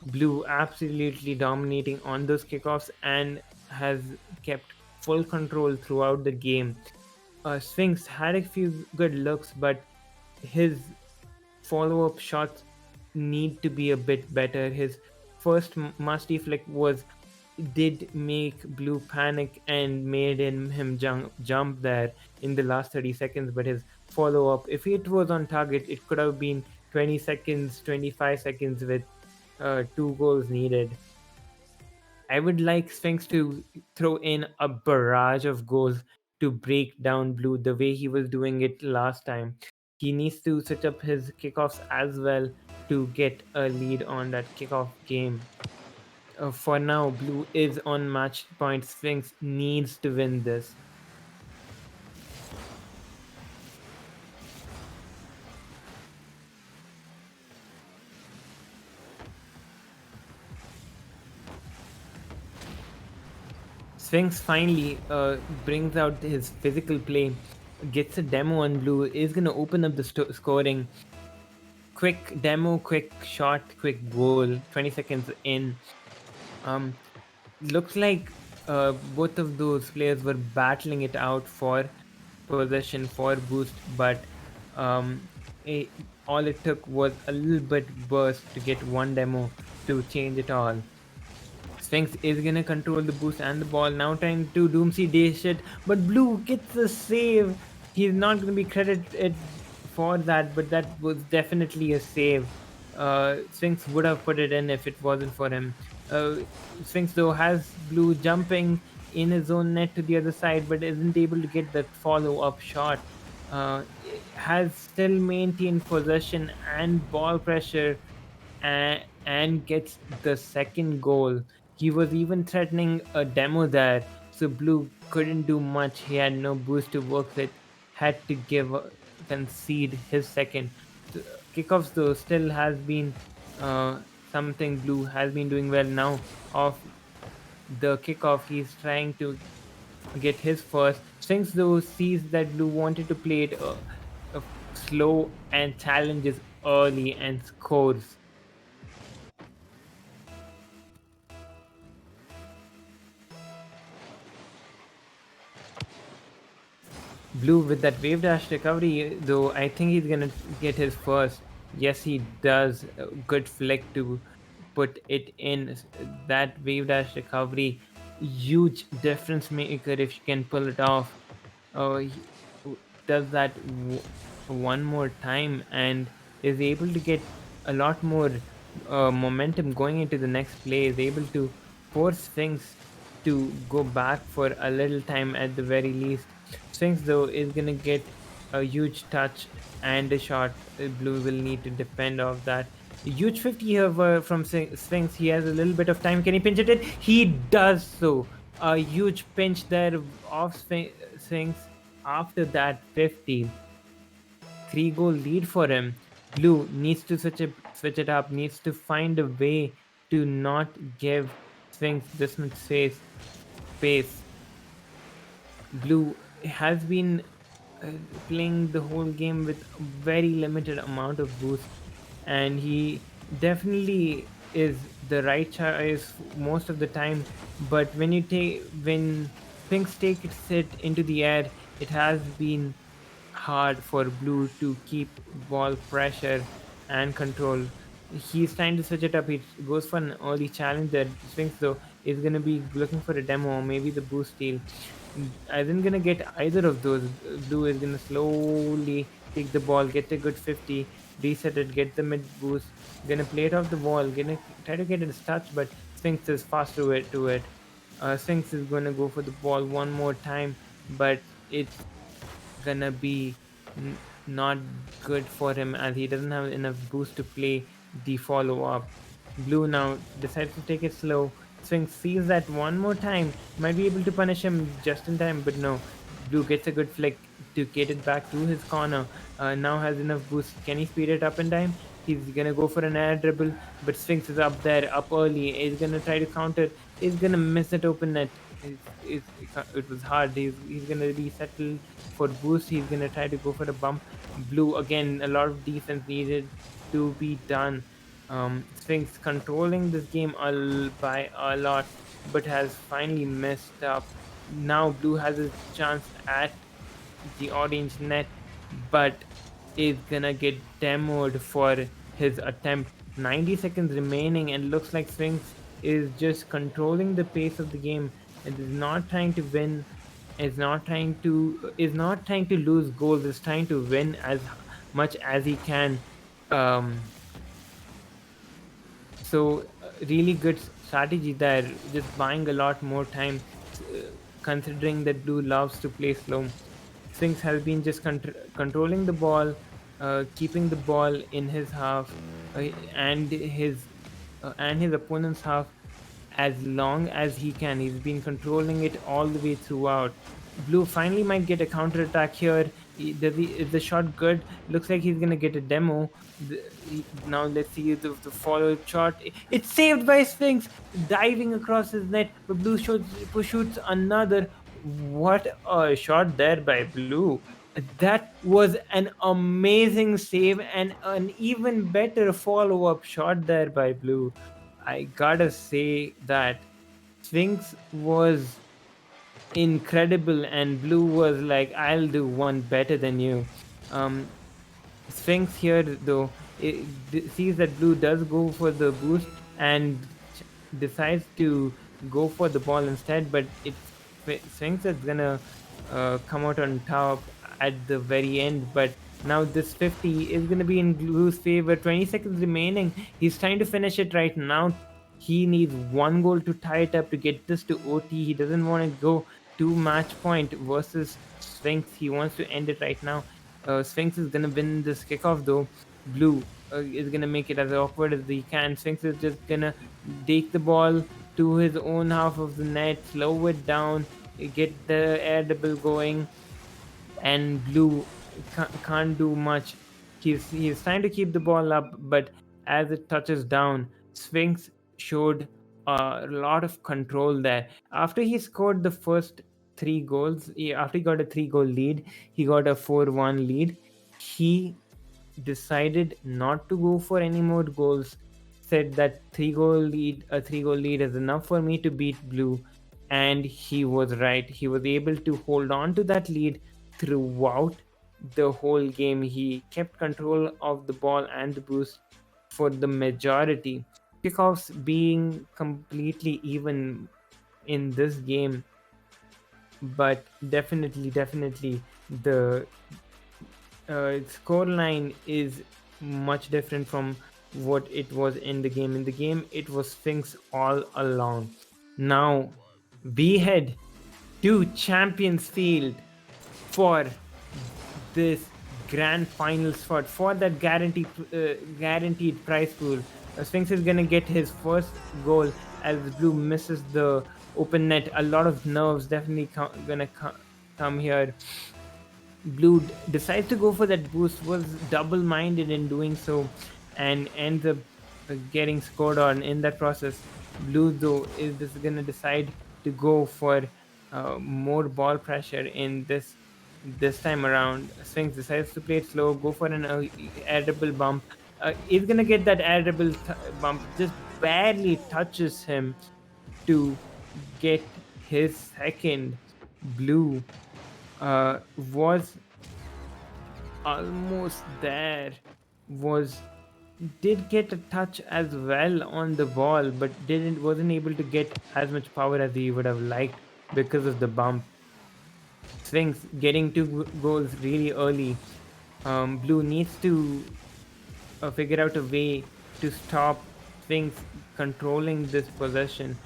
Blue absolutely dominating on those kickoffs and has kept full control throughout the game. Sphinxxx had a few good looks, but his follow-up shots need to be a bit better. His first musty flick did make Blue panic and made him jump there in the last 30 seconds, but his follow-up, if it was on target, it could have been 20 seconds, 25 seconds with 2 goals needed. I would like Sphinxxx to throw in a barrage of goals to break down Blue the way he was doing it last time. He needs to set up his kickoffs as well to get a lead on that kickoff game. For now, Blue is on match point. Sphinxxx needs to win this. Sphinxxx finally brings out his physical play, gets a demo on Blue, is going to open up the scoring. quick demo, quick shot, quick goal. 20 seconds in. Looks like both of those players were battling it out for possession, for boost, but um, all it took was a little bit burst to get one demo to change it all. Sphinxxx is gonna control the boost and the ball, now trying to Doomsday dash it, but Blue gets a save. He's not gonna be credited for that, but that was definitely a save. Sphinxxx would have put it in if it wasn't for him. Sphinxxx though has Blue jumping in his own net to the other side, but isn't able to get that follow-up shot. Has still maintained possession and ball pressure, and gets the second goal. He was even threatening a demo there, so Blue couldn't do much. He had no boost to work with, had to concede his second. Kickoffs though still has been something Blue has been doing well now. Off the kickoff, he's trying to get his first. Sphinxxx though sees that Blue wanted to play it slow and challenges early and scores. Blue with that wave dash recovery, though I think he's gonna get his first. Yes, he does. A good flick to put it in. That wave dash recovery, huge difference maker if you can pull it off. He does that one more time and is able to get a lot more momentum going into the next play. Is able to force things to go back for a little time at the very least. Sphinxxx though is gonna get a huge touch and a shot. Blue will need to defend off that. A huge 50 here from Sphinxxx. He has a little bit of time. Can he pinch it in? He does so. A huge pinch there of Sphinxxx. After that 50, 3-goal lead for him. Blue needs to switch it up. Needs to find a way to not give Sphinxxx this much space. Blue has been playing the whole game with a very limited amount of boost, and he definitely is the right choice most of the time. But when Sphinxxx takes it into the air, it has been hard for Blue to keep ball pressure and control. He's trying to switch it up. He goes for an early challenge there. Sphinxxx though is gonna be looking for a demo or maybe the boost steal. Isn't gonna get either of those. Blue is gonna slowly take the ball, get a good 50, reset it, get the mid boost, gonna play it off the wall, gonna try to get it touch, but Sphinxxx is fast to it. Sphinxxx is gonna go for the ball one more time, but it's gonna be not good for him as he doesn't have enough boost to play the follow-up. Blue now decides to take it slow. Sphinxxx sees that one more time, might be able to punish him just in time, but no. Blue gets a good flick to get it back to his corner. Now has enough boost. Can he speed it up in time? He's gonna go for an air dribble, but Sphinxxx is up there, up early. He's gonna try to counter. He's gonna miss it open net. It was hard. He's gonna resettle for boost. He's gonna try to go for a bump. Blue again, a lot of defense needed to be done. Sphinxxx controlling this game by a lot, but has finally messed up. Now Blue has a chance at the orange net, but is gonna get demoed for his attempt. 90 seconds remaining, and looks like Sphinxxx is just controlling the pace of the game and is not trying to win. Is not trying to lose goals. Is trying to win as much as he can. So really good strategy there, just buying a lot more time, considering that Blue loves to play slow. Sphinxxx has been just controlling the ball, keeping the ball in his half and his opponent's half as long as he can. He's been controlling it all the way throughout. Blue finally might get a counter attack here. Is the shot good? Looks like he's gonna get a demo. Now let's see the follow-up shot. It's saved by Sphinxxx, diving across his net. But Blue shoots another. What a shot there by Blue. That was an amazing save and an even better follow-up shot there by Blue. I gotta say that Sphinx was incredible and Blue was like, I'll do one better than you. Um, Sphinx here, though, sees that Blue does go for the boost and decides to go for the ball instead, but it's Sphinx is gonna come out on top at the very end. But now this 50 is gonna be in Blue's favor. 20 seconds remaining. He's trying to finish it right now. He needs one goal to tie it up to get this to OT. He doesn't want to go to match point versus Sphinx. He wants to end it right now. Sphinx is gonna win this kickoff though. Blue is gonna make it as awkward as he can. Sphinx is just gonna take the ball to his own half of the net, slow it down, get the air double going, and Blue can't do much. He's trying to keep the ball up, but as it touches down, Sphinx showed a lot of control there. After he scored the first three goals, after he got a 3-goal lead, he got a 4-1 lead. He decided not to go for any more goals. Said that a 3-goal lead is enough for me to beat Blue, and he was right. He was able to hold on to that lead throughout the whole game. He kept control of the ball and the boost for the majority. Kickoffs being completely even in this game, but definitely the scoreline is much different from what it was in the game. In the game, it was Sphinx all along. Now we head to Champions Field for this grand final spot for that guaranteed prize pool. Sphinx is gonna get his first goal as Blue misses the open net. A lot of nerves definitely gonna come here. Blue decides to go for that boost, was double-minded in doing so, and ends up getting scored on in that process. Blue, though, is just gonna decide to go for more ball pressure in this time around. Sphinx decides to play it slow, go for an air double bump. He's gonna get that air double bump, just barely touches him to get his second. Blue was almost there, did get a touch as well on the ball, but wasn't able to get as much power as he would have liked because of the bump. Sphinx getting two goals really early. Blue needs to figure out a way to stop Sphinx controlling this possession.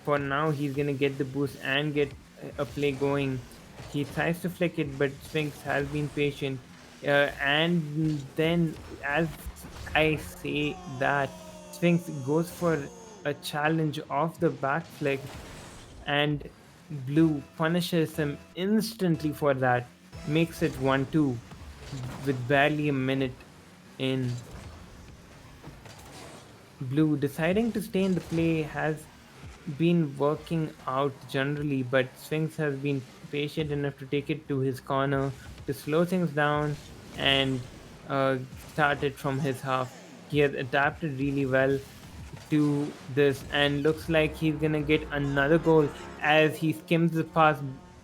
For now, he's gonna get the boost and get a play going. He tries to flick it, but Sphinx has been patient. And then, as I say that, Sphinx goes for a challenge off the back flick, and Blue punishes him instantly for that, makes it 1-2 with barely a minute in. Blue deciding to stay in the play has been working out generally, but Sphinx has been patient enough to take it to his corner to slow things down and start it from his half. He has adapted really well to this and looks like he's gonna get another goal as he skims the pass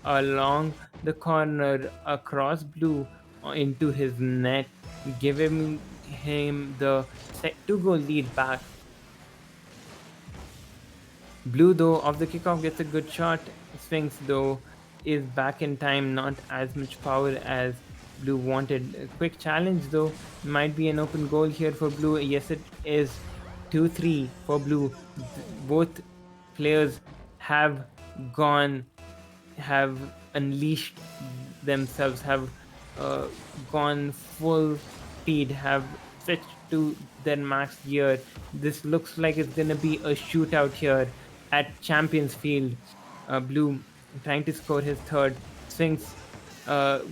along the corner across Blue into his net, giving him the 2-goal lead back. Blue, though, off the kickoff gets a good shot. Sphinx, though, is back in time, not as much power as Blue wanted. A quick challenge, though, might be an open goal here for Blue. Yes, it is. 2-3 for Blue. Both players have unleashed themselves, have gone full speed, have switched to their max gear. This looks like it's gonna be a shootout here at Champions Field. Blue trying to score his third. Sphinx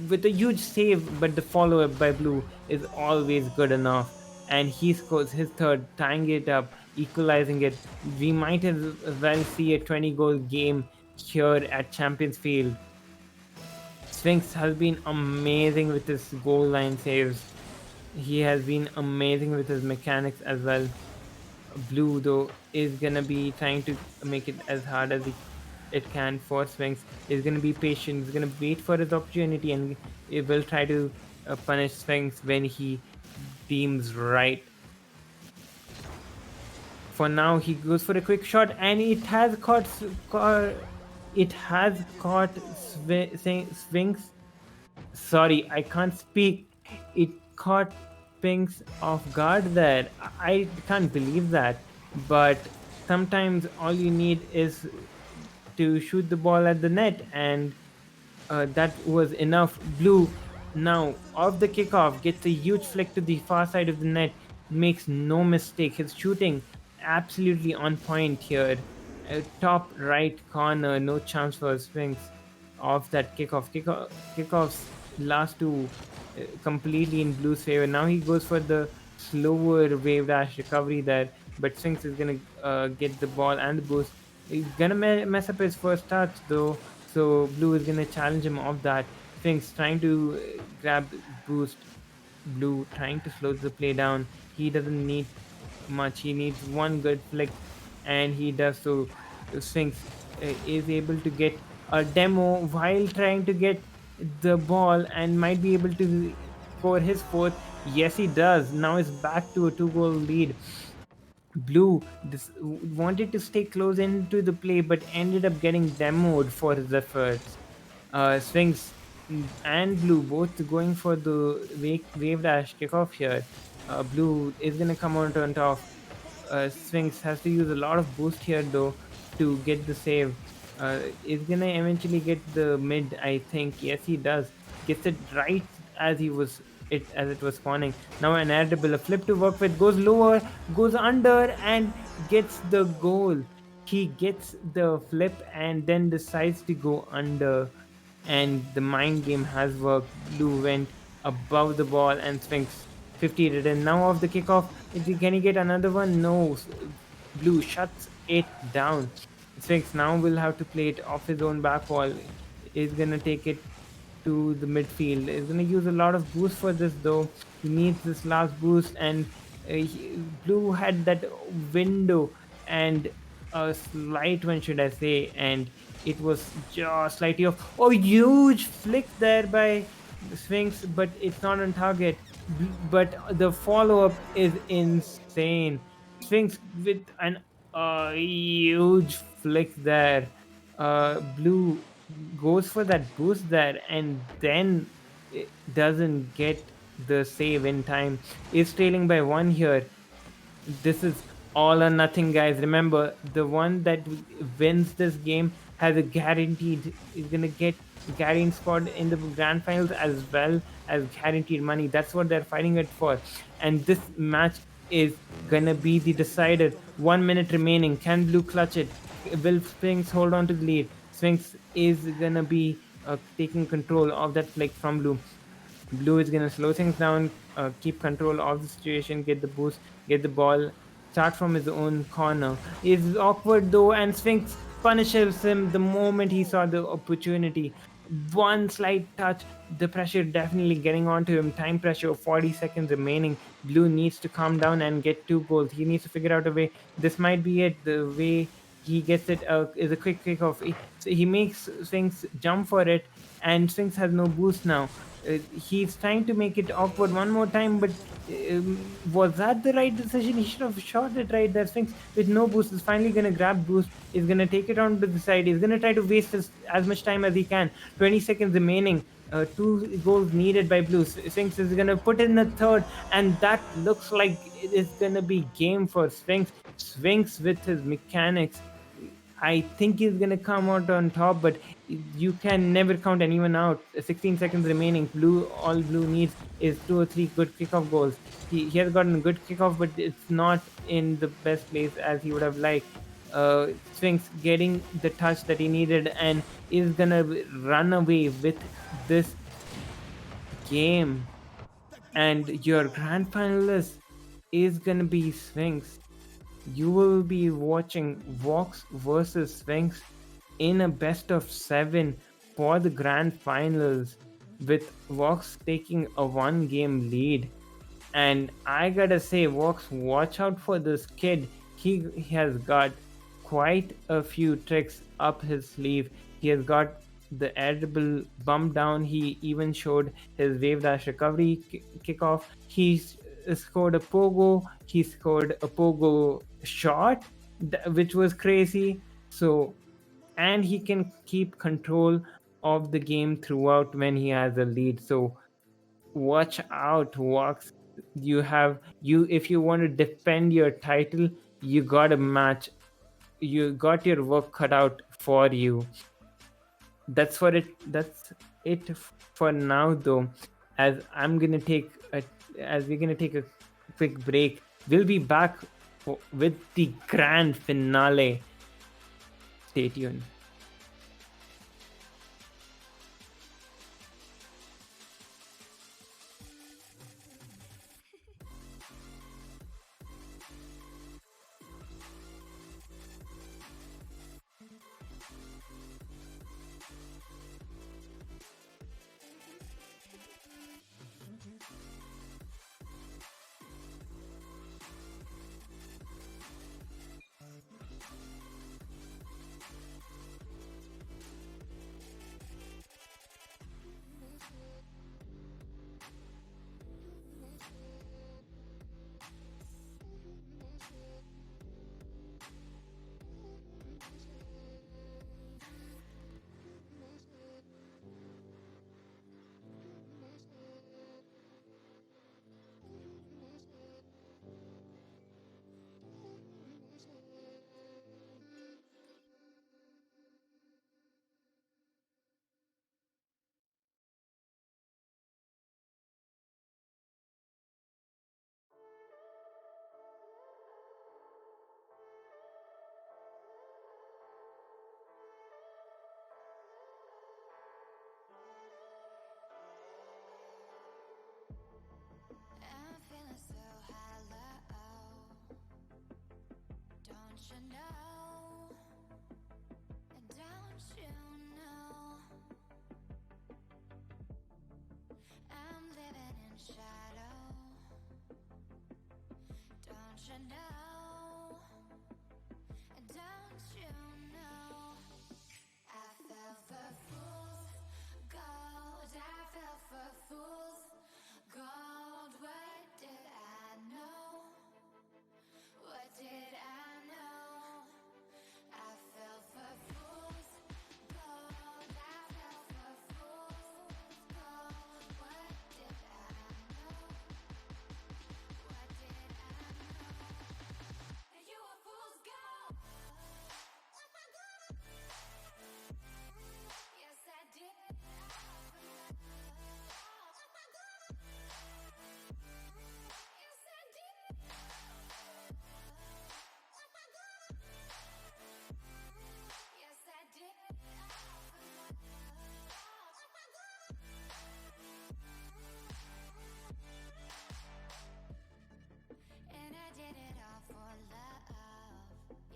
with a huge save, but the follow-up by Blue is always good enough. And he scores his third, tying it up, equalizing it. We might as well see a 20-goal game here at Champions Field. Sphinxxx has been amazing with his goal line saves. He has been amazing with his mechanics as well. Blue though is gonna be trying to make it as hard as it can for Sphinxxx. Is gonna be patient. He's gonna wait for his opportunity and it will try to punish Sphinxxx when he deems right. For now, he goes for a quick shot, and it has caught. It has caught Sphinxxx. Sorry, I can't speak. It caught Sphinxxx off guard there. I can't believe that. But sometimes all you need is to shoot the ball at the net, and that was enough. Blue now off the kickoff gets a huge flick to the far side of the net. Makes no mistake. His shooting absolutely on point here. Top right corner, no chance for Sphinxxx off that kickoff. Kickoffs last two completely in Blue's favor. Now he goes for the slower wave dash recovery there, but Sphinxxx is gonna get the ball and the boost. He's gonna mess up his first touch though, so Blue is gonna challenge him off that. Sphinxxx trying to grab boost. Blue trying to slow the play down. He doesn't need much. He needs one good flick, and he does so. Sphinxxx is able to get a demo while trying to get the ball and might be able to score his fourth. Yes, he does. Now it's back to a 2-goal lead. Blue wanted to stay close into the play but ended up getting demoed for his efforts. Sphinxxx and Blue both going for the wave dash kickoff here. Blue is gonna come out on top. Sphinxxx has to use a lot of boost here though to get the save. Is gonna eventually get the mid, I think. Yes, he does. Gets it right as it was spawning. Now an air dribble, a flip to work with, goes lower, goes under, and gets the goal. He gets the flip and then decides to go under, and the mind game has worked. Blue went above the ball and Sphinxxx 50 it in. Now off the kickoff, can he get another one? No. Blue shuts it down. Sphinxxx now will have to play it off his own back wall. Is gonna take it to the midfield. Is gonna use a lot of boost for this though. He needs this last boost, and Blue had that window and a slight one, should I say, and it was just slightly off. Oh, huge flick there by Sphinxxx, but it's not on target. But the follow up is insane. Sphinxxx with an huge flick there. Blue goes for that boost there and then it doesn't get the save in time. Is trailing by 1 here. This is all or nothing, guys. Remember, the one that wins this game has a guaranteed is gonna get guaranteed spot in the grand finals as well as guaranteed money. That's what they're fighting it for, and this match is gonna be the decider. 1 minute remaining. Can Blue clutch it? Will Sphinxxx hold on to the lead? Sphinxxx is gonna be taking control of that flick from Blue. Blue is gonna slow things down, keep control of the situation, get the boost, get the ball, start from his own corner. It's awkward though, and Sphinxxx punishes him the moment he saw the opportunity. One slight touch, the pressure definitely getting onto him. Time pressure, 40 seconds remaining. Blue needs to calm down and get 2 goals. He needs to figure out a way. This might be it. The way he gets it is a quick kickoff. He makes Sphinxxx jump for it, and Sphinxxx has no boost now. He's trying to make it awkward one more time, but was that the right decision? He should have shot it right there. Sphinxxx with no boost is finally gonna grab boost. He's gonna take it on to the side. He's gonna try to waste as much time as he can. 20 seconds remaining. 2 goals needed by Blue. Sphinxxx is gonna put in a third, and that looks like it's gonna be game for Sphinxxx. Sphinxxx with his mechanics, I think he's gonna come out on top, but you can never count anyone out. 16 seconds remaining. All Blue needs is 2 or 3 good kickoff goals. He has gotten a good kickoff, but it's not in the best place as he would have liked. Sphinxxx getting the touch that he needed and is gonna run away with this game. And your grand finalist is gonna be Sphinxxx. You will be watching Voxx versus Sphinxxx in a best of 7 for the grand finals with Voxx taking a 1-game lead. And I gotta say, Voxx, watch out for this kid. He has got quite a few tricks up his sleeve. He has got the edible bump down. He even showed his wave dash recovery kickoff. He scored a pogo. He scored a pogo shot, which was crazy. So, and he can keep control of the game throughout when he has a lead. So watch out, Voxx. You if you want to defend your title, you got a match. You got your work cut out for you. That's it for now, though. As I'm gonna take a as we're gonna take a quick break, we'll be back with the grand finale. Stay tuned. I'm feeling so hollow. Don't you know? Don't you know? I'm living in shadow. Don't you know? Don't you know? I fell for fools gold. I fell for fools gold. What did I know? What did I know? I fell for fools gold. I fell for fools gold. What did I know? What did I know? You were fool's gold. Yes, I did. Yes, I did. Yes, I did. And I did it all for love.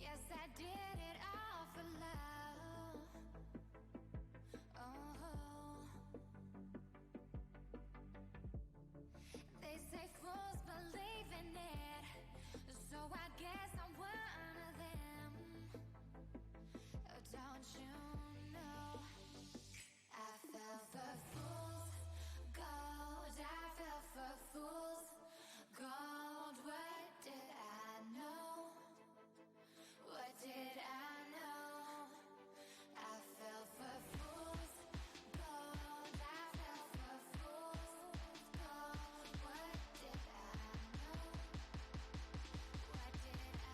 Yes, I did it all for love. Oh, they say fools believe in it, so I guess I'm one of them. Oh, don't you know? I fell for fools gold. I fell for fools gold. What did I know? What did I know? I fell for fools gold. I fell for fools gold. What did I know? What did I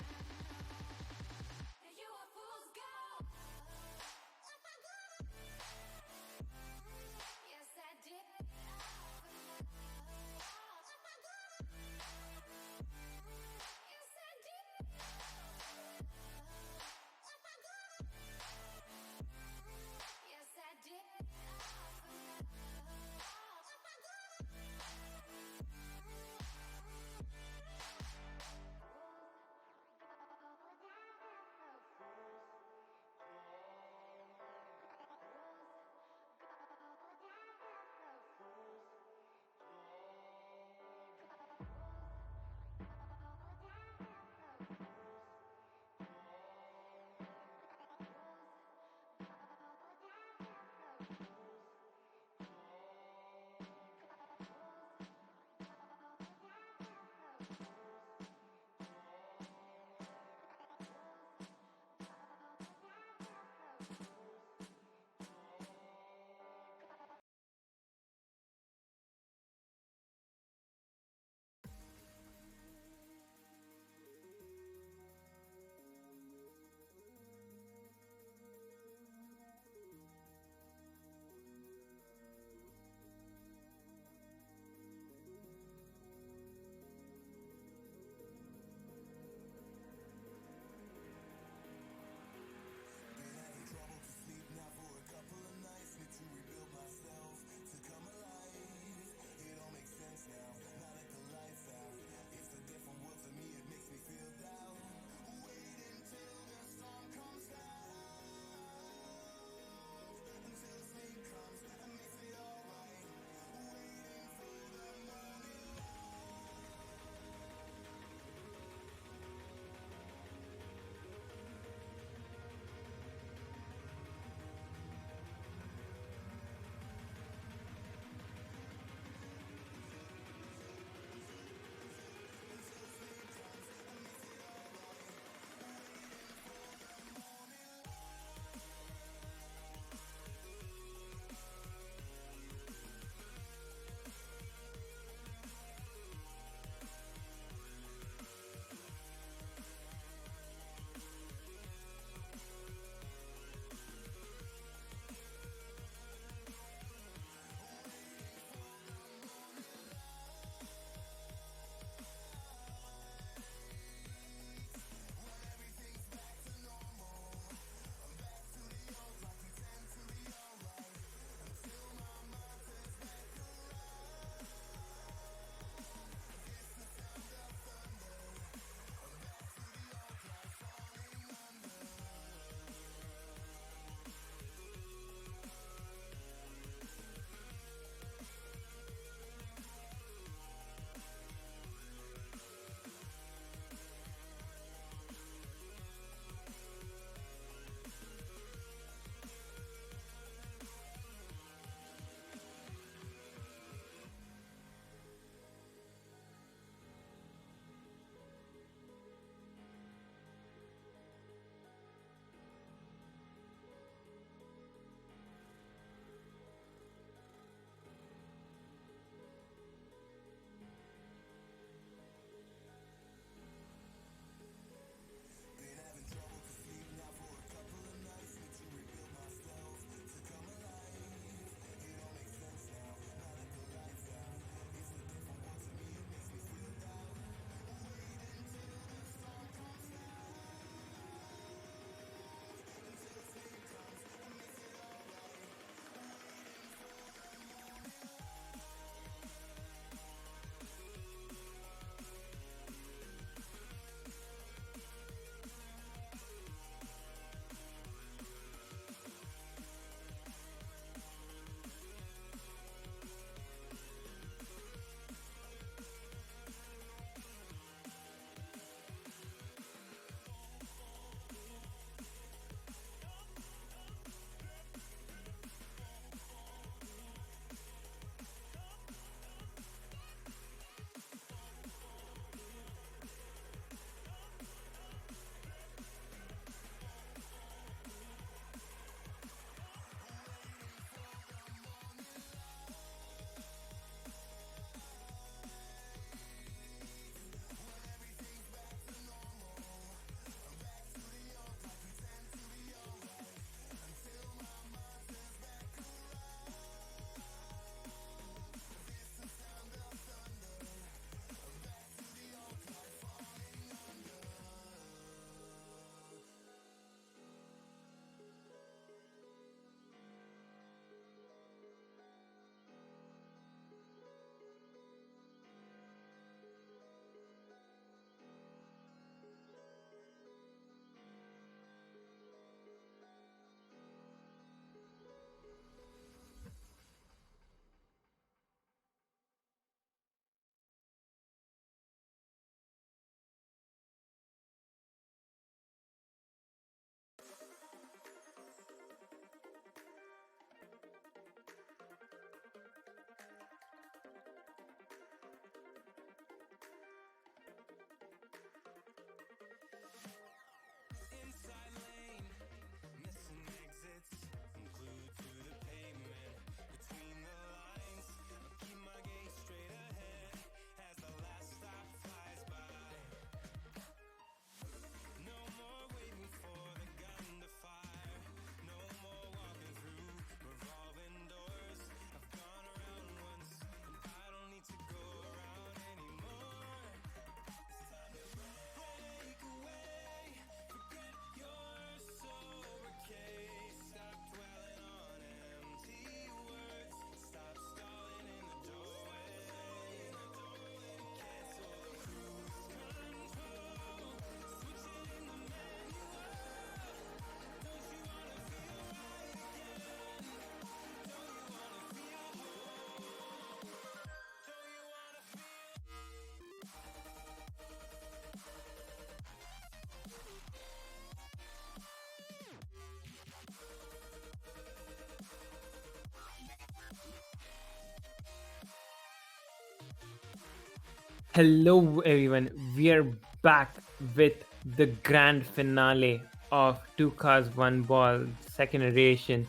Hello, everyone. We are back with the grand finale of Two Cars, One Ball, second edition.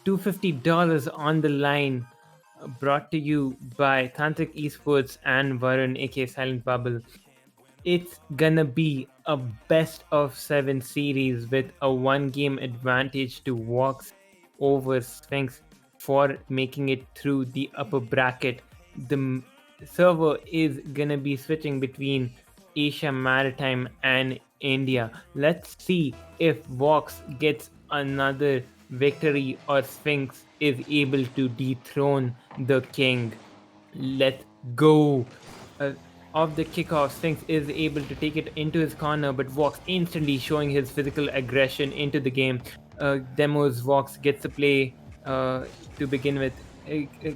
$250 on the line, brought to you by Tantrik Esports and Varun, aka Silent Bubble. It's gonna be a best of 7 series with a 1 game advantage to Voxx over Sphinxxx for making it through the upper bracket. The server is gonna be switching between Asia Maritime and India. Let's see if Voxx gets another victory or Sphinxxx is able to dethrone the king. Let's go. Of the kickoff, Sphinxxx is able to take it into his corner, but Voxx instantly showing his physical aggression into the game. Demos Voxx gets a play to begin with.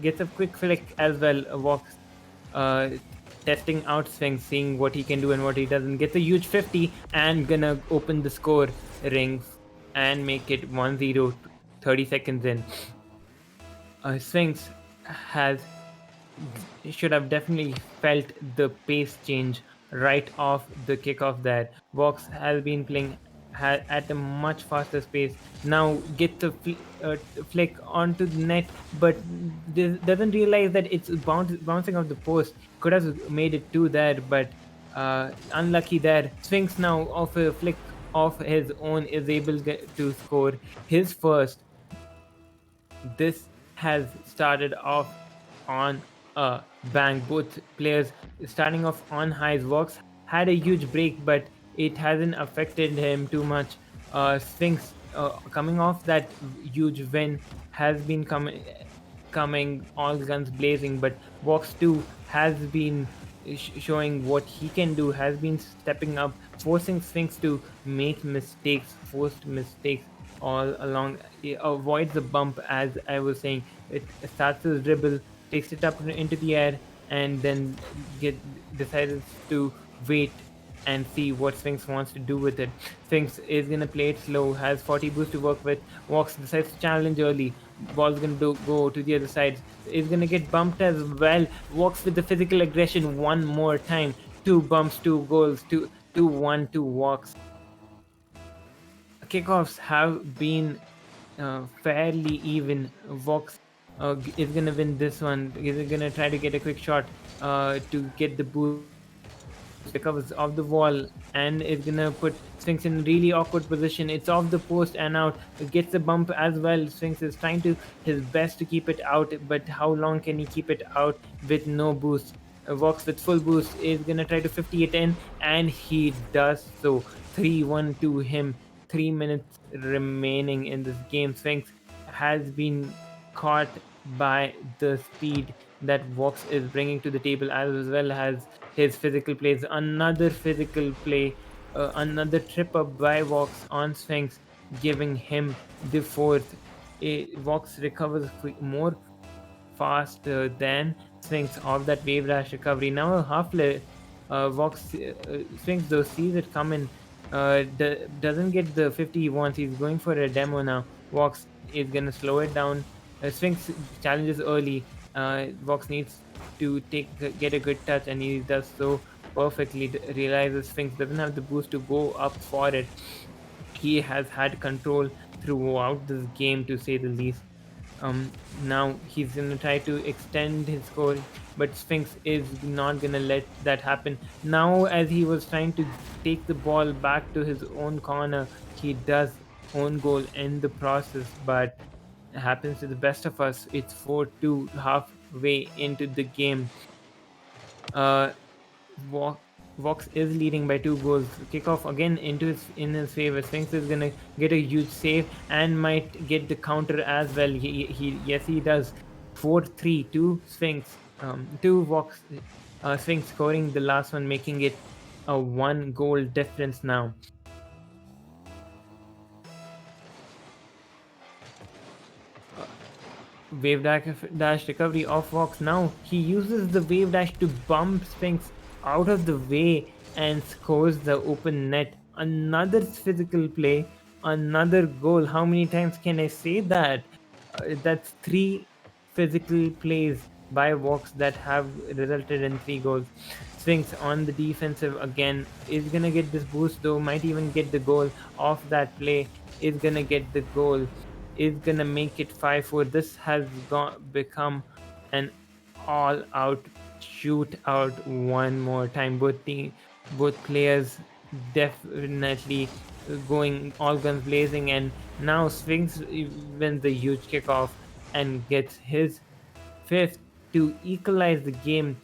Gets a quick flick as well. Voxx uh, testing out Sphinxxx, seeing what he can do and what he doesn't. Gets a huge 50 and gonna open the score rings and make it 1-0 30 seconds in. Sphinxxx has should have definitely felt the pace change right off the kickoff there. Voxx has been playing at a much faster pace. Now gets a flick onto the net, but doesn't realize that it's bouncing off the post. Could have made it two there, but unlucky there. Sphinxxx now off a flick of his own is able to score his first. This has started off on a bang. Both players starting off on highs. Voxx had a huge break, but it hasn't affected him too much. Sphinxxx, coming off that huge win, has been coming all guns blazing, but Voxx 2 has been showing what he can do, has been stepping up, forcing Sphinxxx to make mistakes, forced mistakes all along. He avoids the bump, as I was saying. It starts his dribble, takes it up into the air, and then decides to wait and see what Sphinxxx wants to do with it. Sphinxxx is gonna play it slow, has 40 boost to work with. Voxx decides to challenge early. Ball's gonna go to the other side. Is gonna get bumped as well. Voxx with the physical aggression one more time. 2 bumps, 2 goals, 2-1 to Voxx. Kickoffs have been fairly even. Voxx is gonna win this one. Is gonna try to get a quick shot to get the boost. Recovers off the wall and is gonna put Sphinxxx in a really awkward position. It's off the post and out. It gets a bump as well. Sphinxxx is trying to his best to keep it out, but how long can he keep it out with no boost? Voxx with full boost is gonna try to 50 it in, and he does so. 3-1 to him. 3 minutes remaining in this game. Sphinxxx has been caught by the speed that Voxx is bringing to the table, as well as his physical plays. Another physical play, another trip up by Voxx on Sphinxxx, giving him the fourth. Voxx recovers more faster than Sphinxxx of that wave dash recovery. Now a half Voxx Sphinxxx though sees it coming, doesn't get the 50 he wants. He's going for a demo now. Voxx is gonna slow it down. Sphinxxx challenges early. Voxx needs to get a good touch, and he does so perfectly. Realizes Sphinxxx doesn't have the boost to go up for it. He has had control throughout this game, to say the least. Now he's gonna try to extend his score, but Sphinxxx is not gonna let that happen. Now, as he was trying to take the ball back to his own corner, he does own goal in the process, but it happens to the best of us. It's 4-2 halfway into the game. Voxx is leading by 2 goals. Kickoff again in his favor. Sphinxxx is gonna get a huge save and might get the counter as well. Yes, he does. 4-3 to Sphinxxx. To Voxx. Sphinxxx scoring the last one, making it a 1 goal difference now. Wave dash recovery of Voxx. Now he uses the wave dash to bump Sphinxxx out of the way and scores the open net. Another physical play, another goal. How many times can I say that? That's 3 physical plays by Voxx that have resulted in 3 goals. Sphinxx on the defensive again is gonna get this boost though, might even get the goal off that play, is gonna get the goal, is gonna make it 5-4. This has become an all-out shootout one more time. Both players definitely going all guns blazing, and now Sphinxx wins the huge kickoff and gets his fifth to equalize the game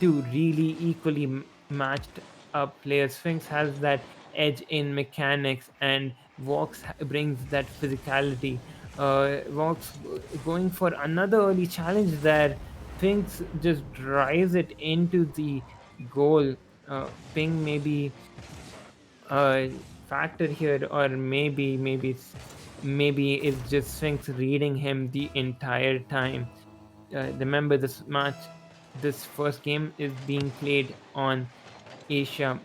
to really equally matched up players. Sphinxx has that edge in mechanics, and Voxx brings that physicality. Voxx going for another early challenge there. Sphinxx just drives it into the goal. Ping maybe a factor here, or maybe it's just Sphinxx reading him the entire time. Remember, this first game is being played on Asia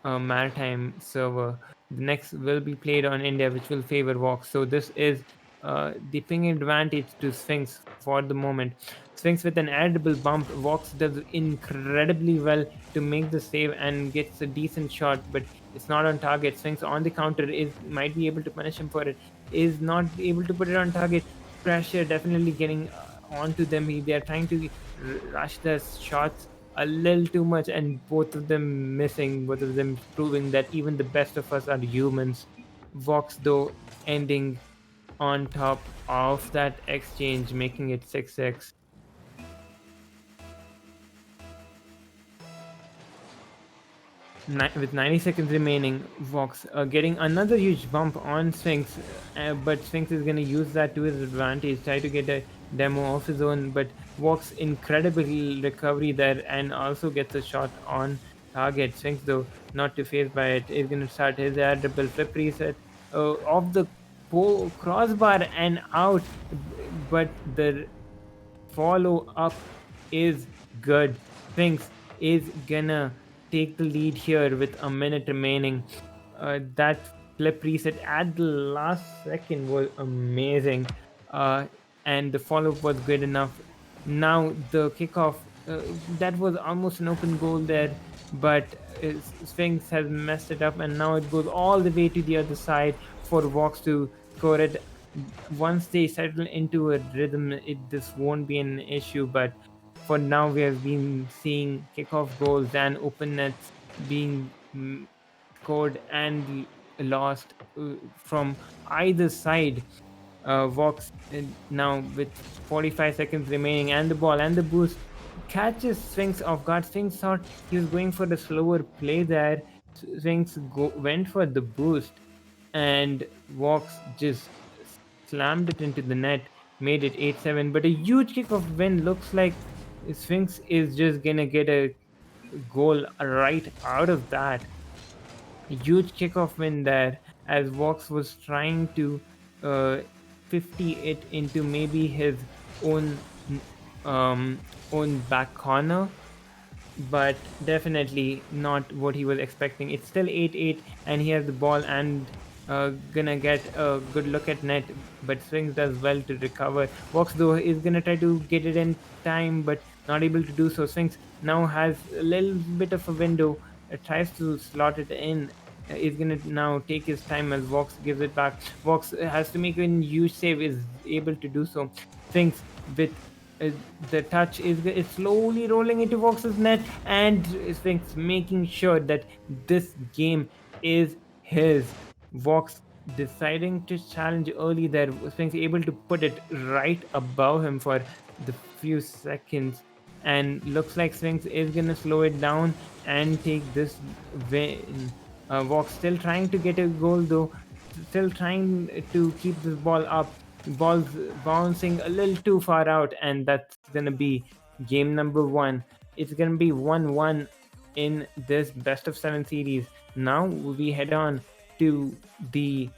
Maritime server. The next will be played on India, which will favor Voxx. So this is the ping advantage to Sphinxx for the moment. Sphinxx with an edible bump. Voxx does incredibly well to make the save and gets a decent shot, but it's not on target. Sphinxx on the counter might be able to punish him for it. Is not able to put it on target. Pressure definitely getting onto them. They are trying to rush their shots a little too much, and both of them missing, both of them proving that even the best of us are humans. Voxx though ending on top of that exchange, making it 6-6. With 90 seconds remaining, Voxx getting another huge bump on Sphinxx, but Sphinxx is going to use that to his advantage, try to get a demo of his own, but Voxx incredible recovery there and also gets a shot on target. Sphinxx though not too phased by it, is going to start his air double flip reset off the crossbar and out, but the follow up is good. Sphinxx is gonna take the lead here with a minute remaining. That flip reset at the last second was amazing, and the follow up was good enough. Now the kickoff, that was almost an open goal there, but Sphinxx has messed it up, and now it goes all the way to the other side for Voxx to score it. Once they settle into a rhythm, this won't be an issue. But for now, we have been seeing kickoff goals and open nets being scored and lost from either side. Voxx now with 45 seconds remaining, and the ball and the boost catches Sphinxx off guard. Sphinxx thought he was going for the slower play there. Sphinxx went for the boost, and Voxx just slammed it into the net, made it 8-7. But a huge kickoff win. Looks like Sphinxx is just gonna get a goal right out of that. Huge kickoff win there, as Voxx was trying to 50 it into maybe his own own back corner, but definitely not what he was expecting. It's still 8-8, and he has the ball and gonna get a good look at net, but Sphinxx does well to recover. Voxx though is gonna try to get it in time, but not able to do so. Sphinxx now has a little bit of a window, tries to slot it in. Is gonna now take his time as Voxx gives it back. Voxx has to make a huge save, is able to do so. Sphinxx with the touch is slowly rolling into Voxx's net, and Sphinxx making sure that this game is his. Voxx deciding to challenge early there. Sphinxx able to put it right above him for the few seconds, and looks like Sphinxx is gonna slow it down and take this win. Voxx still trying to get a goal though, still trying to keep this ball up. Ball's bouncing a little too far out, and that's gonna be game number 1. It's gonna be 1-1 in this best of 7 series. Now we head on to the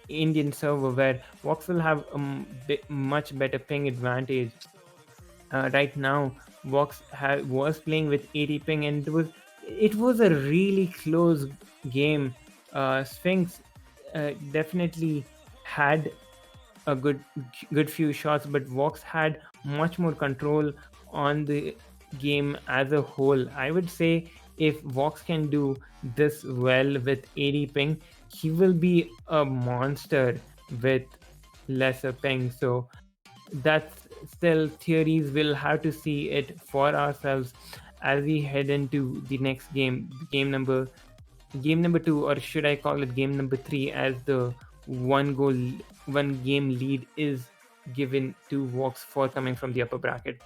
Indian server, where Voxx will have a much better ping advantage. Right now, Voxx was playing with 80 ping, and it was a really close game. Sphinxx definitely had a good few shots, but Voxx had much more control on the game as a whole. I would say if Voxx can do this well with 80 ping, he will be a monster with lesser ping. So that's still theories. We'll have to see it for ourselves as we head into the next game, game number two, or should I call it game number three, as the one game lead is given to Voxx for coming from the upper bracket.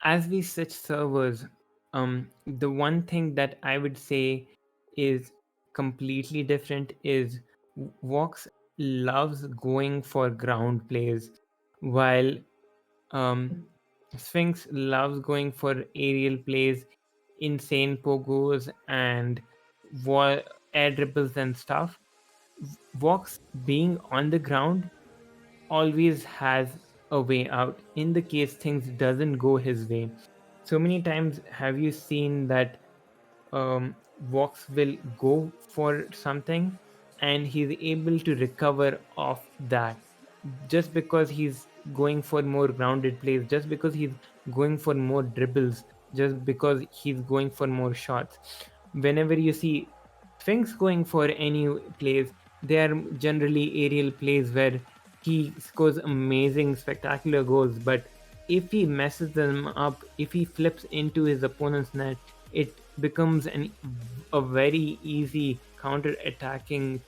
As we switch servers, the one thing that I would say is completely different is Vox loves going for ground plays, while Sphinxx loves going for aerial plays, insane pogos, and air dribbles and stuff. Vox being on the ground always has a way out in the case things doesn't go his way. So many times have you seen that Vox will go for something and he's able to recover off that just because he's going for more grounded plays, just because he's going for more dribbles, just because he's going for more shots. Whenever you see Sphinxxx going for any plays, they are generally aerial plays where he scores amazing, spectacular goals. But if he messes them up, if he flips into his opponent's net, it becomes a very easy counter attacking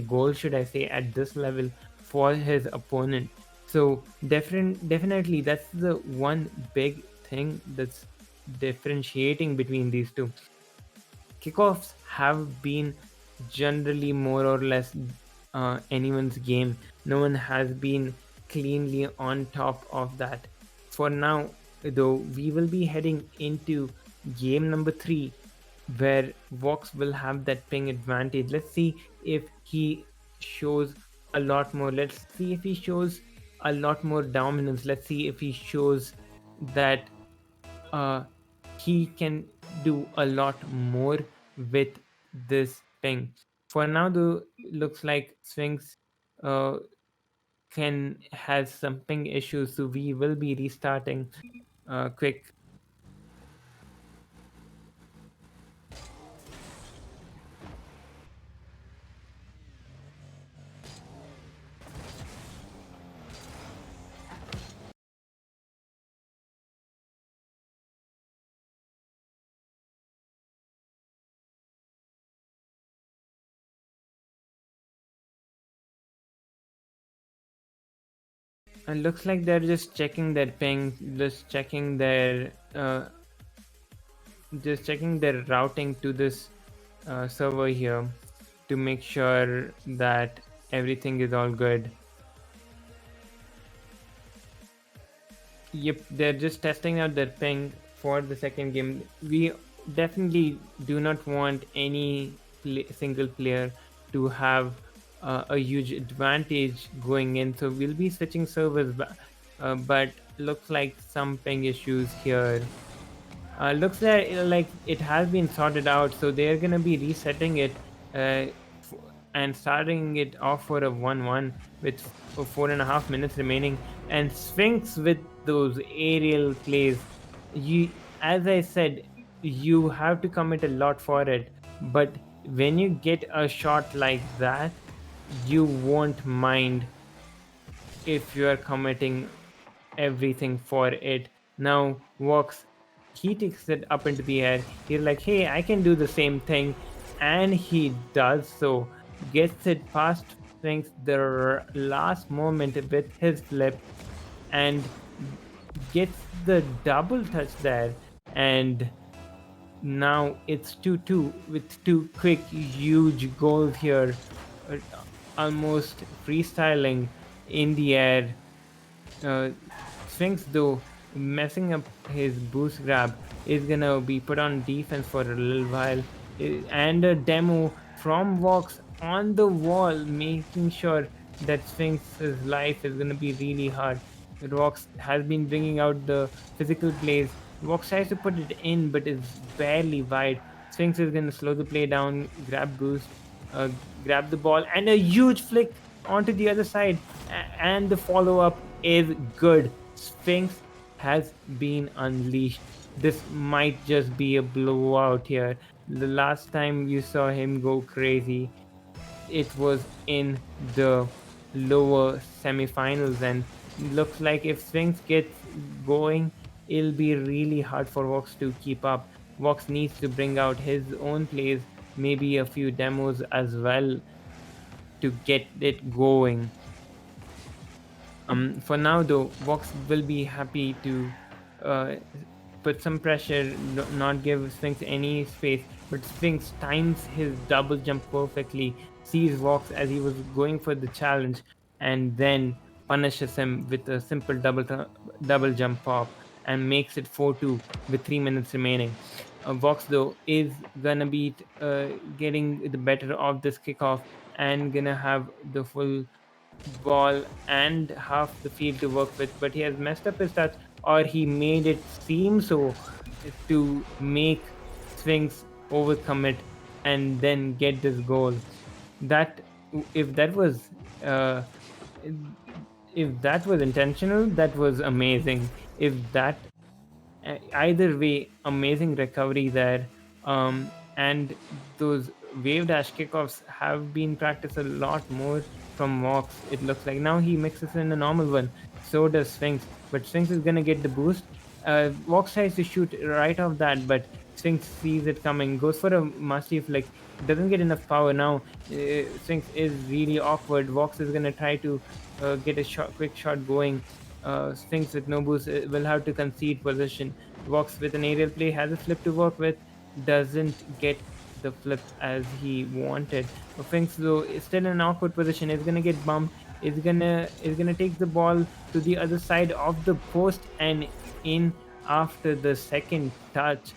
goal, should I say, at this level for his opponent. So definitely that's the one big thing that's differentiating between these two. Kickoffs have been generally more or less anyone's game. No one has been cleanly on top of that. For now, though, we will be heading into game number three, where Vox will have that ping advantage. Let's see if he shows a lot more. Let's see if he shows a lot more dominance. Let's see if he shows that uh, he can do a lot more with this ping. For now, though, looks like Sphinxxx uh, can has some ping issues, so we will be restarting quick. And looks like they're just checking their ping, just checking their routing to this server here to make sure that everything is all good. Yep, they're just testing out their ping for the second game. We definitely do not want any single player to have a huge advantage going in, so we'll be switching servers, but looks like some ping issues here. Looks like it has been sorted out, so they're gonna be resetting it and starting it off for a 1-1 with 4.5 minutes remaining. And Sphinxxx with those aerial plays, as I said, you have to commit a lot for it. But when you get a shot like that, you won't mind if you are committing everything for it. Now, Vox, he takes it up into the air. He's like, hey, I can do the same thing. And he does so. Gets it past Sphinxxx the last moment with his flip and gets the double touch there. And now it's 2-2 with two quick, huge goals here. almost freestyling in the air. Sphinxxx, though, messing up his boost grab, is gonna be put on defense for a little while. And a demo from Voxx on the wall, making sure that Sphinx's life is gonna be really hard. Voxx has been bringing out the physical plays. Voxx tries to put it in, but it's barely wide. Sphinxx is gonna slow the play down, grab boost, uh, grab the ball, and a huge flick onto the other side. And the follow up is good. Sphinxx has been unleashed. This might just be a blowout here. The last time you saw him go crazy, it was in the lower semifinals, and looks like if Sphinxx gets going, it'll be really hard for Voxx to keep up. Voxx needs to bring out his own plays, maybe a few demos as well to get it going. For now, though, Voxx will be happy to uh, put some pressure, not give Sphinxx any space. But Sphinxx times his double jump perfectly, sees Voxx as he was going for the challenge, and then punishes him with a simple double jump pop and makes it 4-2 with 3 minutes remaining. Voxx, though, is gonna be getting the better of this kickoff and gonna have the full ball and half the field to work with, but he has messed up his touch, or he made it seem so, to make Sphinxx overcommit and then get this goal. That if that was uh, if that was intentional, that was amazing. If that Either way, amazing recovery there. And those wave dash kickoffs have been practiced a lot more from Voxx. It looks like now he mixes in a normal one. So does Sphinxx, but Sphinxx is gonna get the boost. Voxx tries to shoot right off that, but Sphinxx sees it coming, goes for a musty flick, doesn't get enough power now. Sphinxx is really awkward. Voxx is gonna try to get a quick shot going. Sphinxx with no boost will have to concede position. Voxx with an aerial play has a flip to work with, doesn't get the flip as he wanted. Sphinxx, though, is still in an awkward position. Is gonna get bumped. Is gonna take the ball to the other side of the post and in after the second touch.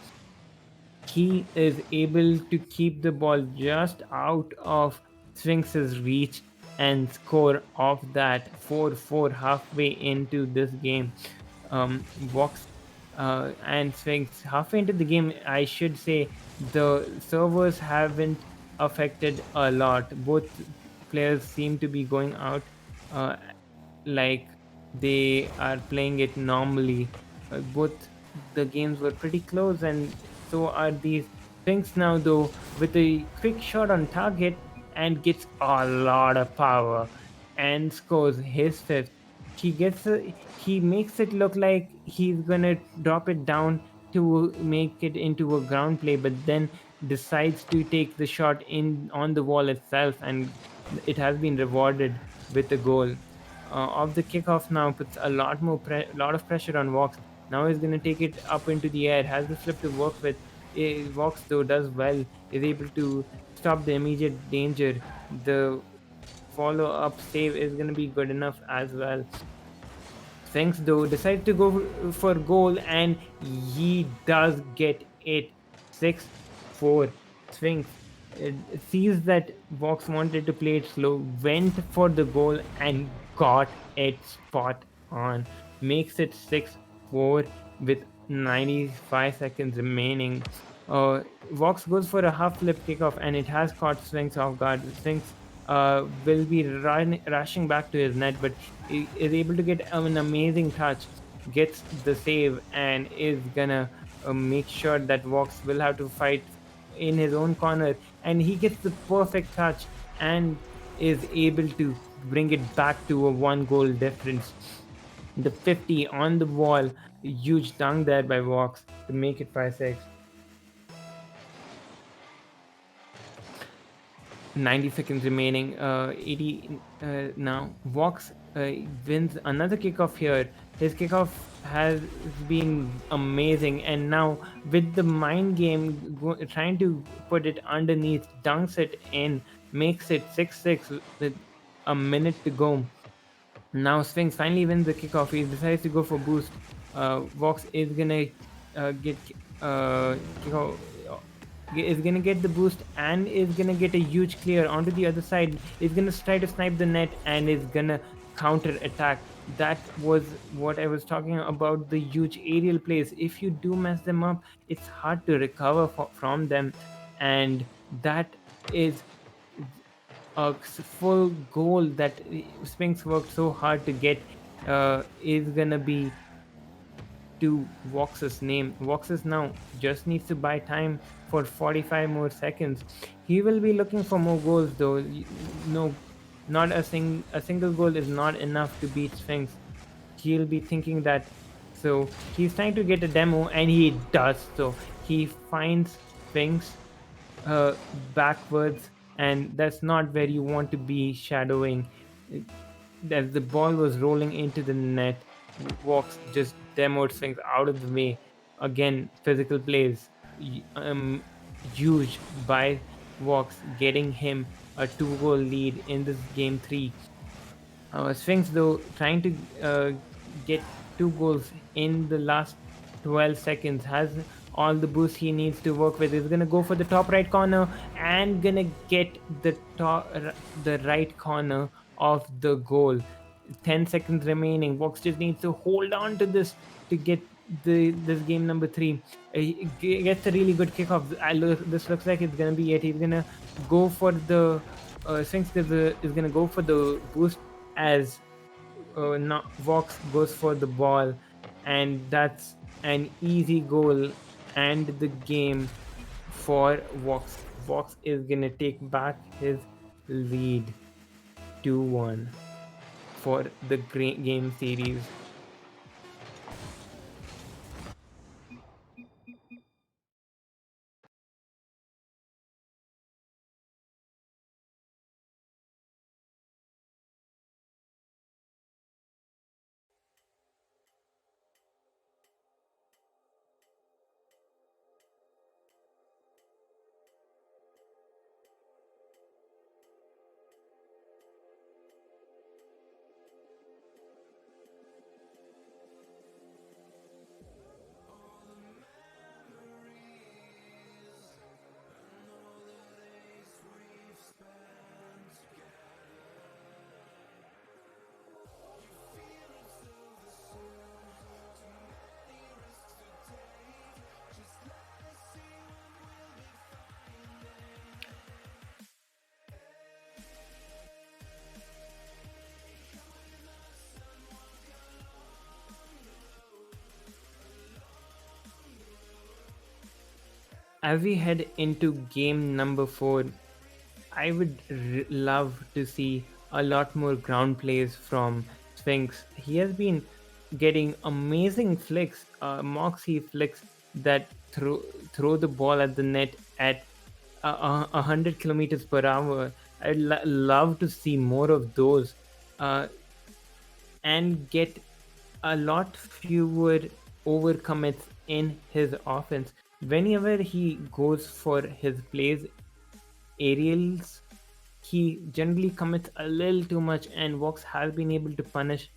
He is able to keep the ball just out of Sphinx's reach and score off that 4-4 halfway into this game. Voxx and Sphinxx halfway into the game, I should say, the servers haven't affected a lot. Both players seem to be going out uh, like they are playing it normally. Both the games were pretty close, and so are these. Sphinxx now, though, with a quick shot on target and gets a lot of power and scores his fifth. He makes it look like he's gonna drop it down to make it into a ground play, but then decides to take the shot in on the wall itself, and it has been rewarded with a goal. Of the kickoff now puts a lot of pressure on Voxx. Now he's gonna take it up into the air, has the flip to work with. Voxx, though, does well, is able to stop the immediate danger. The follow up save is gonna be good enough as well. Sphinxx, though, decides to go for goal, and he does get it. 6-4. Sphinxx sees that Voxx wanted to play it slow, went for the goal and got it spot on. Makes it 6-4 with 95 seconds remaining. Voxx goes for a half flip kickoff, and it has caught Sphinxx off guard. Sphinxx will be rushing back to his net, but is able to get an amazing touch, gets the save, and is gonna make sure that Voxx will have to fight in his own corner, and he gets the perfect touch and is able to bring it back to a 1 goal difference. The 50 on the wall, huge dunk there by Voxx to make it 5-6. 90 seconds remaining. 80 now. Voxx wins another kickoff here. His kickoff has been amazing, and now with the mind game trying to put it underneath, dunks it in, makes it 6-6 with a minute to go. Now Sphinxxx finally wins the kickoff. He decides to go for boost. Voxx is gonna get kickoff, is gonna get the boost and is gonna get a huge clear onto the other side. Is gonna try to snipe the net and is gonna counter attack. That was what I was talking about, the huge aerial plays. If you do mess them up, it's hard to recover from them, and that is a full goal that Sphinxxx worked so hard to get. Is gonna be to Vox's name. Vox's now just needs to buy time for 45 more seconds. He will be looking for more goals though. No, not a single goal is not enough to beat Sphinxxx. He'll be thinking that. So he's trying to get a demo, and he does. So he finds Sphinxxx backwards, and that's not where you want to be shadowing. As the ball was rolling into the net, Voxx just demoed things out of the way. Again, physical plays, huge by Voxx, getting him a 2-goal lead in this game 3. Sphinxxx, though, trying to get 2 goals in the last 12 seconds, has all the boost he needs to work with. He's gonna go for the top right corner and gonna get the right corner of the goal. 10 seconds remaining. Voxx just needs to hold on to this to get this game number 3. He gets a really good kickoff. This looks like it's gonna be it. He's gonna go for the Sphinxxx is gonna go for the boost as Voxx goes for the ball, and that's an easy goal and the game for Voxx. Voxx is gonna take back his lead 2-1 for the game series. As we head into game number 4, I would love to see a lot more ground plays from Sphinxxx. He has been getting amazing flicks, Moxie flicks that throw the ball at the net at 100 kilometers per hour. I'd love to see more of those, and get a lot fewer overcommits in his offense. Whenever he goes for his plays, aerials, he generally commits a little too much, and Voxx has been able to punish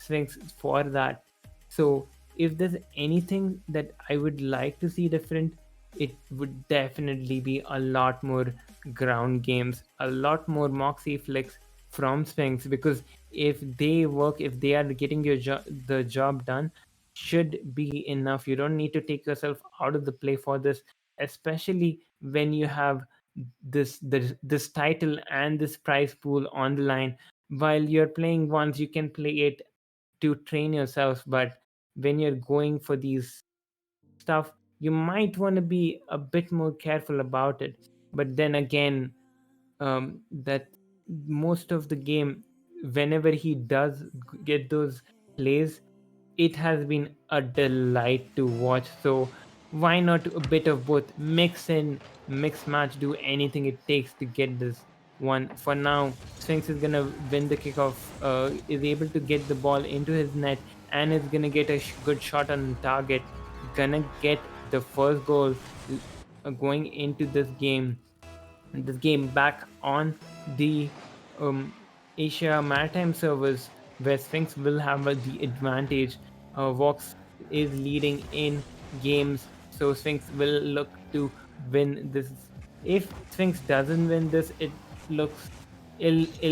Sphinxxx for that. So, if there's anything that I would like to see different, it would definitely be a lot more ground games, a lot more Moxie flicks from Sphinxxx, because if they work, if they are getting the job done, should be enough. You don't need to take yourself out of the play for this, especially when you have this title and this prize pool on the line. While you're playing once, you can play it to train yourself, but when you're going for these stuff, you might want to be a bit more careful about it. But then again, that most of the game, whenever he does get those plays, it has been a delight to watch. So why not a bit of both? Mix match, do anything it takes to get this one. For now, Sphinxxx is gonna win the kickoff, is able to get the ball into his net, and is gonna get a good shot on target. Gonna get the first goal going into this game back on the Asia Maritime servers where Sphinxxx will have the advantage. Voxx is leading in games, so Sphinxxx will look to win this. If Sphinxxx doesn't win this, it'll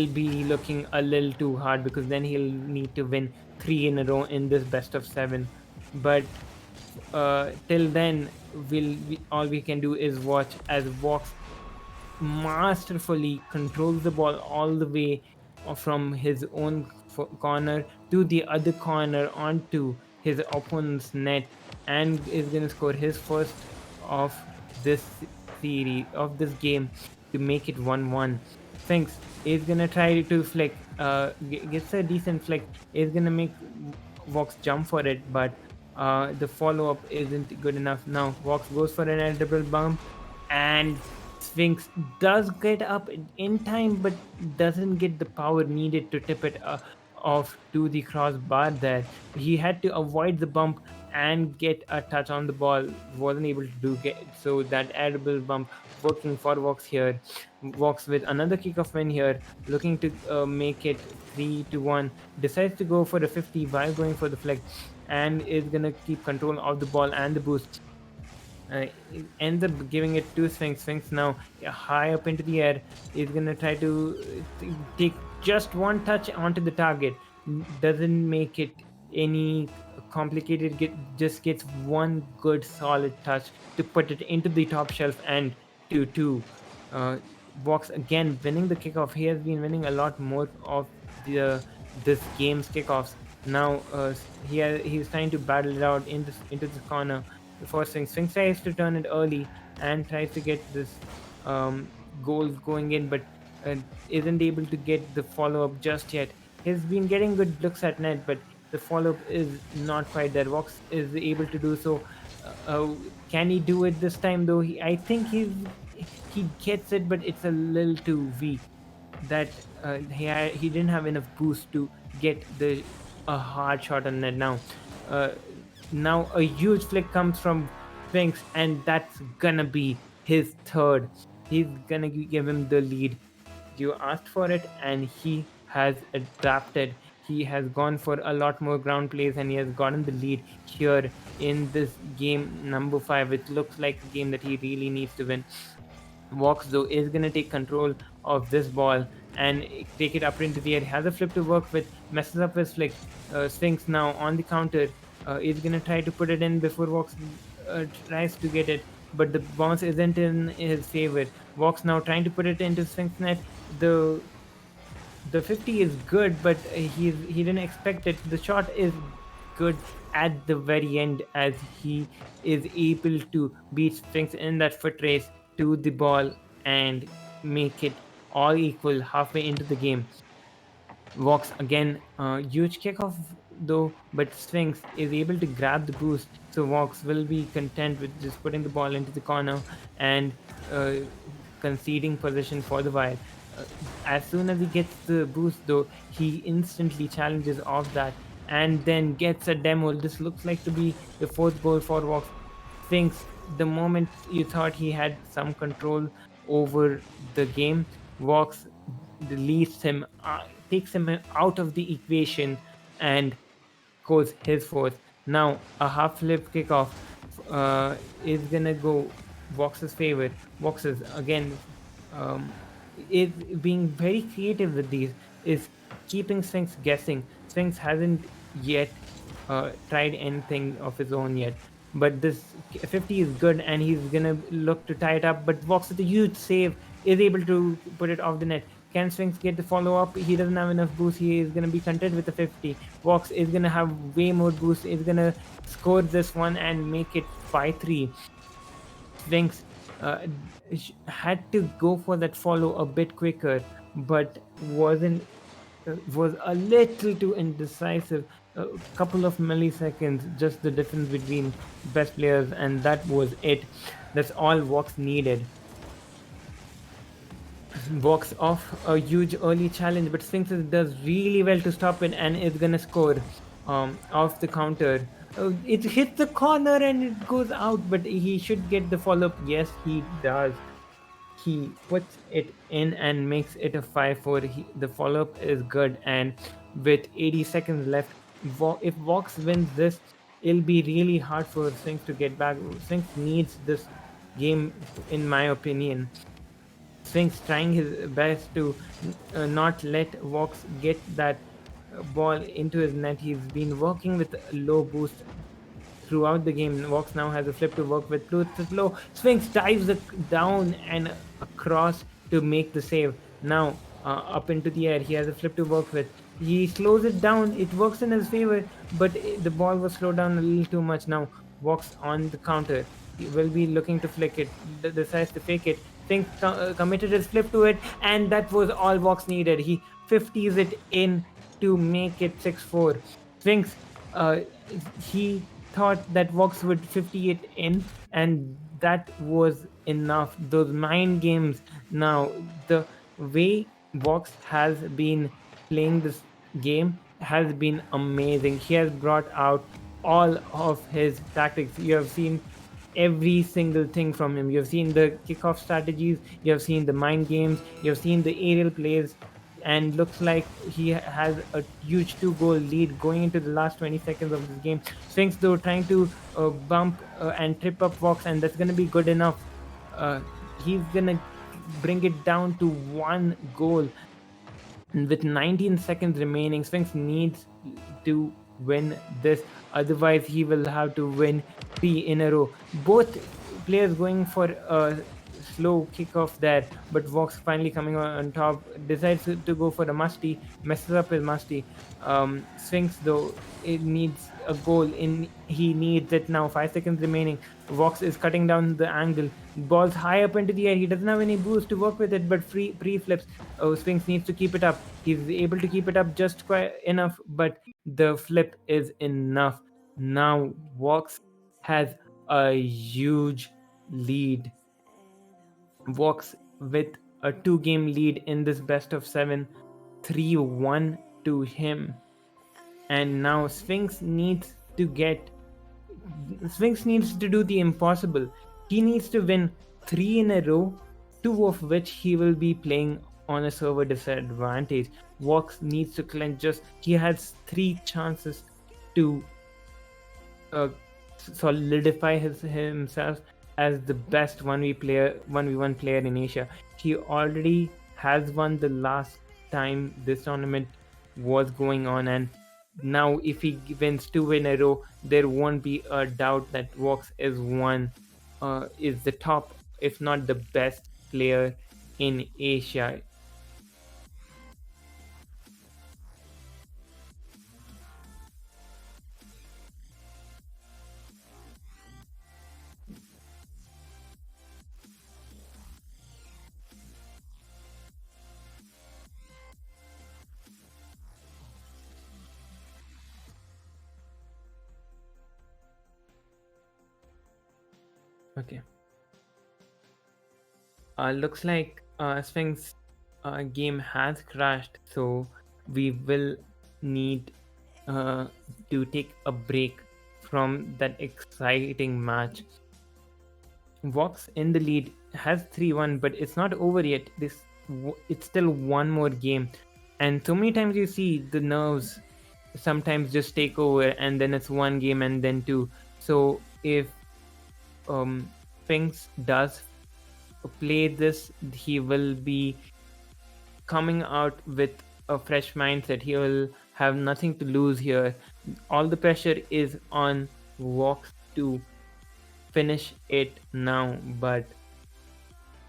be looking a little too hard because then he'll need to win 3 in a row in this best of 7. But till then, all we can do is watch as Voxx masterfully controls the ball all the way from his own corner to the other corner onto his opponent's net, and is going to score his first of this series of this game to make it 1-1. Sphinxxx is going to try to flick, gets a decent flick, is going to make Voxx jump for it, but the follow-up isn't good enough. Now Voxx goes for an edible bump, and Sphinxxx does get up in time, but doesn't get the power needed to tip it off to the crossbar there. He had to avoid the bump and get a touch on the ball. Wasn't able to do so. That edible bump working for Voxx here. Voxx with another kickoff win here, looking to make it 3-1. Decides to go for the 50 while going for the flick, and is gonna keep control of the ball and the boost. Ends up giving it to Sphinxxx. Sphinxxx now high up into the air is gonna try to take just one touch onto the target. Doesn't make it any complicated. Just gets one good solid touch to put it into the top shelf and 2-2. Voxx again winning the kickoff. He has been winning a lot more of this game's kickoffs. Now he's trying to battle it out into this corner. The first thing, Sphinxxx tries to turn it early and tries to get this goal going in, but isn't able to get the follow-up just yet. He's been getting good looks at net, but the follow-up is not quite there. Voxx is able to do so. Can he do it this time though? I think he gets it, but it's a little too weak. That he didn't have enough boost to get a hard shot on net. Now a huge flick comes from Sphinxxx, and that's gonna be his third. He's gonna give him the lead. You asked for it, and he has adapted. He has gone for a lot more ground plays, and he has gotten the lead here in this game number 5. It looks like a game that he really needs to win. Voxx though is gonna take control of this ball and take it up into the air. Has a flip to work with, messes up his flick. Sphinxxx now on the counter is gonna try to put it in before Voxx tries to get it, but the bounce isn't in his favor. Voxx now trying to put it into Sphinxxx net. The 50 is good, but he didn't expect it. The shot is good at the very end as he is able to beat Sphinxxx in that foot race to the ball and make it all equal halfway into the game. Voxx again, huge kickoff though, but Sphinxxx is able to grab the boost, so Voxx will be content with just putting the ball into the corner and conceding position for the wire. As soon as he gets the boost though, he instantly challenges off that and then gets a demo. This looks like to be the 4th goal for Voxx. Sphinxxx, the moment you thought he had some control over the game, Voxx deletes him, takes him out of the equation and goes his 4th. Now a half flip kickoff is gonna go Voxx's favor. Voxx's again is being very creative with these, is keeping Sphinxxx guessing. Sphinxxx hasn't yet tried anything of his own yet, but this 50 is good and he's gonna look to tie it up, but Voxx with a huge save is able to put it off the net. Can Sphinxxx get the follow-up? He doesn't have enough boost. He is going to be content with the 50. Voxx is going to have way more boost. Is going to score this one and make it 5-3. Sphinxxx had to go for that follow a bit quicker, but was a little too indecisive. A couple of milliseconds, just the difference between best players, and that was it. That's all Voxx needed. Voxx off a huge early challenge, but Sphinxxx does really well to stop it and is gonna score off the counter. It hits the corner and it goes out, but he should get the follow-up. Yes, he does. he puts it in and makes it a 5-4. The follow-up is good, and with 80 seconds left, if Voxx wins this, it'll be really hard for Sphinxxx to get back. Sphinxxx needs this game, in my opinion. Sphinxxx trying his best to not let Voxx get that ball into his net. He's been working with low boost throughout the game. Voxx now has a flip to work with. It's low. Sphinxxx dives down and across to make the save. Now up into the air, he has a flip to work with. He slows it down. It works in his favor, but the ball was slowed down a little too much. Now Voxx on the counter. He will be looking to flick it. Decides to fake it. Committed his flip to it, and that was all Voxx needed. He 50s it in to make it 6-4. Sphinxxx, he thought that Voxx would 50 it in, and that was enough. Those mind games. Now, the way Voxx has been playing this game has been amazing. He has brought out all of his tactics. You have seen every single thing from him. You've seen the kickoff strategies, you have seen the mind games, you've seen the aerial plays, and looks like he has a huge 2-goal lead going into the last 20 seconds of this game. Sphinxxx, though, trying to bump and trip up Voxx, and that's going to be good enough. He's going to bring it down to 1 goal. With 19 seconds remaining, Sphinxxx needs to win this, otherwise he will have to win 3 in a row. Both players going for a slow kickoff there, but Voxx finally coming on top, decides to go for a musty, messes up his musty. Sphinxxx, though, it needs a goal in. He needs it now. 5 seconds remaining. Voxx is cutting down the angle. Ball's high up into the air. He doesn't have any boost to work with it, but pre-flips. Sphinxxx needs to keep it up. He's able to keep it up just quite enough, but the flip is enough. Now Voxx has a huge lead. Voxx with a 2-game lead in this best of 7, 3-1 to him. And now Sphinxxx needs to do the impossible. He needs to win 3 in a row, 2 of which he will be playing on a server disadvantage. Voxx needs to clinch. He has 3 chances to solidify himself as the best 1v1 player in Asia. He already has won the last time this tournament was going on, and now if he wins 2 in a row, there won't be a doubt that Voxx is the top, if not the best player in Asia. Okay. Looks like Sphinxxx game has crashed, so we will need to take a break from that exciting match. Voxx in the lead has 3-1, but it's not over yet. It's still one more game, and so many times you see the nerves sometimes just take over, and then it's 1 game and then 2. So if Sphinxxx does play this, he will be coming out with a fresh mindset. He will have nothing to lose here. All the pressure is on Voxx to finish it now, but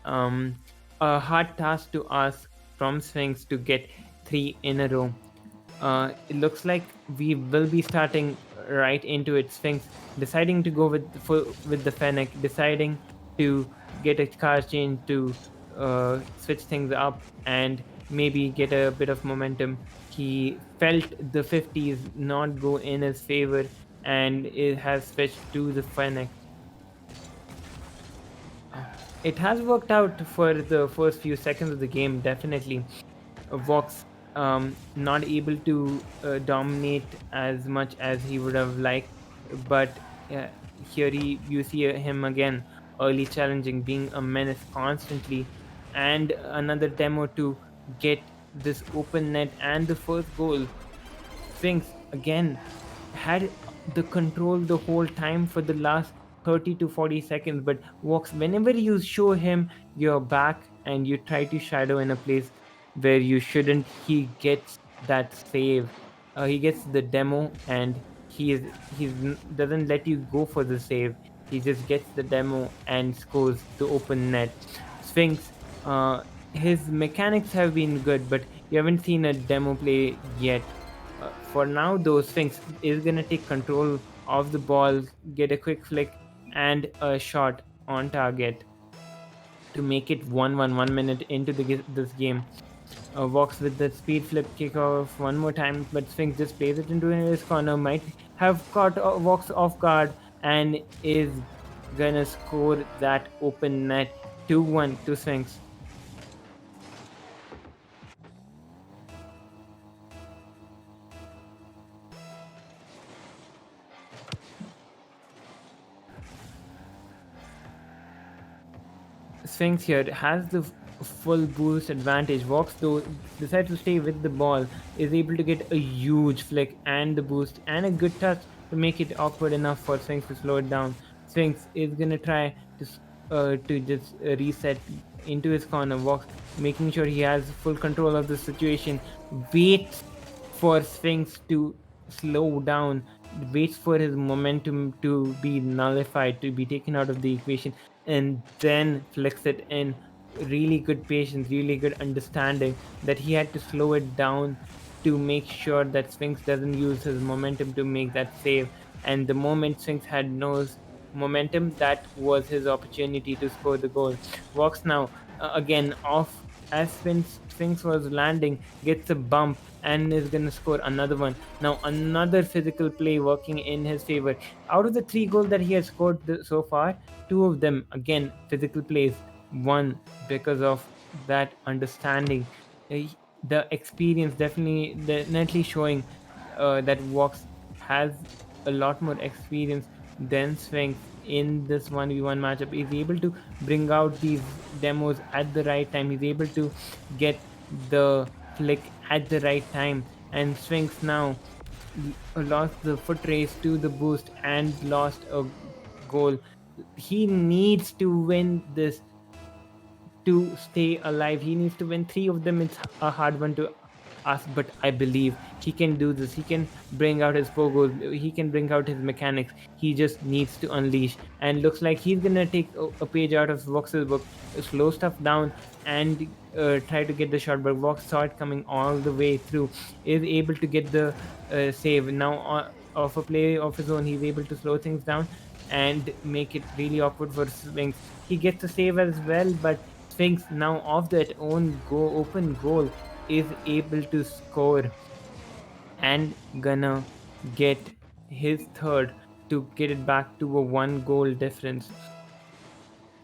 a hard task to ask from Sphinxxx to get 3 in a row. It looks like we will be starting right into it. Sphinxxx deciding to go with the Fennec, deciding to get a car change to switch things up and maybe get a bit of momentum. He felt the 50s not go in his favor, and it has switched to the Fennec. It has worked out for the first few seconds of the game, definitely. Voxx not able to dominate as much as he would have liked, but here you see him again, early challenging, being a menace constantly, and another demo to get this open net and the first goal. Sphinxx again had the control the whole time for the last 30 to 40 seconds. But Voxx, whenever you show him your back and you try to shadow in a place where you shouldn't, he gets that save. He gets the demo, and doesn't let you go for the save. He just gets the demo and scores the open net. Sphinxx, his mechanics have been good, but you haven't seen a demo play yet. For now, though, Sphinxx is gonna take control of the ball, get a quick flick and a shot on target to make it 1 minute into this game. Voxx with the speed flip kickoff one more time, but Sphinxx just plays it into his corner. Might have caught Voxx off guard and is gonna score that open net. 2-1 to Sphinxx. Sphinxx here has the full boost advantage. Voxx, though, decides to stay with the ball, is able to get a huge flick and the boost and a good touch to make it awkward enough for Sphinxx to slow it down. Sphinxx is gonna try to just reset into his corner. Voxx making sure he has full control of the situation. Waits for Sphinxx to slow down, waits for his momentum to be nullified, to be taken out of the equation, and then flicks it in. Really good patience, really good understanding that he had to slow it down to make sure that Sphinxx doesn't use his momentum to make that save. And the moment Sphinxx had no momentum, that was his opportunity to score the goal. Voxx now again off as Sphinxx was landing, gets a bump and is gonna score another one. Now another physical play working in his favor. Out of the 3 goals that he has scored so far, 2 of them again physical plays. One because of that understanding. The experience definitely showing that Voxx has a lot more experience than Sphinxx in this 1v1 matchup. He's able to bring out these demos at the right time. He's able to get the flick at the right time. And Sphinxx now lost the foot race to the boost and lost a goal. He needs to win this to stay alive. He needs to win 3 of them. It's a hard one to ask, but I believe he can do this. He can bring out his pogos. He can bring out his mechanics. He just needs to unleash. And looks like he's gonna take a page out of Vox's book, slow stuff down, and try to get the shot. But Voxx saw it coming all the way through, is able to get the save. Now off a play of his own, he's able to slow things down and make it really awkward for Sphinxx. He gets a save as well, but Sphinxx now off that own open goal is able to score and gonna get his third to get it back to a 1 goal difference.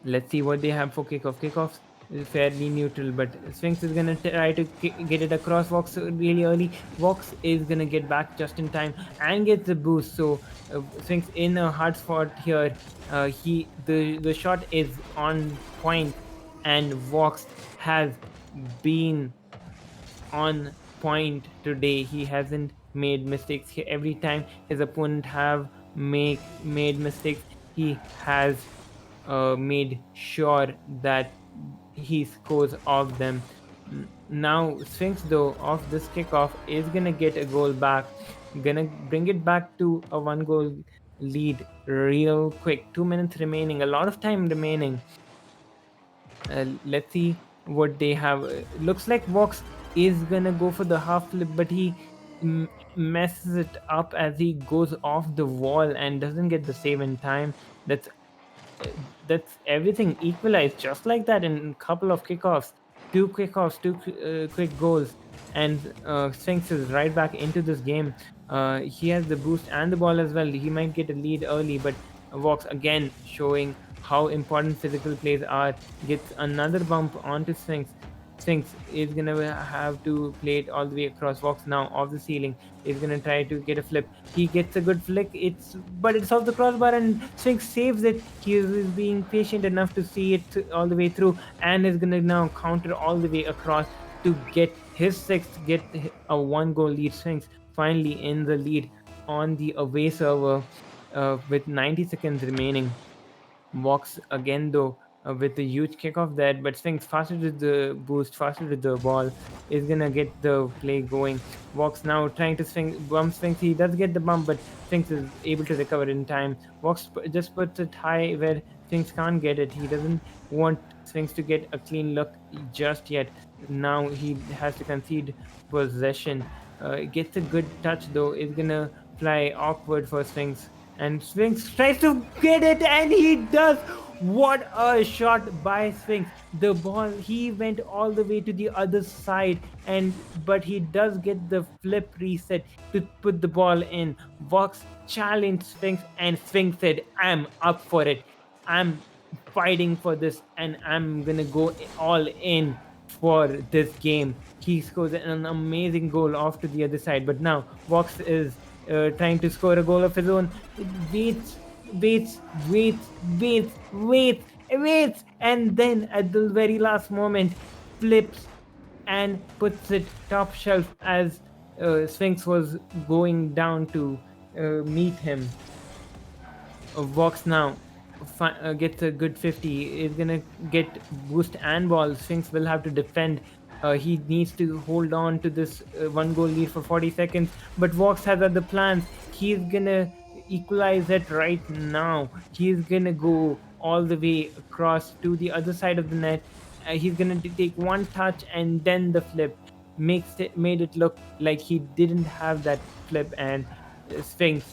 Let's see what they have for kickoff. Kickoffs is fairly neutral, but Sphinxx is gonna try to get it across Voxx really early. Voxx is gonna get back just in time and get the boost. So Sphinxx in a hard spot here. The shot is on point, and Voxx has been on point today. He hasn't made mistakes. Every time his opponent have made mistakes, he has made sure that he scores off them. Now Sphinxx, though, off this kickoff is gonna get a goal back, gonna bring it back to a 1 goal lead real quick. 2 minutes remaining, a lot of time remaining. Let's see what they have. Looks like Voxx is gonna go for the half flip, but he messes it up as he goes off the wall and doesn't get the save in time. That's everything equalized just like that in a couple of kickoffs. 2 kickoffs, 2 quick goals, and Sphinxx is right back into this game. He has the boost and the ball as well. He might get a lead early, but Voxx again showing how important physical plays are. Gets another bump onto Sphinxx. Sphinxxx is gonna have to play it all the way across. Voxx now off the ceiling is gonna try to get a flip. He gets a good flick. But it's off the crossbar and Sphinxxx saves it. He is being patient enough to see it all the way through and is gonna now counter all the way across to get his sixth, get a 1 goal lead. Sphinxxx finally in the lead on the away server with 90 seconds remaining. Voxx again though with a huge kickoff there, but Sphinxxx faster to the boost, faster to the ball, is gonna get the play going. Voxx now trying to bump Sphinxxx. He does get the bump, but Sphinxxx is able to recover in time. Voxx just puts it high where Sphinxxx can't get it. He doesn't want Sphinxxx to get a clean look just yet. Now he has to concede possession. Gets a good touch though. Is gonna fly awkward for Sphinxxx. And Sphinxxx tries to get it, and he does. What a shot by Sphinxxx! The ball, he went all the way to the other side, but he does get the flip reset to put the ball in. Voxx challenged Sphinxxx, and Sphinxxx said, "I'm up for it. I'm fighting for this, and I'm gonna go all in for this game." He scores an amazing goal off to the other side, but now Voxx is trying to score a goal of his own. Waits, waits, waits, waits, waits, waits, and then at the very last moment, flips and puts it top shelf as Sphinxxx was going down to meet him. Voxx now gets a good 50. Is gonna get boost and ball. Sphinxxx will have to defend. He needs to hold on to this 1 goal lead for 40 seconds. But Voxx has other plans. He's gonna equalize it right now. He's gonna go all the way across to the other side of the net. He's gonna take one touch and then the flip. Made it look like he didn't have that flip, and Sphinxxx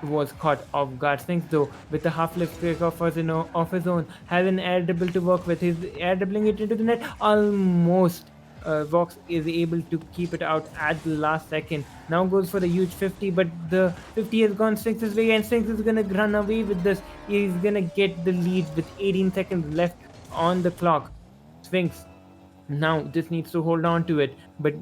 was caught off guard. Sphinxxx, though, with a half-left kick of his own, has an air dribble to work with. His air dribbling it into the net. Almost. Voxx is able to keep it out at the last second. Now goes for the huge 50, but the 50 has gone Sphinxx's way, and Sphinxxx is gonna run away with this. He's gonna get the lead with 18 seconds left on the clock. Sphinxx now just needs to hold on to it, but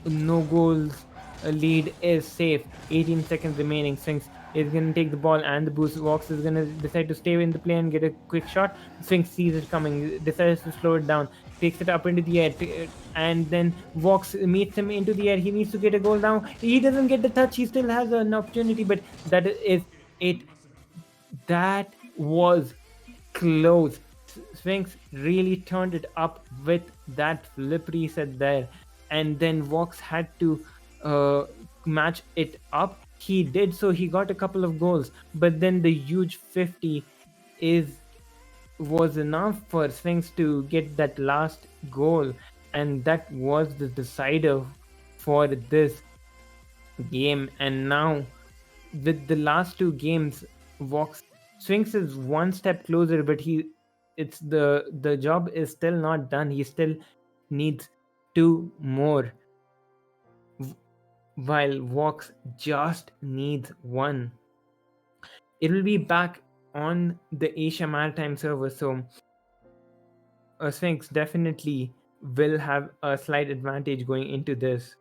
no goals. A lead is safe. 18 seconds remaining. Sphinxxx is going to take the ball and the boost. Voxx is going to decide to stay in the play and get a quick shot. Sphinxxx sees it coming, decides to slow it down, takes it up into the air, and then Voxx meets him into the air. He needs to get a goal now. He doesn't get the touch. He still has an opportunity, but that is it. That was close. Sphinxxx really turned it up with that flip reset there, and then Voxx had to match it up. He did so. He got a couple of goals, but then the huge 50 was enough for Sphinxxx to get that last goal, and that was the decider for this game. And now, with the last two games, Sphinxxx is one step closer, but the job is still not done. He still needs two more, while Voxx just needs one. It will be back on the Asia Maritime server, so Sphinxxx definitely will have a slight advantage going into this.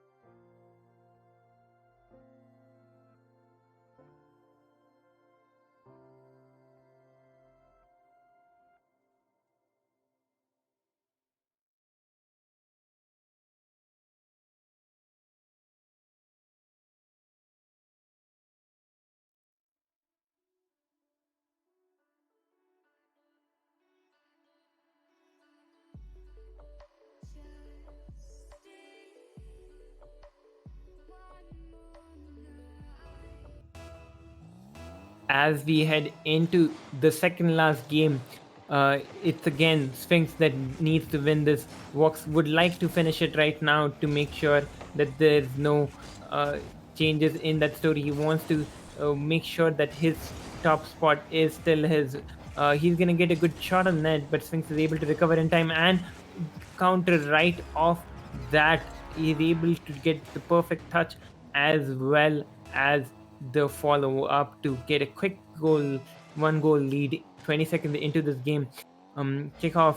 As we head into the second last game, it's again Sphinxxx that needs to win this. Voxx would like to finish it right now to make sure that there's no changes in that story. He wants to make sure that his top spot is still his. He's gonna get a good shot on net, but Sphinxxx is able to recover in time and counter right off that. He's able to get the perfect touch as well as the follow up to get a quick goal, 1 goal lead 20 seconds into this game. kickoff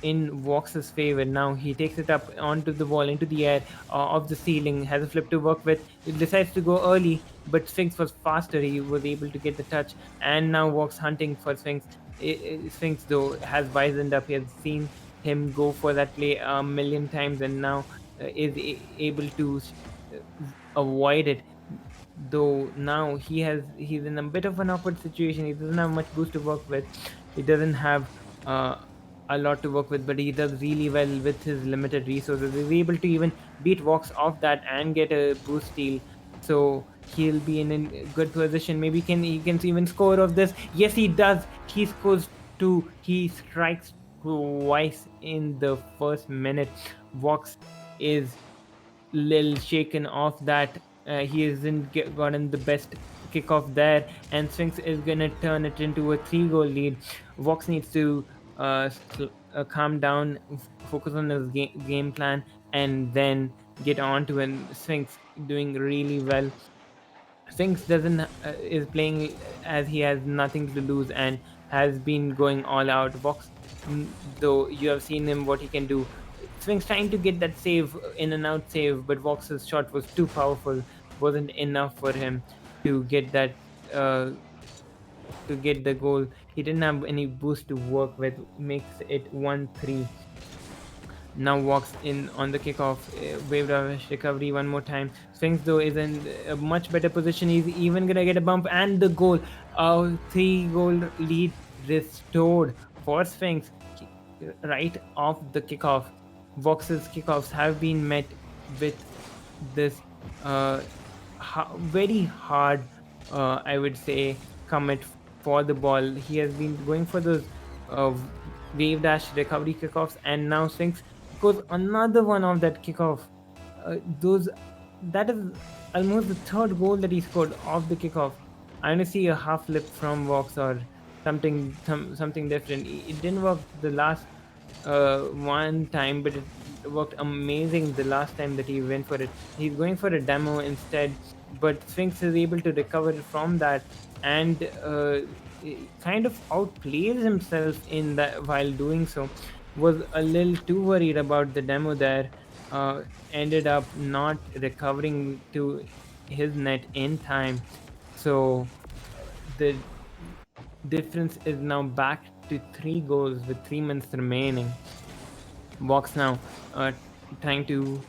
in Vox's favor. Now he takes it up onto the wall, into the air of the ceiling, has a flip to work with. He decides to go early, but Sphinxxx was faster. He was able to get the touch, and now Voxx hunting for Sphinxxx. Sphinxxx, though, has wisened up. He has seen him go for that play a million times, and now is able to avoid it. Though now he's in a bit of an awkward situation. He doesn't have much boost to work with. He doesn't have uh, a lot to work with, but he does really well with his limited resources. He's able to even beat Vox off that and get a boost steal. So he'll be in a good position. Maybe he can even score of this. Yes, he does. He scores two. He strikes twice in the first minute. Vox is little shaken off that. He hasn't gotten the best kickoff there, and Sphinxxx is gonna turn it into a 3-goal lead. Vox needs to calm down, focus on his game plan, and then get on to it. Sphinxxx doing really well. Sphinxxx doesn't is playing as he has nothing to lose and has been going all out. Vox, though, you have seen him what he can do. Sphinxxx trying to get that save, in and out save, but Vox's shot was too powerful. Wasn't enough for him to get that to get the goal. He didn't have any boost to work with. Makes it 1-3. Now walks in on the kickoff, wave rush recovery one more time. Sphinxxx, though, is in a much better position. He's even gonna get a bump and the goal. A 3-goal lead restored for Sphinxxx right off the kickoff. Vox's kickoffs have been met with this very hard, I would say, commit for the ball. He has been going for those wave dash recovery kickoffs, and now Sphinxxx goes another one of that kickoff. Those that is almost the third goal that he scored off the kickoff. I want to see a half flip from Voxx or something different. It didn't work the last one time, but it worked amazing the last time that he went for it. He's going for a demo instead, but Sphinxxx is able to recover from that and kind of outplays himself in that while doing so. Was a little too worried about the demo there. Ended up not recovering to his net in time. So the difference is now back to 3 goals with 3 minutes remaining. Voxx now trying to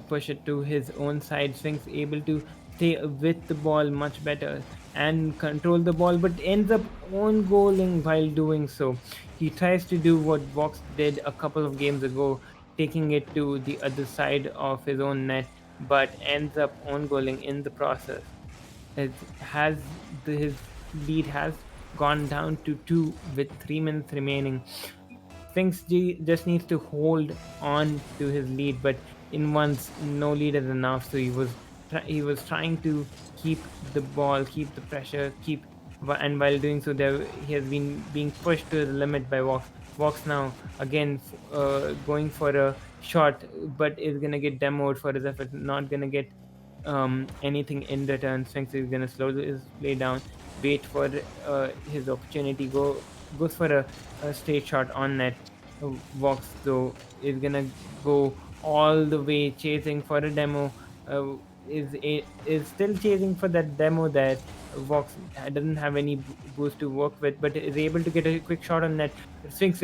push it to his own side. Sphinxxx able to stay with the ball much better and control the ball, but ends up own goaling while doing so. He tries to do what Voxx did a couple of games ago, taking it to the other side of his own net, but ends up own goaling in the process. His lead has gone down to 2 with 3 minutes remaining. Sphinxxx just needs to hold on to his lead, but in once no lead is enough. So he was trying to keep the ball, keep the pressure, and while doing so, he has been being pushed to the limit by Voxx. Voxx now again going for a shot, but is gonna get demoed for his effort. Not gonna get anything in return. Sphinxxx is gonna slow his play down, wait for his opportunity, goes for a straight shot on net. Voxx, though, is gonna go all the way chasing for a demo. Is still chasing for that demo there. Voxx doesn't have any boost to work with, but is able to get a quick shot on net. Sphinxxx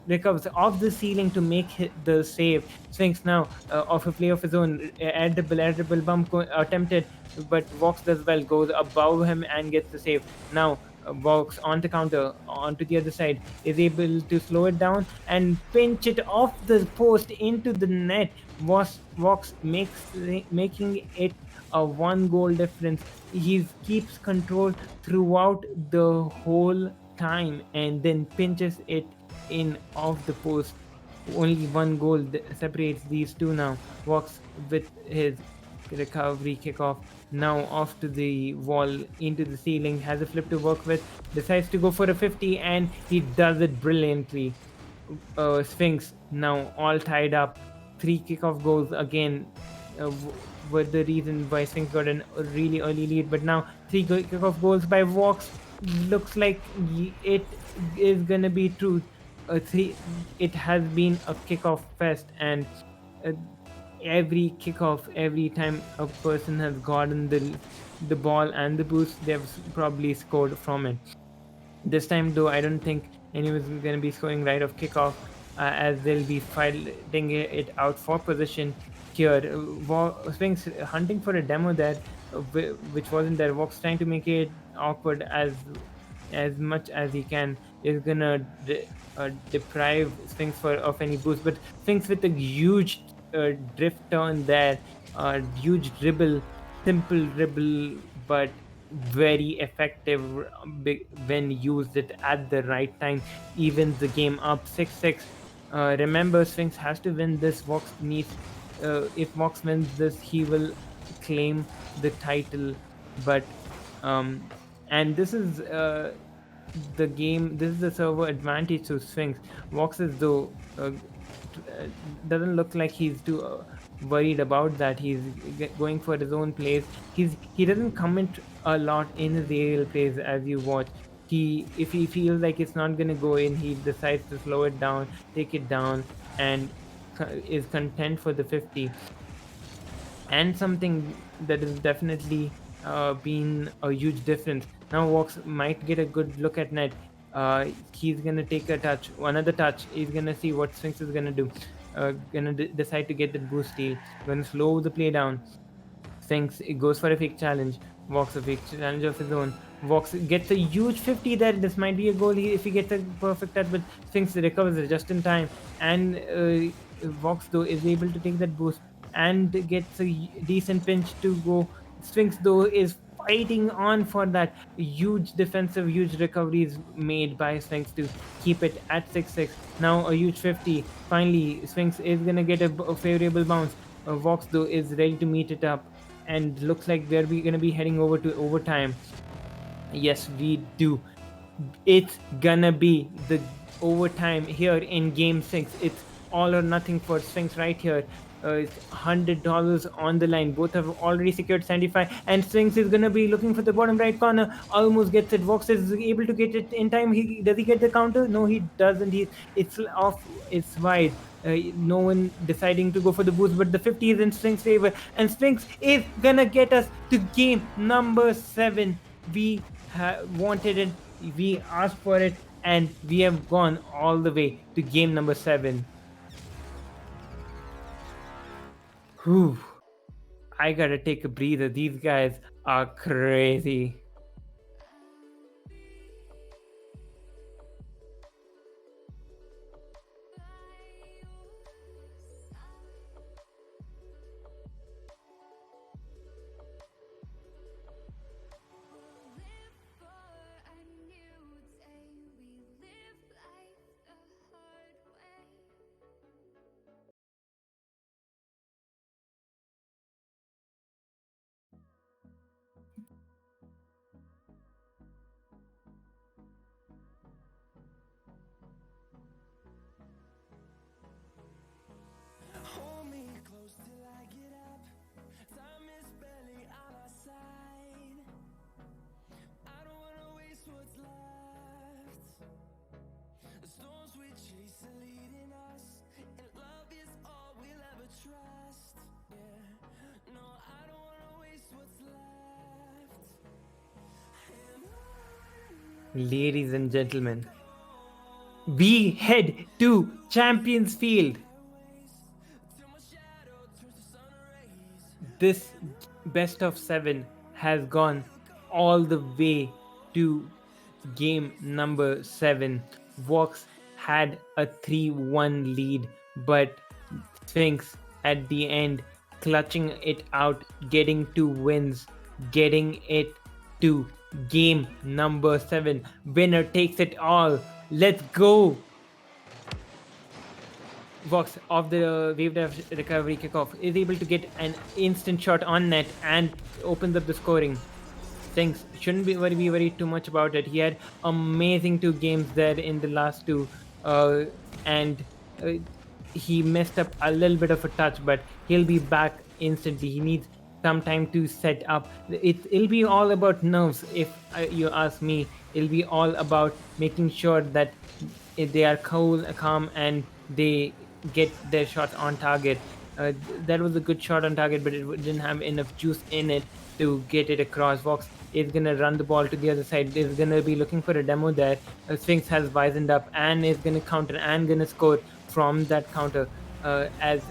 recovers off the ceiling to make the save. Sphinxxx now off a play of his own, edible bump attempted, but Voxx does well, goes above him and gets the save. Now Voxx on the counter onto the other side is able to slow it down and pinch it off the post into the net. Voxx making it a 1-goal difference. He keeps control throughout the whole time and then pinches it in off the post. Only 1 goal separates these two now. Voxx with his recovery kickoff now off to the wall, into the ceiling, has a flip to work with, decides to go for a 50 and he does it brilliantly. Sphinxxx now all tied up. 3 kickoff goals again were the reason why Sphinxxx got a really early lead, but now 3 kickoff goals by Voxx. looks like it is gonna be true. It has been a kickoff fest, and uh, every kickoff, every time a person has gotten the ball and the boost, they've probably scored from it. This time, though, I don't think anyone's going to be scoring right off kickoff, as they'll be fighting it out for position here. Sphinxxx hunting for a demo there, which wasn't there. Voxx trying to make it awkward as much as he can. Is gonna deprive Sphinxxx of any boost, but Sphinxxx with a huge drift turn there, huge dribble, simple dribble, but very effective when used it at the right time. Evens the game up 6-6. Remember, Sphinxxx has to win this. Voxx needs. If Voxx wins this, he will claim the title. But and this is the game. This is the server advantage to Sphinxxx. Voxx is though doesn't look like he's too worried about that. He's going for his own plays. He doesn't comment a lot in his aerial plays as you watch. If he feels like it's not gonna go in, he decides to slow it down, take it down, and is content for the 50. And something that is definitely been a huge difference. Now Voxx might get a good look at net. He's gonna take a touch, another touch. He's gonna see what Sphinxxx is gonna do. Gonna decide to get the boost steal. Gonna slow the play down. Sphinxxx it goes for a fake challenge. Voxx a fake challenge of his own. Voxx gets a huge 50 there. This might be a goal if he gets a perfect touch, but Sphinxxx recovers it just in time. And Voxx though is able to take that boost and gets a decent pinch to go. Sphinxxx though is fighting on for that huge defensive, huge recoveries made by Sphinxxx to keep it at 6-6. Now a huge 50. Finally, Sphinxxx is gonna get a favorable bounce. Voxx though is ready to meet it up, and looks like we're gonna be heading over to overtime. Yes, we do. It's gonna be the overtime here in game 6. It's all or nothing for Sphinxxx right here. It's $100 on the line. Both have already secured 75, and Sphinxxx is gonna be looking for the bottom right corner. Almost gets it. Voxx is able to get it in time. Does he get the counter? No, he doesn't. It's off. It's wide. No one deciding to go for the boost, but the 50 is in Sphinxx's favor, and Sphinxxx is gonna get us to game number 7. We wanted it. We asked for it, and we have gone all the way to game number 7. Whew. I gotta take a breather. These guys are crazy. Hold me close till I get up. Time is barely on our side. I don't wanna waste what's left. The storms we chase are leading us, and love is all we'll ever trust. Yeah, no, I don't wanna waste what's left. And Ladies and gentlemen, we head to Champions Field. This best of 7 has gone all the way to game number 7. Voxx had a 3-1 lead, but Sphinxxx at the end clutching it out, getting 2 wins, getting it to game number 7. Winner takes it all. Let's go! Voxx of the wave dash recovery kickoff is able to get an instant shot on net and opens up the scoring. Sphinxxx shouldn't be worried too much about it. He had amazing 2 games there in the last 2, and he messed up a little bit of a touch, but he'll be back instantly. He needs some time to set up. It'll be all about nerves. If you ask me, it'll be all about making sure that they are cool, calm, and they get their shots on target. That was a good shot on target, but it didn't have enough juice in it to get it across. Voxx is gonna run the ball to the other side. Is gonna be looking for a demo there. Sphinxxx has wizened up and is gonna counter and gonna score from that counter. As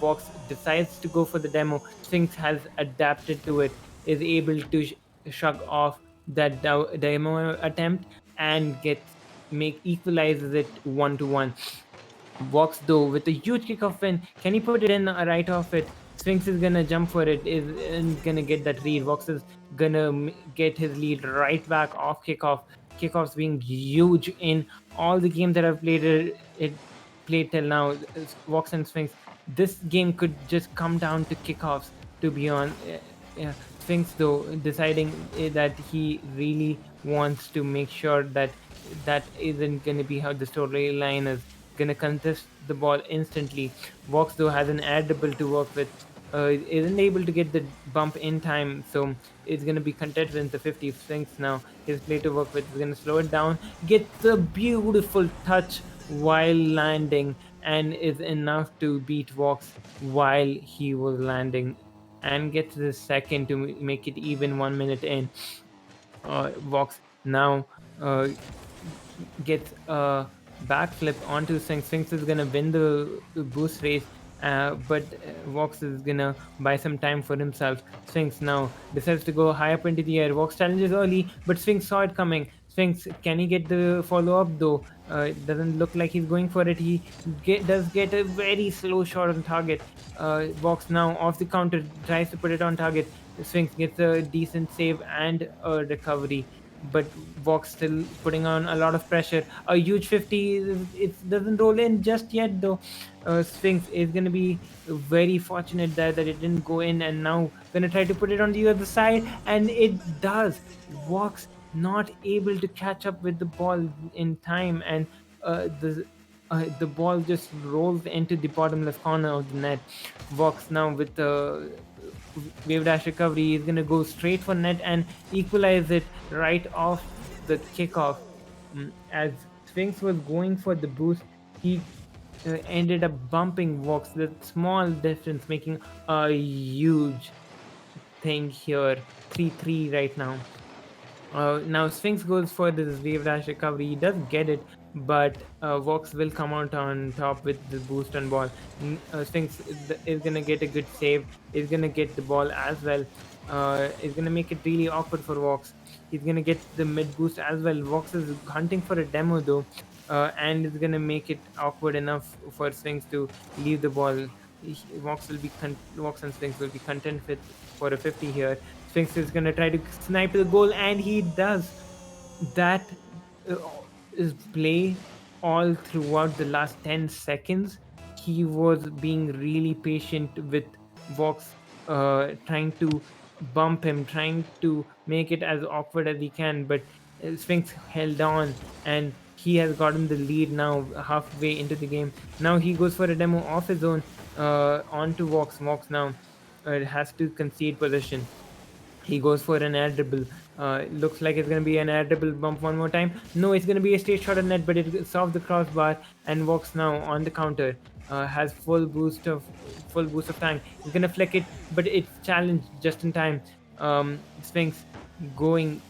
Voxx decides to go for the demo, Sphinxxx has adapted to it, is able to shrug off that demo attempt and equalizes it 1-1. Voxx though with a huge kickoff win. Can he put it in right off it? Sphinxxx is gonna jump for it, is gonna get that lead. Voxx is gonna get his lead right back off kickoff. Kickoffs being huge in all the games that I've played till now. Voxx and Sphinxxx. This game could just come down to kickoffs. To be on, Sphinxxx though deciding that he really wants to make sure that that isn't gonna be how the storyline is gonna contest the ball instantly. Voxx though has an air dribble to work with, isn't able to get the bump in time, so it's gonna be contested in the 50. Sphinxxx now his play to work with is gonna slow it down, gets a beautiful touch while landing, and is enough to beat Voxx while he was landing, and gets the second to make it even 1 minute in. Voxx now gets a backflip onto Sphinxxx. Sphinxxx is gonna win the boost race, but Voxx is gonna buy some time for himself. Sphinxxx now decides to go high up into the air. Voxx challenges early, but Sphinxxx saw it coming. Sphinxxx, can he get the follow up though? It doesn't look like he's going for it. He does get a very slow shot on target. Voxx now off the counter tries to put it on target. Sphinxxx gets a decent save and a recovery, but Voxx still putting on a lot of pressure. A huge 50, it doesn't roll in just yet though. Sphinxxx is going to be very fortunate that it didn't go in, and now going to try to put it on the other side, and it does. Voxx not able to catch up with the ball in time, and the ball just rolls into the bottom left corner of the net. Voxx now with the wave dash recovery is gonna go straight for net and equalize it right off the kickoff. As Sphinxxx was going for the boost, he ended up bumping Voxx with small distance, making a huge thing here. 3-3 right now. Now Sphinxxx goes for this wave dash recovery. He does get it, but Voxx will come out on top with the boost on ball. Sphinxxx is gonna get a good save. Is gonna get the ball as well. Is gonna make it really awkward for Voxx. He's gonna get the mid boost as well. Voxx is hunting for a demo though, and is gonna make it awkward enough for Sphinxxx to leave the ball. Voxx and Sphinxxx will be content with for a 50 here. Sphinxxx is gonna try to snipe the goal, and he does. That is play all throughout the last 10 seconds. He was being really patient with Voxx, trying to bump him, trying to make it as awkward as he can, but Sphinxxx held on, and he has gotten the lead now halfway into the game. Now he goes for a demo off his own, onto Voxx. Voxx now has to concede possession. He goes for an air dribble. Looks like it's going to be an air dribble bump one more time. No, it's going to be a straight shot on net, but it's off the crossbar, and Voxx now on the counter. Has full boost of time. He's going to flick it, but it's challenged just in time. Sphinxxx going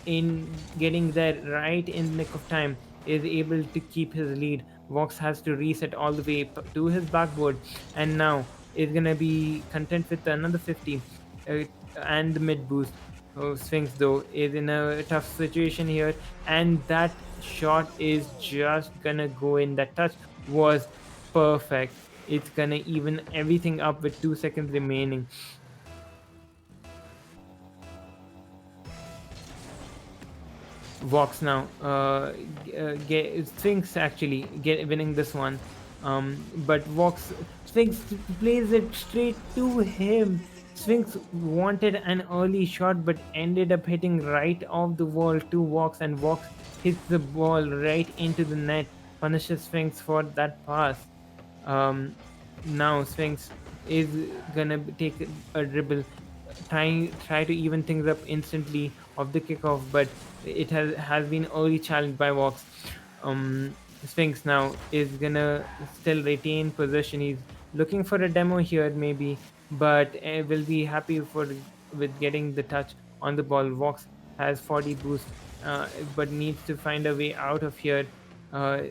in, getting there right in the nick of time, is able to keep his lead. Voxx has to reset all the way to his backboard, and now is going to be content with another 50. And the mid boost. Sphinxxx though is in a tough situation here, and that shot is just gonna go in. That touch was perfect. It's gonna even everything up with 2 seconds remaining. Voxx now Sphinxxx actually winning this one, but Sphinxxx plays it straight to him. Sphinxxx wanted an early shot, but ended up hitting right off the wall to Voxx, and Voxx hits the ball right into the net, punishes Sphinxxx for that pass. Now Sphinxxx is gonna take a dribble, try to even things up instantly of the kickoff, but it has been early challenged by Voxx. Sphinxxx now is gonna still retain possession. He's looking for a demo here maybe, but will be happy with getting the touch on the ball. Voxx has 40 boost, but needs to find a way out of here. Uh,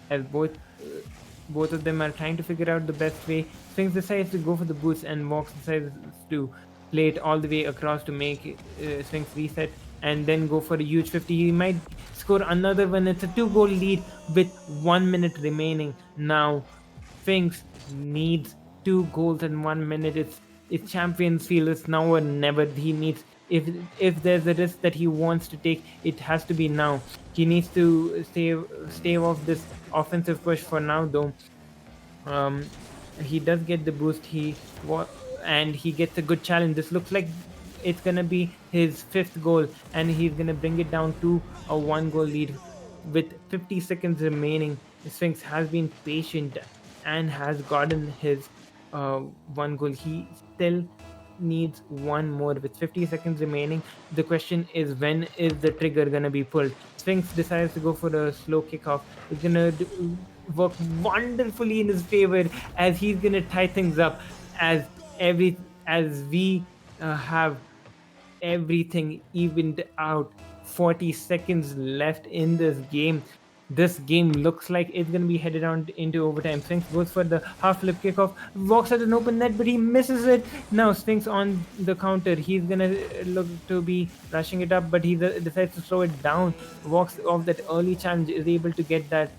as both of them are trying to figure out the best way. Sphinxxx decides to go for the boost, and Voxx decides to play it all the way across to make Sphinxxx reset and then go for a huge 50. He might score another one. It's a 2-goal lead with 1 minute remaining. Now, Sphinxxx needs 2 goals in 1 minute. It's Champions Field. It's now or never. He needs, if there's a risk that he wants to take, it has to be now. He needs to stave off this offensive push for now, though. He does get the boost. And he gets a good challenge. This looks like it's gonna be his 5th goal, and he's gonna bring it down to a 1-goal lead with 50 seconds remaining. Sphinxxx has been patient and has gotten his 1 goal. He still needs one more with 50 seconds remaining. The question is, when is the trigger gonna be pulled? Sphinxxx decides to go for a slow kickoff. It's gonna work wonderfully in his favor, as he's gonna tie things up as we have everything evened out. 40 seconds left in this game. This game looks like it's going to be headed on into overtime. Sphinxxx goes for the half flip kickoff. Walks at an open net, but he misses it. Now Sphinxxx on the counter. He's going to look to be rushing it up, but he decides to slow it down. Walks off that early challenge, is able to get that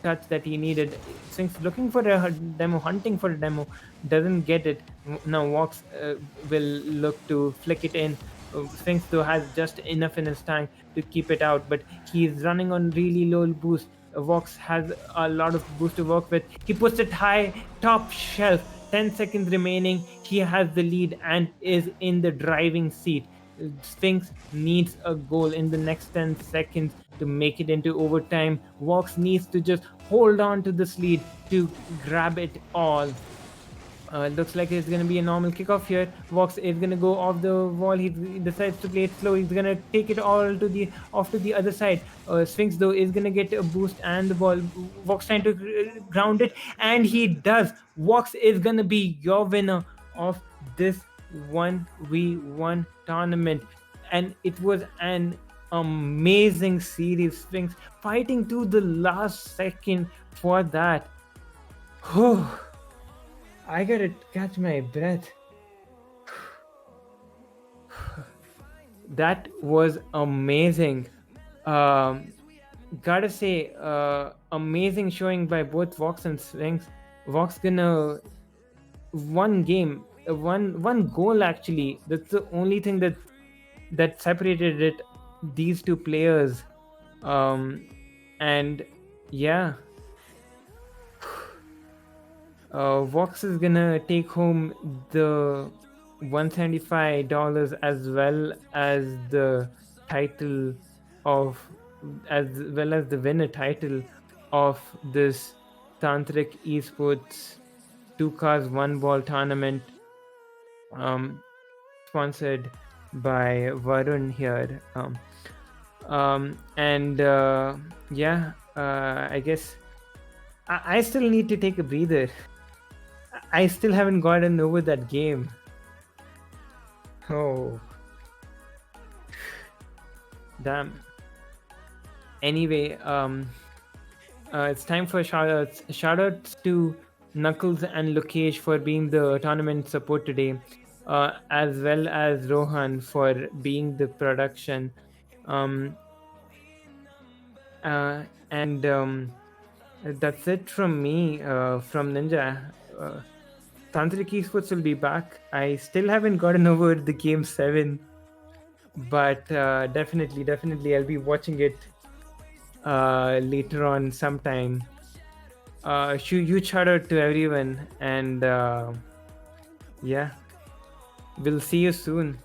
touch that he needed. Sphinxxx looking for a demo, hunting for a demo, doesn't get it. Now Voxx will look to flick it in. Sphinxxx though has just enough in his tank to keep it out, but he's running on really low boost. Voxx has a lot of boost to work with. He puts it high, top shelf. 10 seconds remaining. He has the lead and is in the driving seat. Sphinxxx needs a goal in the next 10 seconds to make it into overtime. Voxx needs to just hold on to this lead to grab it all. Looks like it's going to be a normal kickoff here. Voxx is going to go off the wall. He decides to play it slow. He's going to take it all off to the other side. Sphinxxx though is going to get a boost and the ball. Voxx trying to ground it, and he does. Voxx is going to be your winner of this 1v1 tournament, and it was an amazing series. Sphinxxx fighting to the last second for that. I gotta catch my breath. That was amazing. Gotta say, amazing showing by both Voxx and Sphinxxx. Voxx gonna one goal actually. That's the only thing that separated it. These two players, and yeah. Voxx is gonna take home the $175 as well as the title the winner title of this Tantrik Esports 2 cars 1 ball tournament, sponsored by Varun here. I guess I still need to take a breather. I still haven't gotten over that game. Oh. Damn. Anyway, it's time for shoutouts. Shoutouts to Knuckles and Lokesh for being the tournament support today, as well as Rohan for being the production. That's it from me, from Ninja. Tantrik Esports will be back. I still haven't gotten over the game 7, but definitely I'll be watching it later on sometime. Huge shout out to everyone, and yeah, we'll see you soon.